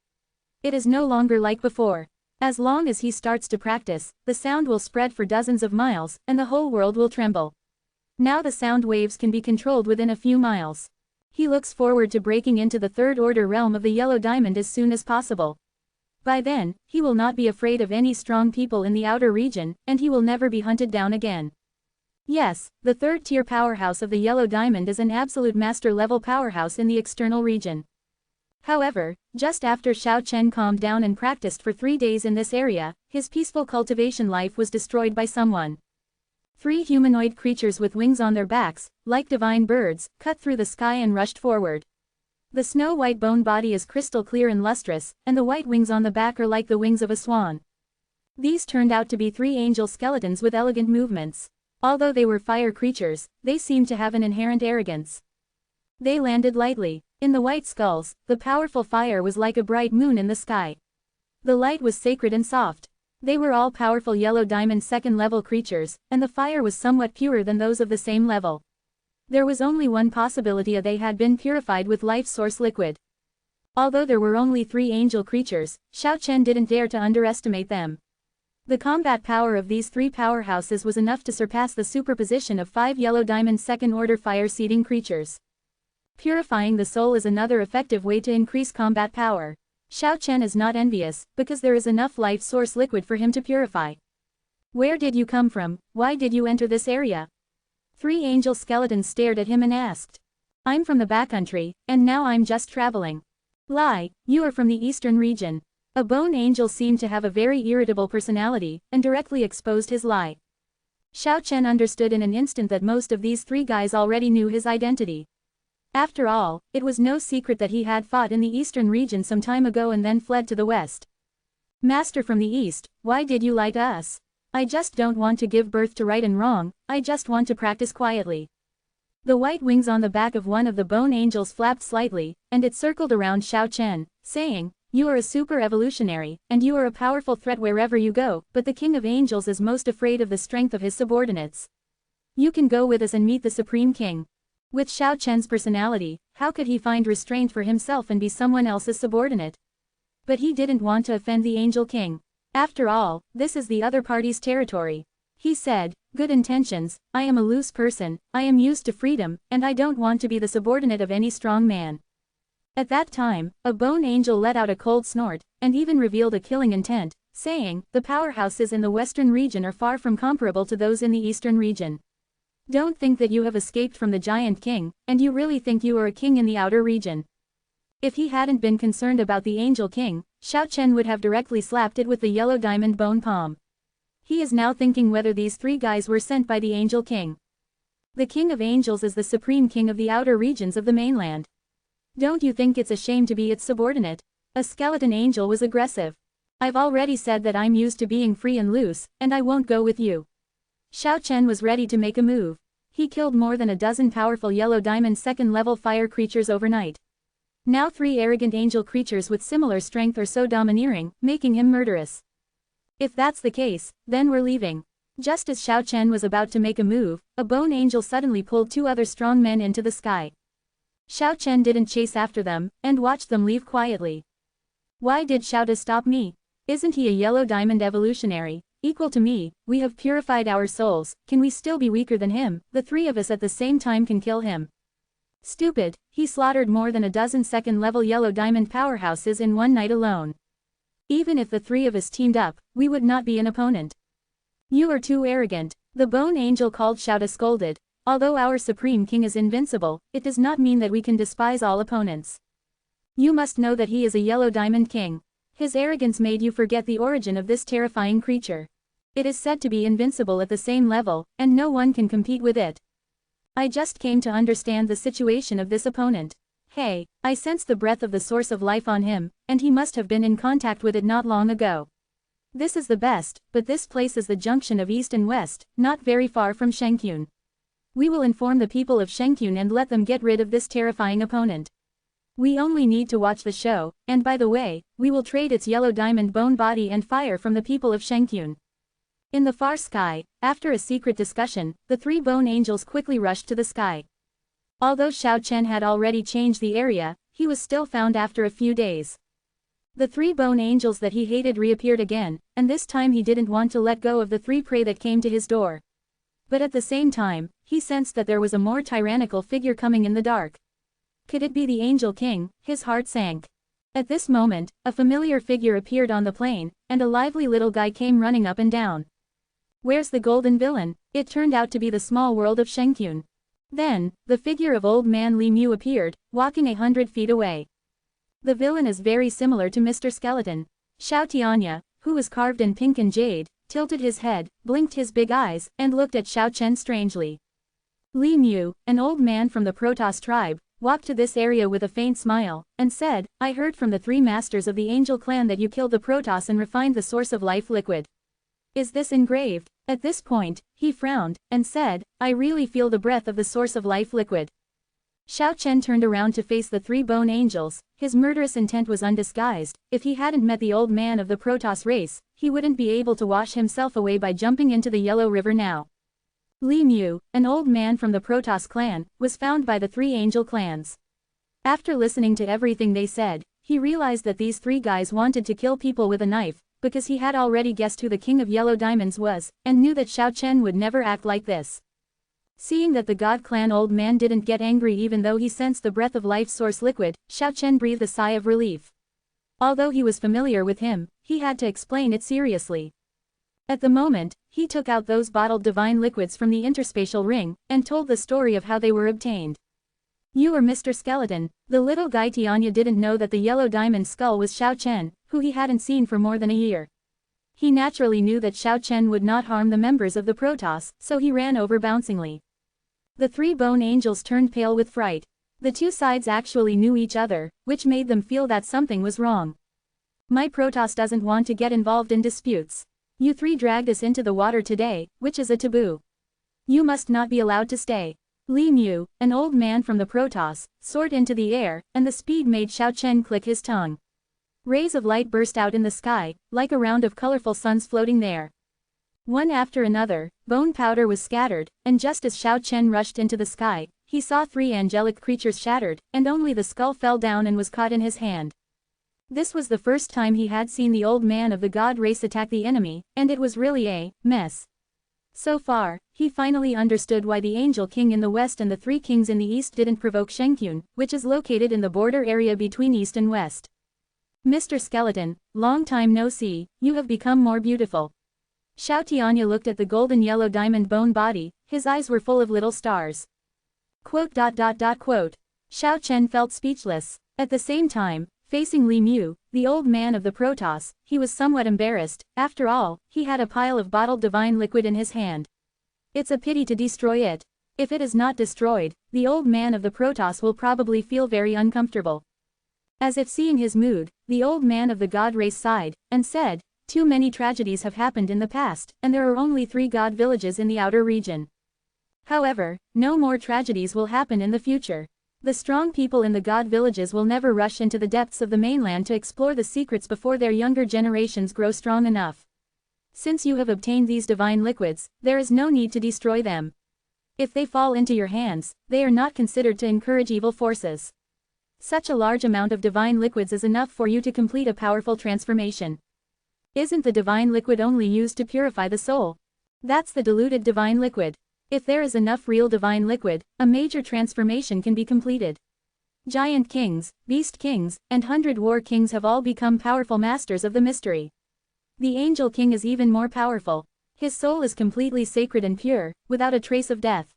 It is no longer like before. As long as he starts to practice, the sound will spread for dozens of miles, and the whole world will tremble. Now the sound waves can be controlled within a few miles. He looks forward to breaking into the 3rd order realm of the Yellow Diamond as soon as possible. By then, he will not be afraid of any strong people in the outer region, and he will never be hunted down again. Yes, the 3rd-tier powerhouse of the Yellow Diamond is an absolute master-level powerhouse in the external region. However, just after Xiao Chen calmed down and practiced for 3 days in this area, his peaceful cultivation life was destroyed by someone. 3 humanoid creatures with wings on their backs, like divine birds, cut through the sky and rushed forward. The snow-white bone body is crystal clear and lustrous, and the white wings on the back are like the wings of a swan. These turned out to be 3 angel skeletons with elegant movements. Although they were fire creatures, they seemed to have an inherent arrogance. They landed lightly. In the white skulls, the powerful fire was like a bright moon in the sky. The light was sacred and soft. They were all powerful Yellow Diamond second-level creatures, and the fire was somewhat purer than those of the same level. There was only one possibility: they had been purified with life source liquid. Although there were only 3 angel creatures, Xiao Chen didn't dare to underestimate them. The combat power of these 3 powerhouses was enough to surpass the superposition of 5 Yellow Diamond second-order fire-seeding creatures. Purifying the soul is another effective way to increase combat power. Xiao Chen is not envious, because there is enough life source liquid for him to purify. Where did you come from? Why did you enter this area? 3 angel skeletons stared at him and asked. I'm from the backcountry, and now I'm just traveling. Lie, you are from the eastern region. A bone angel seemed to have a very irritable personality, and directly exposed his lie. Xiao Chen understood in an instant that most of these 3 guys already knew his identity. After all, it was no secret that he had fought in the eastern region some time ago and then fled to the west. Master from the east, why did you lie to us? I just don't want to give birth to right and wrong, I just want to practice quietly. The white wings on the back of one of the bone angels flapped slightly, and it circled around Xiao Chen, saying, you are a super evolutionary, and you are a powerful threat wherever you go, but the King of Angels is most afraid of the strength of his subordinates. You can go with us and meet the Supreme King. With Xiao Chen's personality, how could he find restraint for himself and be someone else's subordinate? But he didn't want to offend the Angel King. After all, this is the other party's territory. He said, good intentions, I am a loose person, I am used to freedom, and I don't want to be the subordinate of any strong man. At that time, a bone angel let out a cold snort, and even revealed a killing intent, saying, the powerhouses in the western region are far from comparable to those in the eastern region. Don't think that you have escaped from the Giant King, and you really think you are a king in the outer region. If he hadn't been concerned about the Angel King, Xiao Chen would have directly slapped it with the yellow diamond bone palm. He is now thinking whether these 3 guys were sent by the Angel King. The King of Angels is the supreme king of the outer regions of the mainland. Don't you think it's a shame to be its subordinate? A skeleton angel was aggressive. I've already said that I'm used to being free and loose, and I won't go with you. Xiao Chen was ready to make a move. He killed more than a dozen powerful yellow diamond second-level fire creatures overnight. Now 3 arrogant angel creatures with similar strength are so domineering, making him murderous. If that's the case, then we're leaving. Just as Xiao Chen was about to make a move, a bone angel suddenly pulled 2 other strong men into the sky. Xiao Chen didn't chase after them, and watched them leave quietly. Why did Xiao stop me? Isn't he a yellow diamond evolutionary? Equal to me, we have purified our souls, can we still be weaker than him? The 3 of us at the same time can kill him. Stupid, he slaughtered more than a dozen second-level yellow diamond powerhouses in one night alone. Even if the 3 of us teamed up, we would not be an opponent. You are too arrogant, the bone angel called Xiao scolded. Although our Supreme King is invincible, it does not mean that we can despise all opponents. You must know that he is a yellow diamond king. His arrogance made you forget the origin of this terrifying creature. It is said to be invincible at the same level, and no one can compete with it. I just came to understand the situation of this opponent. Hey, I sense the breath of the source of life on him, and he must have been in contact with it not long ago. This is the best, but this place is the junction of east and west, not very far from Shengkyun. We will inform the people of Shengkyun and let them get rid of this terrifying opponent. We only need to watch the show, and by the way, we will trade its yellow diamond bone body and fire from the people of Shengkyun. In the far sky, after a secret discussion, the 3 bone angels quickly rushed to the sky. Although Xiao Chen had already changed the area, he was still found after a few days. The 3 bone angels that he hated reappeared again, and this time he didn't want to let go of the 3 prey that came to his door. But at the same time, he sensed that there was a more tyrannical figure coming in the dark. Could it be the Angel King? His heart sank. At this moment, a familiar figure appeared on the plain, and a lively little guy came running up and down. Where's the golden villain? It turned out to be the small world of Shengkyun. Then, the figure of old man Li Mu appeared, walking 100 feet away. The villain is very similar to Mr. Skeleton. Xiao Tianya, who was carved in pink and jade, tilted his head, blinked his big eyes, and looked at Xiao Chen strangely. Li Mu, an old man from the Protoss tribe, walked to this area with a faint smile, and said, I heard from the 3 masters of the Angel clan that you killed the Protoss and refined the source of life liquid. Is this engraved? At this point, he frowned, and said, I really feel the breath of the source of life liquid. Xiao Chen turned around to face the 3 bone angels. His murderous intent was undisguised. If he hadn't met the old man of the Protoss race, he wouldn't be able to wash himself away by jumping into the Yellow River now. Li Mu, an old man from the Protoss clan, was found by the 3 angel clans. After listening to everything they said, he realized that these 3 guys wanted to kill people with a knife, because he had already guessed who the King of Yellow Diamonds was, and knew that Xiao Chen would never act like this. Seeing that the God Clan old man didn't get angry even though he sensed the breath of life source liquid, Xiao Chen breathed a sigh of relief. Although he was familiar with him, he had to explain it seriously. At the moment, he took out those bottled divine liquids from the interspatial ring, and told the story of how they were obtained. You are Mr. Skeleton. The little guy Tianya didn't know that the yellow diamond skull was Xiao Chen, who he hadn't seen for more than a year. He naturally knew that Xiao Chen would not harm the members of the Protoss, so he ran over bouncingly. The three bone angels turned pale with fright. The two sides actually knew each other, which made them feel that something was wrong. My Protoss doesn't want to get involved in disputes. You three dragged us into the water today, which is a taboo. You must not be allowed to stay. Li Mu, an old man from the Protoss, soared into the air, and the speed made Xiao Chen click his tongue. Rays of light burst out in the sky, like a round of colorful suns floating there. One after another, bone powder was scattered, and just as Xiao Chen rushed into the sky, he saw three angelic creatures shattered, and only the skull fell down and was caught in his hand. This was the first time he had seen the old man of the god race attack the enemy, and it was really a mess. So far, he finally understood why the Angel King in the west and the three kings in the east didn't provoke Shenkyun, which is located in the border area between east and west. Mr. Skeleton, long time no see, you have become more beautiful. Xiao Tianya looked at the golden yellow diamond bone body, his eyes were full of little stars. Quote. Xiao Chen felt speechless. At the same time, facing Li Mu, the old man of the Protoss, he was somewhat embarrassed. After all, he had a pile of bottled divine liquid in his hand. It's a pity to destroy it. If it is not destroyed, the old man of the Protoss will probably feel very uncomfortable. As if seeing his mood, the old man of the god race sighed, and said, too many tragedies have happened in the past, and there are only 3 god villages in the outer region. However, no more tragedies will happen in the future. The strong people in the god villages will never rush into the depths of the mainland to explore the secrets before their younger generations grow strong enough. Since you have obtained these divine liquids, there is no need to destroy them. If they fall into your hands, they are not considered to encourage evil forces. Such a large amount of divine liquids is enough for you to complete a powerful transformation. Isn't the divine liquid only used to purify the soul? That's the diluted divine liquid. If there is enough real divine liquid, a major transformation can be completed. Giant kings, beast kings, and 100 war kings have all become powerful masters of the mystery. The Angel King is even more powerful. His soul is completely sacred and pure, without a trace of death.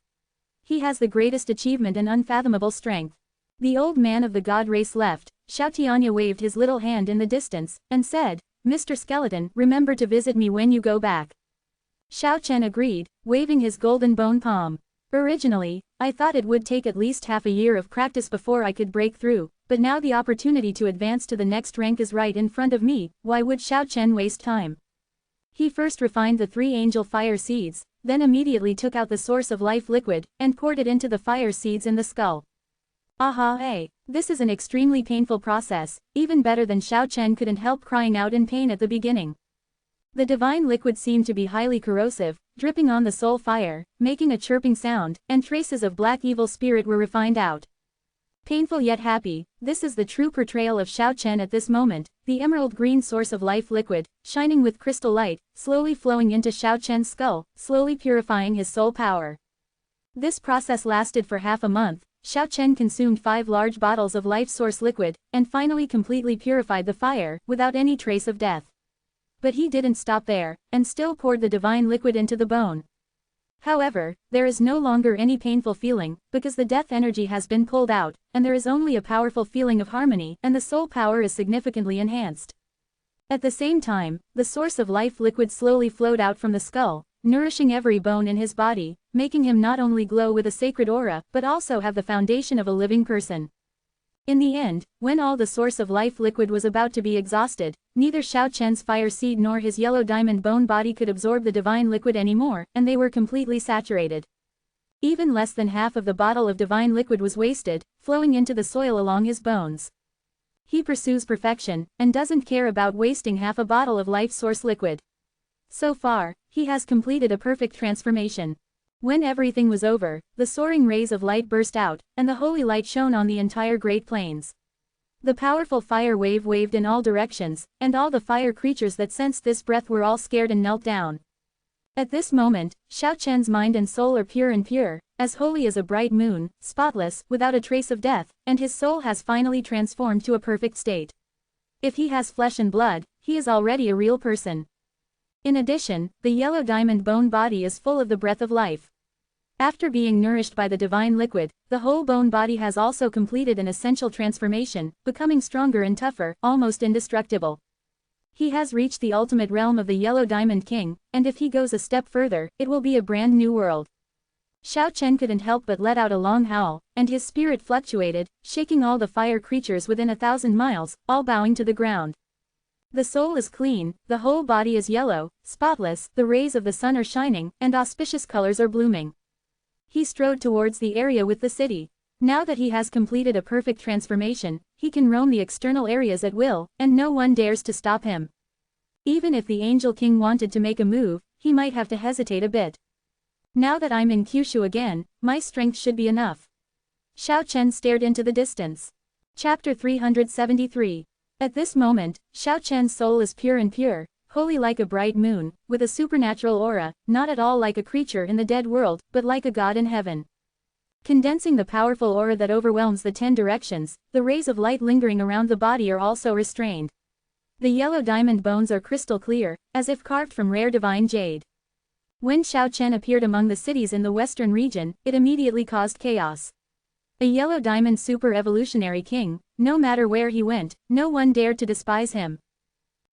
He has the greatest achievement and unfathomable strength. The old man of the god race left. Xiao Tianya waved his little hand in the distance, and said, Mr. Skeleton, remember to visit me when you go back. Xiao Chen agreed, waving his golden bone palm. Originally, I thought it would take at least half a year of practice before I could break through, but now the opportunity to advance to the next rank is right in front of me. Why would Xiao Chen waste time? He first refined the 3 angel fire seeds, then immediately took out the source of life liquid, and poured it into the fire seeds in the skull. This is an extremely painful process, even better than Xiao Chen couldn't help crying out in pain at the beginning. The divine liquid seemed to be highly corrosive, dripping on the soul fire, making a chirping sound, and traces of black evil spirit were refined out. Painful yet happy, this is the true portrayal of Xiao Chen at this moment, the emerald green source of life liquid, shining with crystal light, slowly flowing into Xiao Chen's skull, slowly purifying his soul power. This process lasted for half a month. Xiao Chen consumed 5 large bottles of life source liquid, and finally completely purified the fire, without any trace of death. But he didn't stop there, and still poured the divine liquid into the bone. However, there is no longer any painful feeling, because the death energy has been pulled out, and there is only a powerful feeling of harmony, and the soul power is significantly enhanced. At the same time, the source of life liquid slowly flowed out from the skull, nourishing every bone in his body, making him not only glow with a sacred aura, but also have the foundation of a living person. In the end, when all the source of life liquid was about to be exhausted, neither Xiao Chen's fire seed nor his yellow diamond bone body could absorb the divine liquid anymore, and they were completely saturated. Even less than half of the bottle of divine liquid was wasted, flowing into the soil along his bones. He pursues perfection, and doesn't care about wasting half a bottle of life source liquid. So far, he has completed a perfect transformation. When everything was over, the soaring rays of light burst out, and the holy light shone on the entire Great Plains. The powerful fire wave waved in all directions, and all the fire creatures that sensed this breath were all scared and knelt down. At this moment, Xiao Chen's mind and soul are pure and pure, as holy as a bright moon, spotless, without a trace of death, and his soul has finally transformed to a perfect state. If he has flesh and blood, he is already a real person. In addition, the yellow diamond bone body is full of the breath of life. After being nourished by the divine liquid, the whole bone body has also completed an essential transformation, becoming stronger and tougher, almost indestructible. He has reached the ultimate realm of the Yellow Diamond King, and if he goes a step further, it will be a brand new world. Xiao Chen couldn't help but let out a long howl, and his spirit fluctuated, shaking all the fire creatures within 1,000 miles, all bowing to the ground. The soul is clean, the whole body is yellow, spotless, the rays of the sun are shining, and auspicious colors are blooming. He strode towards the area with the city. Now that he has completed a perfect transformation, he can roam the external areas at will, and no one dares to stop him. Even if the Angel King wanted to make a move, he might have to hesitate a bit. Now that I'm in Kyushu again, my strength should be enough. Xiao Chen stared into the distance. Chapter 373. At this moment, Xiao Chen's soul is pure and pure, holy like a bright moon, with a supernatural aura, not at all like a creature in the dead world, but like a god in heaven. Condensing the powerful aura that overwhelms the 10 directions, the rays of light lingering around the body are also restrained. The yellow diamond bones are crystal clear, as if carved from rare divine jade. When Xiao Chen appeared among the cities in the western region, it immediately caused chaos. A yellow diamond super-evolutionary king, no matter where he went, no one dared to despise him.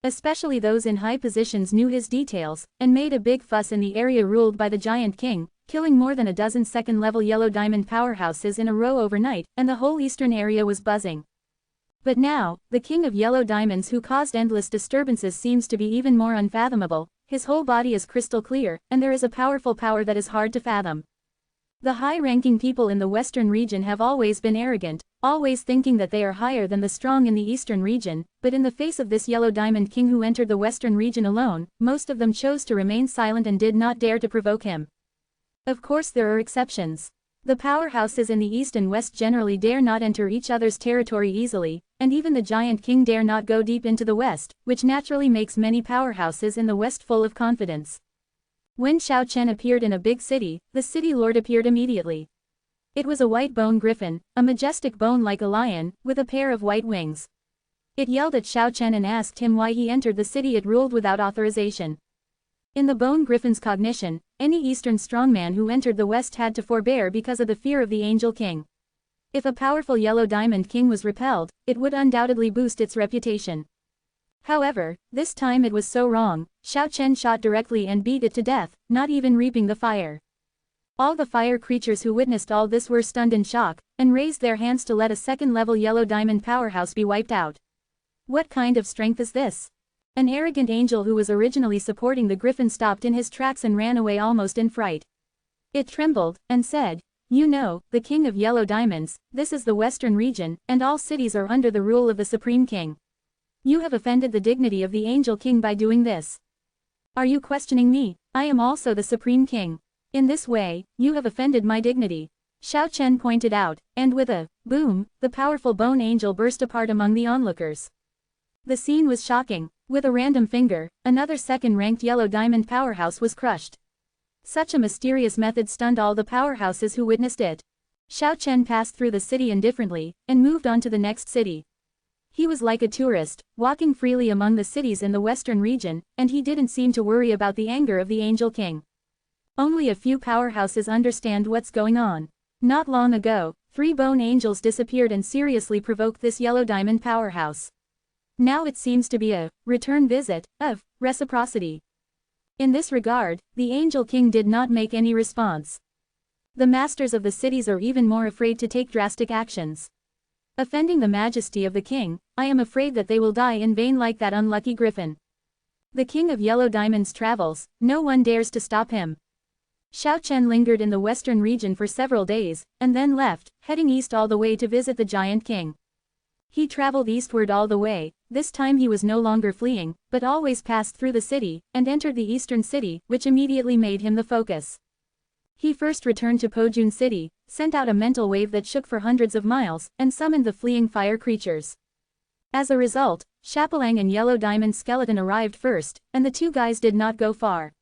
Especially those in high positions knew his details, and made a big fuss in the area ruled by the giant king, killing more than a dozen second-level yellow diamond powerhouses in a row overnight, and the whole eastern area was buzzing. But now, the king of yellow diamonds who caused endless disturbances seems to be even more unfathomable. His whole body is crystal clear, and there is a powerful power that is hard to fathom. The high-ranking people in the western region have always been arrogant, always thinking that they are higher than the strong in the eastern region, but in the face of this yellow diamond king who entered the western region alone, most of them chose to remain silent and did not dare to provoke him. Of course there are exceptions. The powerhouses in the east and west generally dare not enter each other's territory easily, and even the giant king dare not go deep into the west, which naturally makes many powerhouses in the west full of confidence. When Xiao Chen appeared in a big city, the city lord appeared immediately. It was a white bone griffin, a majestic bone like a lion, with a pair of white wings. It yelled at Xiao Chen and asked him why he entered the city it ruled without authorization. In the bone griffin's cognition, any eastern strongman who entered the west had to forbear because of the fear of the Angel King. If a powerful yellow diamond king was repelled, it would undoubtedly boost its reputation. However, this time it was so wrong. Xiao Chen shot directly and beat it to death, not even reaping the fire. All the fire creatures who witnessed all this were stunned in shock, and raised their hands to let a second-level yellow diamond powerhouse be wiped out. What kind of strength is this? An arrogant angel who was originally supporting the griffin stopped in his tracks and ran away almost in fright. It trembled, and said, "You know, the king of yellow diamonds, this is the western region, and all cities are under the rule of the supreme king. You have offended the dignity of the Angel King by doing this. Are you questioning me? I am also the Supreme King. In this way, you have offended my dignity." Xiao Chen pointed out, and with a boom, the powerful bone angel burst apart among the onlookers. The scene was shocking. With a random finger, another second-ranked yellow diamond powerhouse was crushed. Such a mysterious method stunned all the powerhouses who witnessed it. Xiao Chen passed through the city indifferently, and moved on to the next city. He was like a tourist, walking freely among the cities in the western region, and he didn't seem to worry about the anger of the Angel King. Only a few powerhouses understand what's going on. Not long ago, 3 bone angels disappeared and seriously provoked this yellow diamond powerhouse. Now it seems to be a return visit of reciprocity. In this regard, the Angel King did not make any response. The masters of the cities are even more afraid to take drastic actions. Offending the majesty of the king, I am afraid that they will die in vain like that unlucky griffin. The king of yellow diamonds travels, no one dares to stop him. Xiao Chen lingered in the western region for several days, and then left, heading east all the way to visit the giant king. He traveled eastward all the way. This time he was no longer fleeing, but always passed through the city, and entered the eastern city, which immediately made him the focus. He first returned to Pojun City, sent out a mental wave that shook for hundreds of miles, and summoned the fleeing fire creatures. As a result, Chapelang and Yellow Diamond Skeleton arrived first, and the two guys did not go far.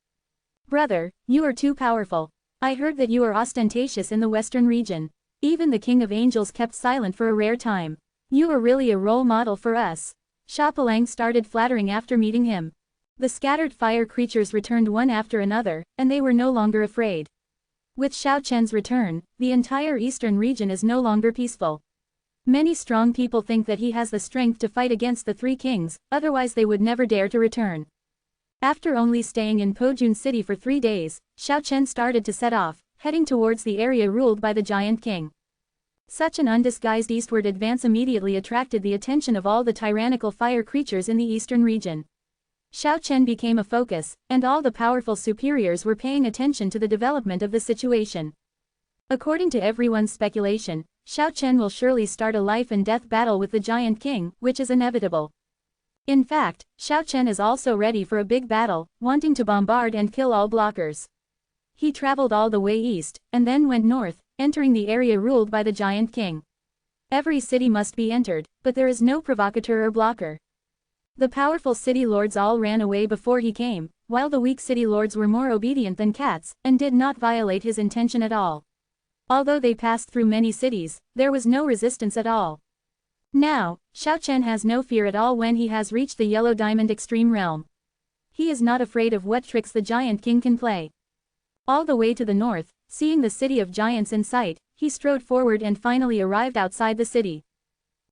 Brother, you are too powerful. I heard that you are ostentatious in the western region. Even the King of Angels kept silent for a rare time. You are really a role model for us. Shapalang started flattering after meeting him. The scattered fire creatures returned one after another, and they were no longer afraid. With Xiao Chen's return, the entire eastern region is no longer peaceful. Many strong people think that he has the strength to fight against the three kings, otherwise they would never dare to return. After only staying in Pojun City for 3 days, Xiao Chen started to set off, heading towards the area ruled by the Giant King. Such an undisguised eastward advance immediately attracted the attention of all the tyrannical fire creatures in the eastern region. Xiao Chen became a focus, and all the powerful superiors were paying attention to the development of the situation. According to everyone's speculation, Xiao Chen will surely start a life and death battle with the Giant King, which is inevitable. In fact, Xiao Chen is also ready for a big battle, wanting to bombard and kill all blockers. He traveled all the way east, and then went north, entering the area ruled by the Giant King. Every city must be entered, but there is no provocateur or blocker. The powerful city lords all ran away before he came, while the weak city lords were more obedient than cats, and did not violate his intention at all. Although they passed through many cities, there was no resistance at all. Now, Xiao Chen has no fear at all when he has reached the Yellow Diamond Extreme Realm. He is not afraid of what tricks the Giant King can play. All the way to the north, seeing the city of giants in sight, he strode forward and finally arrived outside the city.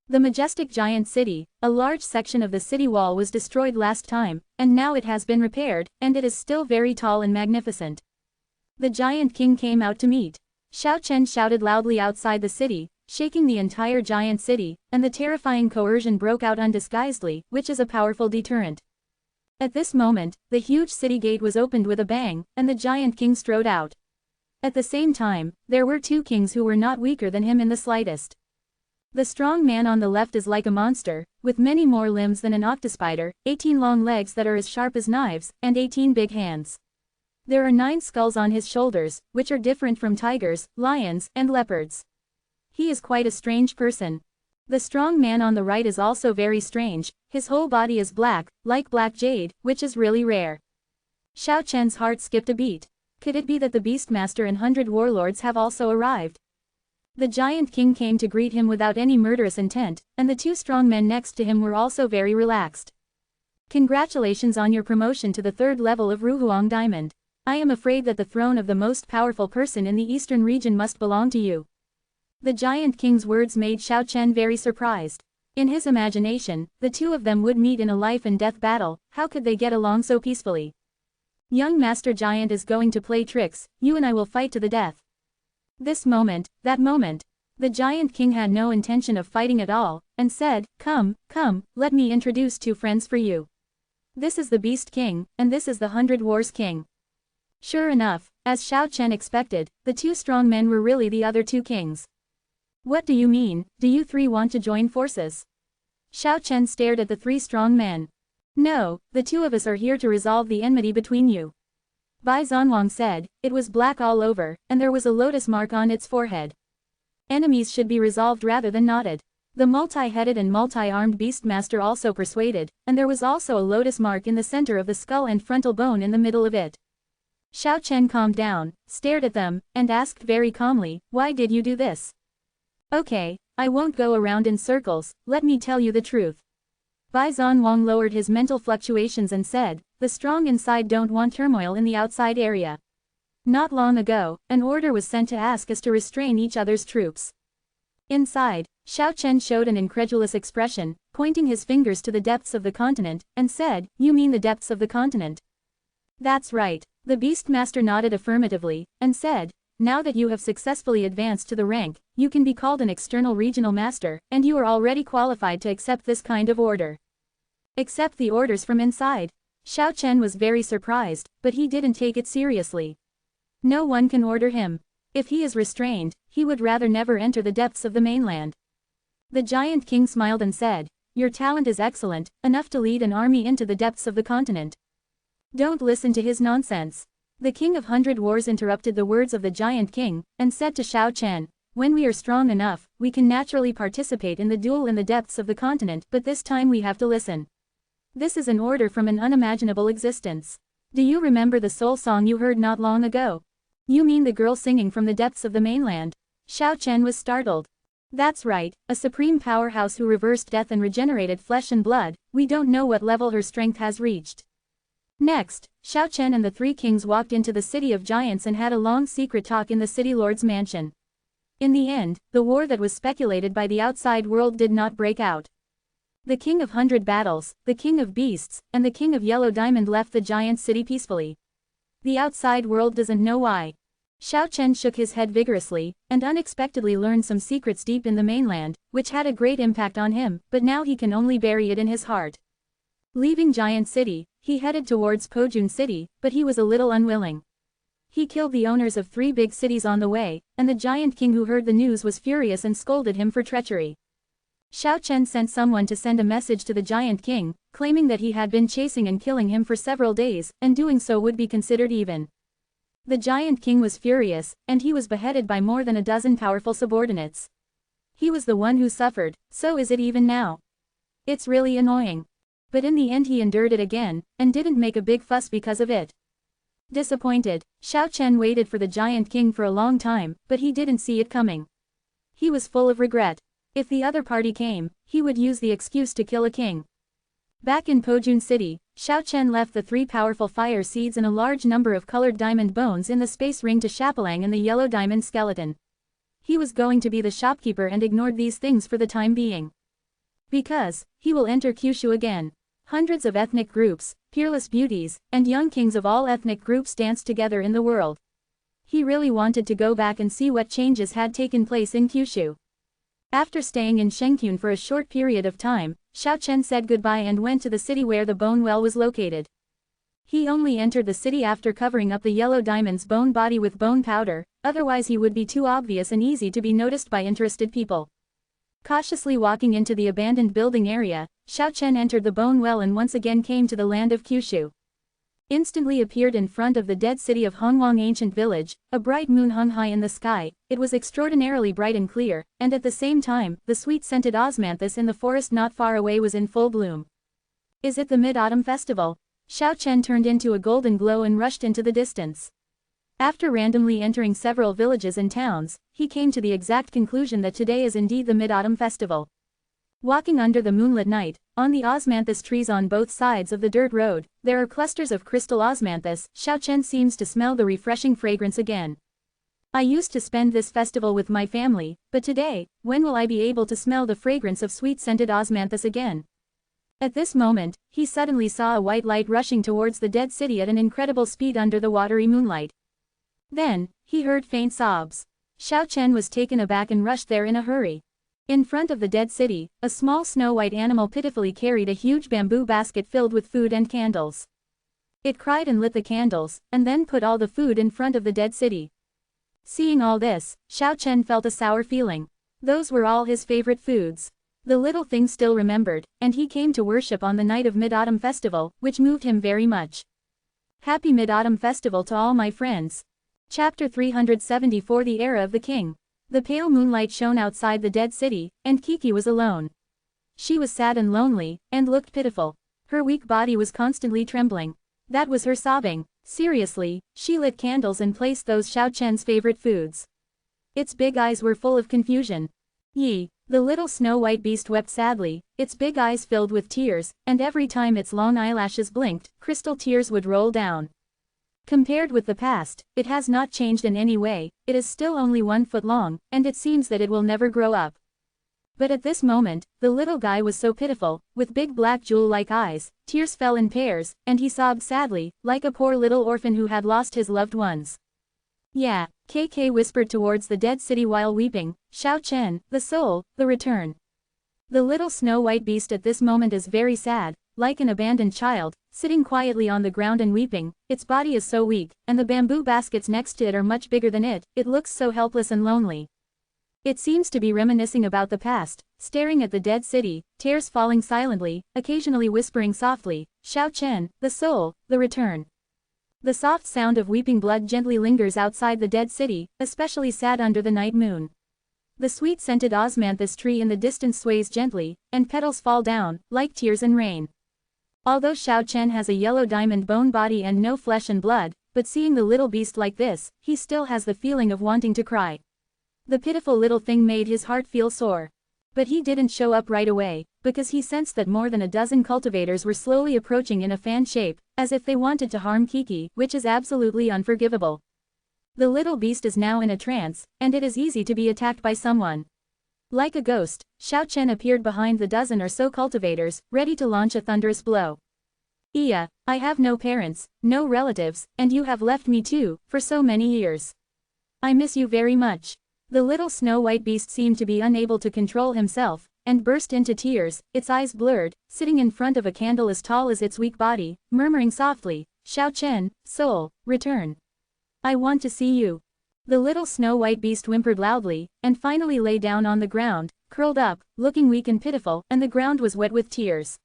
The majestic giant city, a large section of the city wall was destroyed last time, and now it has been repaired, and it is still very tall and magnificent. The Giant King came out to meet. Xiao Chen shouted loudly outside the city, shaking the entire giant city, and the terrifying coercion broke out undisguisedly, which is a powerful deterrent. At this moment, the huge city gate was opened with a bang, and the Giant King strode out. At the same time, there were 2 kings who were not weaker than him in the slightest. The strong man on the left is like a monster, with many more limbs than an octospider, 18 long legs that are as sharp as knives, and 18 big hands. There are 9 skulls on his shoulders, which are different from tigers, lions, and leopards. He is quite a strange person. The strong man on the right is also very strange, his whole body is black, like black jade, which is really rare. Xiao Chen's heart skipped a beat. Could it be that the Beastmaster and 100 warlords have also arrived? The Giant King came to greet him without any murderous intent, and the 2 strong men next to him were also very relaxed. Congratulations on your promotion to the 3rd level of Ruhuang Diamond. I am afraid that the throne of the most powerful person in the eastern region must belong to you. The Giant King's words made Xiao Chen very surprised. In his imagination, the 2 of them would meet in a life and death battle. How could they get along so peacefully? Young Master Giant is going to play tricks, you and I will fight to the death. This moment, that moment. The Giant King had no intention of fighting at all, and said, come, let me introduce 2 friends for you. This is the Beast King, and this is the 100 Wars King. Sure enough, as Xiao Chen expected, the 2 strong men were really the other 2 kings. What do you mean, do you 3 want to join forces? Xiao Chen stared at the 3 strong men. No, the 2 of us are here to resolve the enmity between you. Bai Zhanwang said, it was black all over, and there was a lotus mark on its forehead. Enemies should be resolved rather than knotted. The multi-headed and multi-armed Beastmaster also persuaded, and there was also a lotus mark in the center of the skull and frontal bone in the middle of it. Xiao Chen calmed down, stared at them, and asked very calmly, why did you do this? Okay, I won't go around in circles, let me tell you the truth. Bai Zhanwang lowered his mental fluctuations and said, the strong inside don't want turmoil in the outside area. Not long ago, an order was sent to ask us to restrain each other's troops. Inside, Xiao Chen showed an incredulous expression, pointing his fingers to the depths of the continent, and said, you mean the depths of the continent? That's right. The Beastmaster nodded affirmatively, and said, now that you have successfully advanced to the rank, you can be called an external regional master, and you are already qualified to accept this kind of order. Accept the orders from inside. Xiao Chen was very surprised, but he didn't take it seriously. No one can order him. If he is restrained, he would rather never enter the depths of the mainland. The Giant King smiled and said, your talent is excellent, enough to lead an army into the depths of the continent. Don't listen to his nonsense. The King of 100 Wars interrupted the words of the Giant King, and said to Xiao Chen, when we are strong enough, we can naturally participate in the duel in the depths of the continent, but this time we have to listen. This is an order from an unimaginable existence. Do you remember the soul song you heard not long ago? You mean the girl singing from the depths of the mainland? Xiao Chen was startled. That's right, a supreme powerhouse who reversed death and regenerated flesh and blood. We don't know what level her strength has reached. Next, Xiao Chen and the three kings walked into the city of giants and had a long secret talk in the city lord's mansion. In the end, the war that was speculated by the outside world did not break out. The king of 100 battles, the king of beasts, and the king of yellow diamond left the giant city peacefully. The outside world doesn't know why. Xiao Chen shook his head vigorously, and unexpectedly learned some secrets deep in the mainland, which had a great impact on him, but now he can only bury it in his heart. Leaving Giant City, he headed towards Pojun City, but he was a little unwilling. He killed the owners of 3 big cities on the way, and the giant king who heard the news was furious and scolded him for treachery. Xiao Chen sent someone to send a message to the giant king, claiming that he had been chasing and killing him for several days, and doing so would be considered even. The giant king was furious, and he was beheaded by more than a dozen powerful subordinates. He was the one who suffered, so is it even now. It's really annoying. But in the end he endured it again, and didn't make a big fuss because of it. Disappointed, Xiao Chen waited for the giant king for a long time, but he didn't see it coming. He was full of regret. If the other party came, he would use the excuse to kill a king. Back in Pojun City, Xiao Chen left the 3 powerful fire seeds and a large number of colored diamond bones in the space ring to Chapelang and the yellow diamond skeleton. He was going to be the shopkeeper and ignored these things for the time being. Because, he will enter Kyushu again. Hundreds of ethnic groups, peerless beauties, and young kings of all ethnic groups danced together in the world. He really wanted to go back and see what changes had taken place in Kyushu. After staying in Shengkyun for a short period of time, Xiao Chen said goodbye and went to the city where the bone well was located. He only entered the city after covering up the yellow diamond's bone body with bone powder, otherwise he would be too obvious and easy to be noticed by interested people. Cautiously walking into the abandoned building area, Xiao Chen entered the bone well and once again came to the land of Kyushu. Instantly appeared in front of the dead city of Hongwang ancient village, a bright moon hung high in the sky. It was extraordinarily bright and clear, and at the same time, the sweet-scented osmanthus in the forest not far away was in full bloom. Is it the Mid-Autumn Festival? Xiao Chen turned into a golden glow and rushed into the distance. After randomly entering several villages and towns, he came to the exact conclusion that today is indeed the Mid-Autumn Festival. Walking under the moonlit night, on the osmanthus trees on both sides of the dirt road, there are clusters of crystal osmanthus. Xiao Chen seems to smell the refreshing fragrance again. I used to spend this festival with my family, but today, when will I be able to smell the fragrance of sweet-scented osmanthus again? At this moment, he suddenly saw a white light rushing towards the dead city at an incredible speed under the watery moonlight. Then, he heard faint sobs. Xiao Chen was taken aback and rushed there in a hurry. In front of the dead city, a small snow-white animal pitifully carried a huge bamboo basket filled with food and candles. It cried and lit the candles, and then put all the food in front of the dead city. Seeing all this, Xiao Chen felt a sour feeling. Those were all his favorite foods. The little thing still remembered, and he came to worship on the night of Mid-Autumn Festival, which moved him very much. Happy Mid-Autumn Festival to all my friends. Chapter 374 The Era of the King. The pale moonlight shone outside the dead city, and Kiki was alone. She was sad and lonely, and looked pitiful. Her weak body was constantly trembling. That was her sobbing. Seriously, she lit candles and placed those Xiao Chen's favorite foods. Its big eyes were full of confusion. Yi, the little snow-white beast wept sadly, its big eyes filled with tears, and every time its long eyelashes blinked, crystal tears would roll down. Compared with the past, it has not changed in any way. It is still only 1 foot long, and it seems that it will never grow up. But at this moment, the little guy was so pitiful, with big black jewel-like eyes, tears fell in pairs, and he sobbed sadly, like a poor little orphan who had lost his loved ones. Yeah, KK whispered towards the dead city while weeping, Xiao Chen, the soul, the return. The little snow-white beast at this moment is very sad, like an abandoned child, sitting quietly on the ground and weeping. Its body is so weak, and the bamboo baskets next to it are much bigger than it looks so helpless and lonely. It seems to be reminiscing about the past, staring at the dead city, tears falling silently, occasionally whispering softly, Xiao Chen, the soul, the return. The soft sound of weeping blood gently lingers outside the dead city, especially sad under the night moon. The sweet-scented osmanthus tree in the distance sways gently, and petals fall down, like tears and rain. Although Xiao Chen has a yellow diamond bone body and no flesh and blood, but seeing the little beast like this, he still has the feeling of wanting to cry. The pitiful little thing made his heart feel sore. But he didn't show up right away, because he sensed that more than a dozen cultivators were slowly approaching in a fan shape, as if they wanted to harm Kiki, which is absolutely unforgivable. The little beast is now in a trance, and it is easy to be attacked by someone. Like a ghost, Xiao Chen appeared behind the dozen or so cultivators, ready to launch a thunderous blow. "Iya, I have no parents, no relatives, and you have left me too, for so many years. I miss you very much." The little snow-white beast seemed to be unable to control himself, and burst into tears, its eyes blurred, sitting in front of a candle as tall as its weak body, murmuring softly, "Xiao Chen, soul, return. I want to see you." The little snow-white beast whimpered loudly, and finally lay down on the ground, curled up, looking weak and pitiful, and the ground was wet with tears.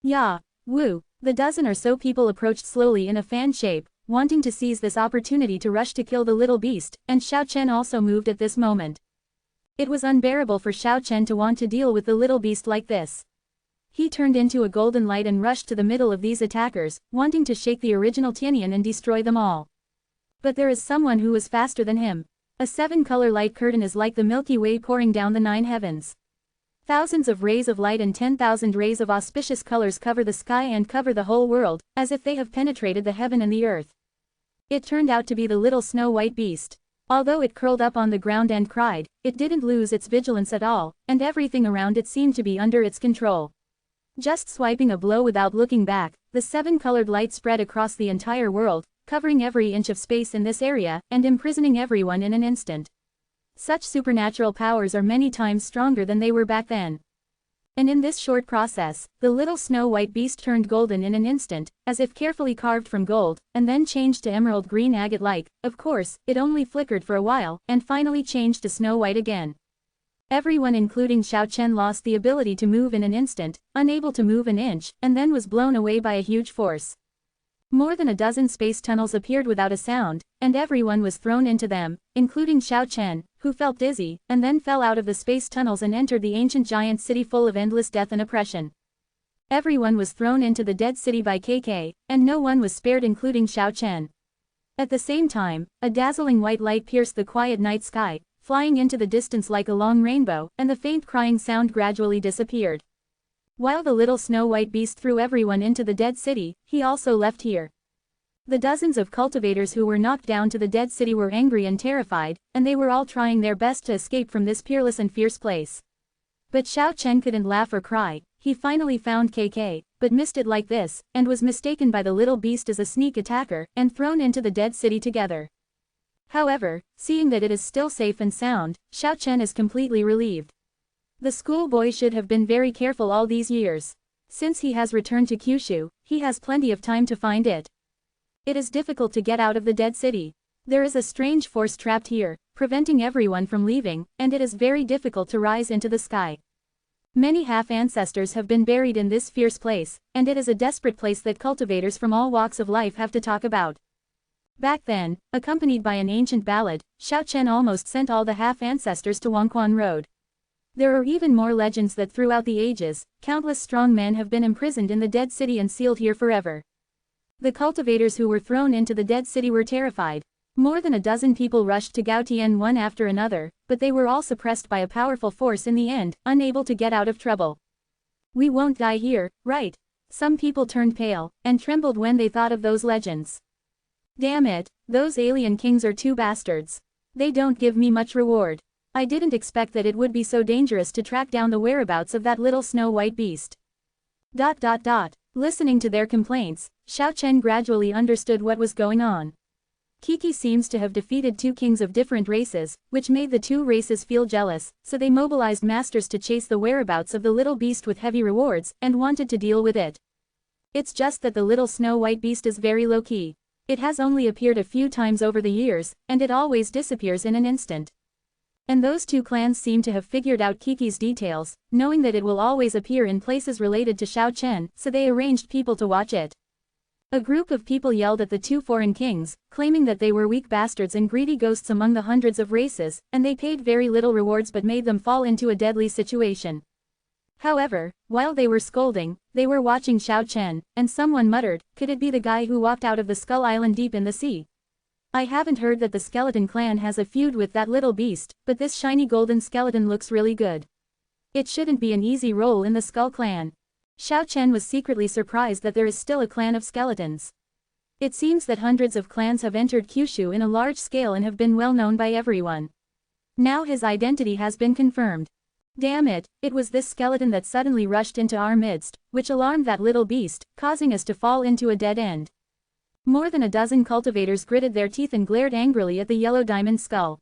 "Ya, woo." The dozen or so people approached slowly in a fan shape, wanting to seize this opportunity to rush to kill the little beast, and Xiao Chen also moved at this moment. It was unbearable for Xiao Chen to want to deal with the little beast like this. He turned into a golden light and rushed to the middle of these attackers, wanting to shake the original Tianyan and destroy them all. But there is someone who is faster than him. A 7-color light curtain is like the Milky Way pouring down the 9 heavens. Thousands of rays of light and 10,000 rays of auspicious colors cover the sky and cover the whole world, as if they have penetrated the heaven and the earth. It turned out to be the little snow-white beast. Although it curled up on the ground and cried, it didn't lose its vigilance at all, and everything around it seemed to be under its control. Just swiping a blow without looking back, the 7-colored light spread across the entire world, covering every inch of space in this area, and imprisoning everyone in an instant. Such supernatural powers are many times stronger than they were back then. And in this short process, the little snow-white beast turned golden in an instant, as if carefully carved from gold, and then changed to emerald green agate-like. Of course, it only flickered for a while, and finally changed to snow-white again. Everyone including Xiao Chen lost the ability to move in an instant, unable to move an inch, and then was blown away by a huge force. More than a dozen space tunnels appeared without a sound, and everyone was thrown into them, including Xiao Chen, who felt dizzy, and then fell out of the space tunnels and entered the ancient giant city full of endless death and oppression. Everyone was thrown into the dead city by KK, and no one was spared including Xiao Chen. At the same time, a dazzling white light pierced the quiet night sky, flying into the distance like a long rainbow, and the faint crying sound gradually disappeared. While the little snow-white beast threw everyone into the dead city, he also left here. The dozens of cultivators who were knocked down to the dead city were angry and terrified, and they were all trying their best to escape from this peerless and fierce place. But Xiao Chen couldn't laugh or cry. He finally found KK, but missed it like this, and was mistaken by the little beast as a sneak attacker, and thrown into the dead city together. However, seeing that it is still safe and sound, Xiao Chen is completely relieved. The schoolboy should have been very careful all these years. Since he has returned to Kyushu, he has plenty of time to find it. It is difficult to get out of the dead city. There is a strange force trapped here, preventing everyone from leaving, and it is very difficult to rise into the sky. Many half-ancestors have been buried in this fierce place, and it is a desperate place that cultivators from all walks of life have to talk about. Back then, accompanied by an ancient ballad, Xiao Chen almost sent all the half-ancestors to Wangquan Road. There are even more legends that throughout the ages, countless strong men have been imprisoned in the dead city and sealed here forever. The cultivators who were thrown into the dead city were terrified. More than a dozen people rushed to Gaotian one after another, but they were all suppressed by a powerful force in the end, unable to get out of trouble. "We won't die here, right?" Some people turned pale, and trembled when they thought of those legends. "Damn it, those alien kings are two bastards. They don't give me much reward. I didn't expect that it would be so dangerous to track down the whereabouts of that little snow-white beast." Listening to their complaints, Xiao Chen gradually understood what was going on. Kiki seems to have defeated two kings of different races, which made the two races feel jealous, so they mobilized masters to chase the whereabouts of the little beast with heavy rewards, and wanted to deal with it. It's just that the little snow-white beast is very low-key. It has only appeared a few times over the years, and it always disappears in an instant. And those two clans seem to have figured out Kiki's details, knowing that it will always appear in places related to Xiao Chen, so they arranged people to watch it. A group of people yelled at the two foreign kings, claiming that they were weak bastards and greedy ghosts among the hundreds of races, and they paid very little rewards but made them fall into a deadly situation. However, while they were scolding, they were watching Xiao Chen, and someone muttered, "Could it be the guy who walked out of the Skull Island deep in the sea? I haven't heard that the skeleton clan has a feud with that little beast, but this shiny golden skeleton looks really good. It shouldn't be an easy role in the Skull Clan." Xiao Chen was secretly surprised that there is still a clan of skeletons. It seems that hundreds of clans have entered Kyushu in a large scale and have been well known by everyone. Now his identity has been confirmed. Damn it, it was this skeleton that suddenly rushed into our midst, which alarmed that little beast, causing us to fall into a dead end. More than a dozen cultivators gritted their teeth and glared angrily at the yellow diamond skull.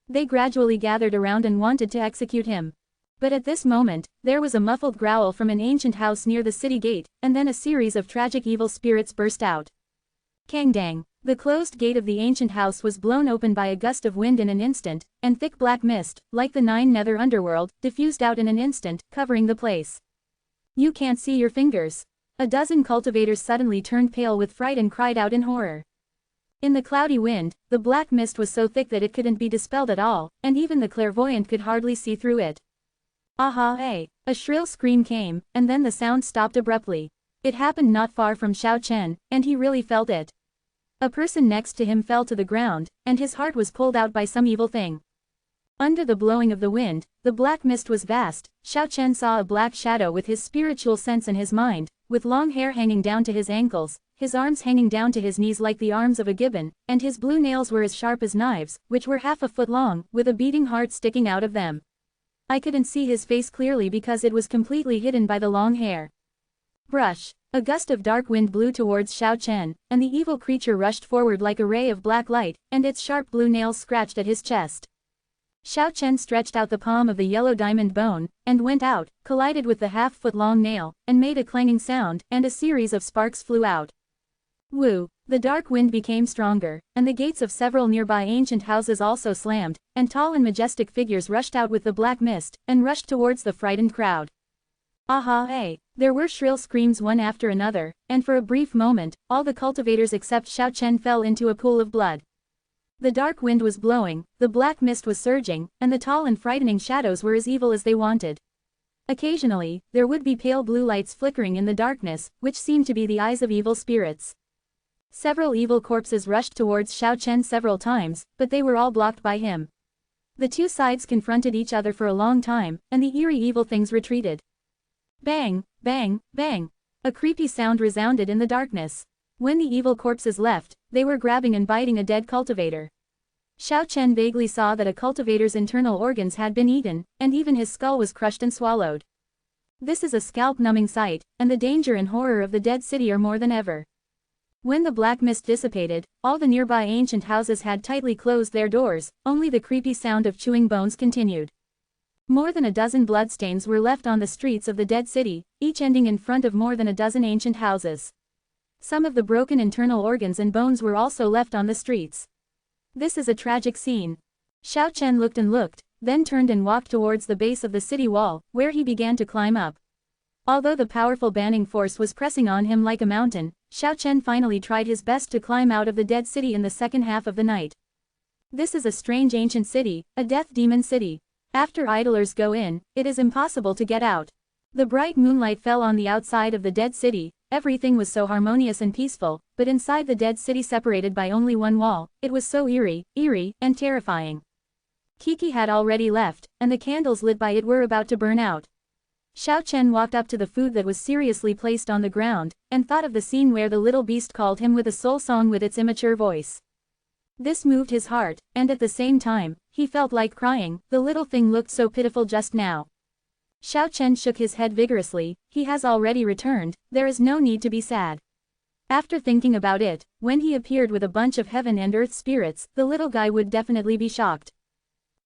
They gradually gathered around and wanted to execute him. But at this moment, there was a muffled growl from an ancient house near the city gate, and then a series of tragic evil spirits burst out. Kangdang. The closed gate of the ancient house was blown open by a gust of wind in an instant, and thick black mist, like the nine nether underworld, diffused out in an instant, covering the place. "You can't see your fingers." A dozen cultivators suddenly turned pale with fright and cried out in horror. In the cloudy wind, the black mist was so thick that it couldn't be dispelled at all, and even the clairvoyant could hardly see through it. "Aha! Hey!" A shrill scream came, and then the sound stopped abruptly. It happened not far from Xiao Chen, and he really felt it. A person next to him fell to the ground, and his heart was pulled out by some evil thing. Under the blowing of the wind, the black mist was vast. Xiao Chen saw a black shadow with his spiritual sense in his mind, with long hair hanging down to his ankles, his arms hanging down to his knees like the arms of a gibbon, and his blue nails were as sharp as knives, which were half a foot long, with a beating heart sticking out of them. I couldn't see his face clearly because it was completely hidden by the long hair. Brush. A gust of dark wind blew towards Xiao Chen, and the evil creature rushed forward like a ray of black light, and its sharp blue nails scratched at his chest. Xiao Chen stretched out the palm of the yellow diamond bone, and went out, collided with the half-foot-long nail, and made a clanging sound, and a series of sparks flew out. Woo! The dark wind became stronger, and the gates of several nearby ancient houses also slammed, and tall and majestic figures rushed out with the black mist, and rushed towards the frightened crowd. Aha! Hey! There were shrill screams one after another, and for a brief moment, all the cultivators except Xiao Chen fell into a pool of blood. The dark wind was blowing, the black mist was surging, and the tall and frightening shadows were as evil as they wanted. Occasionally, there would be pale blue lights flickering in the darkness, which seemed to be the eyes of evil spirits. Several evil corpses rushed towards Xiao Chen several times, but they were all blocked by him. The two sides confronted each other for a long time, and the eerie evil things retreated. Bang, bang, bang. A creepy sound resounded in the darkness. When the evil corpses left, they were grabbing and biting a dead cultivator. Xiao Chen vaguely saw that a cultivator's internal organs had been eaten, and even his skull was crushed and swallowed. This is a scalp-numbing sight, and the danger and horror of the dead city are more than ever. When the black mist dissipated, all the nearby ancient houses had tightly closed their doors, only the creepy sound of chewing bones continued. More than a dozen bloodstains were left on the streets of the dead city, each ending in front of more than a dozen ancient houses. Some of the broken internal organs and bones were also left on the streets. This is a tragic scene. Xiao Chen looked and looked, then turned and walked towards the base of the city wall, where he began to climb up. Although the powerful banning force was pressing on him like a mountain, Xiao Chen finally tried his best to climb out of the dead city in the second half of the night. This is a strange ancient city, a death demon city. After idlers go in, it is impossible to get out. The bright moonlight fell on the outside of the dead city, everything was so harmonious and peaceful, but inside the dead city separated by only one wall, it was so eerie, and terrifying. Kiki had already left, and the candles lit by it were about to burn out. Xiao Chen walked up to the food that was seriously placed on the ground, and thought of the scene where the little beast called him with a soul song with its immature voice. This moved his heart, and at the same time, he felt like crying, the little thing looked so pitiful just now. Xiao Chen shook his head vigorously, he has already returned, there is no need to be sad. After thinking about it, when he appeared with a bunch of heaven and earth spirits, the little guy would definitely be shocked.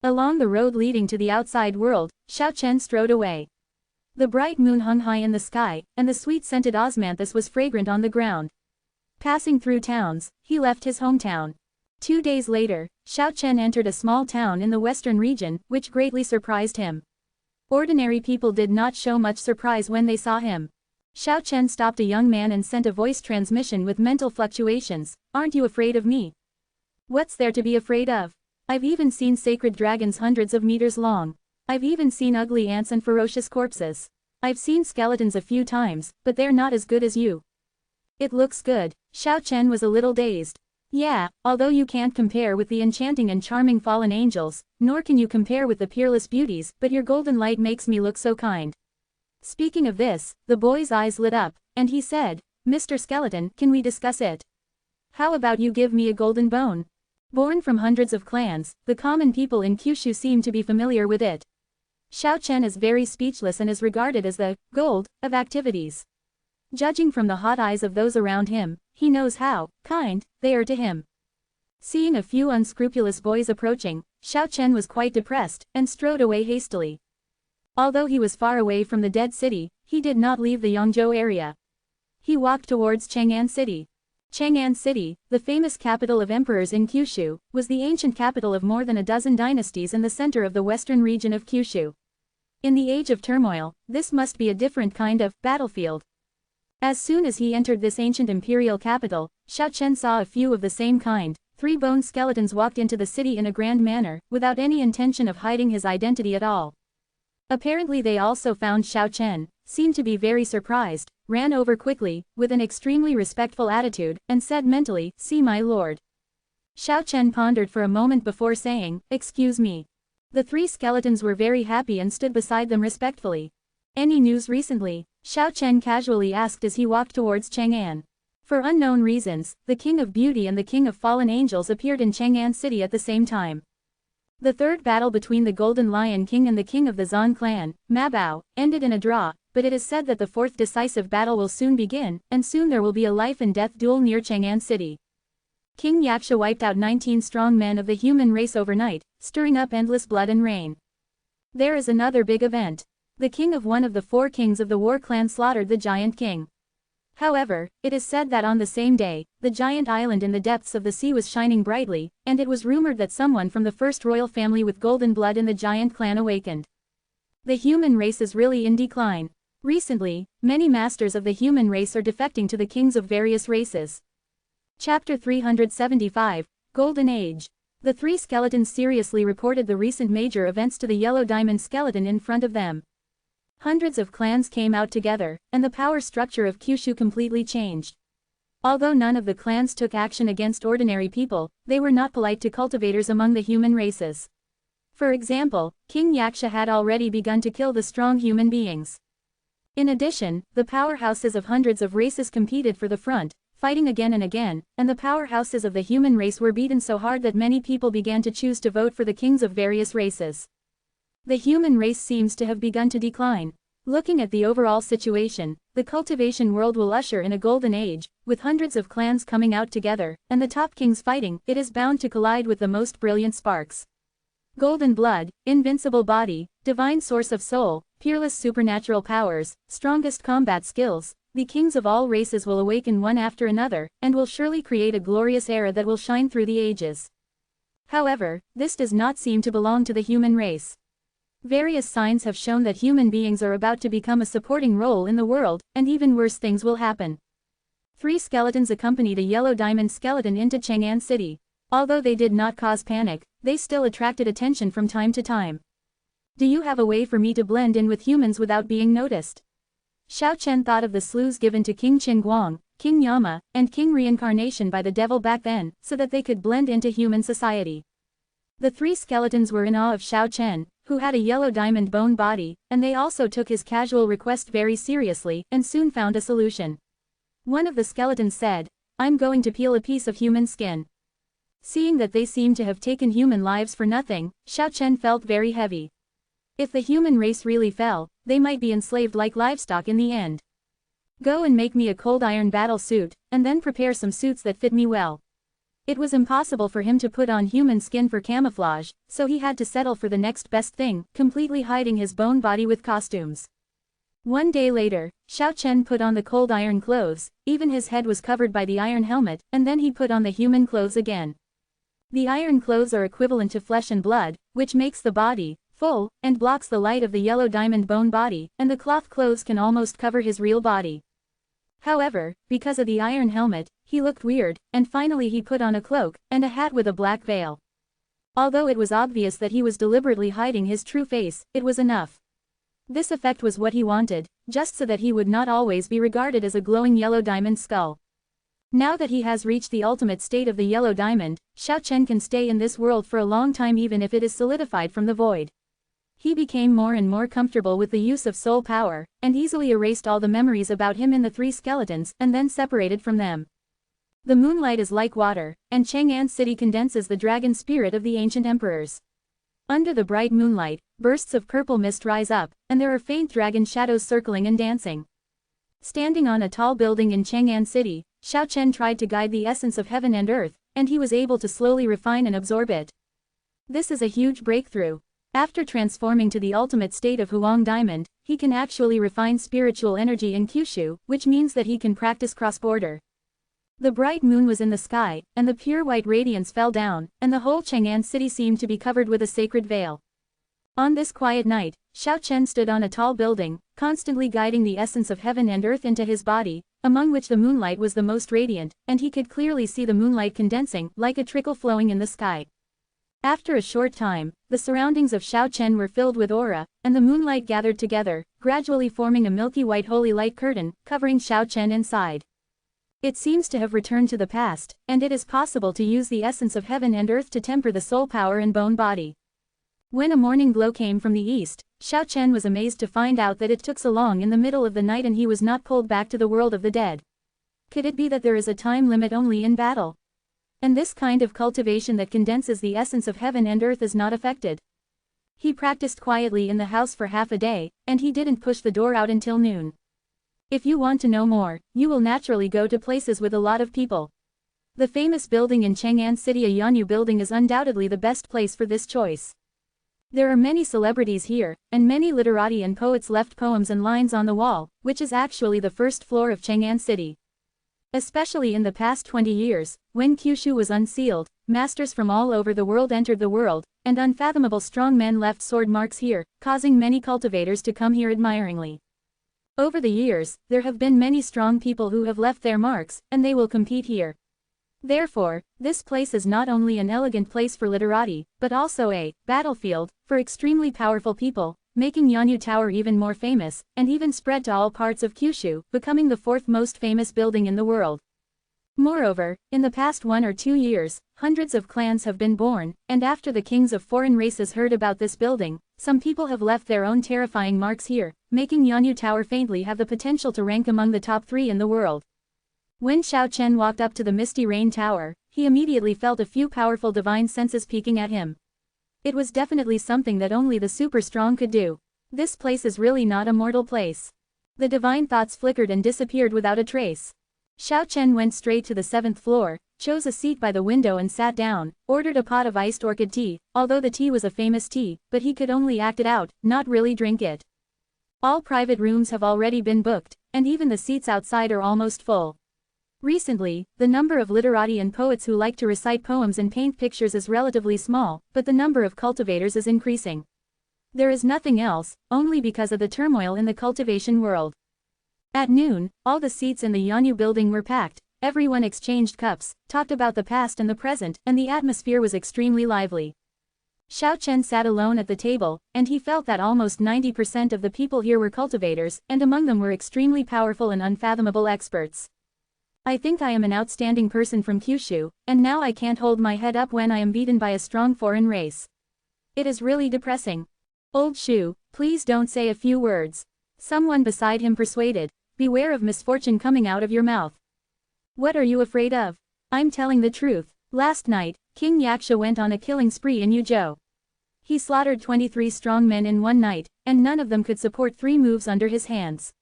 Along the road leading to the outside world, Xiao Chen strode away. The bright moon hung high in the sky, and the sweet-scented osmanthus was fragrant on the ground. Passing through towns, he left his hometown. 2 days later, Xiao Chen entered a small town in the western region, which greatly surprised him. Ordinary people did not show much surprise when they saw him. Xiao Chen stopped a young man and sent a voice transmission with mental fluctuations. "Aren't you afraid of me? What's there to be afraid of? I've even seen sacred dragons hundreds of meters long. I've even seen ugly ants and ferocious corpses. I've seen skeletons a few times, but they're not as good as you. It looks good. Xiao Chen was a little dazed. Yeah, although you can't compare with the enchanting and charming fallen angels, nor can you compare with the peerless beauties, but your golden light makes me look so kind. Speaking of this, the boy's eyes lit up, and he said, Mr. Skeleton, can we discuss it? How about you give me a golden bone? Born from hundreds of clans, the common people in Kyushu seem to be familiar with it. Xiao Chen is very speechless and is regarded as the gold of activities. Judging from the hot eyes of those around him, he knows how kind they are to him. Seeing a few unscrupulous boys approaching, Xiao Chen was quite depressed and strode away hastily. Although he was far away from the dead city, he did not leave the Yongzhou area. He walked towards Chang'an City. Chang'an City, the famous capital of emperors in Kyushu, was the ancient capital of more than a dozen dynasties and the center of the western region of Kyushu. In the age of turmoil, this must be a different kind of battlefield. As soon as he entered this ancient imperial capital, Xiao Chen saw a few of the same kind. 3 bone skeletons walked into the city in a grand manner, without any intention of hiding his identity at all. Apparently they also found Xiao Chen, seemed to be very surprised, ran over quickly, with an extremely respectful attitude, and said mentally, "See my lord." Xiao Chen pondered for a moment before saying, "Excuse me." The 3 skeletons were very happy and stood beside them respectfully. Any news recently? Xiao Chen casually asked as he walked towards Chang'an. For unknown reasons, the King of Beauty and the King of Fallen Angels appeared in Chang'an City at the same time. The third battle between the Golden Lion King and the King of the Zan clan, Mabao, ended in a draw, but it is said that the 4th decisive battle will soon begin, and soon there will be a life-and-death duel near Chang'an City. King Yaksha wiped out 19 strong men of the human race overnight, stirring up endless blood and rain. There is another big event. The king of one of the 4 kings of the war clan slaughtered the giant king. However, it is said that on the same day, the giant island in the depths of the sea was shining brightly, and it was rumored that someone from the first royal family with golden blood in the giant clan awakened. The human race is really in decline. Recently, many masters of the human race are defecting to the kings of various races. Chapter 375, Golden Age. The 3 skeletons seriously reported the recent major events to the yellow diamond skeleton in front of them. Hundreds of clans came out together, and the power structure of Kyushu completely changed. Although none of the clans took action against ordinary people, they were not polite to cultivators among the human races. For example, King Yaksha had already begun to kill the strong human beings. In addition, the powerhouses of hundreds of races competed for the front, fighting again and again, and the powerhouses of the human race were beaten so hard that many people began to choose to vote for the kings of various races. The human race seems to have begun to decline. Looking at the overall situation, the cultivation world will usher in a golden age, with hundreds of clans coming out together, and the top kings fighting. It is bound to collide with the most brilliant sparks. Golden blood, invincible body, divine source of soul, peerless supernatural powers, strongest combat skills, the kings of all races will awaken one after another, and will surely create a glorious era that will shine through the ages. However, this does not seem to belong to the human race. Various signs have shown that human beings are about to become a supporting role in the world, and even worse things will happen. 3 skeletons accompanied a yellow diamond skeleton into Chang'an City. Although they did not cause panic, they still attracted attention from time to time. Do you have a way for me to blend in with humans without being noticed? Xiao Chen thought of the slews given to King Qingguang, King Yama, and King Reincarnation by the devil back then, so that they could blend into human society. The 3 skeletons were in awe of Xiao Chen, who had a yellow diamond bone body, and they also took his casual request very seriously, and soon found a solution. One of the skeletons said, "I'm going to peel a piece of human skin." Seeing that they seemed to have taken human lives for nothing, Xiao Chen felt very heavy. If the human race really fell, they might be enslaved like livestock in the end. Go and make me a cold iron battle suit, and then prepare some suits that fit me well. It was impossible for him to put on human skin for camouflage, so he had to settle for the next best thing, completely hiding his bone body with costumes. One day later, Xiao Chen put on the cold iron clothes, even his head was covered by the iron helmet, and then he put on the human clothes again. The iron clothes are equivalent to flesh and blood, which makes the body full, and blocks the light of the yellow diamond bone body, and the cloth clothes can almost cover his real body. However, because of the iron helmet, he looked weird, and finally he put on a cloak, and a hat with a black veil. Although it was obvious that he was deliberately hiding his true face, it was enough. This effect was what he wanted. just so that he would not always be regarded as a glowing yellow diamond skull. Now that he has reached the ultimate state of the yellow diamond, Xiao Chen can stay in this world for a long time even if it is solidified from the void. He became more and more comfortable with the use of soul power, and easily erased all the memories about him in the three skeletons and then separated from them. The moonlight is like water, and Chang'an City condenses the dragon spirit of the ancient emperors. Under the bright moonlight, bursts of purple mist rise up, and there are faint dragon shadows circling and dancing. Standing on a tall building in Chang'an City, Xiao Chen tried to guide the essence of heaven and earth, and he was able to slowly refine and absorb it. This is a huge breakthrough. After transforming to the ultimate state of Huang Diamond, he can actually refine spiritual energy in Kyushu, which means that he can practice cross-border. The bright moon was in the sky, and the pure white radiance fell down, and the whole Chang'an City seemed to be covered with a sacred veil. On this quiet night, Xiao Chen stood on a tall building, constantly guiding the essence of heaven and earth into his body, among which the moonlight was the most radiant, and he could clearly see the moonlight condensing, like a trickle flowing in the sky. After a short time, the surroundings of Xiao Chen were filled with aura, and the moonlight gathered together, gradually forming a milky white holy light curtain, covering Xiao Chen inside. It seems to have returned to the past, and it is possible to use the essence of heaven and earth to temper the soul power and bone body. When a morning glow came from the east, Xiao Chen was amazed to find out that it took so long in the middle of the night and he was not pulled back to the world of the dead. Could it be that there is a time limit only in battle? And this kind of cultivation that condenses the essence of heaven and earth is not affected. He practiced quietly in the house for half a day, and he didn't push the door out until noon. If you want to know more, you will naturally go to places with a lot of people. The famous building in Chang'an City, a Yanyu building, is undoubtedly the best place for this choice. There are many celebrities here, and many literati and poets left poems and lines on the wall, which is actually the first floor of Chang'an City. Especially in the past 20 years, when Kyushu was unsealed, masters from all over the world entered the world, and unfathomable strong men left sword marks here, causing many cultivators to come here admiringly. Over the years, there have been many strong people who have left their marks, and they will compete here. Therefore, this place is not only an elegant place for literati, but also a battlefield for extremely powerful people, making Yanyu Tower even more famous, and even spread to all parts of Kyushu, becoming the fourth most famous building in the world. Moreover, in the past 1 or 2 years, hundreds of clans have been born, and after the kings of foreign races heard about this building, some people have left their own terrifying marks here, making Yanyu Tower faintly have the potential to rank among the top 3 in the world. When Xiao Chen walked up to the Misty Rain Tower, he immediately felt a few powerful divine senses peeking at him. It was definitely something that only the super strong could do. This place is really not a mortal place. The divine thoughts flickered and disappeared without a trace. Xiao Chen went straight to the 7th floor, chose a seat by the window and sat down, ordered a pot of iced orchid tea, although the tea was a famous tea, but he could only act it out, not really drink it. All private rooms have already been booked, and even the seats outside are almost full. Recently, the number of literati and poets who like to recite poems and paint pictures is relatively small, but the number of cultivators is increasing. There is nothing else, only because of the turmoil in the cultivation world. At noon, all the seats in the Yanyu building were packed, everyone exchanged cups, talked about the past and the present, and the atmosphere was extremely lively. Xiao Chen sat alone at the table, and he felt that almost 90% of the people here were cultivators, and among them were extremely powerful and unfathomable experts. I think I am an outstanding person from Kyushu, and now I can't hold my head up when I am beaten by a strong foreign race. It is really depressing. Old Shu, please don't say a few words. Someone beside him persuaded. Beware of misfortune coming out of your mouth. What are you afraid of? I'm telling the truth. Last night, King Yaksha went on a killing spree in Yuzhou. He slaughtered 23 strong men in one night, and none of them could support 3 moves under his hands.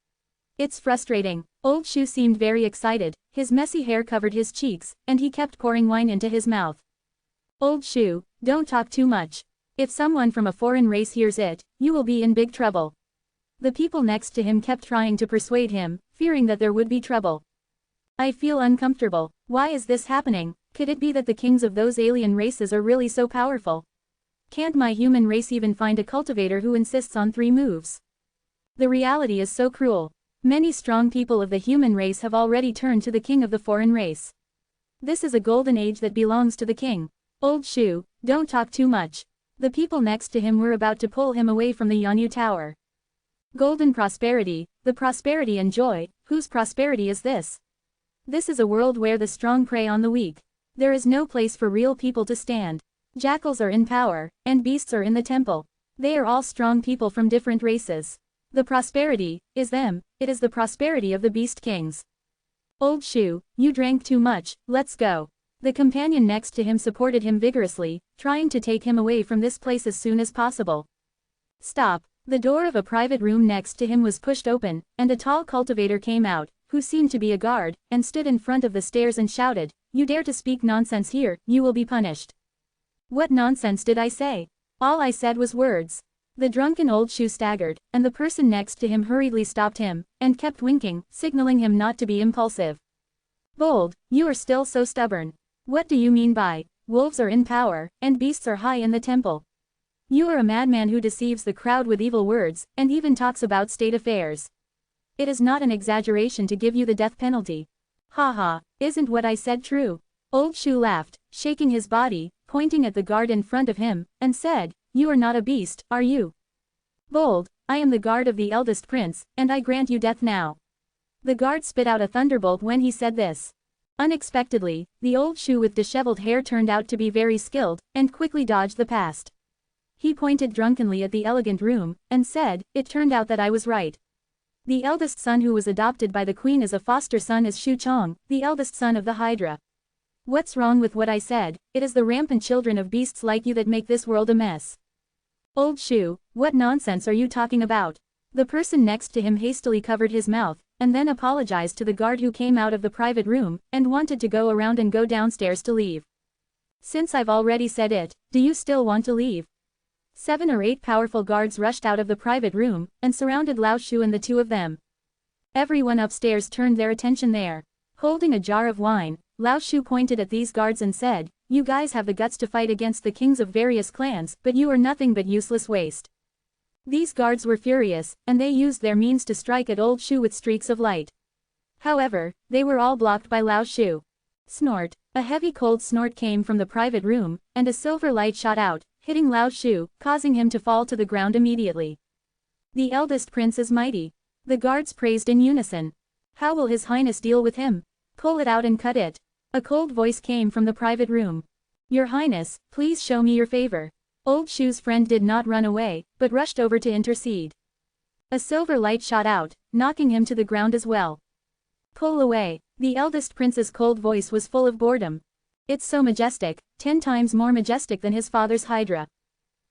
It's frustrating. Old Shu seemed very excited, his messy hair covered his cheeks, and he kept pouring wine into his mouth. Old Shu, don't talk too much. If someone from a foreign race hears it, you will be in big trouble. The people next to him kept trying to persuade him, fearing that there would be trouble. I feel uncomfortable. Why is this happening? Could it be that the kings of those alien races are really so powerful? Can't my human race even find a cultivator who insists on 3 moves? The reality is so cruel. Many strong people of the human race have already turned to the king of the foreign race. This is a golden age that belongs to the king. Old Shu, don't talk too much. The people next to him were about to pull him away from the Yanyu Tower. Golden prosperity, the prosperity and joy, whose prosperity is this? This is a world where the strong prey on the weak. There is no place for real people to stand. Jackals are in power, and beasts are in the temple. They are all strong people from different races. The prosperity is them, it is the prosperity of the beast kings. Old shoe, you drank too much, let's go. The companion next to him supported him vigorously, trying to take him away from this place as soon as possible. Stop. The door of a private room next to him was pushed open, and a tall cultivator came out, who seemed to be a guard, and stood in front of the stairs and shouted, "You dare to speak nonsense here, you will be punished." What nonsense did I say? All I said was words. The drunken old shoe staggered, and the person next to him hurriedly stopped him, and kept winking, signaling him not to be impulsive. Bold, you are still so stubborn. What do you mean by, wolves are in power, and beasts are high in the temple? You are a madman who deceives the crowd with evil words, and even talks about state affairs. It is not an exaggeration to give you the death penalty. Ha ha, isn't what I said true? Old shoe laughed, shaking his body, pointing at the guard in front of him, and said, "You are not a beast, are you? Bold, I am the guard of the eldest prince, and I grant you death now." The guard spit out a thunderbolt when he said this. Unexpectedly, the old shoe with disheveled hair turned out to be very skilled, and quickly dodged the past. He pointed drunkenly at the elegant room, and said, "It turned out that I was right. The eldest son who was adopted by the queen as a foster son is Shu Chong, the eldest son of the Hydra. What's wrong with what I said? It is the rampant children of beasts like you that make this world a mess." Old shoe, what nonsense are you talking about? The person next to him hastily covered his mouth, and then apologized to the guard who came out of the private room, and wanted to go around and go downstairs to leave. Since I've already said it, do you still want to leave? 7 or 8 powerful guards rushed out of the private room, and surrounded Lao Shu and the two of them. Everyone upstairs turned their attention there. Holding a jar of wine, Lao Shu pointed at these guards and said, "You guys have the guts to fight against the kings of various clans, but you are nothing but useless waste." These guards were furious, and they used their means to strike at Old Shu with streaks of light. However, they were all blocked by Lao Shu. Snort. A heavy cold snort came from the private room, and a silver light shot out, hitting Lao Shu, causing him to fall to the ground immediately. "The eldest prince is mighty." The guards praised in unison. "How will His Highness deal with him? Pull it out and cut it." A cold voice came from the private room. "Your Highness, please show me your favor." Old Shu's friend did not run away, but rushed over to intercede. A silver light shot out, knocking him to the ground as well. "Pull away." The eldest prince's cold voice was full of boredom. "It's so majestic, 10 times more majestic than his father's Hydra."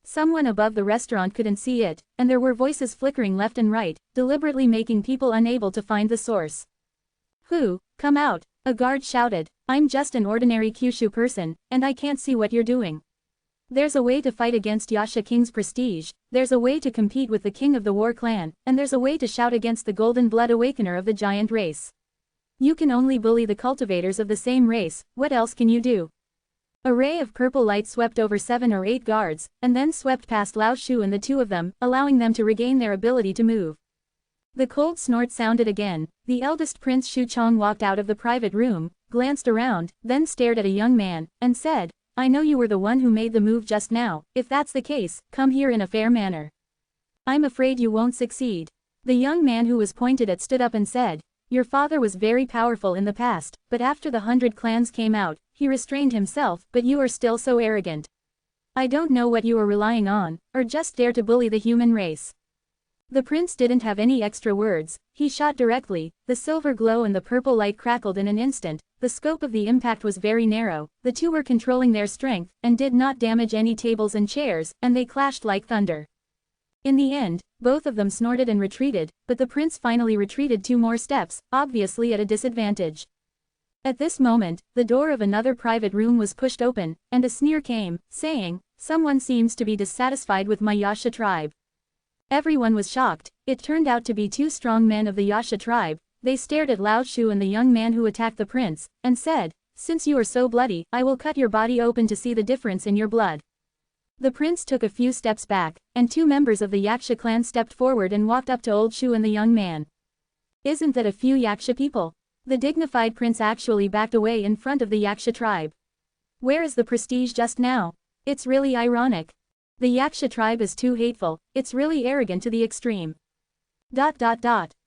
Someone above the restaurant couldn't see it, and there were voices flickering left and right, deliberately making people unable to find the source. "Who? Come out," a guard shouted. "I'm just an ordinary Kyushu person, and I can't see what you're doing. There's a way to fight against Yasha King's prestige, there's a way to compete with the king of the war clan, and there's a way to shout against the golden blood awakener of the giant race. You can only bully the cultivators of the same race, what else can you do?" A ray of purple light swept over 7 or 8 guards, and then swept past Lao Shu and the two of them, allowing them to regain their ability to move. The cold snort sounded again. The eldest prince Shu Chong walked out of the private room, glanced around, then stared at a young man, and said, "I know you were the one who made the move just now. If that's the case, come here in a fair manner." "I'm afraid you won't succeed." The young man who was pointed at stood up and said, "Your father was very powerful in the past, but after the 100 clans came out, he restrained himself, but you are still so arrogant. I don't know what you are relying on, or just dare to bully the human race." The prince didn't have any extra words, he shot directly, the silver glow and the purple light crackled in an instant, the scope of the impact was very narrow, the two were controlling their strength, and did not damage any tables and chairs, and they clashed like thunder. In the end, both of them snorted and retreated, but the prince finally retreated 2 more steps, obviously at a disadvantage. At this moment, the door of another private room was pushed open, and a sneer came, saying, "Someone seems to be dissatisfied with my Yasha tribe." Everyone was shocked. It turned out to be 2 strong men of the Yasha tribe. They stared at Lao Shu and the young man who attacked the prince, and said, "Since you are so bloody, I will cut your body open to see the difference in your blood." The prince took a few steps back, and 2 members of the Yaksha clan stepped forward and walked up to Old Shu and the young man. "Isn't that a few Yaksha people?" The dignified prince actually backed away in front of the Yaksha tribe. "Where is the prestige just now? It's really ironic. The Yaksha tribe is too hateful, it's really arrogant to the extreme."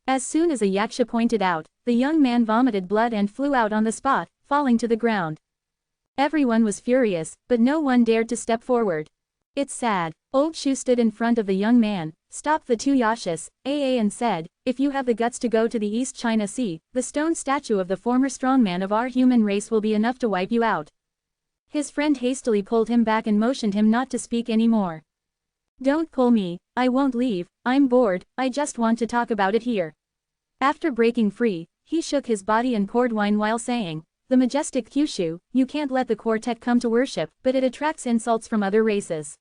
As soon as a yaksha pointed out, the young man vomited blood and flew out on the spot, falling to the ground. Everyone was furious, but no one dared to step forward. It's sad. Old Shu stood in front of the young man, stopped the two yakshas, and said, if you have the guts to go to the East China Sea, the stone statue of the former strongman of our human race will be enough to wipe you out. His friend hastily pulled him back and motioned him not to speak anymore. Don't pull me, I won't leave, I'm bored, I just want to talk about it here. After breaking free, he shook his body and poured wine while saying, the majestic Kyushu, you can't let the quartet come to worship, but it attracts insults from other races.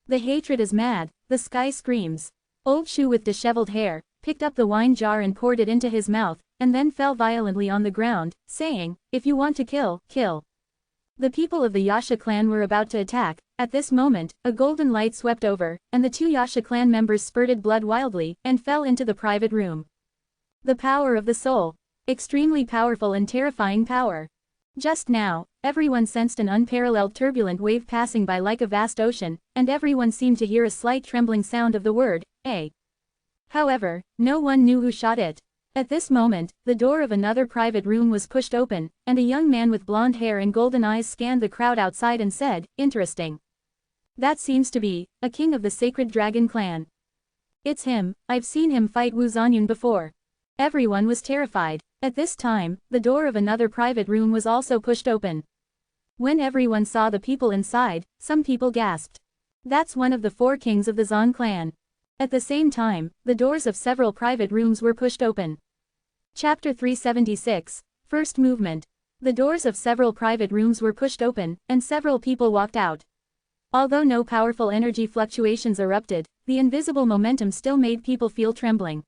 The hatred is mad, the sky screams. Old Shu with disheveled hair, picked up the wine jar and poured it into his mouth, and then fell violently on the ground, saying, if you want to kill, kill. The people of the Yasha clan were about to attack. At this moment, a golden light swept over, and the two Yasha clan members spurted blood wildly, and fell into the private room. The power of the soul. Extremely powerful and terrifying power. Just now, everyone sensed an unparalleled turbulent wave passing by like a vast ocean, and everyone seemed to hear a slight trembling sound of the word, A. However, no one knew who shot it. At this moment, the door of another private room was pushed open, and a young man with blonde hair and golden eyes scanned the crowd outside and said, interesting. That seems to be a king of the Sacred Dragon clan. It's him, I've seen him fight Wu Zanyun before. Everyone was terrified. At this time, the door of another private room was also pushed open. When everyone saw the people inside, some people gasped. That's one of the four kings of the Zan clan. At the same time, the doors of several private rooms were pushed open. Chapter 376, First Movement. The doors of several private rooms were pushed open, and several people walked out. Although no powerful energy fluctuations erupted, the invisible momentum still made people feel trembling.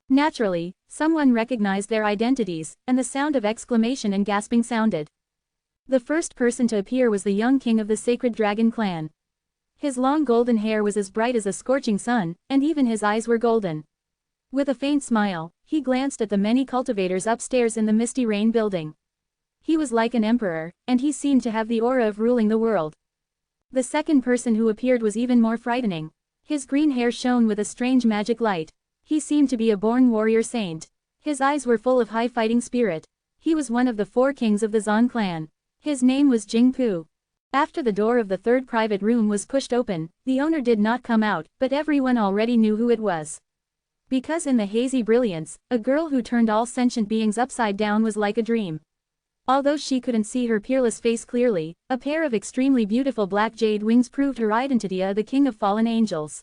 Naturally, someone recognized their identities, and the sound of exclamation and gasping sounded. The first person to appear was the young king of the Sacred Dragon clan. His long golden hair was as bright as a scorching sun, and even his eyes were golden. With a faint smile, he glanced at the many cultivators upstairs in the Misty Rain building. He was like an emperor, and he seemed to have the aura of ruling the world. The second person who appeared was even more frightening. His green hair shone with a strange magic light. He seemed to be a born warrior saint. His eyes were full of high fighting spirit. He was one of the four kings of the Zan clan. His name was Jingpu. After the door of the third private room was pushed open, the owner did not come out, but everyone already knew who it was. Because in the hazy brilliance, a girl who turned all sentient beings upside down was like a dream. Although she couldn't see her peerless face clearly, a pair of extremely beautiful black jade wings proved her identity as the king of fallen angels.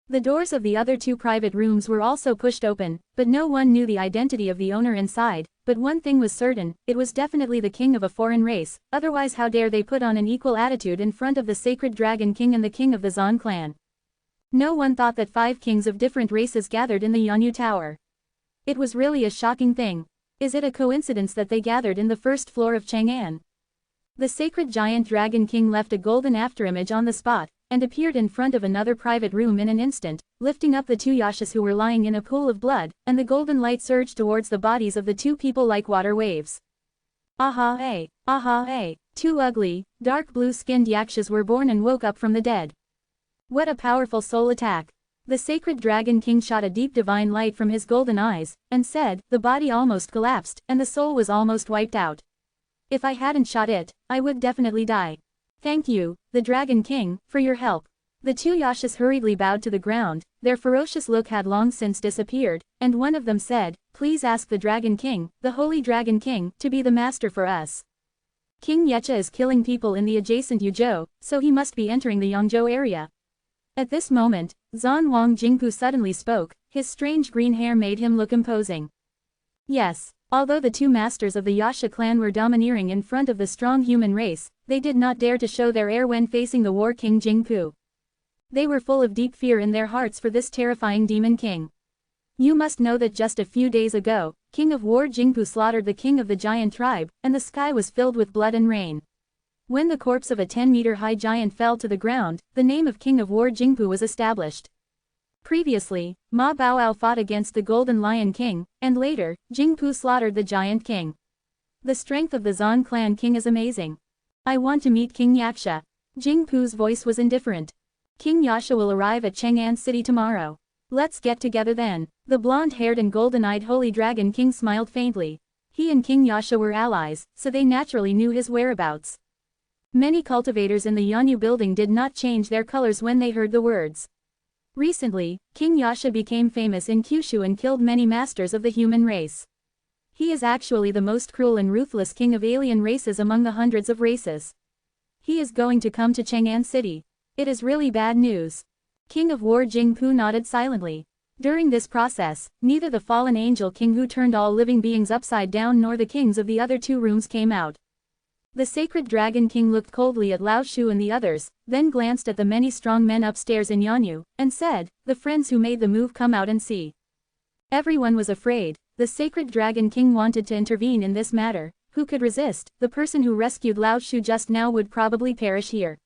The doors of the other two private rooms were also pushed open, but no one knew the identity of the owner inside. But one thing was certain, it was definitely the king of a foreign race, otherwise how dare they put on an equal attitude in front of the Sacred Dragon King and the king of the Zan clan. No one thought that 5 kings of different races gathered in the Yanyu Tower. It was really a shocking thing. Is it a coincidence that they gathered in the first floor of Chang'an? The Sacred Giant Dragon King left a golden afterimage on the spot, and appeared in front of another private room in an instant, lifting up the two yashas who were lying in a pool of blood, and the golden light surged towards the bodies of the two people like water waves. Aha, aha, 2 ugly, dark blue-skinned yakshas were born and woke up from the dead. What a powerful soul attack. The Sacred Dragon King shot a deep divine light from his golden eyes, and said, the body almost collapsed, and the soul was almost wiped out. If I hadn't shot it, I would definitely die. Thank you, the Dragon King, for your help. The two yashas hurriedly bowed to the ground, their ferocious look had long since disappeared, and one of them said, please ask the Dragon King, the Holy Dragon King, to be the master for us. King Yecha is killing people in the adjacent Yuzhou, so he must be entering the Yangzhou area. At this moment, Zan Wang Jingpu suddenly spoke, his strange green hair made him look imposing. Yes, although the two masters of the Yasha clan were domineering in front of the strong human race, they did not dare to show their air when facing the war king Jingpu. They were full of deep fear in their hearts for this terrifying demon king. You must know that just a few days ago, King of War Jingpu slaughtered the king of the giant tribe, and the sky was filled with blood and rain. When the corpse of a 10-meter-high giant fell to the ground, the name of King of War Jingpu was established. Previously, Ma Baoao fought against the Golden Lion King, and later, Jingpu slaughtered the Giant King. The strength of the Zan clan king is amazing. I want to meet King Yaksha. Jingpu's voice was indifferent. King Yasha will arrive at Chang'an City tomorrow. Let's get together then. The blonde-haired and golden-eyed Holy Dragon King smiled faintly. He and King Yasha were allies, so they naturally knew his whereabouts. Many cultivators in the Yanyu building did not change their colors when they heard the words. Recently, King Yasha became famous in Kyushu and killed many masters of the human race. He is actually the most cruel and ruthless king of alien races among the hundreds of races. He is going to come to Chang'an City. It is really bad news. King of War Jingpu nodded silently. During this process, neither the fallen angel king who turned all living beings upside down nor the kings of the other two rooms came out. The sacred dragon king looked coldly at Lao Shu and the others, then glanced at the many strong men upstairs in Yanyu, and said, "The friends who made the move, come out and see." Everyone was afraid. The sacred dragon king wanted to intervene in this matter. Who could resist? The person who rescued Lao Shu just now would probably perish here.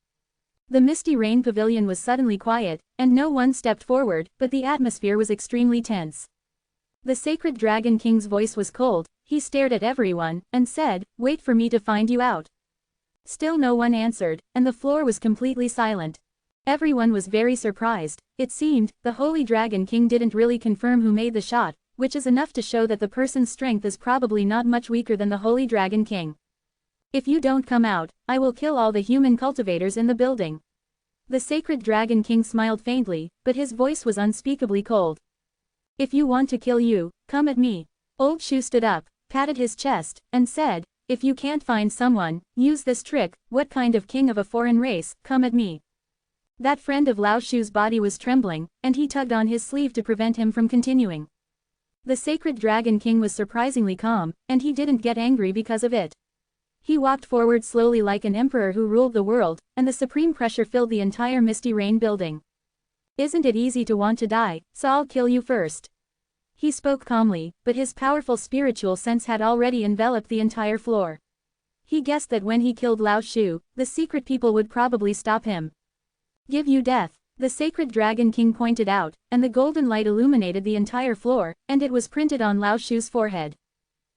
The misty rain pavilion was suddenly quiet, and no one stepped forward, but the atmosphere was extremely tense. The sacred dragon king's voice was cold. He stared at everyone, and said, "Wait for me to find you out." Still no one answered, and the floor was completely silent. Everyone was very surprised. It seemed, the Holy Dragon King didn't really confirm who made the shot, which is enough to show that the person's strength is probably not much weaker than the Holy Dragon King. "If you don't come out, I will kill all the human cultivators in the building." The sacred dragon king smiled faintly, but his voice was unspeakably cold. "If you want to kill you, come at me." Old Shu stood up, patted his chest, and said, "If you can't find someone, use this trick. What kind of king of a foreign race, come at me." That friend of Lao Shu's body was trembling, and he tugged on his sleeve to prevent him from continuing. The sacred dragon king was surprisingly calm, and he didn't get angry because of it. He walked forward slowly like an emperor who ruled the world, and the supreme pressure filled the entire Misty Rain building. "Isn't it easy to want to die, so I'll kill you first." He spoke calmly, but his powerful spiritual sense had already enveloped the entire floor. He guessed that when he killed Lao Shu, the secret people would probably stop him. "Give you death," the sacred dragon king pointed out, and the golden light illuminated the entire floor, and it was printed on Lao Shu's forehead.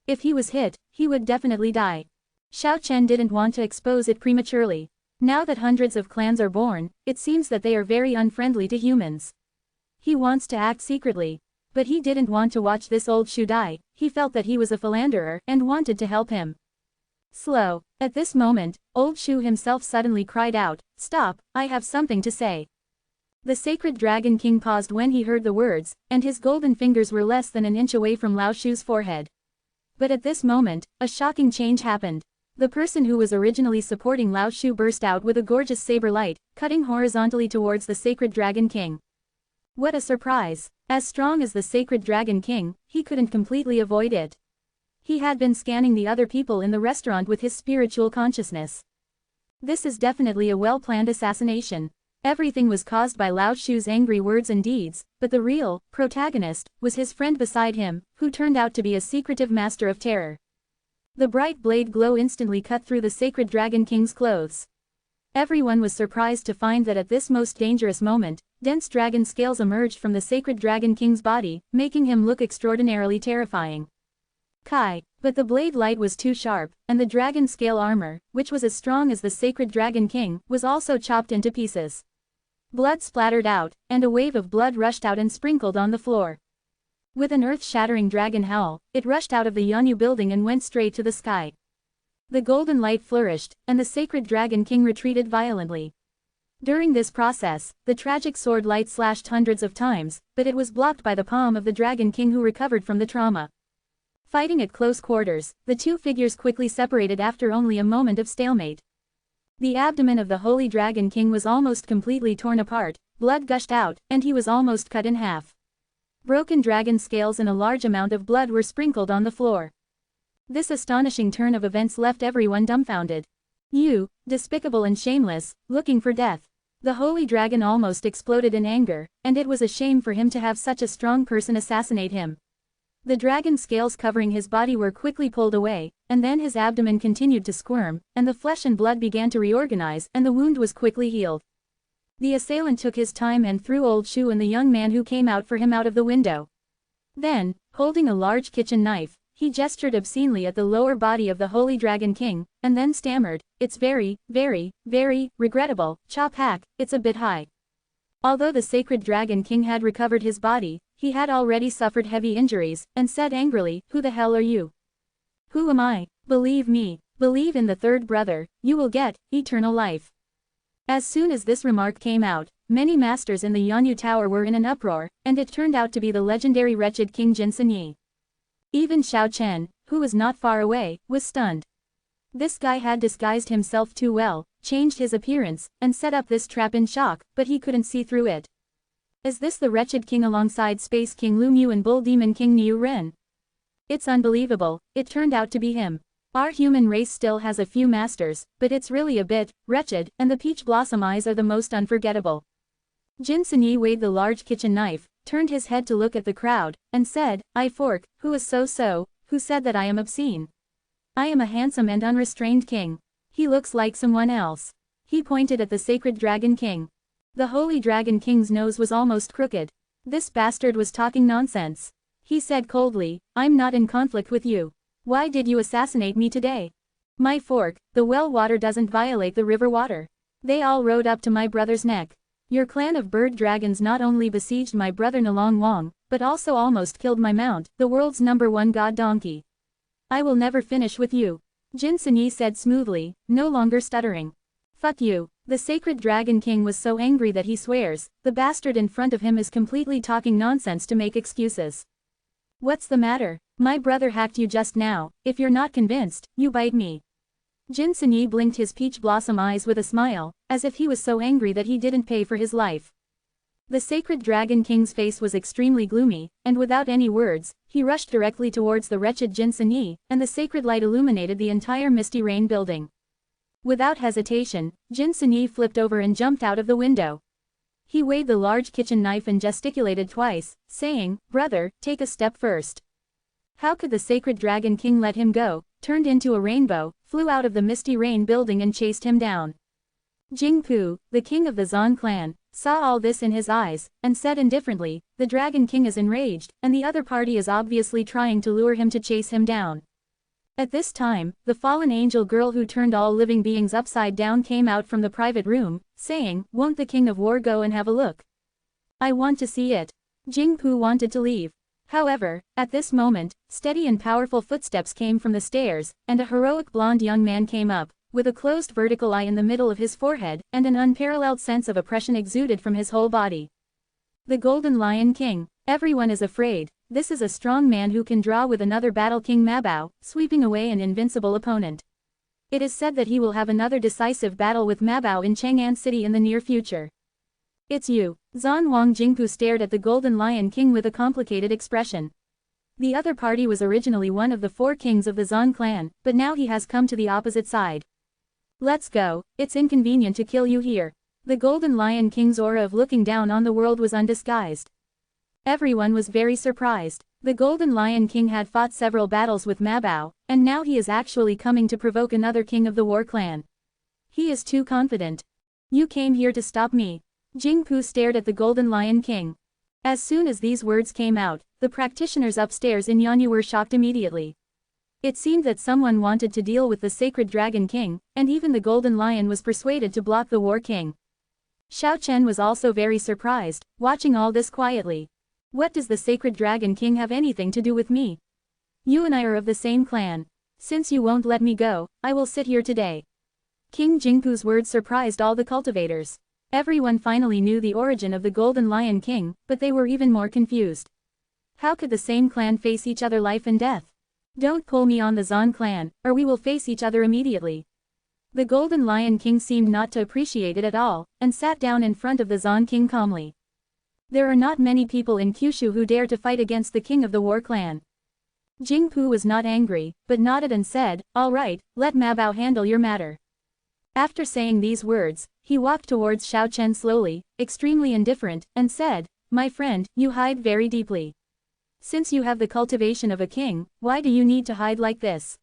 If he was hit, he would definitely die. Xiao Chen didn't want to expose it prematurely. Now that hundreds of clans are born, it seems that they are very unfriendly to humans. He wants to act secretly. But he didn't want to watch this old Shu die. He felt that he was a philanderer and wanted to help him. Slow. At this moment, old Shu himself suddenly cried out, "Stop, I have something to say." The sacred dragon king paused when he heard the words, and his golden fingers were less than an inch away from Lao Shu's forehead. But at this moment, a shocking change happened. The person who was originally supporting Lao Shu burst out with a gorgeous saber light, cutting horizontally towards the sacred dragon king. What a surprise! As strong as the sacred dragon king, he couldn't completely avoid it. He had been scanning the other people in the restaurant with his spiritual consciousness. This is definitely a well-planned assassination. Everything was caused by Lao Shu's angry words and deeds, but the real protagonist was his friend beside him, who turned out to be a secretive master of terror. The bright blade glow instantly cut through the sacred dragon king's clothes. Everyone was surprised to find that at this most dangerous moment, dense dragon scales emerged from the sacred dragon king's body, making him look extraordinarily terrifying. Kai, but the blade light was too sharp, and the dragon scale armor, which was as strong as the sacred dragon king, was also chopped into pieces. Blood splattered out, and a wave of blood rushed out and sprinkled on the floor. With an earth-shattering dragon howl, it rushed out of the Yanyu building and went straight to the sky. The golden light flourished, and the sacred dragon king retreated violently. During this process, the tragic sword light slashed hundreds of times, but it was blocked by the palm of the dragon king who recovered from the trauma. Fighting at close quarters, the two figures quickly separated after only a moment of stalemate. The abdomen of the Holy Dragon King was almost completely torn apart, blood gushed out, and he was almost cut in half. Broken dragon scales and a large amount of blood were sprinkled on the floor. This astonishing turn of events left everyone dumbfounded. "You, despicable and shameless, looking for death." The Holy Dragon almost exploded in anger, and it was a shame for him to have such a strong person assassinate him. The dragon scales covering his body were quickly pulled away, and then his abdomen continued to squirm, and the flesh and blood began to reorganize, and the wound was quickly healed. The assailant took his time and threw old Shu and the young man who came out for him out of the window. Then, holding a large kitchen knife, he gestured obscenely at the lower body of the Holy Dragon King, and then stammered, "It's very, very, very regrettable, chop hack, it's a bit high." Although the sacred dragon king had recovered his body, he had already suffered heavy injuries, and said angrily, "Who the hell are you? Who am I? Believe me, believe in the third brother, you will get eternal life." As soon as this remark came out, many masters in the Yanyu Tower were in an uproar, and it turned out to be the legendary wretched King Jinsanyi. Even Xiao Chen, who was not far away, was stunned. This guy had disguised himself too well, changed his appearance, and set up this trap in shock, but he couldn't see through it. Is this the wretched king alongside Space King Lu Mu and Bull Demon King Niu Ren? It's unbelievable, it turned out to be him. Our human race still has a few masters, but it's really a bit wretched, and the peach blossom eyes are the most unforgettable. Jinsanyi weighed the large kitchen knife, turned his head to look at the crowd, and said, "I fork, who is so, who said that I am obscene? I am a handsome and unrestrained king. He looks like someone else." He pointed at the sacred dragon king. The holy dragon king's nose was almost crooked. This bastard was talking nonsense. He said coldly, "I'm not in conflict with you. Why did you assassinate me today? My fork, the well water doesn't violate the river water. They all rode up to my brother's neck. Your clan of bird dragons not only besieged my brother Nalong Wang, but also almost killed my mount, the world's #1 god donkey. I will never finish with you." Jinsanyi said smoothly, no longer stuttering. "Fuck you." The sacred dragon king was so angry that he swears, the bastard in front of him is completely talking nonsense to make excuses. "What's the matter? My brother hacked you just now, if you're not convinced, you bite me." Jinsanyi blinked his peach blossom eyes with a smile, as if he was so angry that he didn't pay for his life. The sacred dragon king's face was extremely gloomy, and without any words, he rushed directly towards the wretched Jinsanyi, and the sacred light illuminated the entire Misty Rain building. Without hesitation, Jinsanyi flipped over and jumped out of the window. He waved the large kitchen knife and gesticulated twice, saying, "Brother, take a step first." How could the sacred dragon king let him go, turned into a rainbow, flew out of the Misty Rain building and chased him down. Jingpu, the king of the Zan clan, saw all this in his eyes, and said indifferently, "The dragon king is enraged, and the other party is obviously trying to lure him to chase him down." At this time, the fallen angel girl who turned all living beings upside down came out from the private room, saying, "Won't the king of war go and have a look? I want to see it." Jingpu wanted to leave. However, at this moment, steady and powerful footsteps came from the stairs, and a heroic blonde young man came up, with a closed vertical eye in the middle of his forehead, and an unparalleled sense of oppression exuded from his whole body. The Golden Lion King. Everyone is afraid. This is a strong man who can draw with another battle King Mabao, sweeping away an invincible opponent. It is said that he will have another decisive battle with Mabao in Chang'an City in the near future. "It's you." Zan Wang Jingpu stared at the Golden Lion King with a complicated expression. The other party was originally one of the 4 kings of the Zan clan, but now he has come to the opposite side. "Let's go, it's inconvenient to kill you here." The Golden Lion King's aura of looking down on the world was undisguised. Everyone was very surprised. The Golden Lion King had fought several battles with Mabao, and now he is actually coming to provoke another king of the War clan. He is too confident. "You came here to stop me." Jingpu stared at the Golden Lion King. As soon as these words came out, the practitioners upstairs in Yanyu were shocked immediately. It seemed that someone wanted to deal with the sacred dragon king, and even the Golden Lion was persuaded to block the War King. Xiao Chen was also very surprised, watching all this quietly. "What does the sacred dragon king have anything to do with me? You and I are of the same clan. Since you won't let me go, I will sit here today." King Jingpu's words surprised all the cultivators. Everyone finally knew the origin of the Golden Lion King, but they were even more confused. How could the same clan face each other life and death? "Don't pull me on the Zan clan, or we will face each other immediately." The Golden Lion King seemed not to appreciate it at all, and sat down in front of the Zan King calmly. There are not many people in Kyushu who dare to fight against the king of the War clan. Jingpu was not angry, but nodded and said, "All right, let Mabao handle your matter." After saying these words, he walked towards Xiao Chen slowly, extremely indifferent, and said, "My friend, you hide very deeply. Since you have the cultivation of a king, why do you need to hide like this?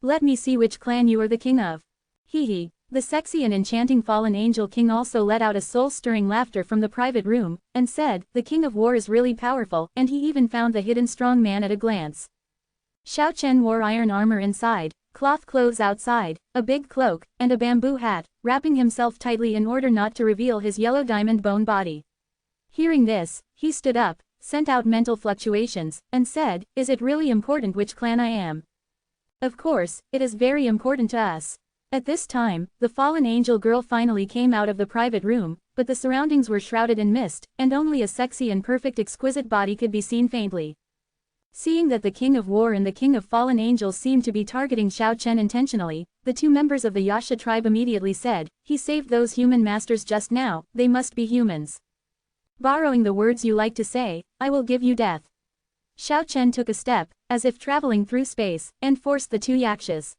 Let me see which clan you are the king of." Hee. The sexy and enchanting fallen angel king also let out a soul-stirring laughter from the private room, and said, "The king of war is really powerful, and he even found the hidden strong man at a glance." Xiao Chen wore iron armor inside, cloth clothes outside, a big cloak, and a bamboo hat, wrapping himself tightly in order not to reveal his yellow diamond bone body. Hearing this, he stood up, sent out mental fluctuations, and said, "Is it really important which clan I am? Of course, it is very important to us." At this time, the fallen angel girl finally came out of the private room, but the surroundings were shrouded in mist, and only a sexy and perfect exquisite body could be seen faintly. Seeing that the King of War and the King of Fallen Angels seemed to be targeting Xiao Chen intentionally, the two members of the Yasha tribe immediately said, "He saved those human masters just now, they must be humans. Borrowing the words you like to say, I will give you death." Xiao Chen took a step, as if traveling through space, and forced the two yakshas.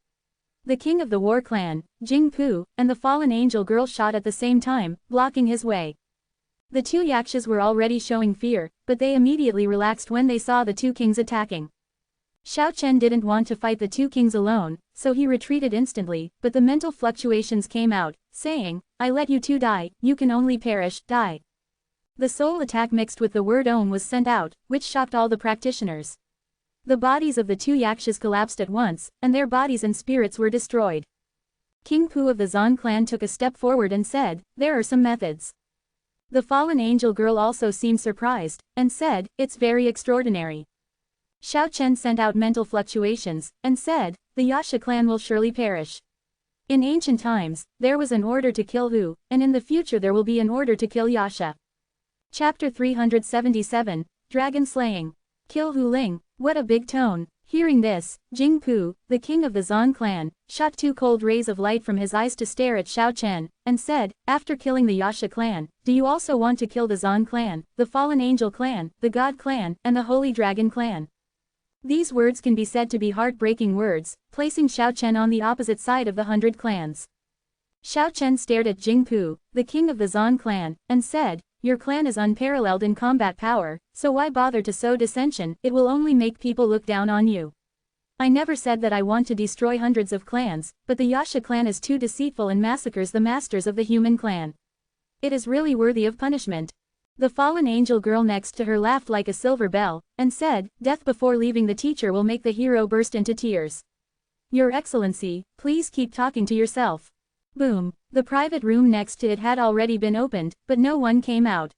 The king of the war clan, Jing Pu, and the fallen angel girl shot at the same time, blocking his way. The two yakshas were already showing fear, but they immediately relaxed when they saw the two kings attacking. Xiao Chen didn't want to fight the two kings alone, so he retreated instantly, but the mental fluctuations came out, saying, "I let you two die, you can only perish, die." The soul attack mixed with the word Om was sent out, which shocked all the practitioners. The bodies of the two yakshas collapsed at once, and their bodies and spirits were destroyed. King Pu of the Zan clan took a step forward and said, "There are some methods." The fallen angel girl also seemed surprised, and said, "It's very extraordinary." Xiao Chen sent out mental fluctuations, and said, "The Yasha clan will surely perish. In ancient times, there was an order to kill Hu, and in the future there will be an order to kill Yasha. Chapter 377, Dragon Slaying. Kill Hu Ling, what a big tone. Hearing this, Jing Pu, the king of the Zan clan, shot two cold rays of light from his eyes to stare at Xiao Chen, and said, "After killing the Yasha clan, do you also want to kill the Zan clan, the Fallen Angel clan, the God clan, and the Holy Dragon clan?" These words can be said to be heartbreaking words, placing Xiao Chen on the opposite side of the 100 clans. Xiao Chen stared at Jing Pu, the king of the Zan clan, and said, "Your clan is unparalleled in combat power, so why bother to sow dissension? It will only make people look down on you. I never said that I want to destroy hundreds of clans, but the Yasha clan is too deceitful and massacres the masters of the human clan. It is really worthy of punishment." The fallen angel girl next to her laughed like a silver bell, and said, "Death before leaving the teacher will make the hero burst into tears. Your Excellency, please keep talking to yourself." Boom. The private room next to it had already been opened, but no one came out.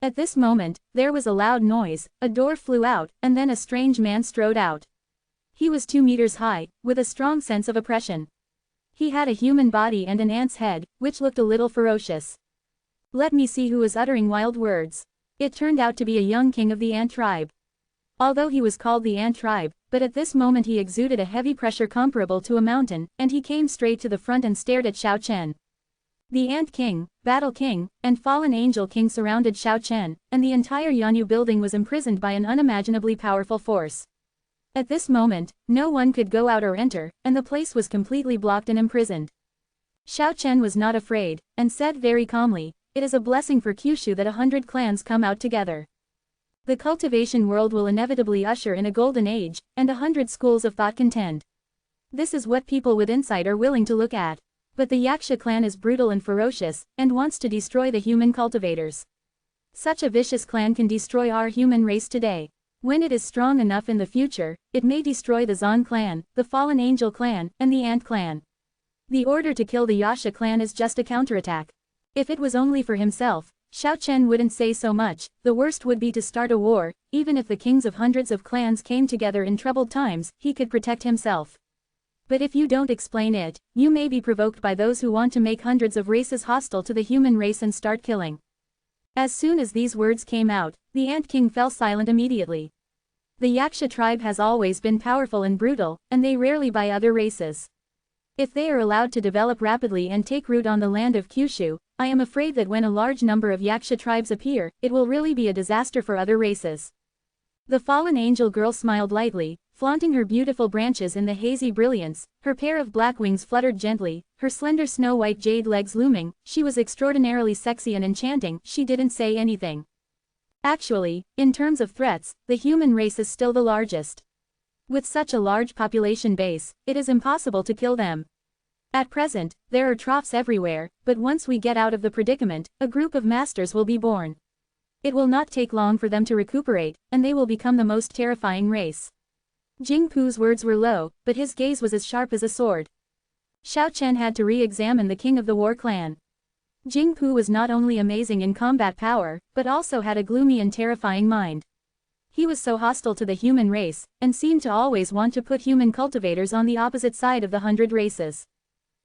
At this moment, there was a loud noise, a door flew out, and then a strange man strode out. He was 2 meters high, with a strong sense of oppression. He had a human body and an ant's head, which looked a little ferocious. Let me see who was uttering wild words. It turned out to be a young king of the ant tribe. Although he was called the ant tribe, but at this moment he exuded a heavy pressure comparable to a mountain, and he came straight to the front and stared at Xiao Chen. The Ant King, Battle King, and Fallen Angel King surrounded Xiao Chen, and the entire Yanyu building was imprisoned by an unimaginably powerful force. At this moment, no one could go out or enter, and the place was completely blocked and imprisoned. Xiao Chen was not afraid, and said very calmly, "It is a blessing for Kyushu that 100 clans come out together. The cultivation world will inevitably usher in a golden age, and 100 schools of thought contend. This is what people with insight are willing to look at. But the Yaksha clan is brutal and ferocious, and wants to destroy the human cultivators. Such a vicious clan can destroy our human race today. When it is strong enough in the future, it may destroy the Zan clan, the Fallen Angel clan, and the Ant clan. The order to kill the Yasha clan is just a counterattack. If it was only for himself, Xiao Chen wouldn't say so much. The worst would be to start a war. Even if the kings of hundreds of clans came together in troubled times, he could protect himself. But if you don't explain it, you may be provoked by those who want to make hundreds of races hostile to the human race and start killing." As soon as these words came out, the Ant King fell silent immediately. The Yaksha tribe has always been powerful and brutal, and they rarely buy other races. If they are allowed to develop rapidly and take root on the land of Kyushu, I am afraid that when a large number of Yaksha tribes appear, it will really be a disaster for other races. The fallen angel girl smiled lightly, flaunting her beautiful branches in the hazy brilliance. Her pair of black wings fluttered gently, her slender snow-white jade legs looming. She was extraordinarily sexy and enchanting. She didn't say anything. Actually, in terms of threats, the human race is still the largest. With such a large population base, it is impossible to kill them. At present, there are troughs everywhere, but once we get out of the predicament, a group of masters will be born. It will not take long for them to recuperate, and they will become the most terrifying race. Jing Pu's words were low, but his gaze was as sharp as a sword. Xiao Chen had to re-examine the king of the war clan. Jingpu was not only amazing in combat power, but also had a gloomy and terrifying mind. He was so hostile to the human race, and seemed to always want to put human cultivators on the opposite side of the 100 races.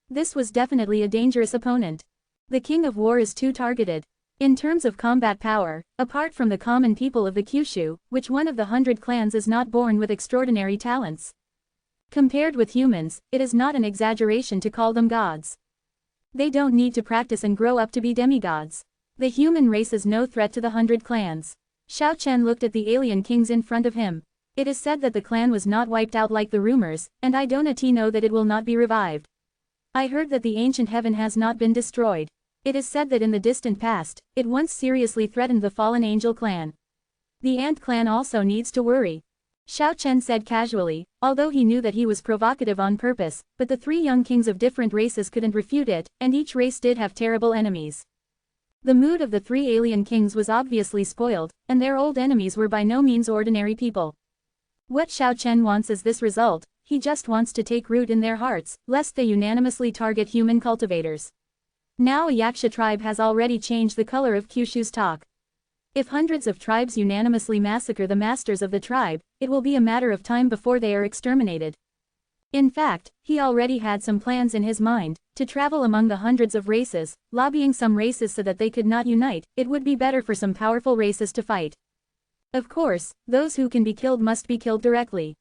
This was definitely a dangerous opponent. The King of War is too targeted. In terms of combat power, apart from the common people of the Kyushu, which one of the 100 clans is not born with extraordinary talents. Compared with humans, it is not an exaggeration to call them gods. They don't need to practice and grow up to be demigods. The human race is no threat to the 100 clans. Xiao Chen looked at the alien kings in front of him. It is said that the clan was not wiped out like the rumors, and I don't know that it will not be revived. I heard that the ancient heaven has not been destroyed. It is said that in the distant past, it once seriously threatened the fallen angel clan. The ant clan also needs to worry. Xiao Chen said casually, although he knew that he was provocative on purpose, but the 3 young kings of different races couldn't refute it, and each race did have terrible enemies. The mood of the 3 alien kings was obviously spoiled, and their old enemies were by no means ordinary people. What Xiao Chen wants is this result: he just wants to take root in their hearts, lest they unanimously target human cultivators. Now a Yaksha tribe has already changed the color of Kyushu's talk. If hundreds of tribes unanimously massacre the masters of the tribe, it will be a matter of time before they are exterminated. In fact, he already had some plans in his mind, to travel among the hundreds of races, lobbying some races so that they could not unite. It would be better for some powerful races to fight. Of course, those who can be killed must be killed directly.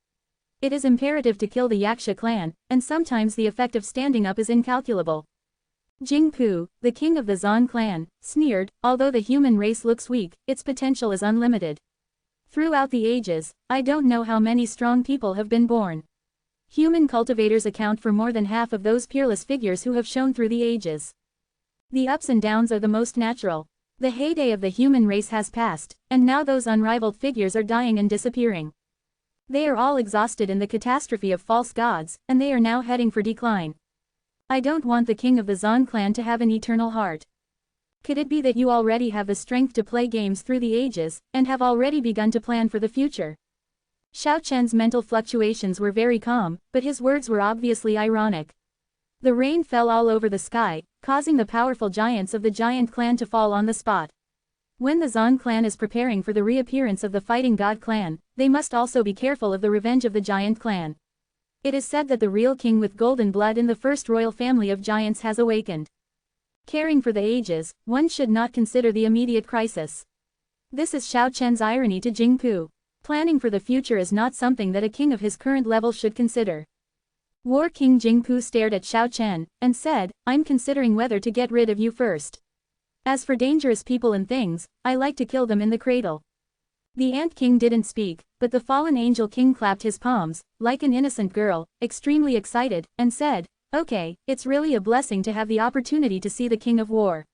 It is imperative to kill the Yaksha clan, and sometimes the effect of standing up is incalculable. Jingpu, the king of the Zan clan, sneered, although the human race looks weak, its potential is unlimited. Throughout the ages, I don't know how many strong people have been born. Human cultivators account for more than half of those peerless figures who have shown through the ages. The ups and downs are the most natural. The heyday of the human race has passed, and now those unrivaled figures are dying and disappearing. They are all exhausted in the catastrophe of false gods, and they are now heading for decline. I don't want the king of the Zan clan to have an eternal heart. Could it be that you already have the strength to play games through the ages, and have already begun to plan for the future? Xiao Chen's mental fluctuations were very calm, but his words were obviously ironic. The rain fell all over the sky, causing the powerful giants of the giant clan to fall on the spot. When the Zan clan is preparing for the reappearance of the fighting god clan, they must also be careful of the revenge of the giant clan. It is said that the real king with golden blood in the first royal family of giants has awakened. Caring for the ages, one should not consider the immediate crisis. This is Xiao Chen's irony to Jingpu. Planning for the future is not something that a king of his current level should consider. War King Jingpu stared at Xiao Chen, and said, I'm considering whether to get rid of you first. As for dangerous people and things, I like to kill them in the cradle. The Ant King didn't speak, but the fallen Angel King clapped his palms, like an innocent girl, extremely excited, and said, okay, it's really a blessing to have the opportunity to see the King of War.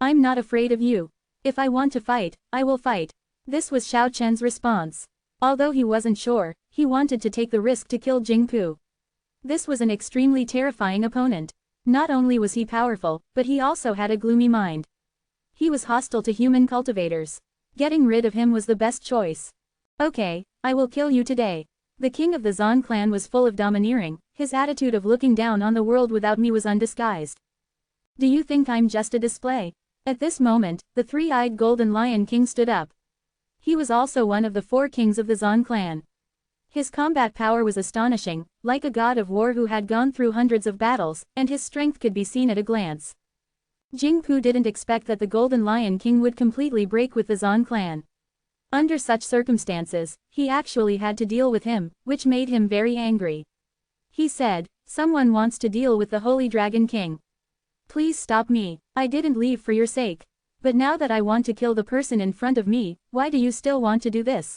I'm not afraid of you. If I want to fight, I will fight. This was Xiao Chen's response. Although he wasn't sure, he wanted to take the risk to kill Jingpu. This was an extremely terrifying opponent. Not only was he powerful, but he also had a gloomy mind. He was hostile to human cultivators. Getting rid of him was the best choice. Okay, I will kill you today. The king of the Zan clan was full of domineering, his attitude of looking down on the world without me was undisguised. Do you think I'm just a display? At this moment, the 3-eyed golden lion king stood up. He was also one of the 4 kings of the Zan clan. His combat power was astonishing, like a god of war who had gone through hundreds of battles, and his strength could be seen at a glance. Jingpu didn't expect that the Golden Lion King would completely break with the Zan clan. Under such circumstances, he actually had to deal with him, which made him very angry. He said, someone wants to deal with the Holy Dragon King. Please stop me, I didn't leave for your sake. But now that I want to kill the person in front of me, why do you still want to do this?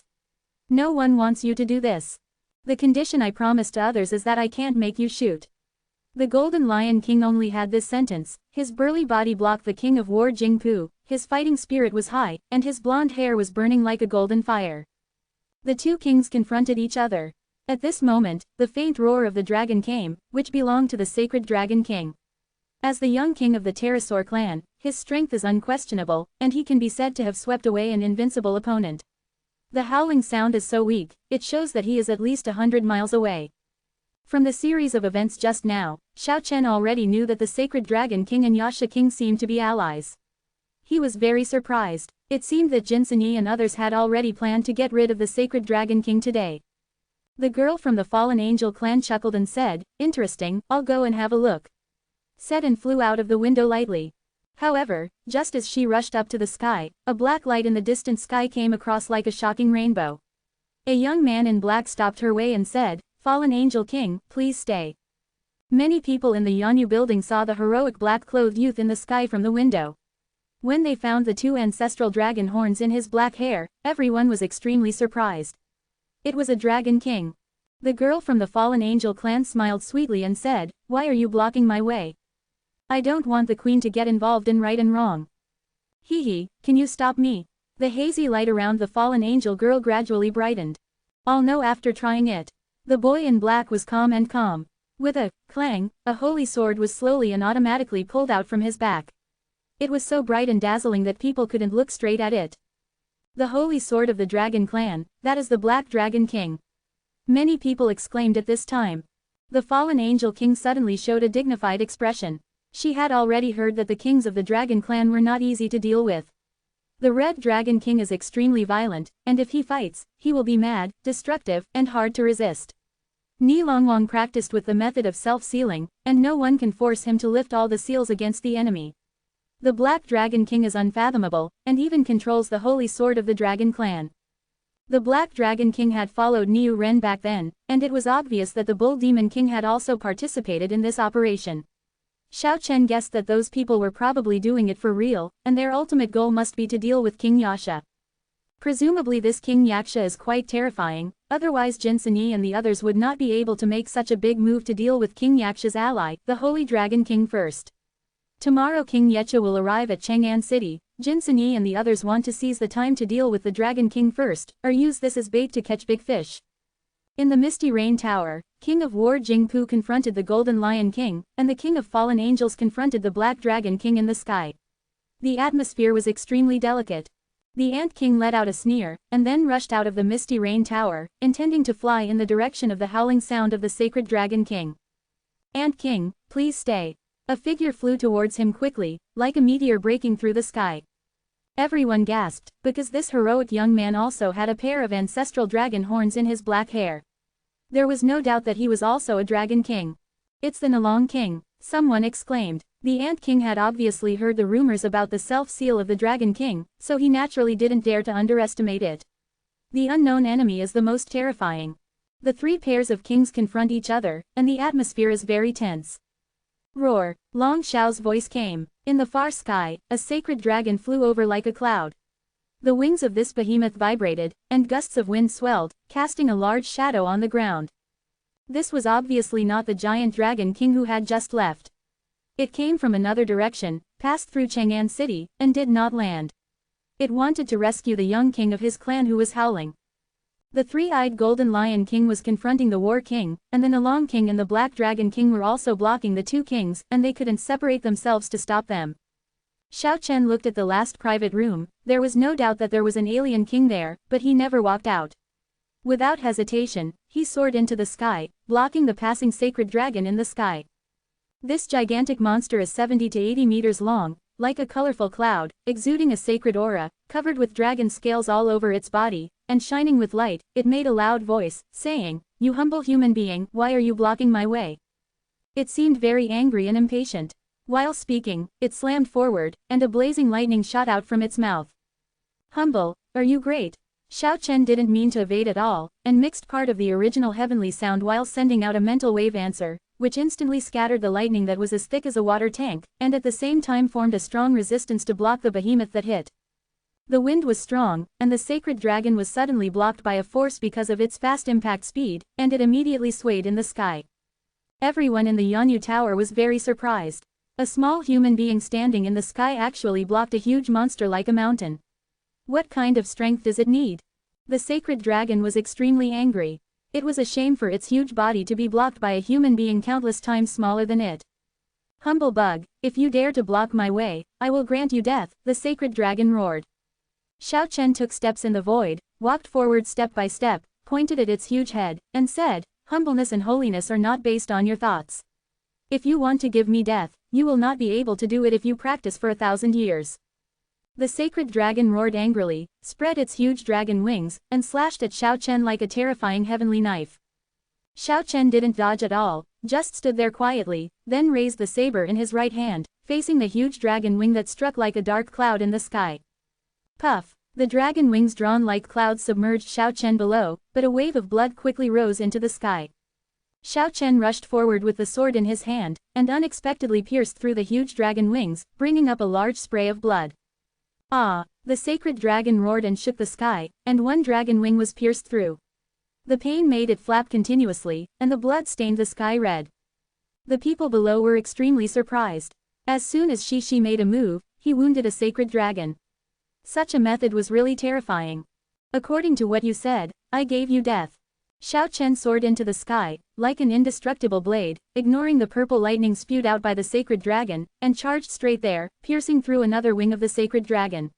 No one wants you to do this. The condition I promised to others is that I can't make you shoot. The Golden Lion King only had this sentence, his burly body blocked the King of War Jingpu, his fighting spirit was high, and his blonde hair was burning like a golden fire. The 2 kings confronted each other. At this moment, the faint roar of the dragon came, which belonged to the sacred Dragon King. As the young king of the Pterosaur clan, his strength is unquestionable, and he can be said to have swept away an invincible opponent. The howling sound is so weak, it shows that he is at least 100 miles away. From the series of events just now, Xiao Chen already knew that the Sacred Dragon King and Yasha King seemed to be allies. He was very surprised. It seemed that Jin Sini and others had already planned to get rid of the Sacred Dragon King today. The girl from the Fallen Angel clan chuckled and said, "Interesting, I'll go and have a look," said and flew out of the window lightly. However, just as she rushed up to the sky, a black light in the distant sky came across like a shocking rainbow. A young man in black stopped her way and said, "Fallen Angel King, please stay." Many people in the Yanyu building saw the heroic black-clothed youth in the sky from the window. When they found the two ancestral dragon horns in his black hair, everyone was extremely surprised. It was a dragon king. The girl from the Fallen Angel clan smiled sweetly and said, "Why are you blocking my way? I don't want the queen to get involved in right and wrong." "Hee, can you stop me?" The hazy light around the Fallen Angel girl gradually brightened. "I'll know after trying it." The boy in black was calm. With a clang, a holy sword was slowly and automatically pulled out from his back. It was so bright and dazzling that people couldn't look straight at it. The holy sword of the Dragon Clan, that is the Black Dragon King. Many people exclaimed at this time. The Fallen Angel King suddenly showed a dignified expression. She had already heard that the kings of the Dragon Clan were not easy to deal with. The Red Dragon King is extremely violent, and if he fights, he will be mad, destructive, and hard to resist. Ni Longlong practiced with the method of self-sealing, and no one can force him to lift all the seals against the enemy. The Black Dragon King is unfathomable, and even controls the holy sword of the Dragon Clan. The Black Dragon King had followed Niu Ren back then, and it was obvious that the Bull Demon King had also participated in this operation. Xiao Chen guessed that those people were probably doing it for real, and their ultimate goal must be to deal with King Yasha. Presumably this King Yaksha is quite terrifying, otherwise Jin Sini and the others would not be able to make such a big move to deal with King Yaksha's ally, the Holy Dragon King first. Tomorrow King Yecha will arrive at Chang'an City. Jin Sini and the others want to seize the time to deal with the Dragon King first, or use this as bait to catch big fish. In the Misty Rain Tower, King of War Jingpu confronted the Golden Lion King, and the King of Fallen Angels confronted the Black Dragon King in the sky. The atmosphere was extremely delicate. The Ant King let out a sneer, and then rushed out of the Misty Rain Tower, intending to fly in the direction of the howling sound of the Sacred Dragon King. "Ant King, please stay." A figure flew towards him quickly, like a meteor breaking through the sky. Everyone gasped, because this heroic young man also had a pair of ancestral dragon horns in his black hair. There was no doubt that he was also a Dragon King. "It's the Nalong King," someone exclaimed. The Ant King had obviously heard the rumors about the self-seal of the Dragon King, so he naturally didn't dare to underestimate it. The unknown enemy is the most terrifying. The three pairs of kings confront each other, and the atmosphere is very tense. Roar! Long Xiao's voice came. In the far sky, a sacred dragon flew over like a cloud. The wings of this behemoth vibrated, and gusts of wind swelled, casting a large shadow on the ground. This was obviously not the giant Dragon King who had just left. It came from another direction, passed through Chang'an City, and did not land. It wanted to rescue the young king of his clan who was howling. The three-eyed Golden Lion King was confronting the War King, and the Nalong King and the Black Dragon King were also blocking the two kings, and they couldn't separate themselves to stop them. Xiao Chen looked at the last private room. There was no doubt that there was an alien king there, but he never walked out. Without hesitation, he soared into the sky, blocking the passing sacred dragon in the sky. This gigantic monster is 70 to 80 meters long, like a colorful cloud, exuding a sacred aura, covered with dragon scales all over its body, and shining with light. It made a loud voice, saying, "You humble human being, why are you blocking my way?" It seemed very angry and impatient. While speaking, it slammed forward, and a blazing lightning shot out from its mouth. "Humble, are you great?" Xiao Chen didn't mean to evade at all, and mixed part of the original heavenly sound while sending out a mental wave answer, which instantly scattered the lightning that was as thick as a water tank, and at the same time formed a strong resistance to block the behemoth that hit. The wind was strong, and the sacred dragon was suddenly blocked by a force because of its fast impact speed, and it immediately swayed in the sky. Everyone in the Yanyu Tower was very surprised. A small human being standing in the sky actually blocked a huge monster like a mountain. What kind of strength does it need? The sacred dragon was extremely angry. It was a shame for its huge body to be blocked by a human being countless times smaller than it. "Humble bug, if you dare to block my way, I will grant you death," the sacred dragon roared. Xiao Chen took steps in the void, walked forward step by step, pointed at its huge head, and said, humbleness and holiness are not based on your thoughts. If you want to give me death, you will not be able to do it if you practice for 1,000 years. The sacred dragon roared angrily, spread its huge dragon wings, and slashed at Xiao Chen like a terrifying heavenly knife. Xiao Chen didn't dodge at all, just stood there quietly, then raised the saber in his right hand, facing the huge dragon wing that struck like a dark cloud in the sky. Puff! The dragon wings drawn like clouds submerged Xiao Chen below, but a wave of blood quickly rose into the sky. Xiao Chen rushed forward with the sword in his hand, and unexpectedly pierced through the huge dragon wings, bringing up a large spray of blood. Ah! The sacred dragon roared and shook the sky, and one dragon wing was pierced through. The pain made it flap continuously, and the blood stained the sky red. The people below were extremely surprised. As soon as Shi made a move, he wounded a sacred dragon. Such a method was really terrifying. According to what you said, I gave you death. Xiao Chen soared into the sky, like an indestructible blade, ignoring the purple lightning spewed out by the sacred dragon, and charged straight there, piercing through another wing of the sacred dragon.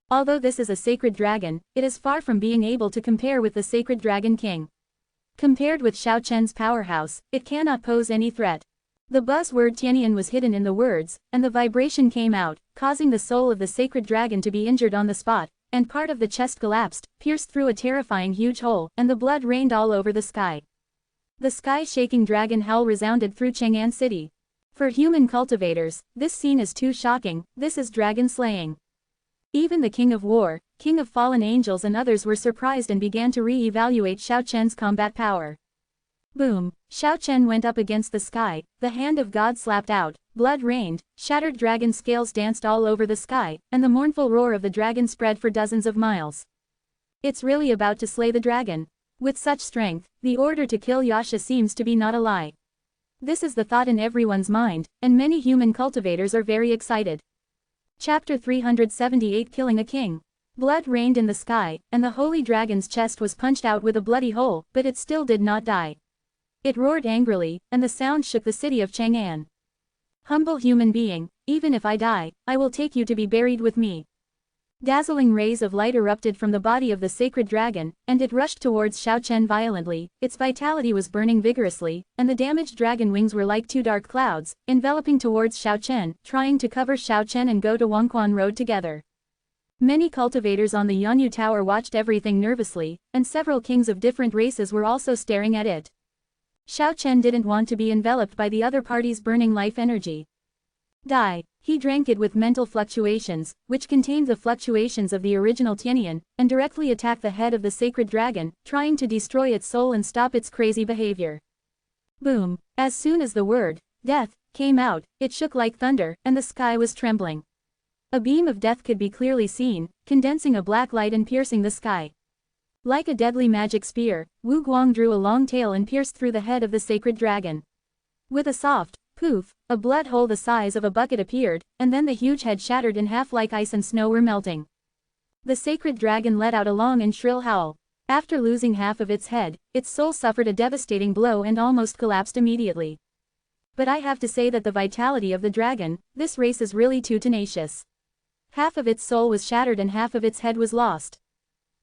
Although this is a sacred dragon, it is far from being able to compare with the sacred dragon king. Compared with Xiao Chen's powerhouse, it cannot pose any threat. The buzzword Tianyan was hidden in the words, and the vibration came out, causing the soul of the sacred dragon to be injured on the spot, and part of the chest collapsed, pierced through a terrifying huge hole, and the blood rained all over the sky. The sky-shaking dragon howl resounded through Chang'an City. For human cultivators, this scene is too shocking, this is dragon slaying. Even the King of War, King of Fallen Angels and others were surprised and began to re-evaluate Xiao Chen's combat power. Boom! Xiao Chen went up against the sky, the hand of God slapped out, blood rained, shattered dragon scales danced all over the sky, and the mournful roar of the dragon spread for dozens of miles. It's really about to slay the dragon. With such strength, the order to kill Yasha seems to be not a lie. This is the thought in everyone's mind, and many human cultivators are very excited. Chapter 378 Killing a King. Blood rained in the sky, and the holy dragon's chest was punched out with a bloody hole, but it still did not die. It roared angrily, and the sound shook the city of Chang'an. Humble human being, even if I die, I will take you to be buried with me. Dazzling rays of light erupted from the body of the sacred dragon, and it rushed towards Xiao Chen violently. Its vitality was burning vigorously, and the damaged dragon wings were like two dark clouds, enveloping towards Xiao Chen, trying to cover Xiao Chen and go to Wangquan Road together. Many cultivators on the Yanyu Tower watched everything nervously, and several kings of different races were also staring at it. Xiao Chen didn't want to be enveloped by the other party's burning life energy. Die. He drank it with mental fluctuations, which contained the fluctuations of the original Tianyan, and directly attacked the head of the sacred dragon, trying to destroy its soul and stop its crazy behavior. Boom! As soon as the word, death, came out, it shook like thunder, and the sky was trembling. A beam of death could be clearly seen, condensing a black light and piercing the sky. Like a deadly magic spear, Wu Guang drew a long tail and pierced through the head of the sacred dragon. With a soft poof, a blood hole the size of a bucket appeared, and then the huge head shattered in half like ice and snow were melting. The sacred dragon let out a long and shrill howl. After losing half of its head, its soul suffered a devastating blow and almost collapsed immediately. But I have to say that the vitality of the dragon, this race is really too tenacious. Half of its soul was shattered and half of its head was lost.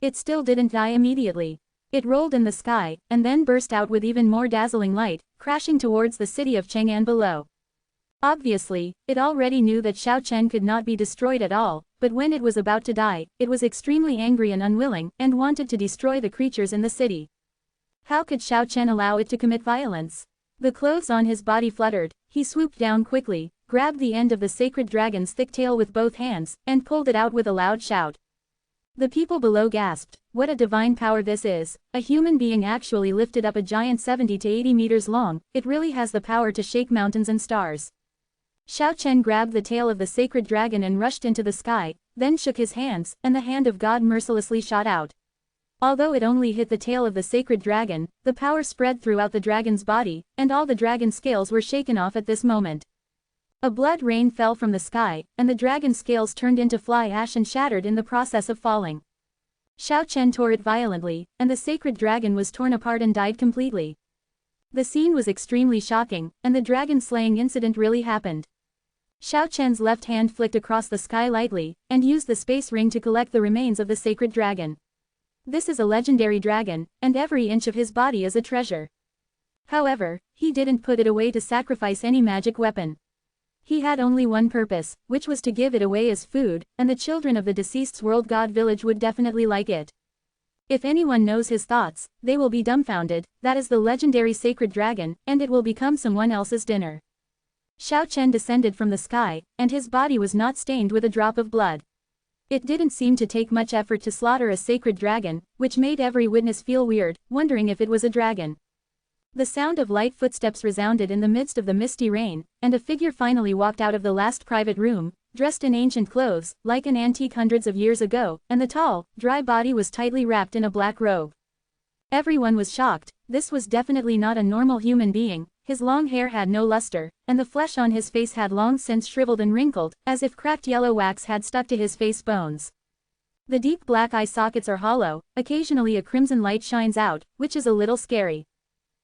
It still didn't die immediately. It rolled in the sky, and then burst out with even more dazzling light, crashing towards the city of Chang'an below. Obviously, it already knew that Xiao Chen could not be destroyed at all, but when it was about to die, it was extremely angry and unwilling, and wanted to destroy the creatures in the city. How could Xiao Chen allow it to commit violence? The clothes on his body fluttered, he swooped down quickly, grabbed the end of the sacred dragon's thick tail with both hands, and pulled it out with a loud shout. The people below gasped, what a divine power this is, a human being actually lifted up a giant 70 to 80 meters long, it really has the power to shake mountains and stars. Xiao Chen grabbed the tail of the sacred dragon and rushed into the sky, then shook his hands, and the hand of God mercilessly shot out. Although it only hit the tail of the sacred dragon, the power spread throughout the dragon's body, and all the dragon scales were shaken off at this moment. A blood rain fell from the sky, and the dragon scales turned into fly ash and shattered in the process of falling. Xiao Chen tore it violently, and the sacred dragon was torn apart and died completely. The scene was extremely shocking, and the dragon-slaying incident really happened. Xiao Chen's left hand flicked across the sky lightly, and used the space ring to collect the remains of the sacred dragon. This is a legendary dragon, and every inch of his body is a treasure. However, he didn't put it away to sacrifice any magic weapon. He had only one purpose, which was to give it away as food, and the children of the deceased's world god village would definitely like it. If anyone knows his thoughts, they will be dumbfounded. That is the legendary sacred dragon, and it will become someone else's dinner. Xiao Chen descended from the sky, and his body was not stained with a drop of blood. It didn't seem to take much effort to slaughter a sacred dragon, which made every witness feel weird, wondering if it was a dragon. The sound of light footsteps resounded in the midst of the misty rain, and a figure finally walked out of the last private room, dressed in ancient clothes, like an antique hundreds of years ago, and the tall, dry body was tightly wrapped in a black robe. Everyone was shocked. This was definitely not a normal human being. His long hair had no luster, and the flesh on his face had long since shriveled and wrinkled, as if cracked yellow wax had stuck to his face bones. The deep black eye sockets are hollow, occasionally a crimson light shines out, which is a little scary.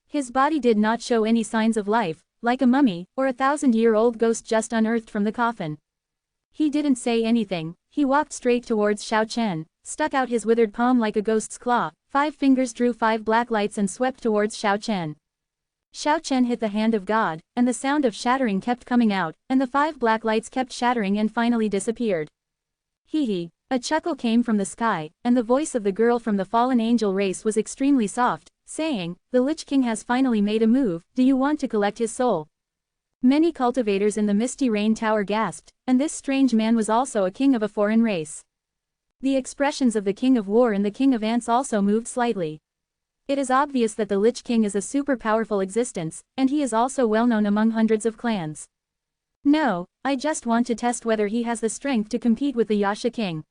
His body did not show any signs of life, like a mummy, or a 1,000-year-old ghost just unearthed from the coffin. He didn't say anything. He walked straight towards Xiao Chen, stuck out his withered palm like a ghost's claw, 5 fingers drew 5 black lights and swept towards Xiao Chen. Xiao Chen hit the hand of God, and the sound of shattering kept coming out, and the 5 black lights kept shattering and finally disappeared. Hee hee. A chuckle came from the sky, and the voice of the girl from the fallen angel race was extremely soft, saying, "The Lich King has finally made a move, do you want to collect his soul?" Many cultivators in the Misty Rain Tower gasped, and this strange man was also a king of a foreign race. The expressions of the King of War and the King of Ants also moved slightly. It is obvious that the Lich King is a super powerful existence, and he is also well known among hundreds of clans. No, I just want to test whether he has the strength to compete with the Yasha King.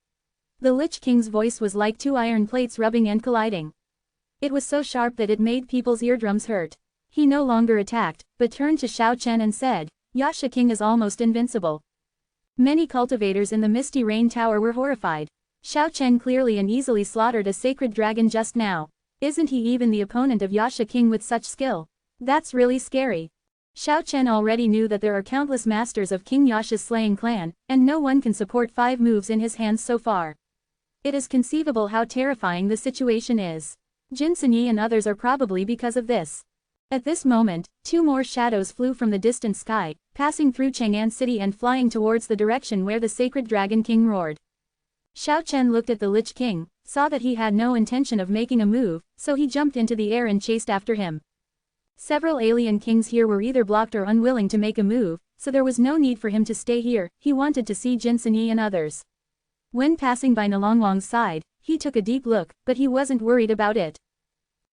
The Lich King's voice was like 2 iron plates rubbing and colliding. It was so sharp that it made people's eardrums hurt. He no longer attacked, but turned to Xiao Chen and said, "Yasha King is almost invincible." Many cultivators in the Misty Rain Tower were horrified. Xiao Chen clearly and easily slaughtered a sacred dragon just now. Isn't he even the opponent of Yasha King with such skill? That's really scary. Xiao Chen already knew that there are countless masters of King Yasha's slaying clan, and no one can support 5 moves in his hands so far. It is conceivable how terrifying the situation is. Jin Sinyi and others are probably because of this. At this moment, 2 more shadows flew from the distant sky, passing through Chang'an City and flying towards the direction where the sacred Dragon King roared. Xiao Chen looked at the Lich King, saw that he had no intention of making a move, so he jumped into the air and chased after him. Several alien kings here were either blocked or unwilling to make a move, so there was no need for him to stay here. He wanted to see Jin Sinyi and others. When passing by Nalongwang's side, he took a deep look, but he wasn't worried about it.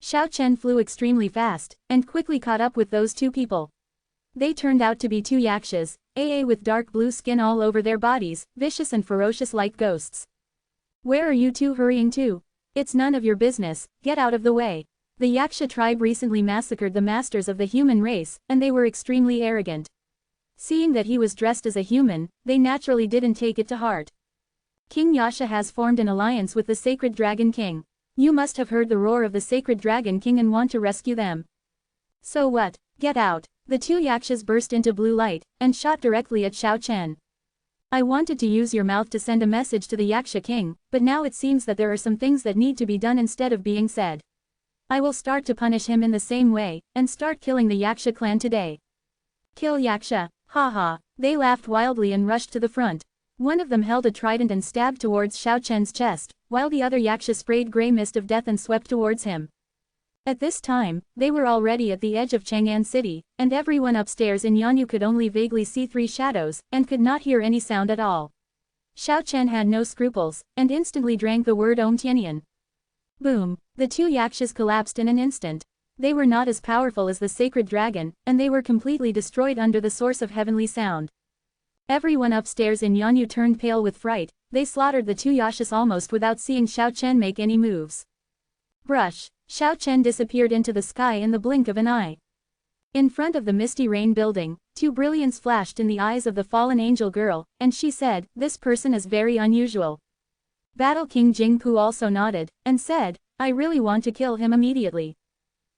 Xiao Chen flew extremely fast, and quickly caught up with those 2 people. They turned out to be 2 yakshas, with dark blue skin all over their bodies, vicious and ferocious like ghosts. "Where are you 2 hurrying to? It's none of your business, get out of the way." The Yaksha tribe recently massacred the masters of the human race, and they were extremely arrogant. Seeing that he was dressed as a human, they naturally didn't take it to heart. King Yasha has formed an alliance with the Sacred Dragon King. You must have heard the roar of the Sacred Dragon King and want to rescue them. So what? Get out. The 2 yakshas burst into blue light, and shot directly at Xiao Chen. I wanted to use your mouth to send a message to the Yaksha King, but now it seems that there are some things that need to be done instead of being said. I will start to punish him in the same way, and start killing the Yaksha clan today. Kill Yaksha, haha. They laughed wildly and rushed to the front. One of them held a trident and stabbed towards Xiao Chen's chest, while the other yaksha sprayed grey mist of death and swept towards him. At this time, they were already at the edge of Chang'an City, and everyone upstairs in Yanyu could only vaguely see 3 shadows, and could not hear any sound at all. Xiao Chen had no scruples, and instantly drank the word Om Tianyan. Boom! The 2 yakshas collapsed in an instant. They were not as powerful as the sacred dragon, and they were completely destroyed under the source of heavenly sound. Everyone upstairs in Yanyu turned pale with fright. They slaughtered the 2 yakshas almost without seeing Xiao Chen make any moves. Brush! Xiao Chen disappeared into the sky in the blink of an eye. In front of the Misty Rain building, 2 brilliance flashed in the eyes of the fallen angel girl, and she said, "This person is very unusual." Battle King Jingpu also nodded, and said, "I really want to kill him immediately."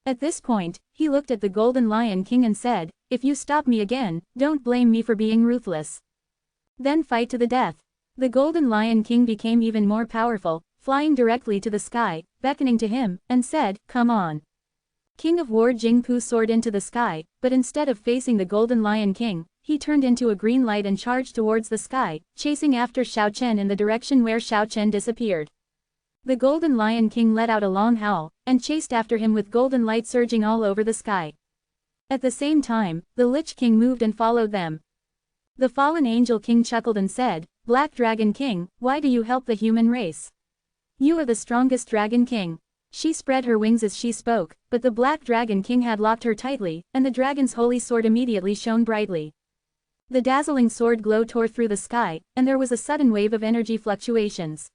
At this point, he looked at the Golden Lion King and said, "If you stop me again, don't blame me for being ruthless. Then fight to the death." The Golden Lion King became even more powerful, flying directly to the sky, beckoning to him, and said, "Come on." King of War Jingpu soared into the sky, but instead of facing the Golden Lion King, he turned into a green light and charged towards the sky, chasing after Xiao Chen in the direction where Xiao Chen disappeared. The Golden Lion King let out a long howl, and chased after him with golden light surging all over the sky. At the same time, the Lich King moved and followed them. The fallen Angel King chuckled and said, "Black Dragon King, why do you help the human race? You are the strongest Dragon King." She spread her wings as she spoke, but the Black Dragon King had locked her tightly, and the dragon's holy sword immediately shone brightly. The dazzling sword glow tore through the sky, and there was a sudden wave of energy fluctuations.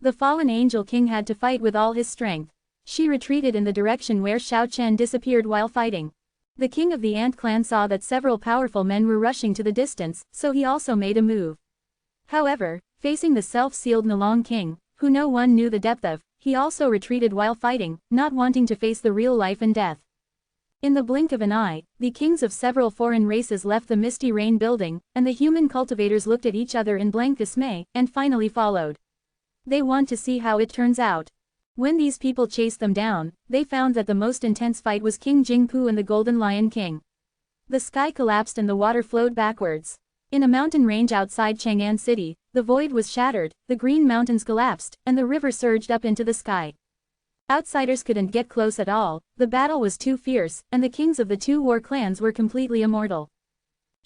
The fallen Angel King had to fight with all his strength. She retreated in the direction where Xiao Chen disappeared while fighting. The king of the Ant clan saw that several powerful men were rushing to the distance, so he also made a move. However, facing the self-sealed Nalong King, who no one knew the depth of, he also retreated while fighting, not wanting to face the real life and death. In the blink of an eye, the kings of several foreign races left the Misty Rain building, and the human cultivators looked at each other in blank dismay, and finally followed. They want to see how it turns out. When these people chased them down, they found that the most intense fight was King Jingpu and the Golden Lion King. The sky collapsed and the water flowed backwards. In a mountain range outside Chang'an City, the void was shattered, the green mountains collapsed, and the river surged up into the sky. Outsiders couldn't get close at all, the battle was too fierce, and the kings of the two war clans were completely immortal.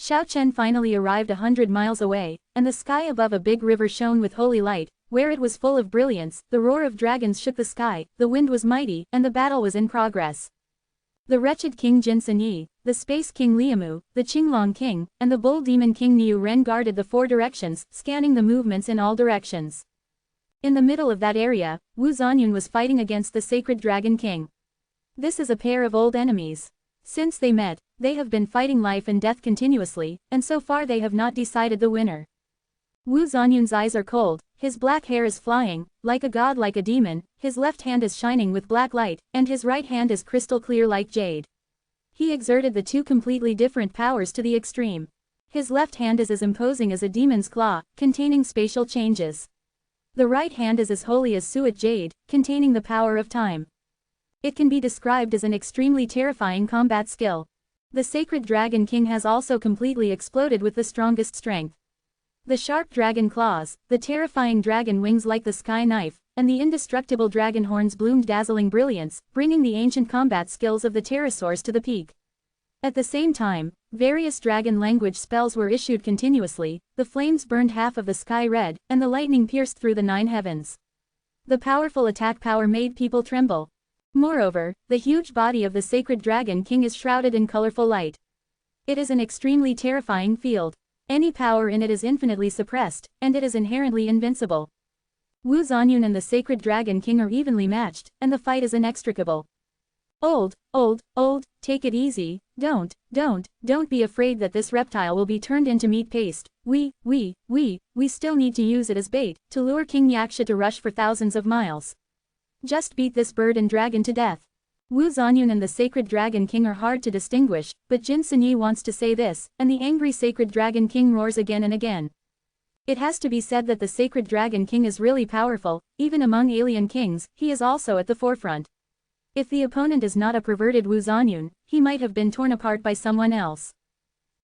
Xiao Chen finally arrived 100 miles away, and the sky above a big river shone with holy light, where it was full of brilliance, the roar of dragons shook the sky, the wind was mighty, and the battle was in progress. The wretched King Jin Yi, the Space King Liamu, the Qinglong King, and the Bull Demon King Niu Ren guarded the four directions, scanning the movements in all directions. In the middle of that area, Wu Zanyun was fighting against the Sacred Dragon King. This is a pair of old enemies. Since they met, they have been fighting life and death continuously, and so far they have not decided the winner. Wu Zanyun's eyes are cold, his black hair is flying, like a god like a demon, his left hand is shining with black light, and his right hand is crystal clear like jade. He exerted the two completely different powers to the extreme. His left hand is as imposing as a demon's claw, containing spatial changes. The right hand is as holy as suet jade, containing the power of time. It can be described as an extremely terrifying combat skill. The Sacred Dragon King has also completely exploded with the strongest strength. The sharp dragon claws, the terrifying dragon wings like the sky knife, and the indestructible dragon horns bloomed dazzling brilliance, bringing the ancient combat skills of the pterosaurs to the peak. At the same time, various dragon language spells were issued continuously, the flames burned half of the sky red, and the lightning pierced through the 9 heavens. The powerful attack power made people tremble. Moreover, the huge body of the Sacred Dragon King is shrouded in colorful light. It is an extremely terrifying field. Any power in it is infinitely suppressed, and it is inherently invincible. Wu Zanyun and the Sacred Dragon King are evenly matched, and the fight is inextricable. Old, take it easy, don't be afraid that this reptile will be turned into meat paste, we still need to use it as bait, to lure King Yaksha to rush for thousands of miles. Just beat this bird and dragon to death. Wu Zanyun and the Sacred Dragon King are hard to distinguish, but Jin Yi wants to say this, and the angry Sacred Dragon King roars again and again. It has to be said that the Sacred Dragon King is really powerful, even among alien kings, he is also at the forefront. If the opponent is not a perverted Wu Zanyun, he might have been torn apart by someone else.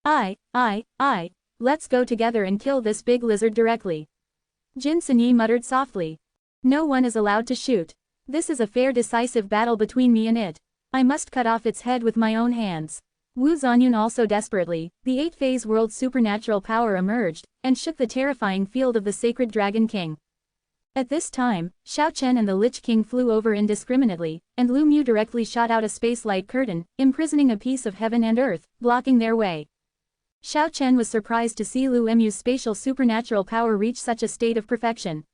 Let's go together and kill this big lizard directly. Jin Yi muttered softly. No one is allowed to shoot. This is a fair decisive battle between me and it. I must cut off its head with my own hands. Wu Zanyun also desperately, the 8-phase world supernatural power emerged, and shook the terrifying field of the Sacred Dragon King. At this time, Xiao Chen and the Lich King flew over indiscriminately, and Lu Mu directly shot out a space light curtain, imprisoning a piece of heaven and earth, blocking their way. Xiao Chen was surprised to see Lu Mu's spatial supernatural power reach such a state of perfection.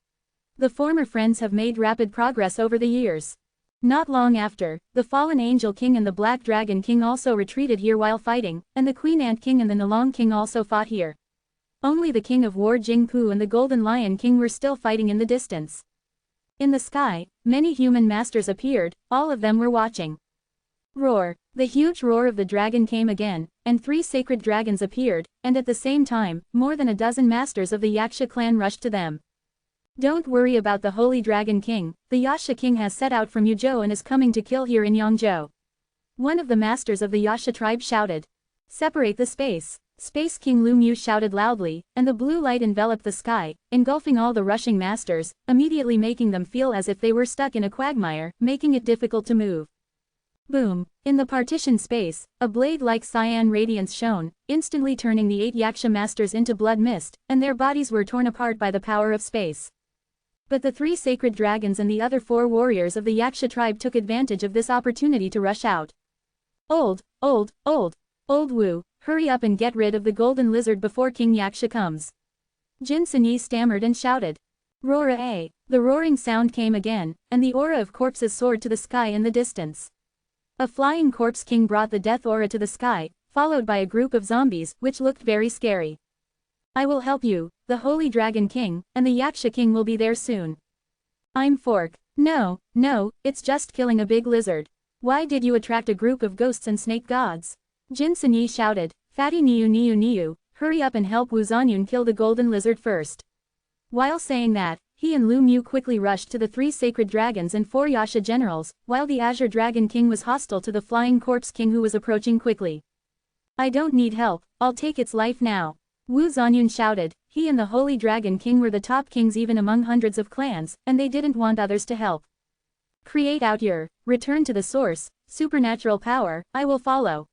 The former friends have made rapid progress over the years. Not long after, the fallen Angel King and the Black Dragon King also retreated here while fighting, and the Queen Ant King and the Nalong King also fought here. Only the King of War Jingpu and the Golden Lion King were still fighting in the distance. In the sky, many human masters appeared, all of them were watching. Roar! The huge roar of the dragon came again, and 3 sacred dragons appeared, and at the same time, more than a dozen masters of the Yaksha clan rushed to them. Don't worry about the Holy Dragon King, the Yaksha King has set out from Yuzhou and is coming to kill here in Yangzhou. One of the masters of the Yasha tribe shouted. Separate the space. Space King Lu Mu shouted loudly, and the blue light enveloped the sky, engulfing all the rushing masters, immediately making them feel as if they were stuck in a quagmire, making it difficult to move. Boom! In the partition space, a blade-like cyan radiance shone, instantly turning the 8 Yaksha masters into blood mist, and their bodies were torn apart by the power of space. But the 3 sacred dragons and the other 4 warriors of the Yaksha tribe took advantage of this opportunity to rush out. Old Wu, hurry up and get rid of the golden lizard before King Yaksha comes. Jin Sanyi stammered and shouted. Roar a! The roaring sound came again, and the aura of corpses soared to the sky in the distance. A flying corpse king brought the death aura to the sky, followed by a group of zombies, which looked very scary. I will help you, the Holy Dragon King, and the Yaksha King will be there soon. I'm Fork. No, it's just killing a big lizard. Why did you attract a group of ghosts and snake gods? Jin Sanyi shouted, Fatty Niu, hurry up and help Wu Zanyun kill the golden lizard first. While saying that, he and Lu Mu quickly rushed to the 3 sacred dragons and 4 Yasha generals, while the Azure Dragon King was hostile to the flying corpse king who was approaching quickly. I don't need help, I'll take its life now. Wu Zanyun shouted. He and the Holy Dragon King were the top kings even among hundreds of clans, and they didn't want others to help. Create out your, return to the source, supernatural power, I will follow.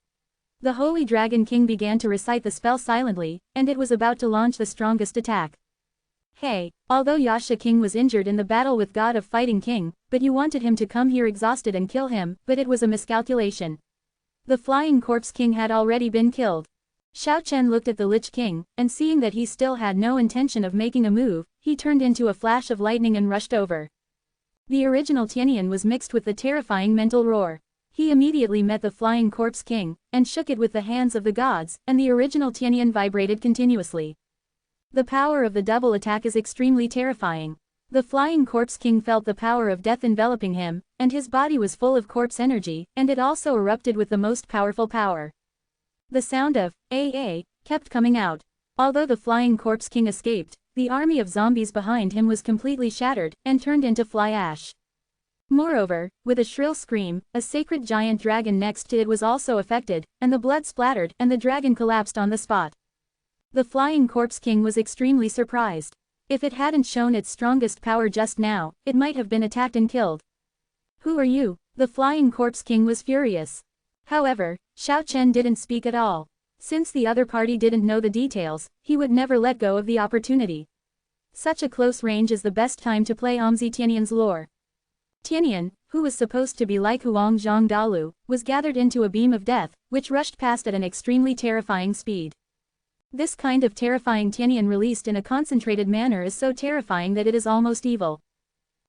The Holy Dragon King began to recite the spell silently, and it was about to launch the strongest attack. Hey, although Yasha King was injured in the battle with God of Fighting King, but you wanted him to come here exhausted and kill him, but it was a miscalculation. The Flying Corpse King had already been killed. Xiao Chen looked at the Lich King, and seeing that he still had no intention of making a move, he turned into a flash of lightning and rushed over. The original Tianyan was mixed with the terrifying mental roar. He immediately met the Flying Corpse King, and shook it with the hands of the gods, and the original Tianyan vibrated continuously. The power of the double attack is extremely terrifying. The Flying Corpse King felt the power of death enveloping him, and his body was full of corpse energy, and it also erupted with the most powerful power. The sound of "AA" kept coming out. Although the Flying Corpse King escaped, the army of zombies behind him was completely shattered, and turned into fly ash. Moreover, with a shrill scream, a sacred giant dragon next to it was also affected, and the blood splattered, and the dragon collapsed on the spot. The Flying Corpse King was extremely surprised. If it hadn't shown its strongest power just now, it might have been attacked and killed. Who are you? The Flying Corpse King was furious. However, Xiao Chen didn't speak at all. Since the other party didn't know the details, he would never let go of the opportunity. Such a close range is the best time to play Omzi Tianyan's lore. Tianyan, who was supposed to be like Huang Zhang Dalu, was gathered into a beam of death, which rushed past at an extremely terrifying speed. This kind of terrifying Tianyan released in a concentrated manner is so terrifying that it is almost evil.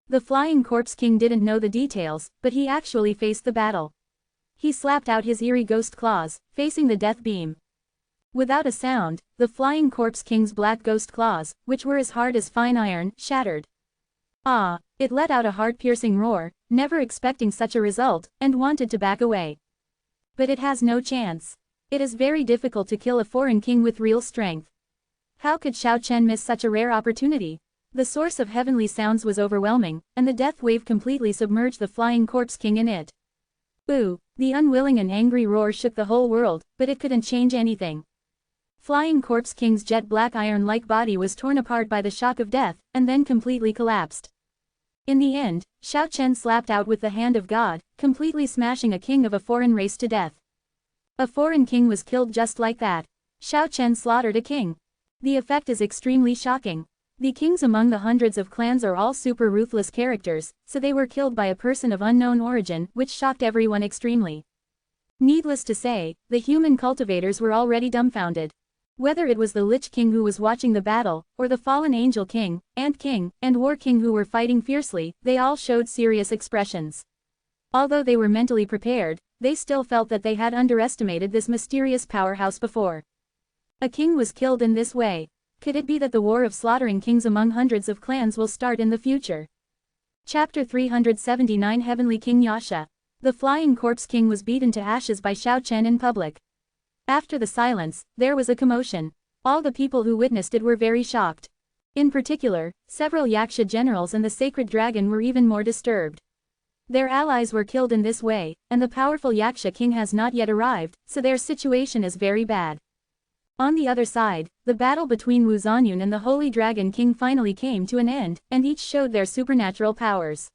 The Flying Corpse King didn't know the details, but he actually faced the battle. He slapped out his eerie ghost claws, facing the death beam. Without a sound, the Flying Corpse King's black ghost claws, which were as hard as fine iron, shattered. Ah! It let out a heart-piercing roar, never expecting such a result, and wanted to back away. But it has no chance. It is very difficult to kill a foreign king with real strength. How could Xiao Chen miss such a rare opportunity? The source of heavenly sounds was overwhelming, and the death wave completely submerged the Flying Corpse King in it. Boo! The unwilling and angry roar shook the whole world, but it couldn't change anything. Flying Corpse King's jet black iron-like body was torn apart by the shock of death, and then completely collapsed. In the end, Xiao Chen slapped out with the hand of God, completely smashing a king of a foreign race to death. A foreign king was killed just like that. Xiao Chen slaughtered a king. The effect is extremely shocking. The kings among the hundreds of clans are all super ruthless characters, so they were killed by a person of unknown origin, which shocked everyone extremely. Needless to say, the human cultivators were already dumbfounded. Whether it was the Lich King who was watching the battle, or the fallen Angel King, Ant King, and War King who were fighting fiercely, they all showed serious expressions. Although they were mentally prepared, they still felt that they had underestimated this mysterious powerhouse before. A king was killed in this way. Could it be that the war of slaughtering kings among hundreds of clans will start in the future? Chapter 379 Heavenly King Yasha. The Flying Corpse King was beaten to ashes by Xiao Chen in public. After the silence, there was a commotion. All the people who witnessed it were very shocked. In particular, several Yaksha generals and the sacred dragon were even more disturbed. Their allies were killed in this way, and the powerful Yaksha king has not yet arrived, so their situation is very bad. On the other side, the battle between Wu Zanyun and the Holy Dragon King finally came to an end, and each showed their supernatural powers.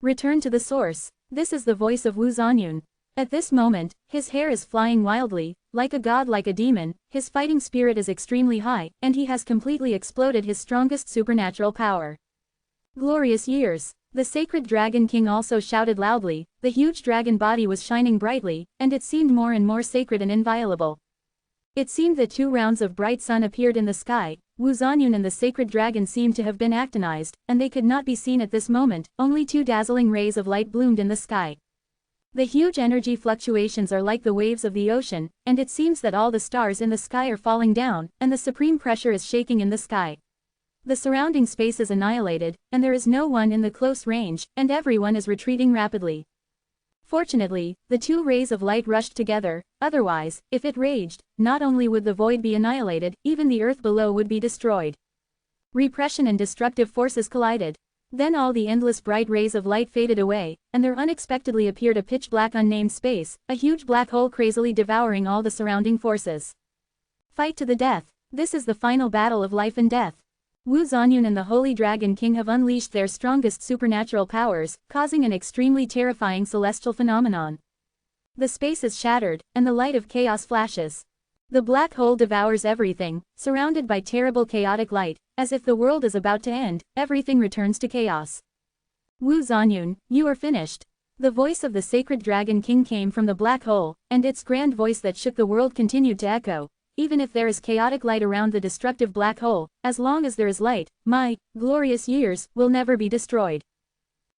Return to the source. This is the voice of Wu Zanyun. At this moment, his hair is flying wildly, like a god like a demon, his fighting spirit is extremely high, and he has completely exploded his strongest supernatural power. Glorious years! The sacred Dragon King also shouted loudly, the huge dragon body was shining brightly, and it seemed more and more sacred and inviolable. It seemed that 2 rounds of bright sun appeared in the sky. Wu Zanyun and the sacred dragon seemed to have been actinized, and they could not be seen at this moment, only 2 dazzling rays of light bloomed in the sky. The huge energy fluctuations are like the waves of the ocean, and it seems that all the stars in the sky are falling down, and the supreme pressure is shaking in the sky. The surrounding space is annihilated, and there is no one in the close range, and everyone is retreating rapidly. Fortunately, the 2 rays of light rushed together, otherwise, if it raged, not only would the void be annihilated, even the earth below would be destroyed. Repression and destructive forces collided. Then all the endless bright rays of light faded away, and there unexpectedly appeared a pitch-black unnamed space, a huge black hole crazily devouring all the surrounding forces. Fight to the death. This is the final battle of life and death. Wu Zanyun and the Holy Dragon King have unleashed their strongest supernatural powers, causing an extremely terrifying celestial phenomenon. The space is shattered, and the light of chaos flashes. The black hole devours everything, surrounded by terrible chaotic light, as if the world is about to end, everything returns to chaos. Wu Zanyun, you are finished. The voice of the sacred Dragon King came from the black hole, and its grand voice that shook the world continued to echo. Even if there is chaotic light around the destructive black hole, as long as there is light, my glorious years will never be destroyed.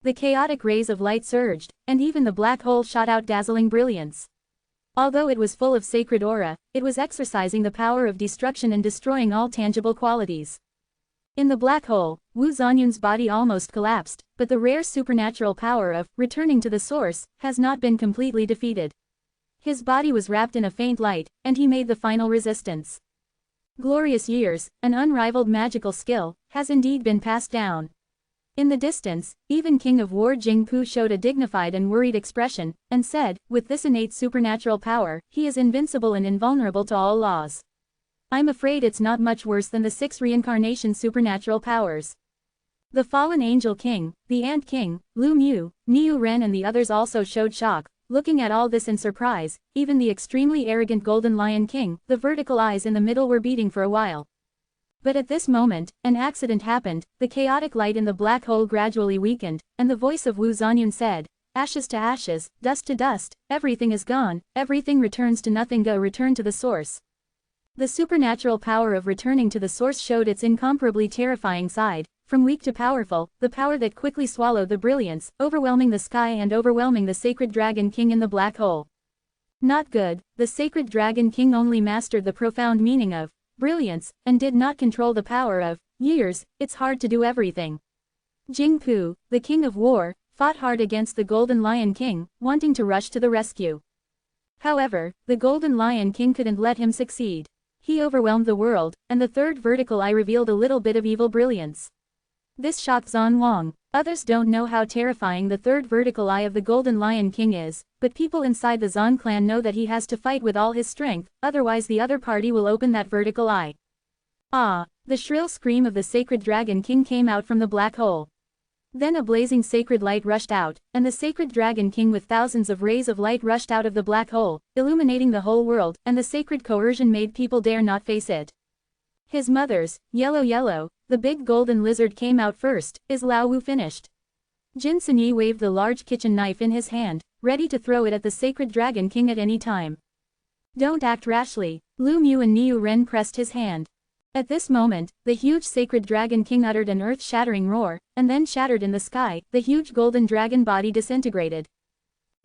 The chaotic rays of light surged, and even the black hole shot out dazzling brilliance. Although it was full of sacred aura, it was exercising the power of destruction and destroying all tangible qualities. In the black hole, Wu Zanyun's body almost collapsed, but the rare supernatural power of returning to the source has not been completely defeated. His body was wrapped in a faint light, and he made the final resistance. Glorious years, an unrivaled magical skill, has indeed been passed down. In the distance, even King of War Jingpu showed a dignified and worried expression, and said, with this innate supernatural power, he is invincible and invulnerable to all laws. I'm afraid it's not much worse than the 6 reincarnation supernatural powers. The fallen Angel King, the Ant King, Lu Mu, Niu Ren and the others also showed shock. Looking at all this in surprise, even the extremely arrogant Golden Lion King, the vertical eyes in the middle were beating for a while. But at this moment, an accident happened, the chaotic light in the black hole gradually weakened, and the voice of Wu Zanyun said, ashes to ashes, dust to dust, everything is gone, everything returns to nothing, go return to the source. The supernatural power of returning to the source showed its incomparably terrifying side. From weak to powerful, the power that quickly swallowed the brilliance, overwhelming the sky and overwhelming the sacred Dragon King in the black hole. Not good, the sacred Dragon King only mastered the profound meaning of brilliance, and did not control the power of years. It's hard to do everything. Jingpu, the King of War, fought hard against the Golden Lion King, wanting to rush to the rescue. However, the Golden Lion King couldn't let him succeed. He overwhelmed the world, and the 3rd vertical eye revealed a little bit of evil brilliance. This shocked Zan Wang. Others don't know how terrifying the 3rd vertical eye of the Golden Lion King is, but people inside the Zan clan know that he has to fight with all his strength, otherwise the other party will open that vertical eye. Ah! The shrill scream of the sacred Dragon King came out from the black hole. Then a blazing sacred light rushed out, and the sacred Dragon King with thousands of rays of light rushed out of the black hole, illuminating the whole world, and the sacred coercion made people dare not face it. His mothers, Yellow, the big golden lizard came out first. Is Lao Wu finished? Jin Sunyi waved the large kitchen knife in his hand, ready to throw it at the sacred Dragon King at any time. Don't act rashly. Lu Mu and Niu Ren pressed his hand. At this moment, the huge sacred Dragon King uttered an earth-shattering roar, and then shattered in the sky. The huge golden dragon body disintegrated.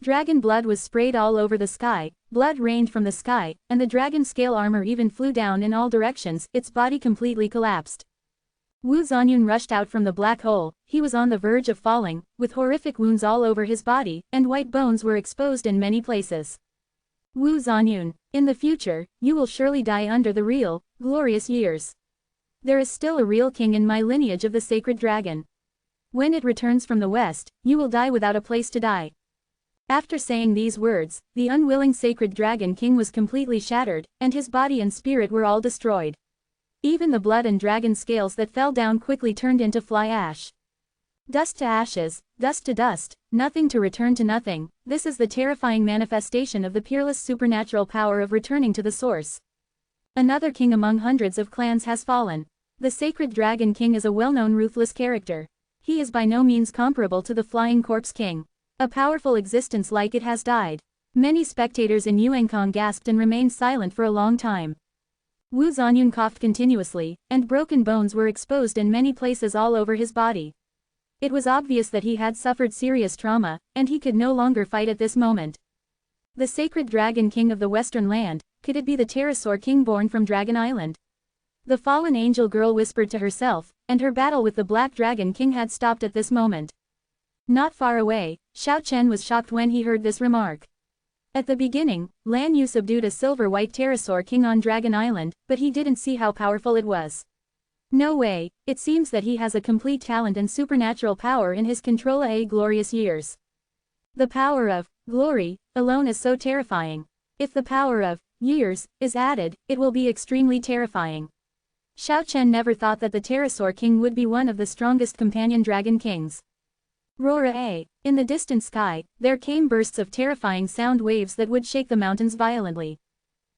Dragon blood was sprayed all over the sky, blood rained from the sky, and the dragon scale armor even flew down in all directions. Its body completely collapsed. Wu Zanyun rushed out from the black hole. He was on the verge of falling, with horrific wounds all over his body, and white bones were exposed in many places. Wu Zanyun, in the future, you will surely die under the real, glorious years. There is still a real king in my lineage of the sacred dragon. When it returns from the west, you will die without a place to die. After saying these words, the unwilling sacred dragon king was completely shattered, and his body and spirit were all destroyed. Even the blood and dragon scales that fell down quickly turned into fly ash. Dust to ashes, dust to dust, nothing to return to nothing. This is the terrifying manifestation of the peerless supernatural power of returning to the source. Another king among hundreds of clans has fallen. The sacred dragon king is a well-known ruthless character. He is by no means comparable to the flying corpse king. A powerful existence like it has died. Many spectators in Yuankong gasped and remained silent for a long time. Wu Zanyun coughed continuously, and broken bones were exposed in many places all over his body. It was obvious that he had suffered serious trauma, and he could no longer fight at this moment. The sacred dragon king of the western land, could it be the pterosaur king born from Dragon Island? The fallen angel girl whispered to herself, and her battle with the black dragon king had stopped at this moment. Not far away, Xiao Chen was shocked when he heard this remark. At the beginning, Lan Yu subdued a silver-white pterosaur king on Dragon Island, but he didn't see how powerful it was. No way, it seems that he has a complete talent and supernatural power in his control glorious years. The power of glory alone is so terrifying. If the power of years is added, it will be extremely terrifying. Xiao Chen never thought that the pterosaur king would be one of the strongest companion dragon kings. Roar A. In the distant sky, there came bursts of terrifying sound waves that would shake the mountains violently.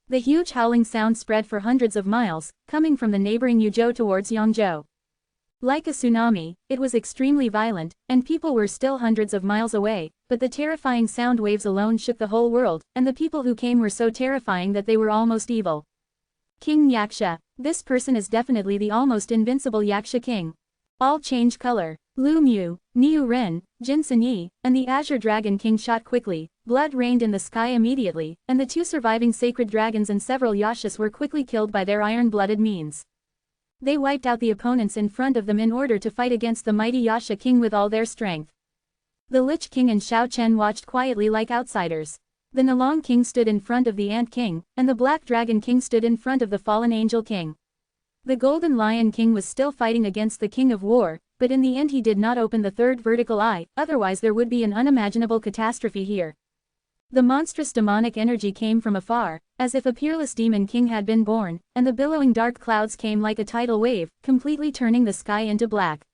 The huge howling sound spread for hundreds of miles, coming from the neighboring Yuzhou towards Yangzhou. Like a tsunami, it was extremely violent, and people were still hundreds of miles away, but the terrifying sound waves alone shook the whole world, and the people who came were so terrifying that they were almost evil. King Yaksha. This person is definitely the almost invincible Yaksha king. All change color. Lu Mu, Niu Ren, Jin Sanyi, and the Azure Dragon King shot quickly. Blood rained in the sky immediately, and the two surviving sacred dragons and several Yashas were quickly killed by their iron-blooded means. They wiped out the opponents in front of them in order to fight against the mighty Yasha king with all their strength. The Lich King and Xiao Chen watched quietly like outsiders. The Nalong King stood in front of the Ant King, and the Black Dragon King stood in front of the Fallen Angel King. The Golden Lion King was still fighting against the King of War, but in the end he did not open the third vertical eye, otherwise there would be an unimaginable catastrophe here. The monstrous demonic energy came from afar, as if a peerless demon king had been born, and the billowing dark clouds came like a tidal wave, completely turning the sky into black.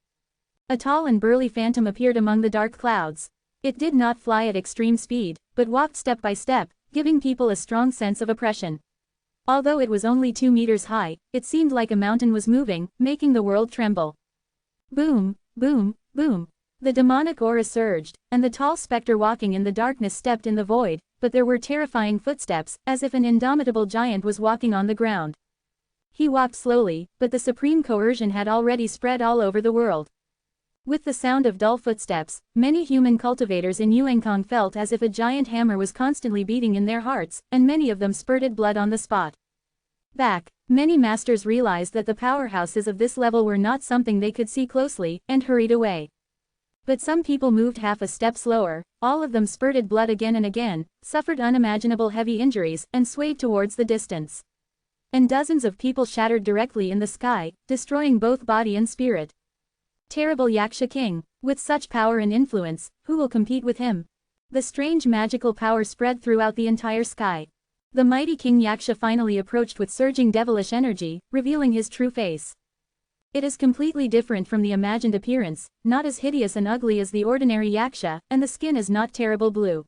A tall and burly phantom appeared among the dark clouds. It did not fly at extreme speed, but walked step by step, giving people a strong sense of oppression. Although it was only 2 meters high, it seemed like a mountain was moving, making the world tremble. Boom, boom, boom. The demonic aura surged, and the tall specter walking in the darkness stepped in the void, but there were terrifying footsteps, as if an indomitable giant was walking on the ground. He walked slowly, but the supreme coercion had already spread all over the world. With the sound of dull footsteps, many human cultivators in Yuankong felt as if a giant hammer was constantly beating in their hearts, and many of them spurted blood on the spot. Back, many masters realized that the powerhouses of this level were not something they could see closely, and hurried away. But some people moved half a step slower, all of them spurted blood again and again, suffered unimaginable heavy injuries, and swayed towards the distance. And dozens of people shattered directly in the sky, destroying both body and spirit. Terrible Yaksha King, with such power and influence, who will compete with him? The strange magical power spread throughout the entire sky. The mighty King Yaksha finally approached with surging devilish energy, revealing his true face. It is completely different from the imagined appearance, not as hideous and ugly as the ordinary Yaksha, and the skin is not terrible blue.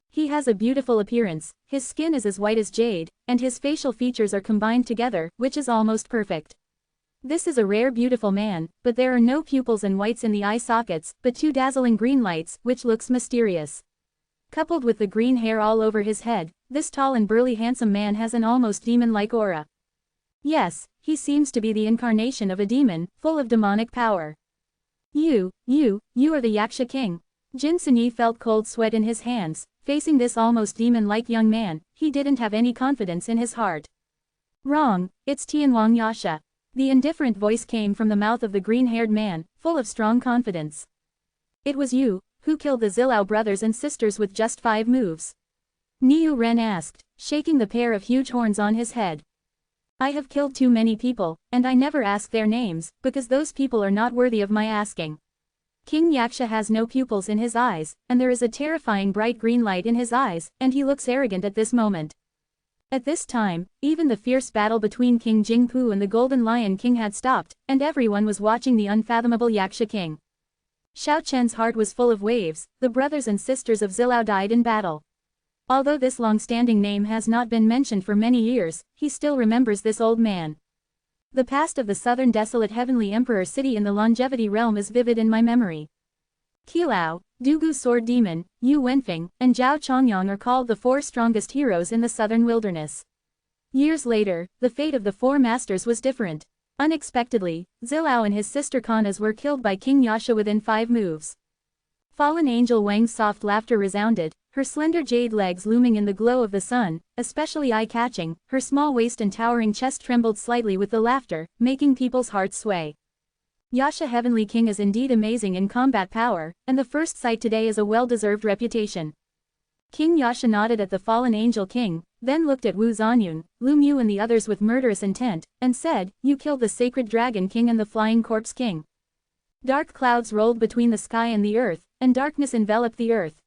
He has a beautiful appearance, his skin is as white as jade, and his facial features are combined together, which is almost perfect. This is a rare beautiful man, but there are no pupils and whites in the eye sockets, but 2 dazzling green lights, which looks mysterious. Coupled with the green hair all over his head, this tall and burly handsome man has an almost demon-like aura. Yes, he seems to be the incarnation of a demon, full of demonic power. You are the Yaksha King. Jin Sanyi felt cold sweat in his hands, facing this almost demon-like young man, he didn't have any confidence in his heart. Wrong, it's Tianwang Yasha. The indifferent voice came from the mouth of the green-haired man, full of strong confidence. It was you, who killed the Zilao brothers and sisters with just 5 moves. Niu Ren asked, shaking the pair of huge horns on his head. I have killed too many people, and I never ask their names, because those people are not worthy of my asking. King Yaksha has no pupils in his eyes, and there is a terrifying bright green light in his eyes, and he looks arrogant at this moment. At this time, even the fierce battle between King Jingpu and the Golden Lion King had stopped, and everyone was watching the unfathomable Yaksha King. Xiao Chen's heart was full of waves. The brothers and sisters of Zilao died in battle. Although this long-standing name has not been mentioned for many years, he still remembers this old man. The past of the southern desolate heavenly emperor city in the longevity realm is vivid in my memory. Qilao, Dugu Sword Demon, Yu Wenfeng, and Zhao Chongyang are called the four strongest heroes in the southern wilderness. Years later, the fate of the four masters was different. Unexpectedly, Zilao and his sister Kanas were killed by King Yasha within 5 moves. Fallen angel Wang's soft laughter resounded, her slender jade legs looming in the glow of the sun, especially eye-catching, her small waist and towering chest trembled slightly with the laughter, making people's hearts sway. Yasha Heavenly King is indeed amazing in combat power, and the first sight today is a well-deserved reputation. King Yasha nodded at the fallen angel king, then looked at Wu Zanyun, Lu Mu and the others with murderous intent, and said, "You killed the sacred dragon king and the flying corpse king." Dark clouds rolled between the sky and the earth, and darkness enveloped the earth.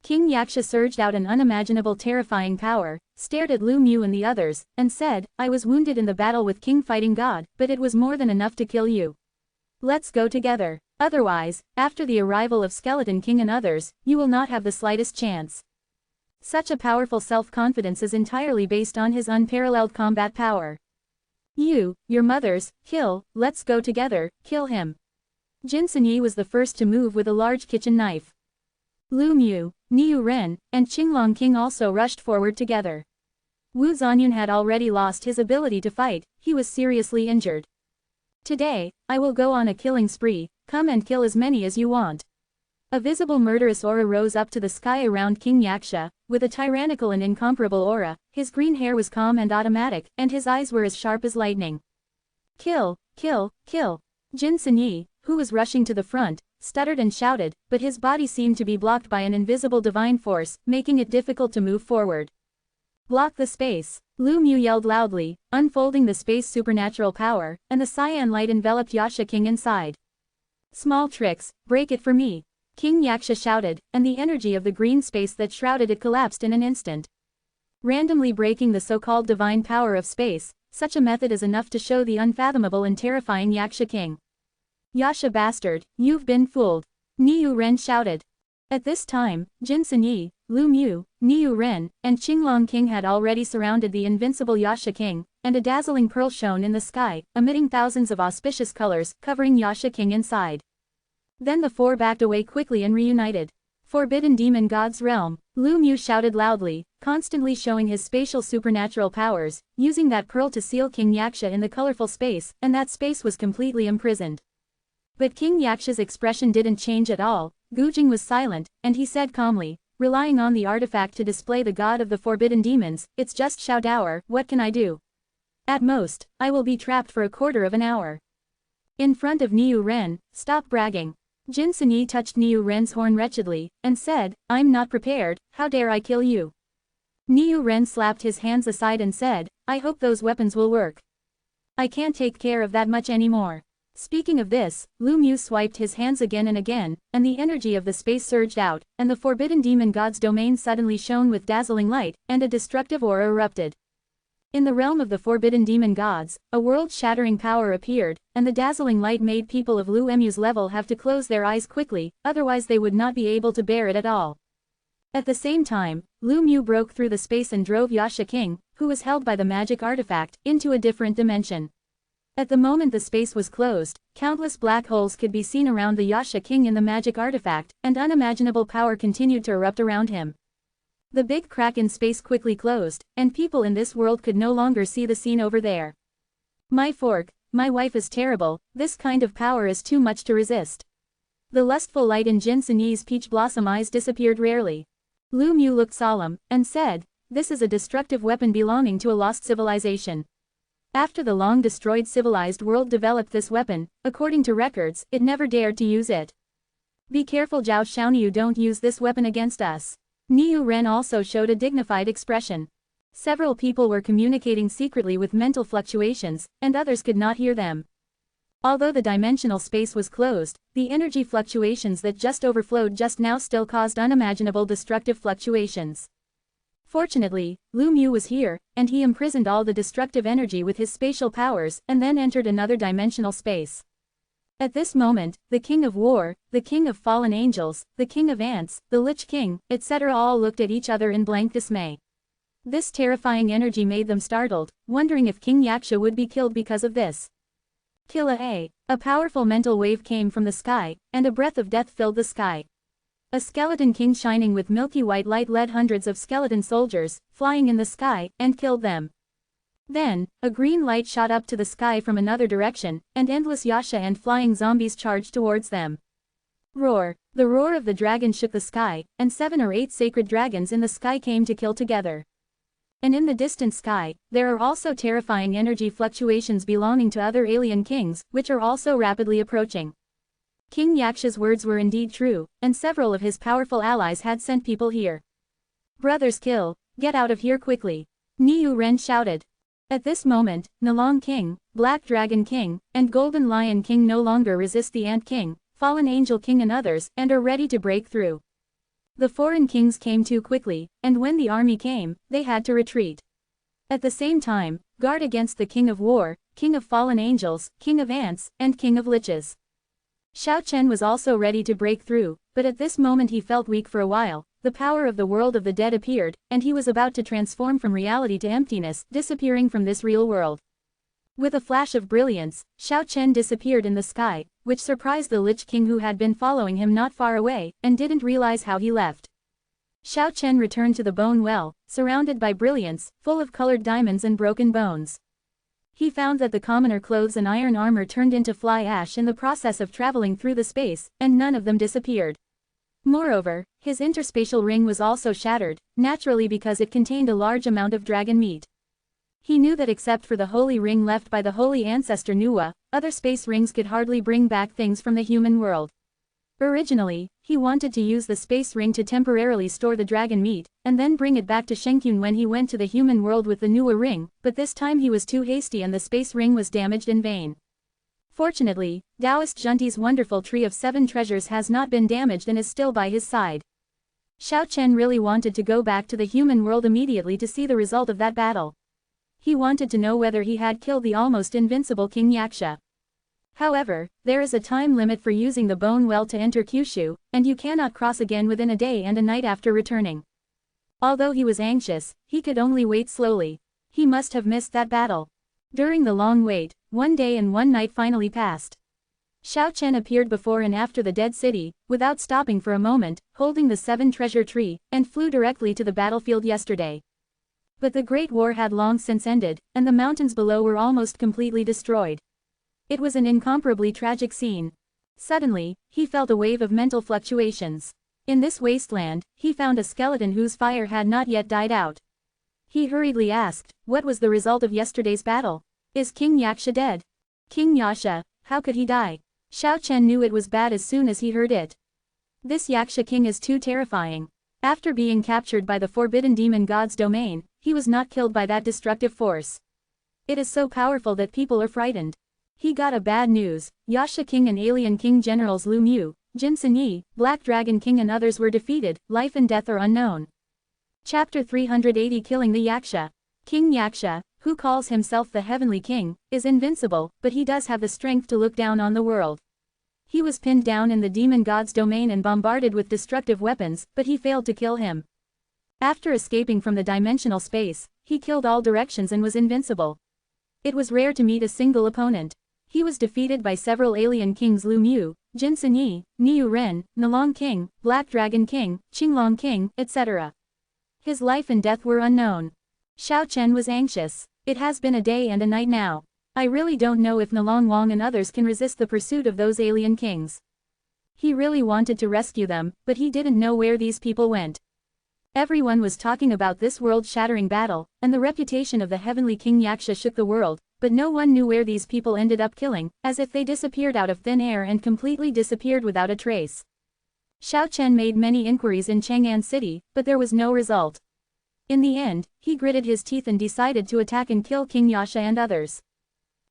King Yaksha surged out an unimaginable terrifying power, stared at Lu Mu and the others, and said, "I was wounded in the battle with King Fighting God, but it was more than enough to kill you. Let's go together. Otherwise, after the arrival of Skeleton King and others, you will not have the slightest chance." Such a powerful self-confidence is entirely based on his unparalleled combat power. "You, your mothers, kill, let's go together, kill him." Jin Sanyi was the first to move with a large kitchen knife. Lu Mu, Niu Ren, and Qinglong King also rushed forward together. Wu Zanyun had already lost his ability to fight, he was seriously injured. "Today, I will go on a killing spree, come and kill as many as you want." A visible murderous aura rose up to the sky around King Yaksha, with a tyrannical and incomparable aura. His green hair was calm and automatic, and his eyes were as sharp as lightning. "Kill, kill, kill." Jin Sanyi, who was rushing to the front, stuttered and shouted, but his body seemed to be blocked by an invisible divine force, making it difficult to move forward. "Block the space." Lu Mu yelled loudly, unfolding the space supernatural power, and the cyan light enveloped Yasha King inside. "Small tricks, break it for me." King Yaksha shouted, and the energy of the green space that shrouded it collapsed in an instant. Randomly breaking the so-called divine power of space, such a method is enough to show the unfathomable and terrifying Yaksha King. "Yasha bastard, you've been fooled." Niu Ren shouted. At this time, Jin Sanyi, Lu Mu, Niu Ren, and Qinglong King had already surrounded the invincible Yasha King, and a dazzling pearl shone in the sky, emitting thousands of auspicious colors, covering Yasha King inside. Then the four backed away quickly and reunited. "Forbidden demon god's realm," Lu Mu shouted loudly, constantly showing his spatial supernatural powers, using that pearl to seal King Yaksha in the colorful space, and that space was completely imprisoned. But King Yaksha's expression didn't change at all. Gujing was silent, and he said calmly, relying on the artifact to display the god of the forbidden demons, "It's just Shaodower, what can I do? At most, I will be trapped for a quarter of an hour." In front of Niu Ren, "Stop bragging." Jin Sanyi touched Niu Ren's horn wretchedly, and said, "I'm not prepared, how dare I kill you?" Niu Ren slapped his hands aside and said, "I hope those weapons will work. I can't take care of that much anymore." Speaking of this, Lu Mu swiped his hands again and again, and the energy of the space surged out, and the forbidden demon god's domain suddenly shone with dazzling light, and a destructive aura erupted. In the realm of the forbidden demon gods, a world-shattering power appeared, and the dazzling light made people of Lu Mu's level have to close their eyes quickly, otherwise they would not be able to bear it at all. At the same time, Lu Mu broke through the space and drove Yasha King, who was held by the magic artifact, into a different dimension. At the moment the space was closed, countless black holes could be seen around the Yasha King in the magic artifact, and unimaginable power continued to erupt around him. The big crack in space quickly closed, and people in this world could no longer see the scene over there. "My fork, my wife is terrible, this kind of power is too much to resist." The lustful light in Jin Sanyi's peach blossom eyes disappeared rarely. Lu Mu looked solemn, and said, "This is a destructive weapon belonging to a lost civilization. After the long-destroyed civilized world developed this weapon, according to records, it never dared to use it. Be careful Zhao Xiaoniu, don't use this weapon against us." Niu Ren also showed a dignified expression. Several people were communicating secretly with mental fluctuations, and others could not hear them. Although the dimensional space was closed, the energy fluctuations that just overflowed just now still caused unimaginable destructive fluctuations. Fortunately, Lu Mu was here, and he imprisoned all the destructive energy with his spatial powers and then entered another dimensional space. At this moment, the King of War, the King of Fallen Angels, the King of Ants, the Lich King, etc. all looked at each other in blank dismay. This terrifying energy made them startled, wondering if King Yaksha would be killed because of this. Killa a powerful mental wave came from the sky, and a breath of death filled the sky. A skeleton king shining with milky white light led hundreds of skeleton soldiers, flying in the sky, and killed them. Then, a green light shot up to the sky from another direction, and endless Yasha and flying zombies charged towards them. Roar! The roar of the dragon shook the sky, and 7 or 8 sacred dragons in the sky came to kill together. And in the distant sky, there are also terrifying energy fluctuations belonging to other alien kings, which are also rapidly approaching. King Yaksha's words were indeed true, and several of his powerful allies had sent people here. Brothers kill, get out of here quickly! Niu Ren shouted. At this moment, Nalong King, Black Dragon King, and Golden Lion King no longer resist the Ant King, Fallen Angel King and others, and are ready to break through. The foreign kings came too quickly, and when the army came, they had to retreat. At the same time, guard against the King of War, King of Fallen Angels, King of Ants, and King of Liches. Xiao Chen was also ready to break through, but at this moment he felt weak for a while. The power of the world of the dead appeared, and he was about to transform from reality to emptiness, disappearing from this real world. With a flash of brilliance, Xiao Chen disappeared in the sky, which surprised the Lich King who had been following him not far away, and didn't realize how he left. Xiao Chen returned to the bone well, surrounded by brilliance, full of colored diamonds and broken bones. He found that the commoner clothes and iron armor turned into fly ash in the process of traveling through the space, and none of them disappeared. Moreover, his interspatial ring was also shattered, naturally because it contained a large amount of dragon meat. He knew that except for the holy ring left by the holy ancestor Nuwa, other space rings could hardly bring back things from the human world. Originally, he wanted to use the space ring to temporarily store the dragon meat, and then bring it back to Shenkyun when he went to the human world with the Nuwa ring, but this time he was too hasty and the space ring was damaged in vain. Fortunately, Taoist Junti's wonderful tree of 7 treasures has not been damaged and is still by his side. Xiao Chen really wanted to go back to the human world immediately to see the result of that battle. He wanted to know whether he had killed the almost invincible King Yaksha. However, there is a time limit for using the bone well to enter Kyushu, and you cannot cross again within a day and a night after returning. Although he was anxious, he could only wait slowly. He must have missed that battle. During the long wait, 1 day and 1 night finally passed. Xiao Chen appeared before and after the dead city, without stopping for a moment, holding the 7 treasure tree, and flew directly to the battlefield yesterday. But the Great War had long since ended, and the mountains below were almost completely destroyed. It was an incomparably tragic scene. Suddenly, he felt a wave of mental fluctuations. In this wasteland, he found a skeleton whose fire had not yet died out. He hurriedly asked, what was the result of yesterday's battle? Is King Yaksha dead? King Yaksha, how could he die? Xiao Chen knew it was bad as soon as he heard it. This Yaksha king is too terrifying. After being captured by the forbidden demon god's domain, he was not killed by that destructive force. It is so powerful that people are frightened. He got a bad news. Yasha King and Alien King generals Lu Mu, Jin Sinyi, Black Dragon King and others were defeated. Life and death are unknown. Chapter 380 Killing the Yaksha. King Yaksha, who calls himself the Heavenly King, is invincible, but he does have the strength to look down on the world. He was pinned down in the demon god's domain and bombarded with destructive weapons, but he failed to kill him. After escaping from the dimensional space, he killed all directions and was invincible. It was rare to meet a single opponent. He was defeated by several alien kings Lu Mu, Jin Sinyi, Niu Ren, Nalong King, Black Dragon King, Qinglong King, etc. His life and death were unknown. Xiao Chen was anxious. It has been a day and a night now. I really don't know if Nalong Wang and others can resist the pursuit of those alien kings. He really wanted to rescue them, but he didn't know where these people went. Everyone was talking about this world-shattering battle, and the reputation of the Heavenly King Yaksha shook the world, but no one knew where these people ended up killing, as if they disappeared out of thin air and completely disappeared without a trace. Xiao Chen made many inquiries in Chang'an City, but there was no result. In the end, he gritted his teeth and decided to attack and kill King Yasha and others.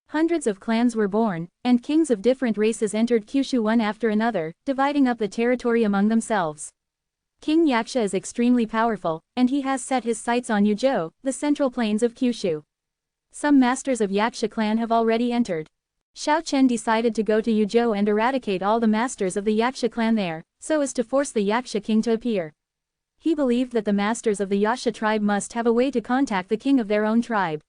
Hundreds of clans were born, and kings of different races entered Kyushu one after another, dividing up the territory among themselves. King Yaksha is extremely powerful, and he has set his sights on Yuzhou, the central plains of Kyushu. Some masters of Yaksha clan have already entered. Xiao Chen decided to go to Yuzhou and eradicate all the masters of the Yaksha clan there, so as to force the Yaksha king to appear. He believed that the masters of the Yaksha tribe must have a way to contact the king of their own tribe.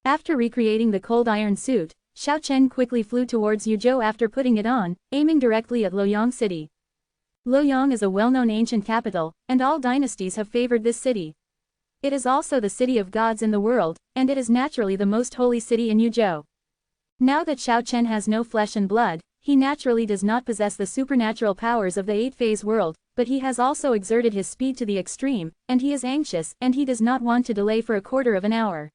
After recreating the cold iron suit, Xiao Chen quickly flew towards Yuzhou after putting it on, aiming directly at Luoyang city. Luoyang is a well-known ancient capital, and all dynasties have favored this city. It is also the city of gods in the world, and it is naturally the most holy city in Yuzhou. Now that Xiao Chen has no flesh and blood, he naturally does not possess the supernatural powers of the eight-phase world, but he has also exerted his speed to the extreme, and he is anxious, and he does not want to delay for a quarter of an hour.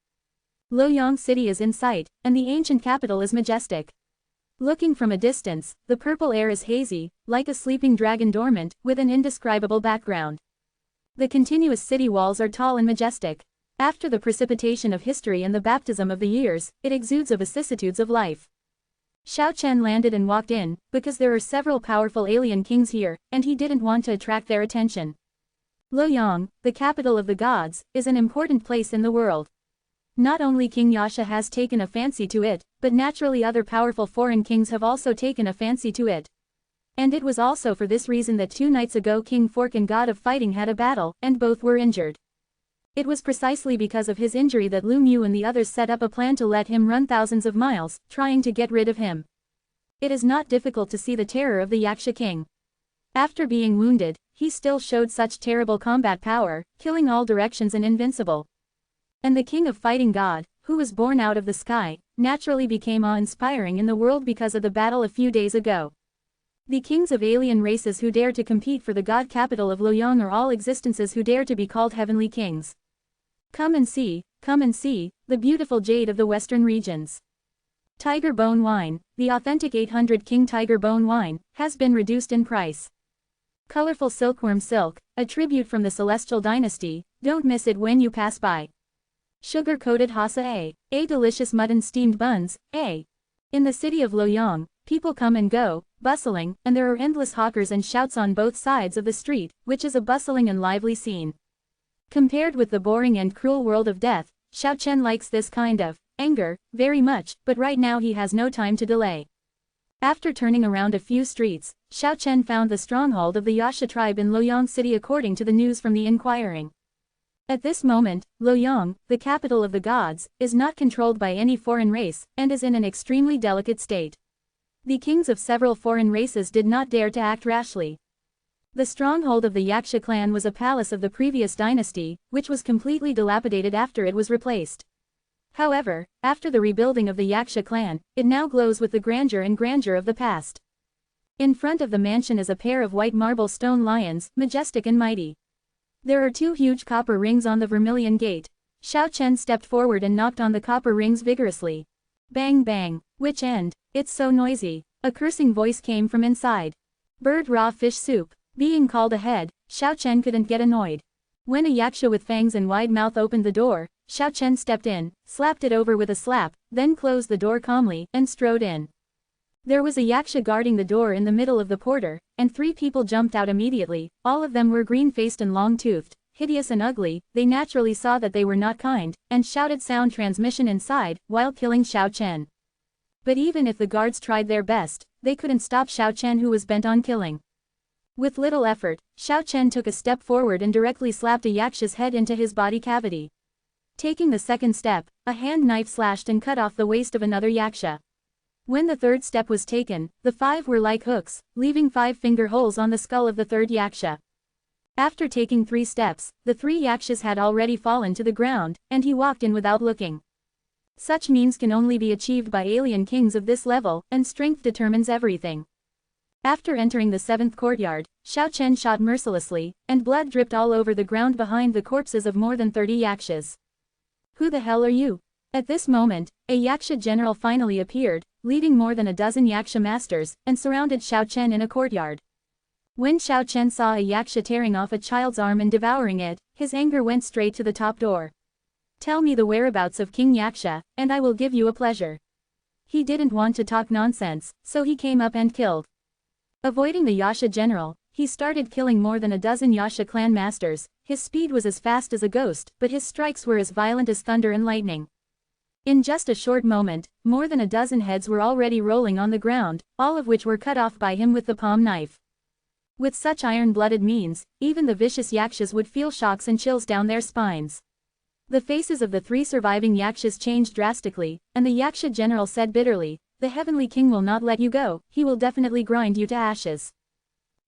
Luoyang city is in sight, and the ancient capital is majestic. Looking from a distance, the purple air is hazy, like a sleeping dragon dormant, with an indescribable background. The continuous city walls are tall and majestic. After the precipitation of history and the baptism of the years, it exudes the vicissitudes of life. Xiao Chen landed and walked in, because there are several powerful alien kings here, and he didn't want to attract their attention. Luoyang, the capital of the gods, is an important place in the world. Not only King Yasha has taken a fancy to it, but naturally other powerful foreign kings have also taken a fancy to it. And it was also for this reason that 2 nights ago King Fork and God of Fighting had a battle, and both were injured. It was precisely because of his injury that Lu Mu and the others set up a plan to let him run thousands of miles, trying to get rid of him. It is not difficult to see the terror of the Yaksha king. After being wounded, he still showed such terrible combat power, killing all directions and invincible. And the king of fighting god, who was born out of the sky, naturally became awe-inspiring in the world because of the battle a few days ago. The kings of alien races who dare to compete for the god capital of Luoyang are all existences who dare to be called heavenly kings. Come and see, the beautiful jade of the western regions. Tiger bone wine, the authentic 800 king tiger bone wine, has been reduced in price. Colorful silkworm silk, a tribute from the celestial dynasty, don't miss it when you pass by. Sugar-coated hasa a delicious mutton steamed buns, a. In the city of Luoyang, people come and go, bustling, and there are endless hawkers and shouts on both sides of the street, which is a bustling and lively scene. Compared with the boring and cruel world of death, Xiao Chen likes this kind of anger very much, but right now he has no time to delay. After turning around a few streets, Xiao Chen found the stronghold of the Yasha tribe in Luoyang city according to the news from the inquiring. At this moment, Luoyang, the capital of the gods, is not controlled by any foreign race, and is in an extremely delicate state. The kings of several foreign races did not dare to act rashly. The stronghold of the Yaksha clan was a palace of the previous dynasty, which was completely dilapidated after it was replaced. However, after the rebuilding of the Yaksha clan, it now glows with the grandeur of the past. In front of the mansion is a pair of white marble stone lions, majestic and mighty. There are 2 huge copper rings on the vermilion gate. Xiao Chen stepped forward and knocked on the copper rings vigorously. Bang bang, which end? It's so noisy. A cursing voice came from inside. Bird raw fish soup. Being called ahead, Xiao Chen couldn't get annoyed. When a yaksha with fangs and wide mouth opened the door, Xiao Chen stepped in, slapped it over with a slap, then closed the door calmly, and strode in. There was a yaksha guarding the door in the middle of the porter, and 3 people jumped out immediately. All of them were green-faced and long-toothed, hideous and ugly. They naturally saw that they were not kind, and shouted sound transmission inside, while killing Xiao Chen. But even if the guards tried their best, they couldn't stop Xiao Chen, who was bent on killing. With little effort, Xiao Chen took a step forward and directly slapped a yaksha's head into his body cavity. Taking the second step, a hand knife slashed and cut off the waist of another yaksha. When the third step was taken, the 5 were like hooks, leaving 5 finger holes on the skull of the third yaksha. After taking 3 steps, the 3 yakshas had already fallen to the ground, and he walked in without looking. Such means can only be achieved by alien kings of this level, and strength determines everything. After entering the 7th courtyard, Xiao Chen shot mercilessly, and blood dripped all over the ground behind the corpses of more than 30 yakshas. Who the hell are you? At this moment, a yaksha general finally appeared, leading more than a dozen yaksha masters, and surrounded Xiao Chen in a courtyard. When Xiao Chen saw a yaksha tearing off a child's arm and devouring it, his anger went straight to the top door. Tell me the whereabouts of King Yaksha, and I will give you a pleasure. He didn't want to talk nonsense, so he came up and killed. Avoiding the Yasha general, he started killing more than a dozen Yasha clan masters. His speed was as fast as a ghost, but his strikes were as violent as thunder and lightning. In just a short moment, more than a dozen heads were already rolling on the ground, all of which were cut off by him with the palm knife. With such iron-blooded means, even the vicious Yakshas would feel shocks and chills down their spines. The faces of the 3 surviving Yakshas changed drastically, and the Yaksha general said bitterly, "The Heavenly King will not let you go, he will definitely grind you to ashes.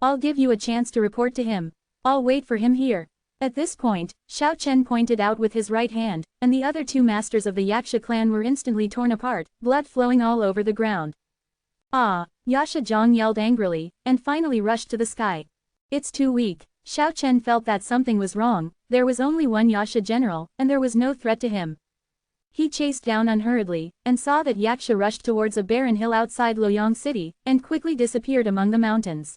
I'll give you a chance to report to him. I'll wait for him here." At this point, Xiao Chen pointed out with his right hand, and the other 2 masters of the Yaksha clan were instantly torn apart, blood flowing all over the ground. "Ah!" Yasha Zhang yelled angrily, and finally rushed to the sky. "It's too weak." Xiao Chen felt that something was wrong. There was only one Yasha general, and there was no threat to him. He chased down unhurriedly, and saw that Yaksha rushed towards a barren hill outside Luoyang city, and quickly disappeared among the mountains.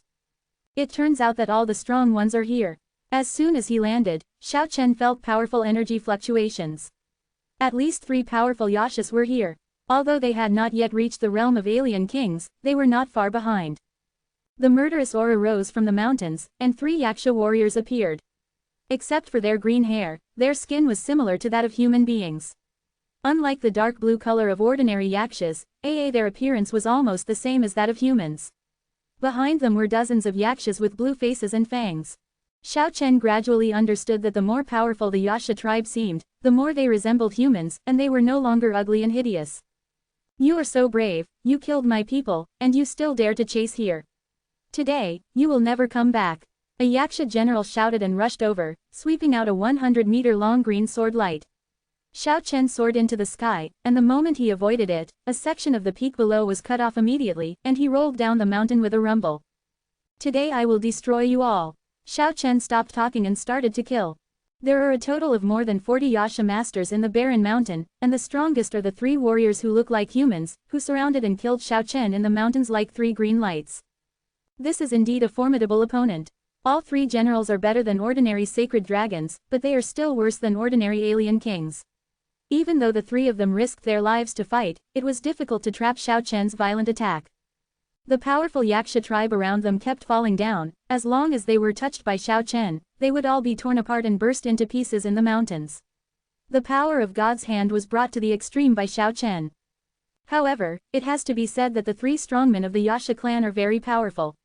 It turns out that all the strong ones are here. As soon as he landed, Xiao Chen felt powerful energy fluctuations. At least 3 powerful Yashas were here. Although they had not yet reached the realm of alien kings, they were not far behind. The murderous aura rose from the mountains, and 3 Yaksha warriors appeared. Except for their green hair, their skin was similar to that of human beings. Unlike the dark blue color of ordinary Yakshas, their appearance was almost the same as that of humans. Behind them were dozens of Yakshas with blue faces and fangs. Xiao Chen gradually understood that the more powerful the Yasha tribe seemed, the more they resembled humans, and they were no longer ugly and hideous. "You are so brave, you killed my people, and you still dare to chase here. Today, you will never come back." A Yaksha general shouted and rushed over, sweeping out a 100-meter-long green sword light. Xiao Chen soared into the sky, and the moment he avoided it, a section of the peak below was cut off immediately, and he rolled down the mountain with a rumble. "Today I will destroy you all." Xiao Chen stopped talking and started to kill. There are a total of more than 40 Yasha masters in the barren mountain, and the strongest are the 3 warriors who look like humans, who surrounded and killed Xiao Chen in the mountains like 3 green lights. This is indeed a formidable opponent. All 3 generals are better than ordinary sacred dragons, but they are still worse than ordinary alien kings. Even though the 3 of them risked their lives to fight, it was difficult to trap Xiao Chen's violent attack. The powerful Yaksha tribe around them kept falling down. As long as they were touched by Xiao Chen, they would all be torn apart and burst into pieces in the mountains. The power of God's hand was brought to the extreme by Xiao Chen. However, it has to be said that the 3 strongmen of the Yasha clan are very powerful.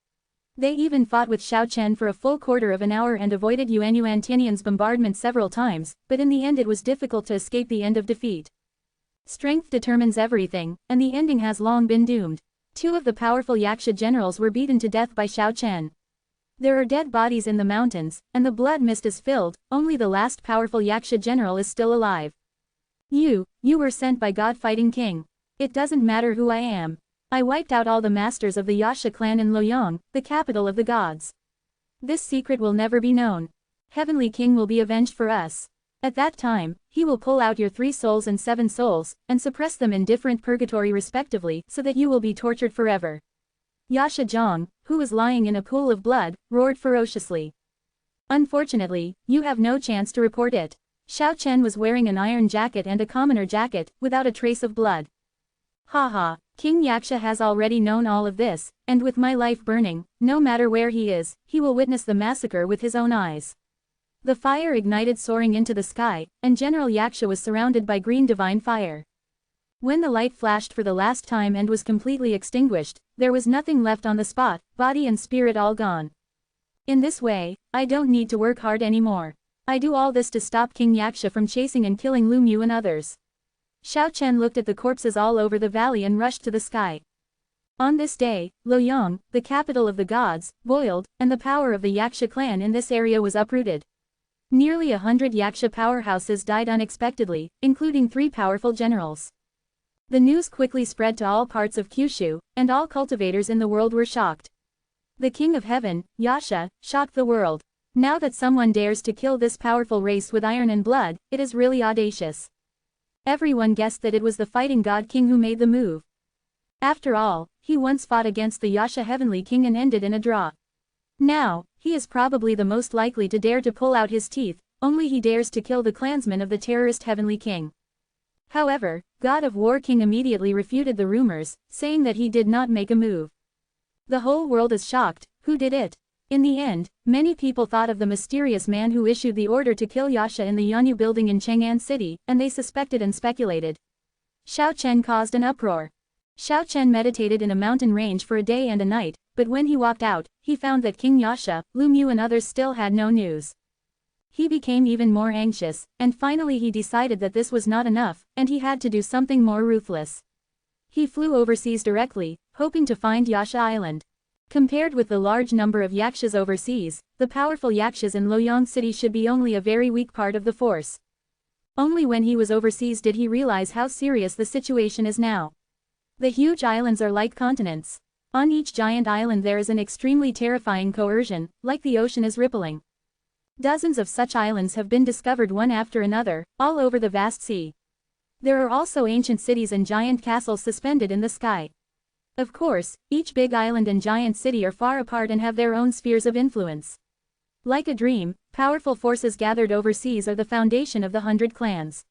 They even fought with Xiao Chen for a full quarter of an hour and avoided Yuan Tinian's bombardment several times, but in the end it was difficult to escape the end of defeat. Strength determines everything, and the ending has long been doomed. 2 of the powerful Yaksha generals were beaten to death by Xiao Chen. There are dead bodies in the mountains, and the blood mist is filled. Only the last powerful Yaksha general is still alive. You were sent by God Fighting King. It doesn't matter who I am. I wiped out all the masters of the Yasha clan in Luoyang, the capital of the gods. This secret will never be known. Heavenly King will be avenged for us. At that time, he will pull out your 3 souls and 7 souls, and suppress them in different purgatory respectively, so that you will be tortured forever. Yasha Zhang, who was lying in a pool of blood, roared ferociously. Unfortunately, you have no chance to report it. Xiao Chen was wearing an iron jacket and a commoner jacket, without a trace of blood. Haha, King Yaksha has already known all of this, and with my life burning, no matter where he is, he will witness the massacre with his own eyes. The fire ignited soaring into the sky, and General Yaksha was surrounded by green divine fire. When the light flashed for the last time and was completely extinguished, there was nothing left on the spot, body and spirit all gone. In this way, I don't need to work hard anymore. I do all this to stop King Yaksha from chasing and killing Lu Mu and others. Xiao Chen looked at the corpses all over the valley and rushed to the sky. On this day, Luoyang, the capital of the gods, boiled, and the power of the Yaksha clan in this area was uprooted. Nearly 100 Yaksha powerhouses died unexpectedly, including 3 powerful generals. The news quickly spread to all parts of Kyushu, and all cultivators in the world were shocked. The King of Heaven, Yasha, shocked the world. Now that someone dares to kill this powerful race with iron and blood, it is really audacious. Everyone guessed that it was the fighting god king who made the move. After all, he once fought against the Yasha Heavenly King and ended in a draw. Now, he is probably the most likely to dare to pull out his teeth, only he dares to kill the clansman of the terrorist Heavenly King. However, God of War King immediately refuted the rumors, saying that he did not make a move. The whole world is shocked. Who did it? In the end, many people thought of the mysterious man who issued the order to kill Yasha in the Yanyu building in Chang'an City, and they suspected and speculated. Xiao Chen caused an uproar. Xiao Chen meditated in a mountain range for a day and a night, but when he walked out, he found that King Yasha, Lu Mu and others still had no news. He became even more anxious, and finally he decided that this was not enough, and he had to do something more ruthless. He flew overseas directly, hoping to find Yasha Island. Compared with the large number of yakshas overseas, the powerful yakshas in Luoyang City should be only a very weak part of the force. Only when he was overseas did he realize how serious the situation is now. The huge islands are like continents. On each giant island there is an extremely terrifying coercion, like the ocean is rippling. Dozens of such islands have been discovered one after another, all over the vast sea. There are also ancient cities and giant castles suspended in the sky. Of course, each big island and giant city are far apart and have their own spheres of influence. Like a dream, powerful forces gathered overseas are the foundation of the 100 clans.